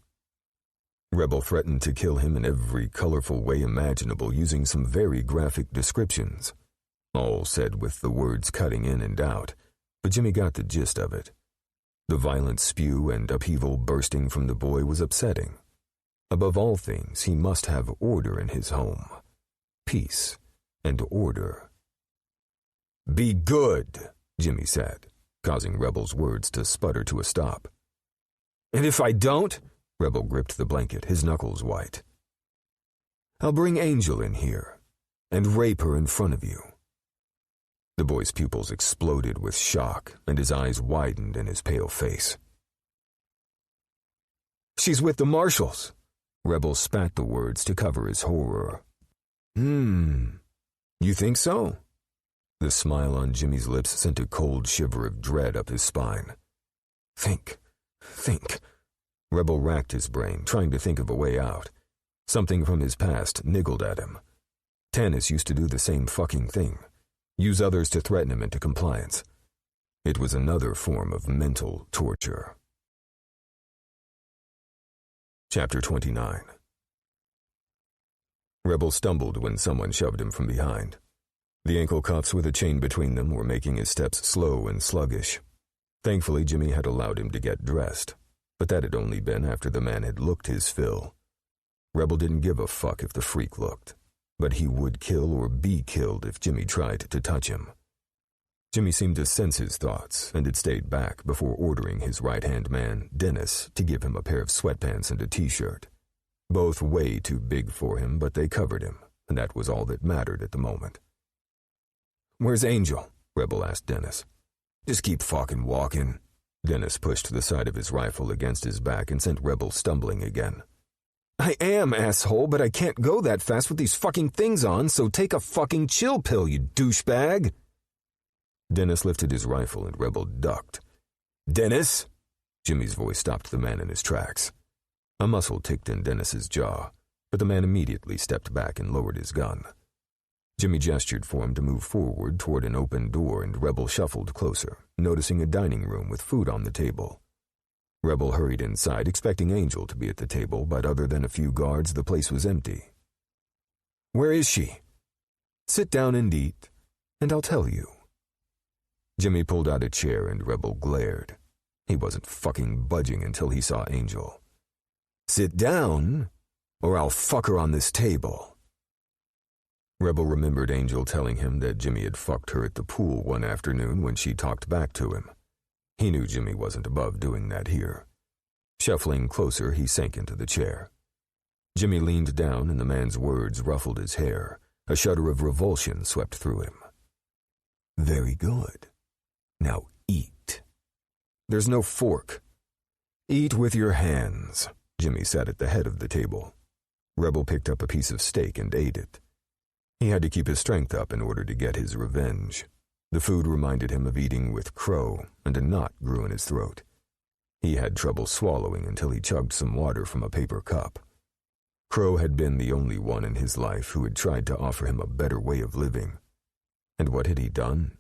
Rebel threatened to kill him in every colorful way imaginable, using some very graphic descriptions, all said with the words cutting in and out, but Jimmy got the gist of it. The violent spew and upheaval bursting from the boy was upsetting. Above all things, he must have order in his home. Peace and order. "Be good," Jimmy said, causing Rebel's words to sputter to a stop. "And if I don't?" Rebel gripped the blanket, his knuckles white. "I'll bring Angel in here and rape her in front of you." The boy's pupils exploded with shock, and his eyes widened in his pale face. "She's with the marshals." Rebel spat the words to cover his horror. You think so?" The smile on Jimmy's lips sent a cold shiver of dread up his spine. Think. Rebel racked his brain, trying to think of a way out. Something from his past niggled at him. Tanis used to do the same fucking thing. Use others to threaten him into compliance. It was another form of mental torture. Chapter 29. Rebel stumbled when someone shoved him from behind. The ankle cuffs with a chain between them were making his steps slow and sluggish. Thankfully, Jimmy had allowed him to get dressed, but that had only been after the man had looked his fill. Rebel didn't give a fuck if the freak looked, but he would kill or be killed if Jimmy tried to touch him. Jimmy seemed to sense his thoughts and had stayed back before ordering his right-hand man, Dennis, to give him a pair of sweatpants and a t-shirt. Both way too big for him, but they covered him, and that was all that mattered at the moment. "Where's Angel?" Rebel asked Dennis. "Just keep fucking walking." Dennis pushed the side of his rifle against his back and sent Rebel stumbling again. "I am, asshole, but I can't go that fast with these fucking things on, so take a fucking chill pill, you douchebag." Dennis lifted his rifle and Rebel ducked. "Dennis!" Jimmy's voice stopped the man in his tracks. A muscle ticked in Dennis's jaw, but the man immediately stepped back and lowered his gun. Jimmy gestured for him to move forward toward an open door, and Rebel shuffled closer, noticing a dining room with food on the table. Rebel hurried inside, expecting Angel to be at the table, but other than a few guards, the place was empty. "Where is she?" "Sit down and eat, and I'll tell you." Jimmy pulled out a chair and Rebel glared. He wasn't fucking budging until he saw Angel. "Sit down, or I'll fuck her on this table." Rebel remembered Angel telling him that Jimmy had fucked her at the pool one afternoon when she talked back to him. He knew Jimmy wasn't above doing that here. Shuffling closer, he sank into the chair. Jimmy leaned down and the man's words ruffled his hair. A shudder of revulsion swept through him. Very good. Now eat. There's no fork. Eat with your hands. Jimmy sat at the head of the table. Rebel picked up a piece of steak and ate it. He had to keep his strength up in order to get his revenge. The food reminded him of eating with Crow, and a knot grew in his throat. He had trouble swallowing until he chugged some water from a paper cup. Crow had been the only one in his life who had tried to offer him a better way of living. And what had he done?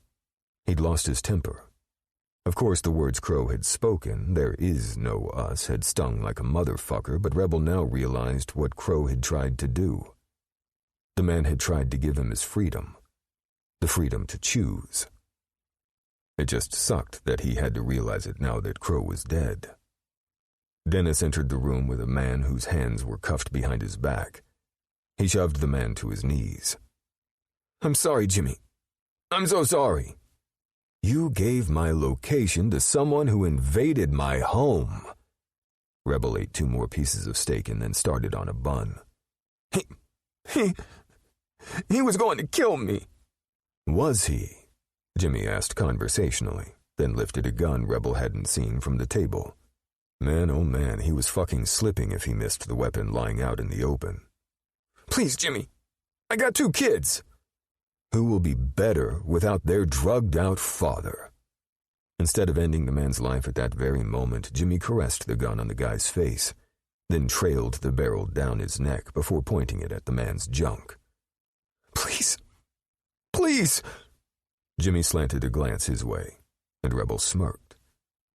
He'd lost his temper. Of course, the words Crow had spoken, "There is no us," had stung like a motherfucker, but Rebel now realized what Crow had tried to do. The man had tried to give him his freedom. The freedom to choose. It just sucked that he had to realize it now that Crow was dead. Dennis entered the room with a man whose hands were cuffed behind his back. He shoved the man to his knees. "I'm sorry, Jimmy. I'm so sorry." "You gave my location to someone who invaded my home." Rebel ate 2 more pieces of steak and then started on a bun. He was going to kill me. Was he? Jimmy asked conversationally, then lifted a gun Rebel hadn't seen from the table. Man, oh man, he was fucking slipping if he missed the weapon lying out in the open. "Please, Jimmy. I got 2 kids. Who will be better without their drugged-out father?" Instead of ending the man's life at that very moment, Jimmy caressed the gun on the guy's face, then trailed the barrel down his neck before pointing it at the man's junk. "Please. Please." Jimmy slanted a glance his way, and Rebel smirked.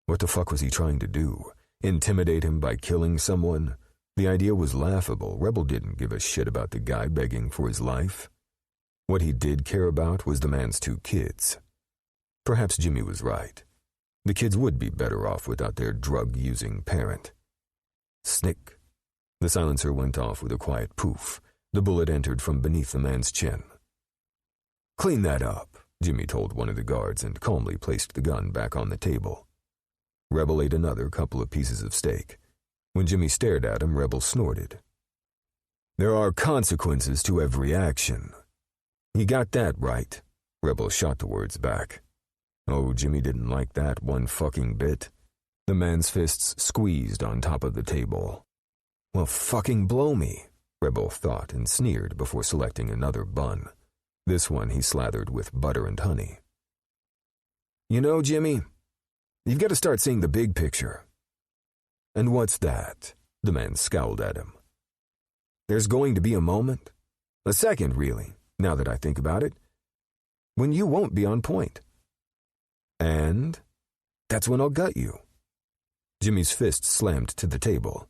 What the fuck was he trying to do? Intimidate him by killing someone? The idea was laughable. Rebel didn't give a shit about the guy begging for his life. What he did care about was the man's 2 kids. Perhaps Jimmy was right. The kids would be better off without their drug-using parent. Snick. The silencer went off with a quiet poof. The bullet entered from beneath the man's chin. "Clean that up," Jimmy told one of the guards and calmly placed the gun back on the table. Rebel ate another couple of pieces of steak. When Jimmy stared at him, Rebel snorted. "There are consequences to every action." "You got that right," Rebel shot the words back. Oh, Jimmy didn't like that one fucking bit. The man's fists squeezed on top of the table. "Well, fucking blow me," Rebel thought and sneered before selecting another bun. This one he slathered with butter and honey. "You know, Jimmy, you've got to start seeing the big picture." "And what's that?" The man scowled at him. "There's going to be a moment, a second really, now that I think about it, when you won't be on point. And that's when I'll gut you." Jimmy's fist slammed to the table.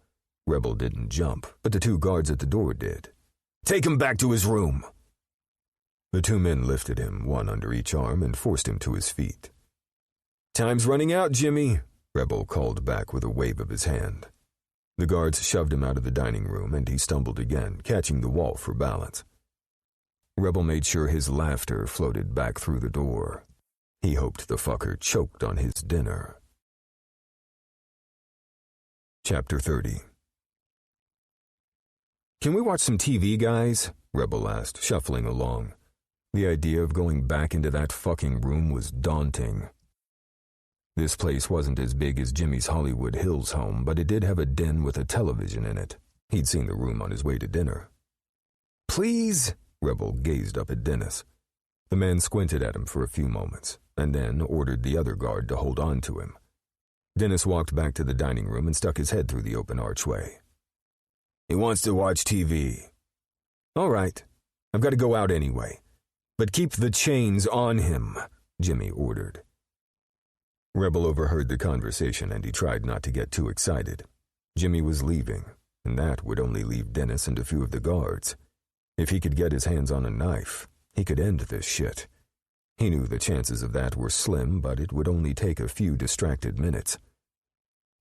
Rebel didn't jump, but the 2 guards at the door did. "Take him back to his room." The 2 men lifted him, one under each arm, and forced him to his feet. "Time's running out, Jimmy," Rebel called back with a wave of his hand. The guards shoved him out of the dining room, and he stumbled again, catching the wall for balance. Rebel made sure his laughter floated back through the door. He hoped the fucker choked on his dinner. Chapter 30. "Can we watch some TV, guys?" Rebel asked, shuffling along. The idea of going back into that fucking room was daunting. This place wasn't as big as Jimmy's Hollywood Hills home, but it did have a den with a television in it. He'd seen the room on his way to dinner. "Please?" Rebel gazed up at Dennis. The man squinted at him for a few moments, and then ordered the other guard to hold on to him. Dennis walked back to the dining room and stuck his head through the open archway. "He wants to watch TV." "All right. I've got to go out anyway. But keep the chains on him," Jimmy ordered. Rebel overheard the conversation and he tried not to get too excited. Jimmy was leaving, and that would only leave Dennis and a few of the guards. If he could get his hands on a knife, he could end this shit. He knew the chances of that were slim, but it would only take a few distracted minutes.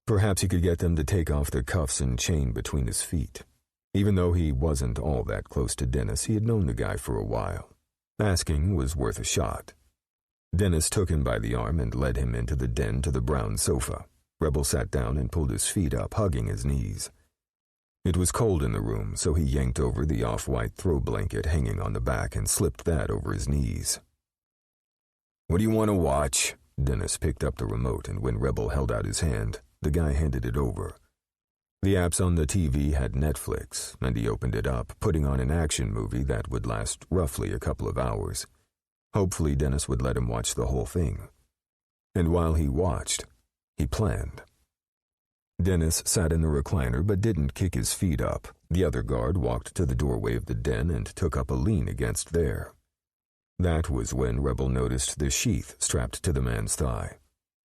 Perhaps he could get them to take off the cuffs and chain between his feet. Even though he wasn't all that close to Dennis, he had known the guy for a while. Asking was worth a shot. Dennis took him by the arm and led him into the den to the brown sofa. Rebel sat down and pulled his feet up, hugging his knees. It was cold in the room, so he yanked over the off-white throw blanket hanging on the back and slipped that over his knees. "What do you want to watch?" Dennis picked up the remote, and when Rebel held out his hand, the guy handed it over. The apps on the TV had Netflix, and he opened it up, putting on an action movie that would last roughly a couple of hours. Hopefully Dennis would let him watch the whole thing. And while he watched, he planned. Dennis sat in the recliner but didn't kick his feet up. The other guard walked to the doorway of the den and took up a lean against there. That was when Rebel noticed the sheath strapped to the man's thigh.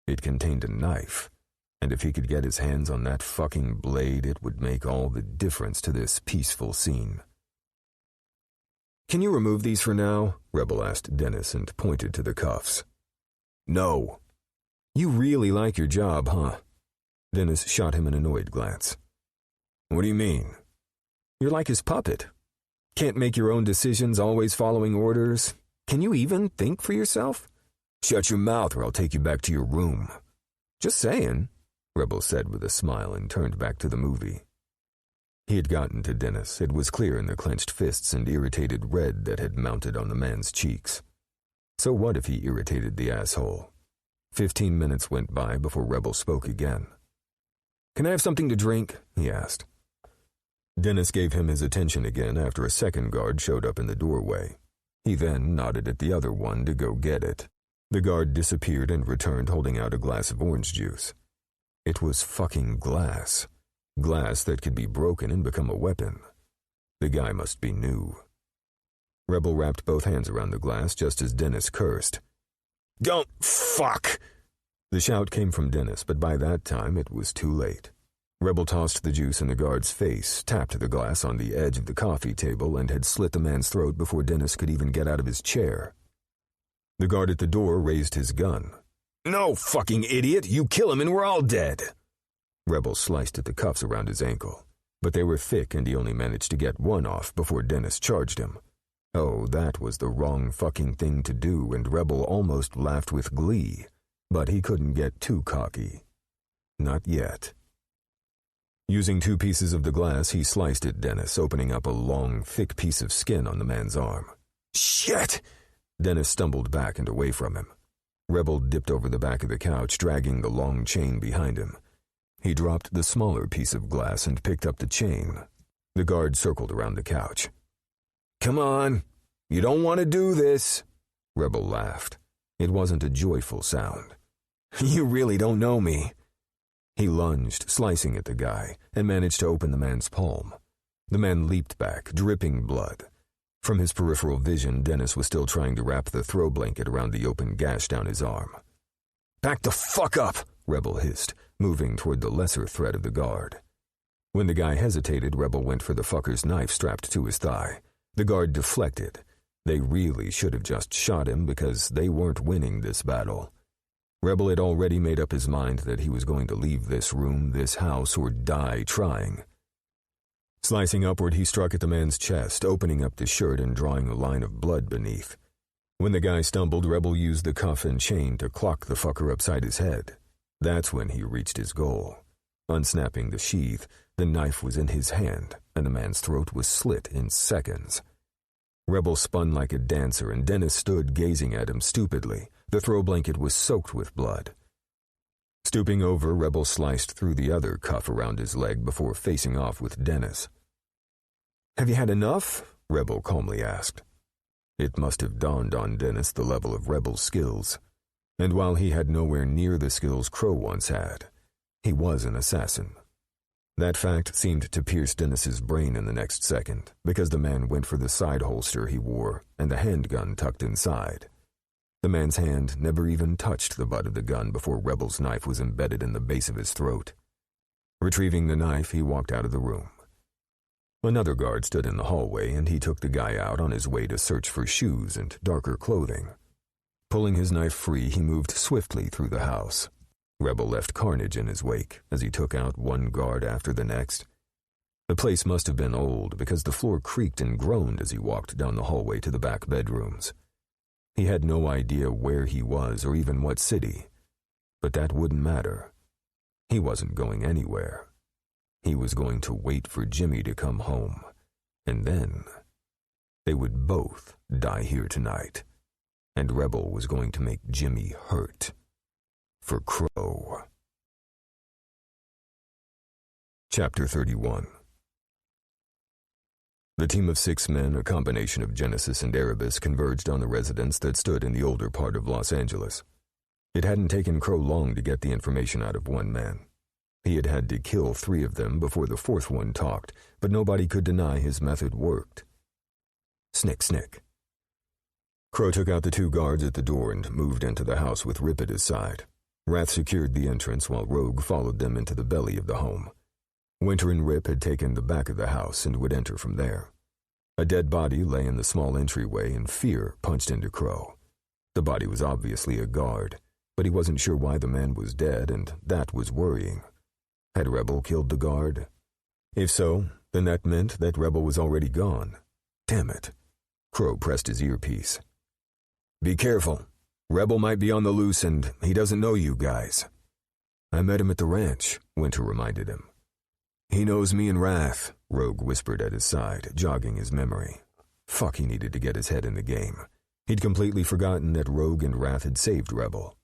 It contained a knife, and if he could get his hands on that fucking blade, it would make all the difference to this peaceful scene. "Can you remove these for now?" Rebel asked Dennis and pointed to the cuffs. "No." "You really like your job, huh?" Dennis shot him an annoyed glance. "What do you mean?" "You're like his puppet. Can't make your own decisions, always following orders. Can you even think for yourself?" "Shut your mouth or I'll take you back to your room." "Just saying," Rebel said with a smile and turned back to the movie. He had gotten to Dennis. It was clear in the clenched fists and irritated red that had mounted on the man's cheeks. So what if he irritated the asshole? 15 minutes went by before Rebel spoke again. "Can I have something to drink?" he asked. Dennis gave him his attention again after a second guard showed up in the doorway. He then nodded at the other one to go get it. The guard disappeared and returned holding out a glass of orange juice. It was fucking glass. Glass that could be broken and become a weapon. The guy must be new. Rebel wrapped both hands around the glass just as Dennis cursed. "Don't fuck!" The shout came from Dennis, but by that time it was too late. Rebel tossed the juice in the guard's face, tapped the glass on the edge of the coffee table, and had slit the man's throat before Dennis could even get out of his chair. The guard at the door raised his gun. "No, fucking idiot! You kill him and we're all dead!" Rebel sliced at the cuffs around his ankle, but they were thick and he only managed to get one off before Dennis charged him. Oh, that was the wrong fucking thing to do, and Rebel almost laughed with glee, but he couldn't get too cocky. Not yet. Using 2 pieces of the glass, he sliced at Dennis, opening up a long, thick piece of skin on the man's arm. "Shit!" Dennis stumbled back and away from him. Rebel dipped over the back of the couch, dragging the long chain behind him. He dropped the smaller piece of glass and picked up the chain. The guard circled around the couch. "Come on, you don't want to do this," Rebel laughed. It wasn't a joyful sound. "You really don't know me." He lunged, slicing at the guy, and managed to open the man's palm. The man leaped back, dripping blood. From his peripheral vision, Dennis was still trying to wrap the throw blanket around the open gash down his arm. "Back the fuck up," Rebel hissed, moving toward the lesser threat of the guard. When the guy hesitated, Rebel went for the fucker's knife strapped to his thigh. The guard deflected. They really should have just shot him because they weren't winning this battle. Rebel had already made up his mind that he was going to leave this room, this house, or die trying. Slicing upward, he struck at the man's chest, opening up the shirt and drawing a line of blood beneath. When the guy stumbled, Rebel used the cuff and chain to clock the fucker upside his head. That's when he reached his goal. Unsnapping the sheath, the knife was in his hand, and the man's throat was slit in seconds. Rebel spun like a dancer, and Dennis stood gazing at him stupidly. The throw blanket was soaked with blood. Stooping over, Rebel sliced through the other cuff around his leg before facing off with Dennis. "Have you had enough?" Rebel calmly asked. It must have dawned on Dennis the level of Rebel's skills. And while he had nowhere near the skills Crow once had, he was an assassin. That fact seemed to pierce Dennis's brain in the next second, because the man went for the side holster he wore and the handgun tucked inside. The man's hand never even touched the butt of the gun before Rebel's knife was embedded in the base of his throat. Retrieving the knife, he walked out of the room. Another guard stood in the hallway, and he took the guy out on his way to search for shoes and darker clothing. Pulling his knife free, he moved swiftly through the house. Rebel left carnage in his wake as he took out one guard after the next. The place must have been old because the floor creaked and groaned as he walked down the hallway to the back bedrooms. He had no idea where he was or even what city, but that wouldn't matter. He wasn't going anywhere. He was going to wait for Jimmy to come home, and then they would both die here tonight. and Rebel was going to make Jimmy hurt. For Crow. Chapter 31. The team of 6 men, a combination of Genesis and Erebus, converged on the residence that stood in the older part of Los Angeles. It hadn't taken Crow long to get the information out of one man. He had had to kill 3 of them before the 4th one talked, but nobody could deny his method worked. Snick, snick. Crow took out the 2 guards at the door and moved into the house with Rip at his side. Wrath secured the entrance while Rogue followed them into the belly of the home. Winter and Rip had taken the back of the house and would enter from there. A dead body lay in the small entryway and fear punched into Crow. The body was obviously a guard, but he wasn't sure why the man was dead, and that was worrying. Had Rebel killed the guard? If so, then that meant that Rebel was already gone. Damn it. Crow pressed his earpiece. Be careful. Rebel might be on the loose and he doesn't know you guys. I met him at the ranch, Winter reminded him. He knows me and Wrath, Rogue whispered at his side, jogging his memory. Fuck, he needed to get his head in the game. He'd completely forgotten that Rogue and Wrath had saved Rebel.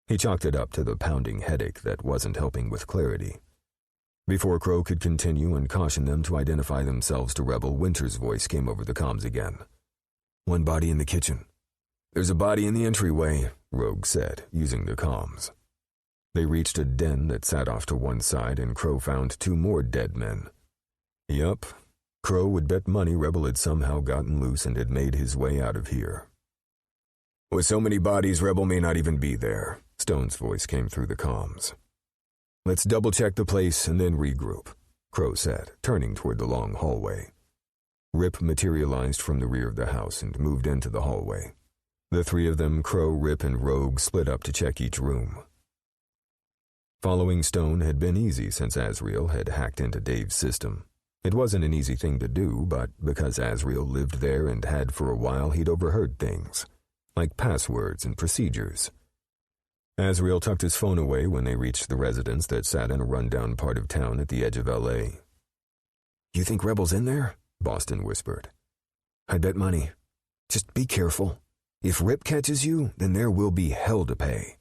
He chalked it up to the pounding headache that wasn't helping with clarity. Before Crow could continue and caution them to identify themselves to Rebel, Winter's voice came over the comms again. 1 body in the kitchen. There's a body in the entryway, Rogue said, using the comms. They reached a den that sat off to one side, and Crow found 2 more dead men. Yup, Crow would bet money Rebel had somehow gotten loose and had made his way out of here. With so many bodies, Rebel may not even be there, Stone's voice came through the comms. Let's double-check the place and then regroup, Crow said, turning toward the long hallway. Rip materialized from the rear of the house and moved into the hallway. The 3 of them, Crow, Rip, and Rogue, split up to check each room. Following Stone had been easy since Azrael had hacked into Dave's system. It wasn't an easy thing to do, but because Azrael lived there and had for a while, he'd overheard things, like passwords and procedures. Azrael tucked his phone away when they reached the residence that sat in a rundown part of town at the edge of L.A. You think Rebel's in there? Boston whispered. I'd bet money. Just be careful. If Rip catches you, then there will be hell to pay.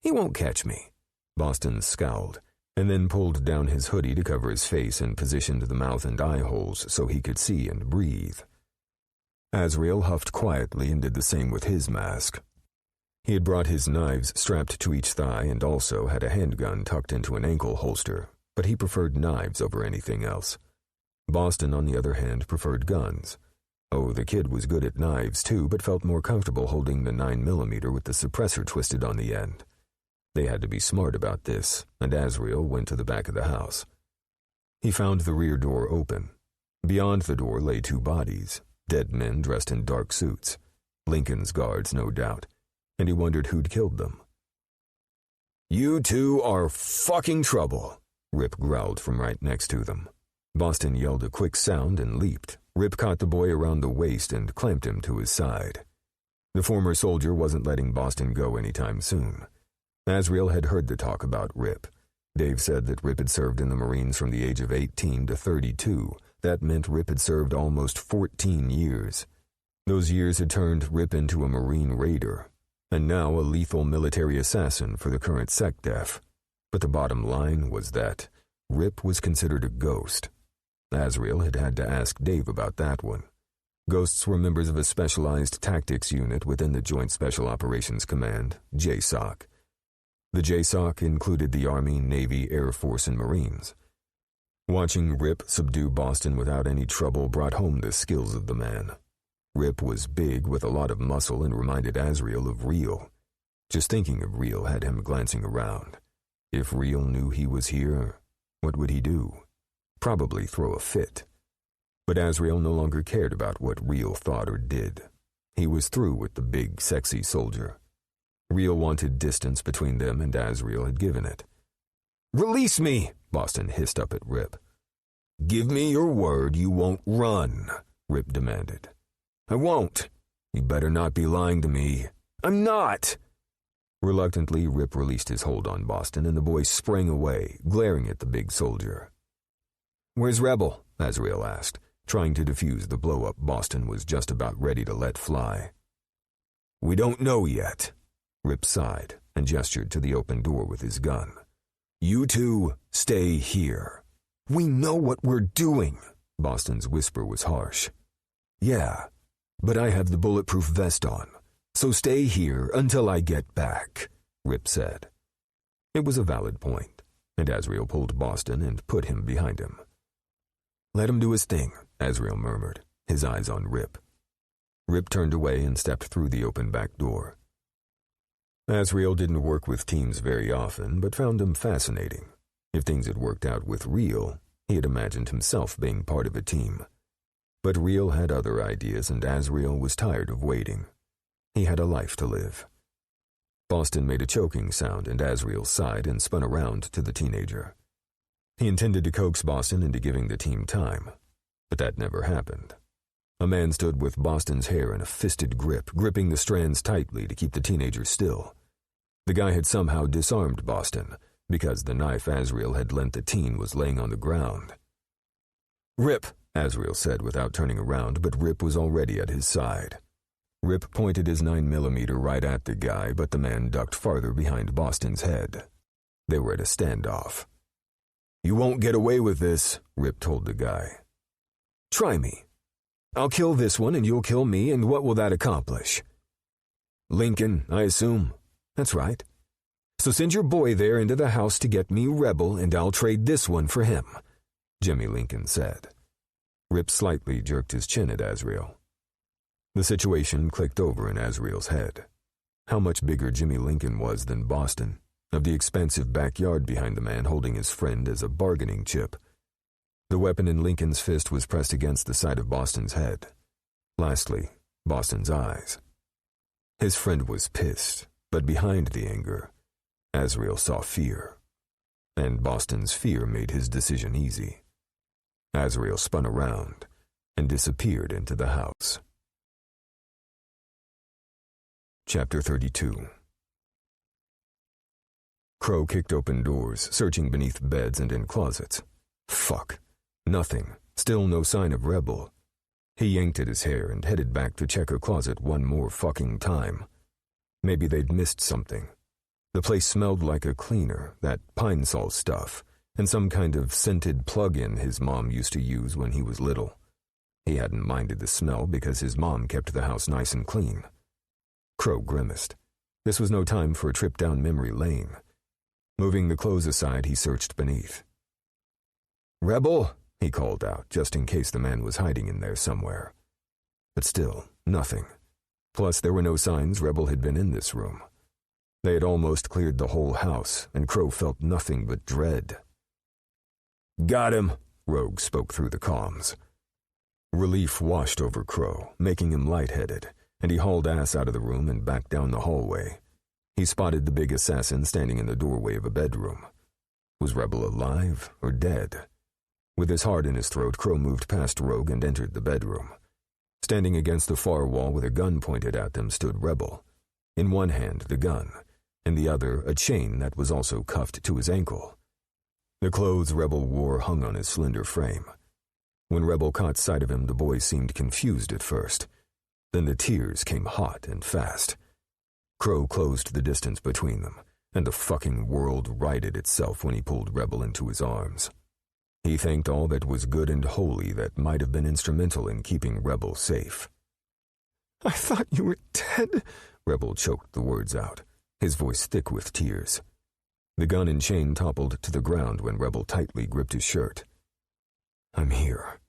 He won't catch me. Boston scowled, and then pulled down his hoodie to cover his face and positioned the mouth and eye holes so he could see and breathe. Azrael huffed quietly and did the same with his mask. He had brought his knives strapped to each thigh and also had a handgun tucked into an ankle holster, but he preferred knives over anything else. Boston, on the other hand, preferred guns. Oh, the kid was good at knives too, but felt more comfortable holding the 9mm with the suppressor twisted on the end. They had to be smart about this, and Azrael went to the back of the house. He found the rear door open. Beyond the door lay 2 bodies, dead men dressed in dark suits. Lincoln's guards, no doubt, and he wondered who'd killed them. You 2 are fucking trouble, Rip growled from right next to them. Boston yelled a quick sound and leaped. Rip caught the boy around the waist and clamped him to his side. The former soldier wasn't letting Boston go anytime soon. Azrael had heard the talk about Rip. Dave said that Rip had served in the Marines from the age of 18 to 32. That meant Rip had served almost 14 years. Those years had turned Rip into a Marine raider, and now a lethal military assassin for the current SecDef. But the bottom line was that Rip was considered a ghost. Azrael had had to ask Dave about that one. Ghosts were members of a specialized tactics unit within the Joint Special Operations Command, JSOC. The JSOC included the Army, Navy, Air Force, and Marines. Watching Rip subdue Boston without any trouble brought home the skills of the man. Rip was big with a lot of muscle and reminded Azrael of Real. Just thinking of Real had him glancing around. If Real knew he was here, what would he do? Probably throw a fit. But Azrael no longer cared about what Real thought or did. He was through with the big, sexy soldier. Real wanted distance between them, and Azrael had given it. "Release me!" Boston hissed up at Rip. "Give me your word you won't run," Rip demanded. "I won't. You better not be lying to me." "I'm not!" Reluctantly, Rip released his hold on Boston, and the boy sprang away, glaring at the big soldier. "Where's Rebel?" Azrael asked, trying to defuse the blow-up Boston was just about ready to let fly. We don't know yet. Rip sighed and gestured to the open door with his gun. You two, stay here. We know what we're doing. Boston's whisper was harsh. Yeah, but I have the bulletproof vest on, so stay here until I get back, Rip said. It was a valid point, and Azrael pulled Boston and put him behind him. Let him do his thing, Azrael murmured, his eyes on Rip. Rip turned away and stepped through the open back door. Azrael didn't work with teams very often, but found them fascinating. If things had worked out with Real, he had imagined himself being part of a team. But Real had other ideas, and Azrael was tired of waiting. He had a life to live. Boston made a choking sound, and Azrael sighed and spun around to the teenager. He intended to coax Boston into giving the team time, but that never happened. A man stood with Boston's hair in a fisted grip, gripping the strands tightly to keep the teenager still. The guy had somehow disarmed Boston, because the knife Azrael had lent the teen was laying on the ground. Rip, Azrael said without turning around, but Rip was already at his side. Rip pointed his 9mm right at the guy, but the man ducked farther behind Boston's head. They were at a standoff. You won't get away with this, Rip told the guy. Try me. I'll kill this one and you'll kill me, and what will that accomplish? Lincoln, I assume. That's right. So send your boy there into the house to get me Rebel, and I'll trade this one for him, Jimmy Lincoln said. Rip slightly jerked his chin at Azrael. The situation clicked over in Azrael's head. How much bigger Jimmy Lincoln was than Boston, of the expansive backyard behind the man holding his friend as a bargaining chip. The weapon in Lincoln's fist was pressed against the side of Boston's head. Lastly, Boston's eyes. His friend was pissed, but behind the anger, Azrael saw fear. And Boston's fear made his decision easy. Azrael spun around and disappeared into the house. Chapter 32. Crow kicked open doors, searching beneath beds and in closets. Fuck. Nothing. Still no sign of Rebel. He yanked at his hair and headed back to check her closet one more fucking time. Maybe they'd missed something. The place smelled like a cleaner, that pine sol stuff, and some kind of scented plug-in his mom used to use when he was little. He hadn't minded the smell because his mom kept the house nice and clean. Crow grimaced. This was no time for a trip down memory lane. Moving the clothes aside, he searched beneath. Rebel, he called out, just in case the man was hiding in there somewhere. But still, nothing. Plus, there were no signs Rebel had been in this room. They had almost cleared the whole house, and Crow felt nothing but dread. Got him, Rogue spoke through the comms. Relief washed over Crow, making him lightheaded, and he hauled ass out of the room and back down the hallway. He spotted the big assassin standing in the doorway of a bedroom. Was Rebel alive or dead? With his heart in his throat, Crow moved past Rogue and entered the bedroom. Standing against the far wall with a gun pointed at them stood Rebel. In one hand, the gun, in the other, a chain that was also cuffed to his ankle. The clothes Rebel wore hung on his slender frame. When Rebel caught sight of him, the boy seemed confused at first. Then the tears came hot and fast. Crow closed the distance between them, and the fucking world righted itself when he pulled Rebel into his arms. He thanked all that was good and holy that might have been instrumental in keeping Rebel safe. I thought you were dead, Rebel choked the words out, his voice thick with tears. The gun and chain toppled to the ground when Rebel tightly gripped his shirt. I'm here.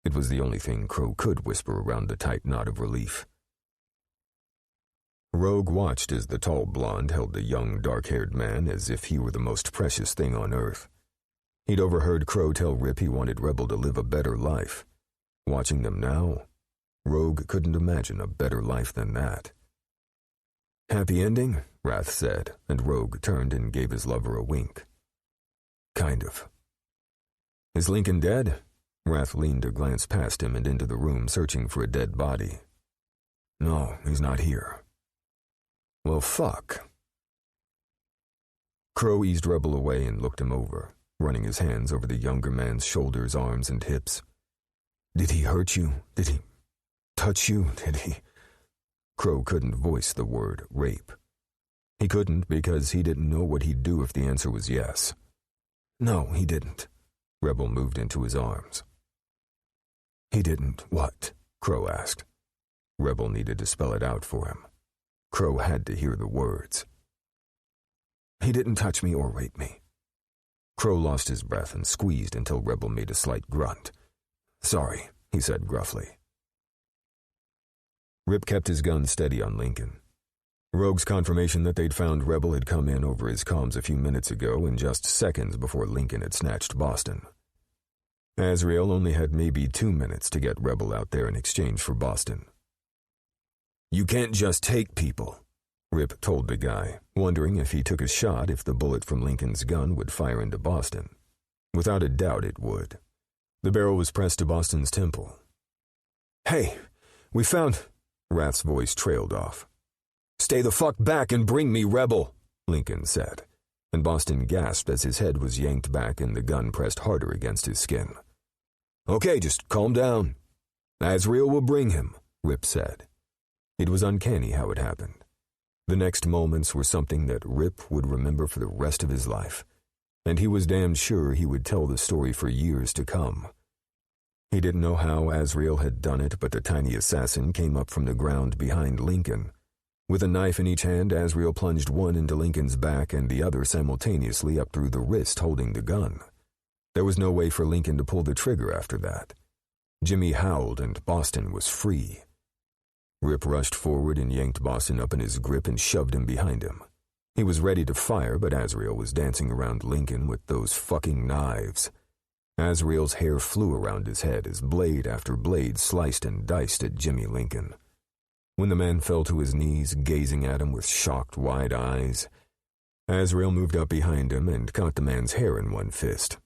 It was the only thing Crow could whisper around the tight knot of relief. Rogue watched as the tall blonde held the young, dark-haired man as if he were the most precious thing on earth. He'd overheard Crow tell Rip he wanted Rebel to live a better life. Watching them now, Rogue couldn't imagine a better life than that. Happy ending, Wrath said, and Rogue turned and gave his lover a wink. Kind of. Is Lincoln dead? Wrath leaned to glance past him and into the room, searching for a dead body. No, he's not here. Well, fuck. Crow eased Rebel away and looked him over, running his hands over the younger man's shoulders, arms, and hips. Did he hurt you? Did he touch you? Did he... Crow couldn't voice the word rape. He couldn't because he didn't know what he'd do if the answer was yes. No, he didn't. Rebel moved into his arms. He didn't what? Crow asked. Rebel needed to spell it out for him. Crow had to hear the words. He didn't touch me or rape me. Crow lost his breath and squeezed until Rebel made a slight grunt. Sorry, he said gruffly. Rip kept his gun steady on Lincoln. Rogue's confirmation that they'd found Rebel had come in over his comms a few minutes ago and just seconds before Lincoln had snatched Boston. Azrael only had maybe 2 minutes to get Rebel out there in exchange for Boston. You can't just take people, Rip told the guy, wondering if he took a shot if the bullet from Lincoln's gun would fire into Boston. Without a doubt it would. The barrel was pressed to Boston's temple. Hey, we found... Rath's voice trailed off. Stay the fuck back and bring me Rebel, Lincoln said, and Boston gasped as his head was yanked back and the gun pressed harder against his skin. Okay, just calm down. Azrael will bring him, Rip said. It was uncanny how it happened. The next moments were something that Rip would remember for the rest of his life, and he was damn sure he would tell the story for years to come. He didn't know how Azrael had done it, but the tiny assassin came up from the ground behind Lincoln. With a knife in each hand, Azrael plunged one into Lincoln's back and the other simultaneously up through the wrist holding the gun. There was no way for Lincoln to pull the trigger after that. Jimmy howled and Boston was free. Rip rushed forward and yanked Boston up in his grip and shoved him behind him. He was ready to fire, but Azrael was dancing around Lincoln with those fucking knives. Azrael's hair flew around his head as blade after blade sliced and diced at Jimmy Lincoln. When the man fell to his knees, gazing at him with shocked, wide eyes, Azrael moved up behind him and caught the man's hair in one fist.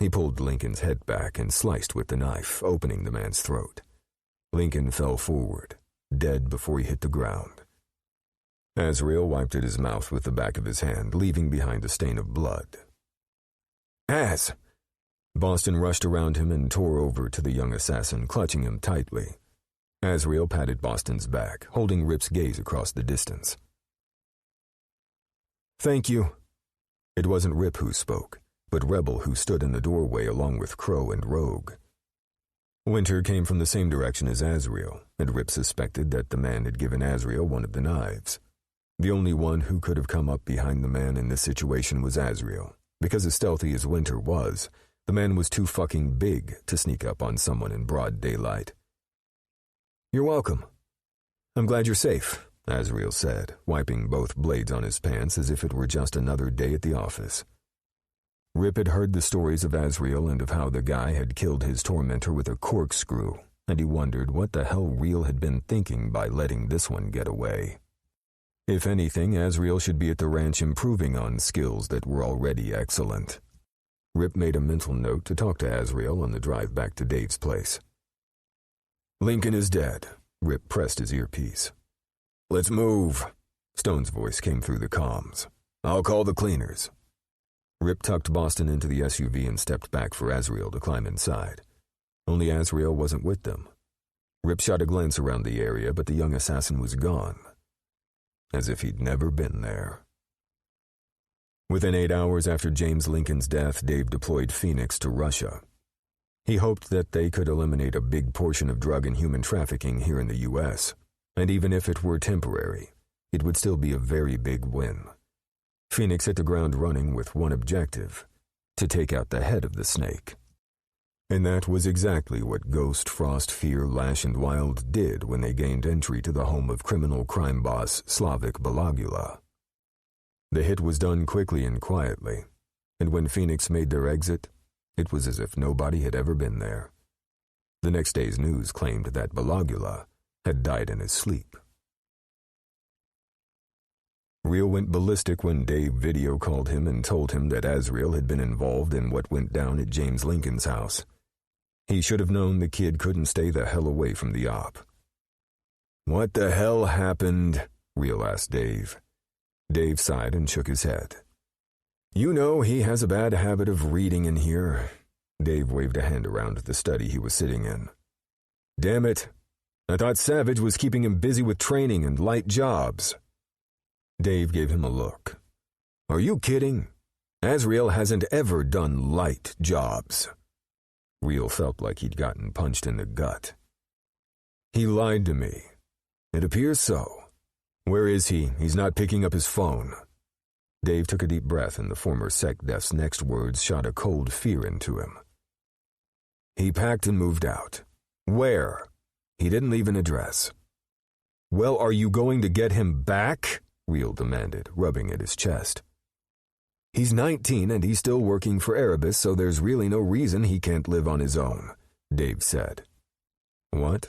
He pulled Lincoln's head back and sliced with the knife, opening the man's throat. Lincoln fell forward, dead before he hit the ground. Azrael wiped at his mouth with the back of his hand, leaving behind a stain of blood. Az! Boston rushed around him and tore over to the young assassin, clutching him tightly. Azrael patted Boston's back, holding Rip's gaze across the distance. Thank you. It wasn't Rip who spoke, but Rebel who stood in the doorway along with Crow and Rogue. Winter came from the same direction as Azrael, and Rip suspected that the man had given Azrael one of the knives. The only one who could have come up behind the man in this situation was Azrael. Because as stealthy as Winter was, the man was too fucking big to sneak up on someone in broad daylight. You're welcome. I'm glad you're safe, Azrael said, wiping both blades on his pants as if it were just another day at the office. Rip had heard the stories of Azrael and of how the guy had killed his tormentor with a corkscrew, and he wondered what the hell Real had been thinking by letting this one get away. If anything, Azrael should be at the ranch improving on skills that were already excellent. Rip made a mental note to talk to Azrael on the drive back to Dave's place. Lincoln is dead. Rip pressed his earpiece. Let's move. Stone's voice came through the comms. I'll call the cleaners. Rip tucked Boston into the SUV and stepped back for Azrael to climb inside. Only Azrael wasn't with them. Rip shot a glance around the area, but the young assassin was gone. As if he'd never been there. Within 8 hours after James Lincoln's death, Dave deployed Phoenix to Russia. He hoped that they could eliminate a big portion of drug and human trafficking here in the U.S., and even if it were temporary, it would still be a very big win. Phoenix hit the ground running with one objective: to take out the head of the snake. And that was exactly what Ghost, Frost, Fear, Lash, and Wild did when they gained entry to the home of criminal crime boss Slavik Balagula. The hit was done quickly and quietly, and when Phoenix made their exit, it was as if nobody had ever been there. The next day's news claimed that Balagula had died in his sleep. Real went ballistic when Dave video called him and told him that Azrael had been involved in what went down at James Lincoln's house. He should have known the kid couldn't stay the hell away from the op. What the hell happened? Real asked Dave. Dave sighed and shook his head. You know he has a bad habit of reading in here. Dave waved a hand around the study he was sitting in. Damn it. I thought Savage was keeping him busy with training and light jobs. Dave gave him a look. Are you kidding? Azrael hasn't ever done light jobs. Real felt like he'd gotten punched in the gut. He lied to me. It appears so. Where is he? He's not picking up his phone. Dave took a deep breath, and the former SecDef's next words shot a cold fear into him. He packed and moved out. Where? He didn't leave an address. Well, are you going to get him back? Real demanded, rubbing at his chest. He's 19 and he's still working for Erebus, so there's really no reason he can't live on his own, Dave said. What?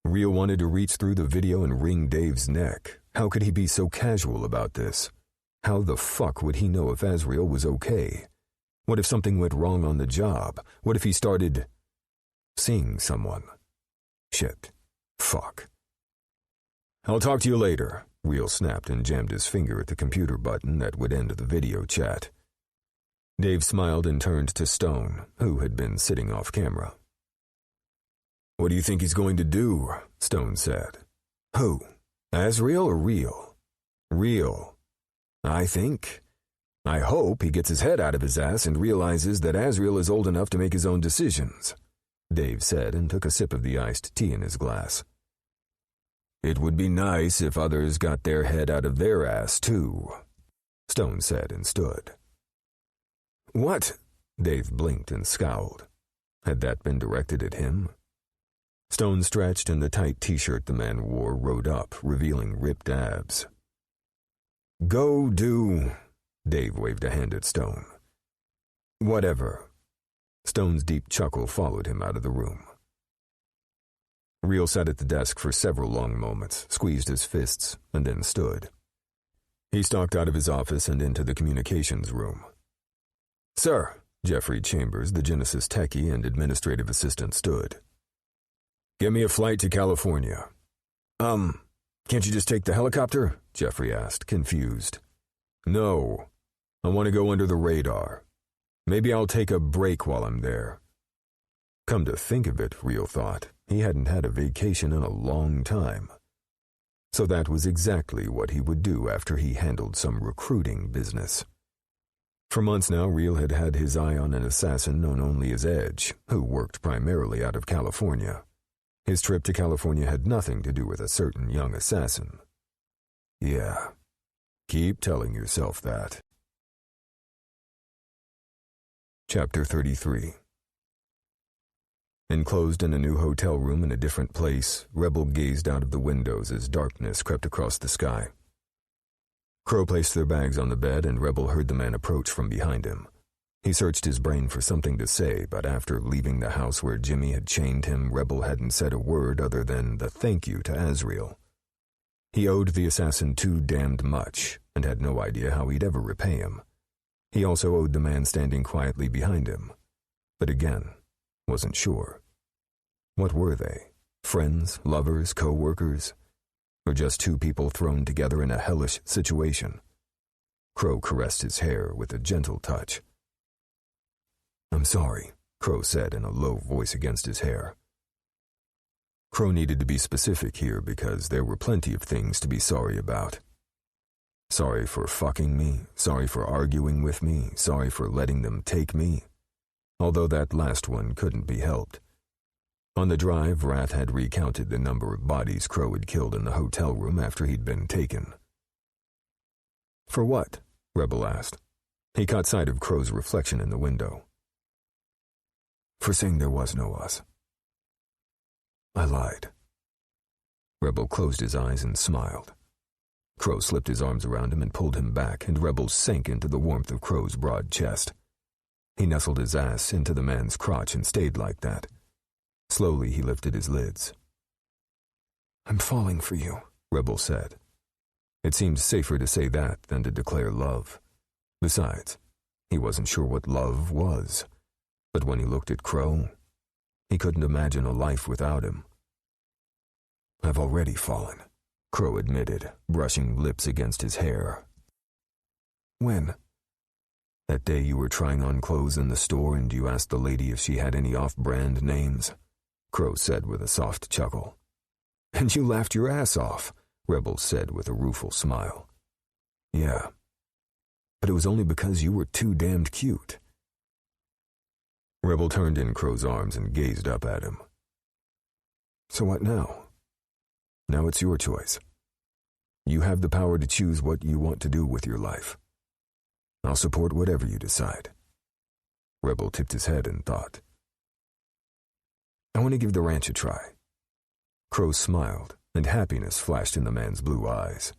Real wanted to reach through the video and wring Dave's neck. How could he be so casual about this? How the fuck would he know if Azrael was okay? What if something went wrong on the job? What if he started seeing someone? Shit. Fuck. I'll talk to you later, Real snapped and jammed his finger at the computer button that would end the video chat. Dave smiled and turned to Stone, who had been sitting off camera. What do you think he's going to do? Stone said. Who? Azrael or Real? Real. I hope he gets his head out of his ass and realizes that Azrael is old enough to make his own decisions, Dave said and took a sip of the iced tea in his glass. It would be nice if others got their head out of their ass, too, Stone said and stood. What? Dave blinked and scowled. Had that been directed at him? Stone stretched and the tight t-shirt the man wore rode up, revealing ripped abs. Go do... Dave waved a hand at Stone. Whatever. Stone's deep chuckle followed him out of the room. Real sat at the desk for several long moments, squeezed his fists, and then stood. He stalked out of his office and into the communications room. Sir, Jeffrey Chambers, the Genesis techie and administrative assistant, stood. Get me a flight to California. Can't you just take the helicopter? Jeffrey asked, confused. No. I want to go under the radar. Maybe I'll take a break while I'm there. Come to think of it, Real thought, he hadn't had a vacation in a long time. So that was exactly what he would do after he handled some recruiting business. For months now, Real had had his eye on an assassin known only as Edge, who worked primarily out of California. His trip to California had nothing to do with a certain young assassin. Yeah, keep telling yourself that. Chapter 33. Enclosed in a new hotel room in a different place, Rebel gazed out of the windows as darkness crept across the sky. Crow placed their bags on the bed and Rebel heard the man approach from behind him. He searched his brain for something to say, but after leaving the house where Jimmy had chained him, Rebel hadn't said a word other than the thank you to Azrael. He owed the assassin too damned much, and had no idea how he'd ever repay him. He also owed the man standing quietly behind him, but again, wasn't sure. What were they? Friends, lovers, co-workers? Or just two people thrown together in a hellish situation? Crow caressed his hair with a gentle touch. I'm sorry, Crow said in a low voice against his hair. Crow needed to be specific here because there were plenty of things to be sorry about. Sorry for fucking me, sorry for arguing with me, sorry for letting them take me. Although that last one couldn't be helped. On the drive, Wrath had recounted the number of bodies Crow had killed in the hotel room after he'd been taken. For what? Rebel asked. He caught sight of Crow's reflection in the window. For saying there was no us. I lied. Rebel closed his eyes and smiled. Crow slipped his arms around him and pulled him back, and Rebel sank into the warmth of Crow's broad chest. He nestled his ass into the man's crotch and stayed like that. Slowly he lifted his lids. I'm falling for you, Rebel said. It seemed safer to say that than to declare love. Besides, he wasn't sure what love was. But when he looked at Crow, he couldn't imagine a life without him. I've already fallen, Crow admitted, brushing lips against his hair. When? That day you were trying on clothes in the store and you asked the lady if she had any off-brand names, Crow said with a soft chuckle. And you laughed your ass off, Rebel said with a rueful smile. Yeah, but it was only because you were too damned cute. Rebel turned in Crow's arms and gazed up at him. So what now? Now it's your choice. You have the power to choose what you want to do with your life. I'll support whatever you decide. Rebel tipped his head in thought. I want to give the ranch a try. Crow smiled, and happiness flashed in the man's blue eyes.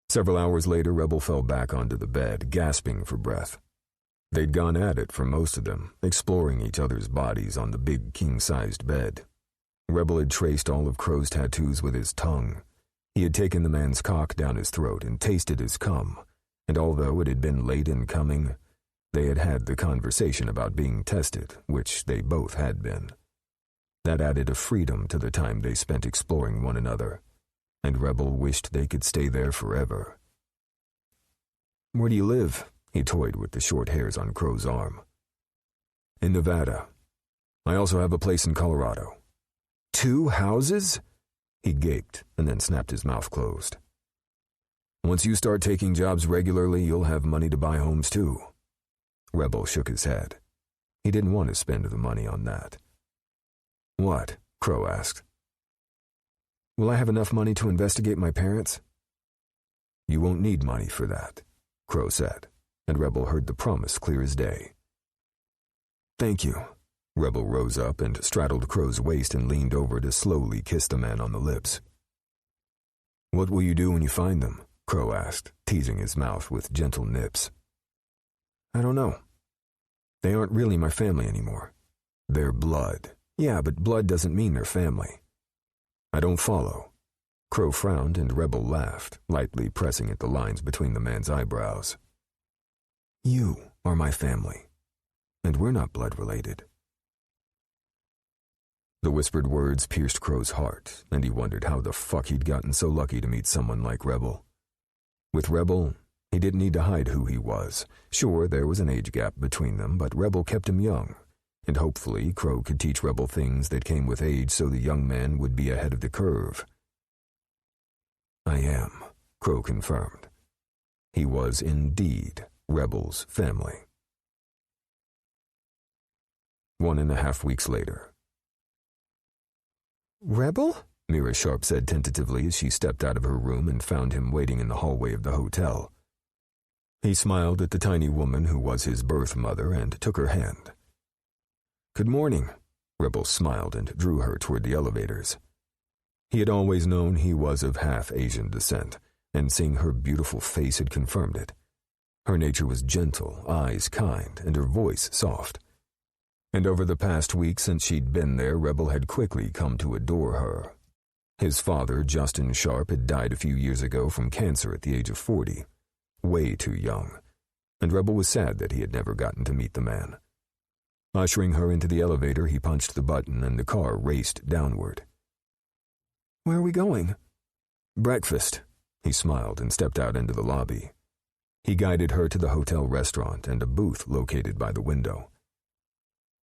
Several hours later, Rebel fell back onto the bed, gasping for breath. They'd gone at it for most of them, exploring each other's bodies on the big king-sized bed. Rebel had traced all of Crow's tattoos with his tongue. He had taken the man's cock down his throat and tasted his cum, and although it had been late in coming, they had had the conversation about being tested, which they both had been. That added a freedom to the time they spent exploring one another, and Rebel wished they could stay there forever. Where do you live? He toyed with the short hairs on Crow's arm. In Nevada. I also have a place in Colorado. 2 houses? He gaped and then snapped his mouth closed. Once you start taking jobs regularly, you'll have money to buy homes too. Rebel shook his head. He didn't want to spend the money on that. What? Crow asked. Will I have enough money to investigate my parents? You won't need money for that, Crow said, and Rebel heard the promise clear as day. Thank you. Rebel rose up and straddled Crow's waist and leaned over to slowly kiss the man on the lips. What will you do when you find them? Crow asked, teasing his mouth with gentle nips. I don't know. They aren't really my family anymore. They're blood. Yeah, but blood doesn't mean they're family. I don't follow. Crow frowned and Rebel laughed, lightly pressing at the lines between the man's eyebrows. You are my family, and we're not blood-related. The whispered words pierced Crow's heart, and he wondered how the fuck he'd gotten so lucky to meet someone like Rebel. With Rebel, he didn't need to hide who he was. Sure, there was an age gap between them, but Rebel kept him young, and hopefully Crow could teach Rebel things that came with age so the young man would be ahead of the curve. I am, Crow confirmed. He was indeed Rebel's family. 1.5 weeks later. Rebel? Mira Sharp said tentatively as she stepped out of her room and found him waiting in the hallway of the hotel. He smiled at the tiny woman who was his birth mother and took her hand. Good morning, Rebel smiled and drew her toward the elevators. He had always known he was of half-Asian descent, and seeing her beautiful face had confirmed it. Her nature was gentle, eyes kind, and her voice soft. And over the past week since she'd been there, Rebel had quickly come to adore her. His father, Justin Sharp, had died a few years ago from cancer at the age of 40. Way too young, and Rebel was sad that he had never gotten to meet the man. Ushering her into the elevator, he punched the button and the car raced downward. Where are we going? Breakfast, he smiled and stepped out into the lobby. He guided her to the hotel restaurant and a booth located by the window.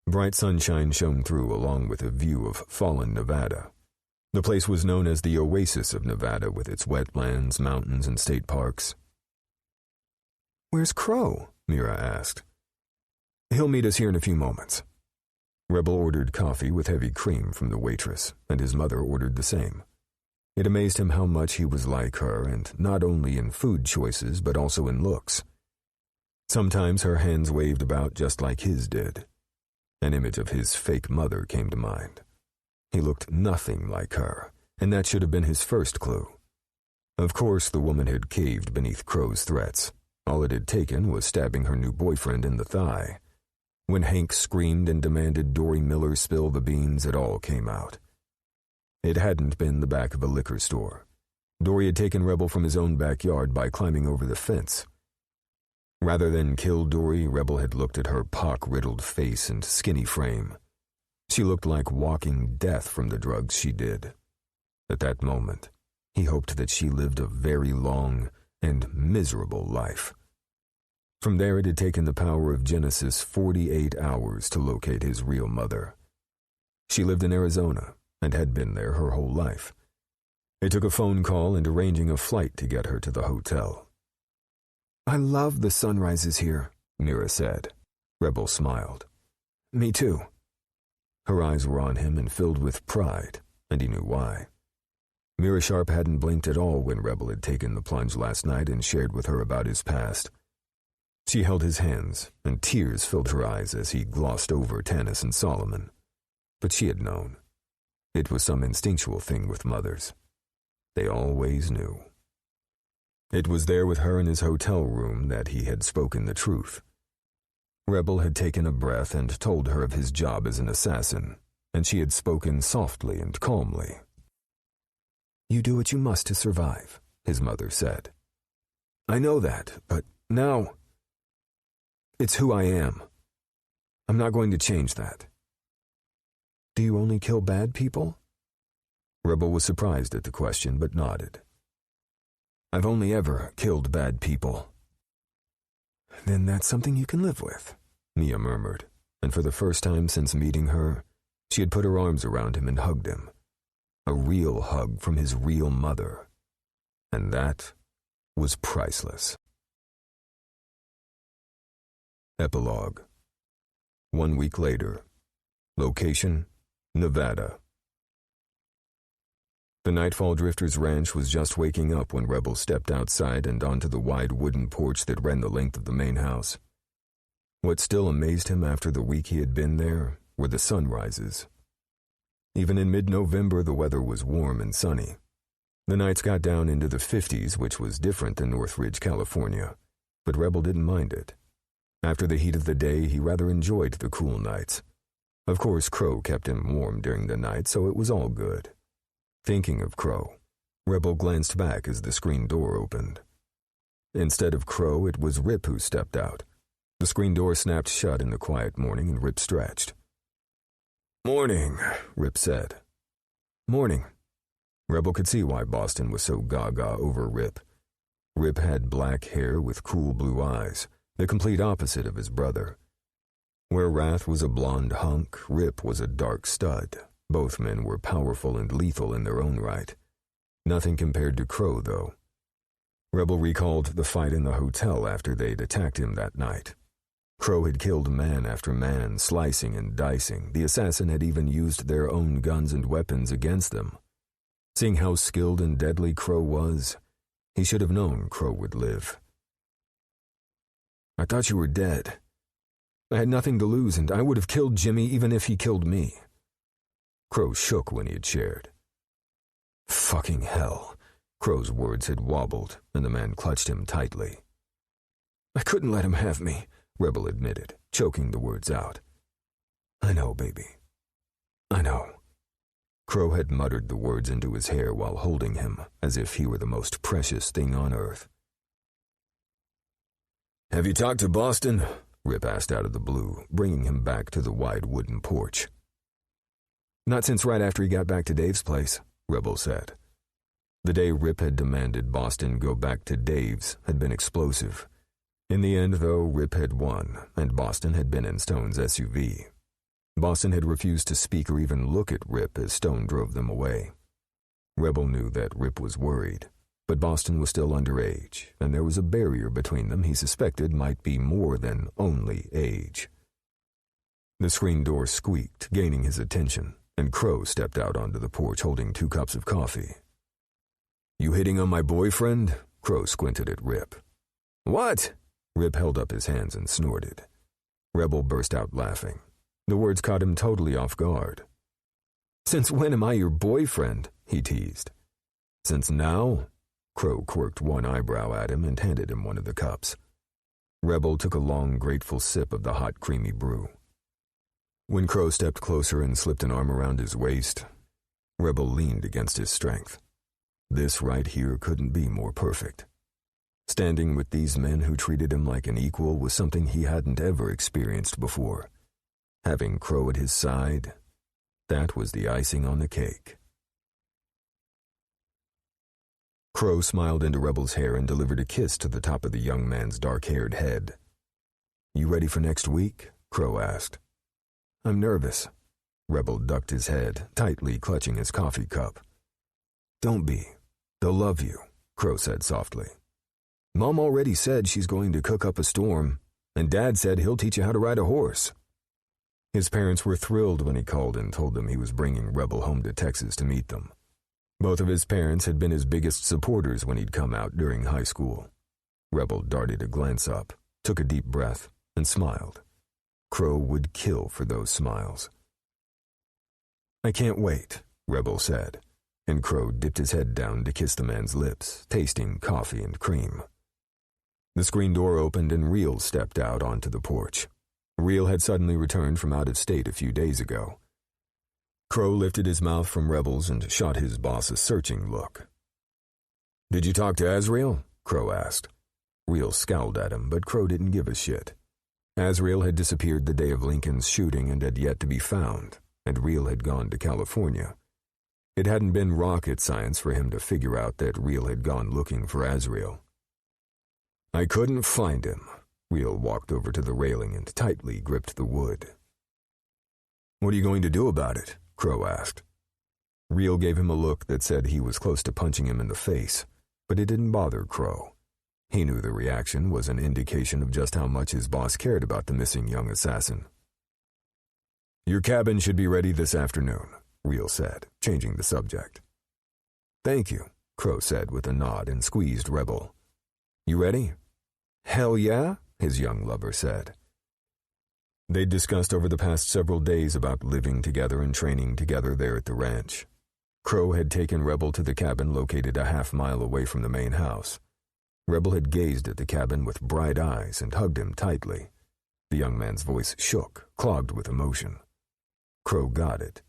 Bright sunshine shone through along with a view of fallen Nevada. The place was known as the Oasis of Nevada with its wetlands, mountains, and state parks. Where's Crow? Mira asked. He'll meet us here in a few moments. Rebel ordered coffee with heavy cream from the waitress, and his mother ordered the same. It amazed him how much he was like her, and not only in food choices, but also in looks. Sometimes her hands waved about just like his did. An image of his fake mother came to mind. He looked nothing like her, and that should have been his first clue. Of course, the woman had caved beneath Crow's threats. All it had taken was stabbing her new boyfriend in the thigh. When Hank screamed and demanded Dory Miller spill the beans, it all came out. It hadn't been the back of a liquor store. Dory had taken Rebel from his own backyard by climbing over the fence. Rather than kill Dory, Rebel had looked at her pock-riddled face and skinny frame. She looked like walking death from the drugs she did. At that moment, he hoped that she lived a very long and miserable life. From there, it had taken the power of Genesis 48 hours to locate his real mother. She lived in Arizona, and had been there her whole life. It took a phone call and arranging a flight to get her to the hotel. "I love the sunrises here," Mira said. Rebel smiled. "Me too." Her eyes were on him and filled with pride, and he knew why. Mira Sharp hadn't blinked at all when Rebel had taken the plunge last night and shared with her about his past. She held his hands, and tears filled her eyes as he glossed over Tanis and Solomon. But she had known. It was some instinctual thing with mothers. They always knew. It was there with her in his hotel room that he had spoken the truth. Rebel had taken a breath and told her of his job as an assassin, and she had spoken softly and calmly. "You do what you must to survive," his mother said. "I know that, but now it's who I am. I'm not going to change that." "Do you only kill bad people?" Rebel was surprised at the question, but nodded. "I've only ever killed bad people." "Then that's something you can live with," Nia murmured, and for the first time since meeting her, she had put her arms around him and hugged him. A real hug from his real mother. And that was priceless. Epilogue. 1 week later. Location, Nevada. The Nightfall Drifters Ranch was just waking up when Rebel stepped outside and onto the wide wooden porch that ran the length of the main house. What still amazed him after the week he had been there were the sunrises. Even in mid-November, the weather was warm and sunny. The nights got down into the 50s, which was different than Northridge, California, but Rebel didn't mind it. After the heat of the day, he rather enjoyed the cool nights. Of course, Crow kept him warm during the night, so it was all good. Thinking of Crow, Rebel glanced back as the screen door opened. Instead of Crow, it was Rip who stepped out. The screen door snapped shut in the quiet morning, and Rip stretched. "Morning," Rip said. "Morning." Rebel could see why Boston was so gaga over Rip. Rip had black hair with cool blue eyes, the complete opposite of his brother. Where Wrath was a blonde hunk, Rip was a dark stud. Both men were powerful and lethal in their own right. Nothing compared to Crow, though. Rebel recalled the fight in the hotel after they'd attacked him that night. Crow had killed man after man, slicing and dicing. The assassin had even used their own guns and weapons against them. Seeing how skilled and deadly Crow was, he should have known Crow would live. "I thought you were dead. I had nothing to lose, and I would have killed Jimmy even if he killed me." Crow shook when he had shared. "Fucking hell." Crow's words had wobbled, and the man clutched him tightly. "I couldn't let him have me," Rebel admitted, choking the words out. "I know, baby. I know." Crow had muttered the words into his hair while holding him, as if he were the most precious thing on earth. "Have you talked to Boston?" Rip asked out of the blue, bringing him back to the wide wooden porch. "Not since right after he got back to Dave's place," Rebel said. The day Rip had demanded Boston go back to Dave's had been explosive. In the end, though, Rip had won, and Boston had been in Stone's SUV. Boston had refused to speak or even look at Rip as Stone drove them away. Rebel knew that Rip was worried, but Boston was still underage, and there was a barrier between them he suspected might be more than only age. The screen door squeaked, gaining his attention, and Crow stepped out onto the porch holding 2 cups of coffee. "You hitting on my boyfriend?" Crow squinted at Rip. "What?" Rip held up his hands and snorted. Rebel burst out laughing. The words caught him totally off guard. "Since when am I your boyfriend?" he teased. "Since now?" Crow quirked one eyebrow at him and handed him one of the cups. Rebel took a long, grateful sip of the hot, creamy brew. When Crow stepped closer and slipped an arm around his waist, Rebel leaned against his strength. This right here couldn't be more perfect. Standing with these men who treated him like an equal was something he hadn't ever experienced before. Having Crow at his side, that was the icing on the cake. Crow smiled into Rebel's hair and delivered a kiss to the top of the young man's dark-haired head. "You ready for next week?" Crow asked. "I'm nervous." Rebel ducked his head, tightly clutching his coffee cup. Don't be. They'll love you, Crow said softly. Mom already said she's going to cook up a storm, and Dad said he'll teach you how to ride a horse. His parents were thrilled when he called and told them he was bringing Rebel home to Texas to meet them. Both of his parents had been his biggest supporters when he'd come out during high school. Rebel darted a glance up, took a deep breath, and smiled. Crow would kill for those smiles. I can't wait, Rebel said, and Crow dipped his head down to kiss the man's lips, tasting coffee and cream. The screen door opened and Real stepped out onto the porch. Real had suddenly returned from out of state a few days ago. Crow lifted his mouth from Rebel's and shot his boss a searching look. Did you talk to Azrael? Crow asked. Real scowled at him, but Crow didn't give a shit. Azrael had disappeared the day of Lincoln's shooting and had yet to be found, and Real had gone to California. It hadn't been rocket science for him to figure out that Real had gone looking for Azrael. I couldn't find him. Real walked over to the railing and tightly gripped the wood. What are you going to do about it? Crow asked. Real gave him a look that said he was close to punching him in the face, but it didn't bother Crow. He knew the reaction was an indication of just how much his boss cared about the missing young assassin. Your cabin should be ready this afternoon, Real said, changing the subject. Thank you, Crow said with a nod and squeezed Rebel. You ready? Hell yeah, his young lover said. They'd discussed over the past several days about living together and training together there at the ranch. Crow had taken Rebel to the cabin located a half-mile away from the main house. Rebel had gazed at the cabin with bright eyes and hugged him tightly. The young man's voice shook, clogged with emotion. Crow got it.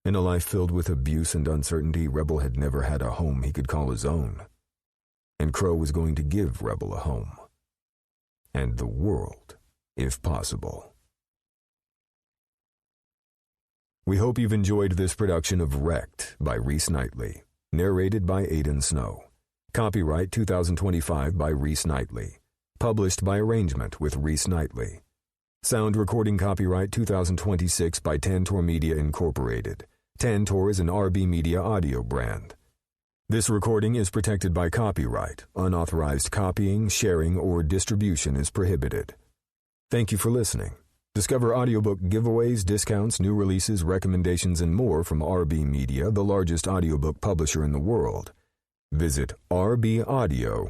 In a life filled with abuse and uncertainty, Rebel had never had a home he could call his own. And Crow was going to give Rebel a home. And the world, if possible. We hope you've enjoyed this production of Wrecked by Reese Knightley, narrated by Aidan Snow. Copyright 2025 by Reese Knightley. Published by arrangement with Reese Knightley. Sound recording copyright 2026 by Tantor Media Incorporated. Tantor is an RB Media audio brand. This recording is protected by copyright. Unauthorized copying, sharing, or distribution is prohibited. Thank you for listening. Discover audiobook giveaways, discounts, new releases, recommendations, and more from RB Media, the largest audiobook publisher in the world. Visit rbaudio.com.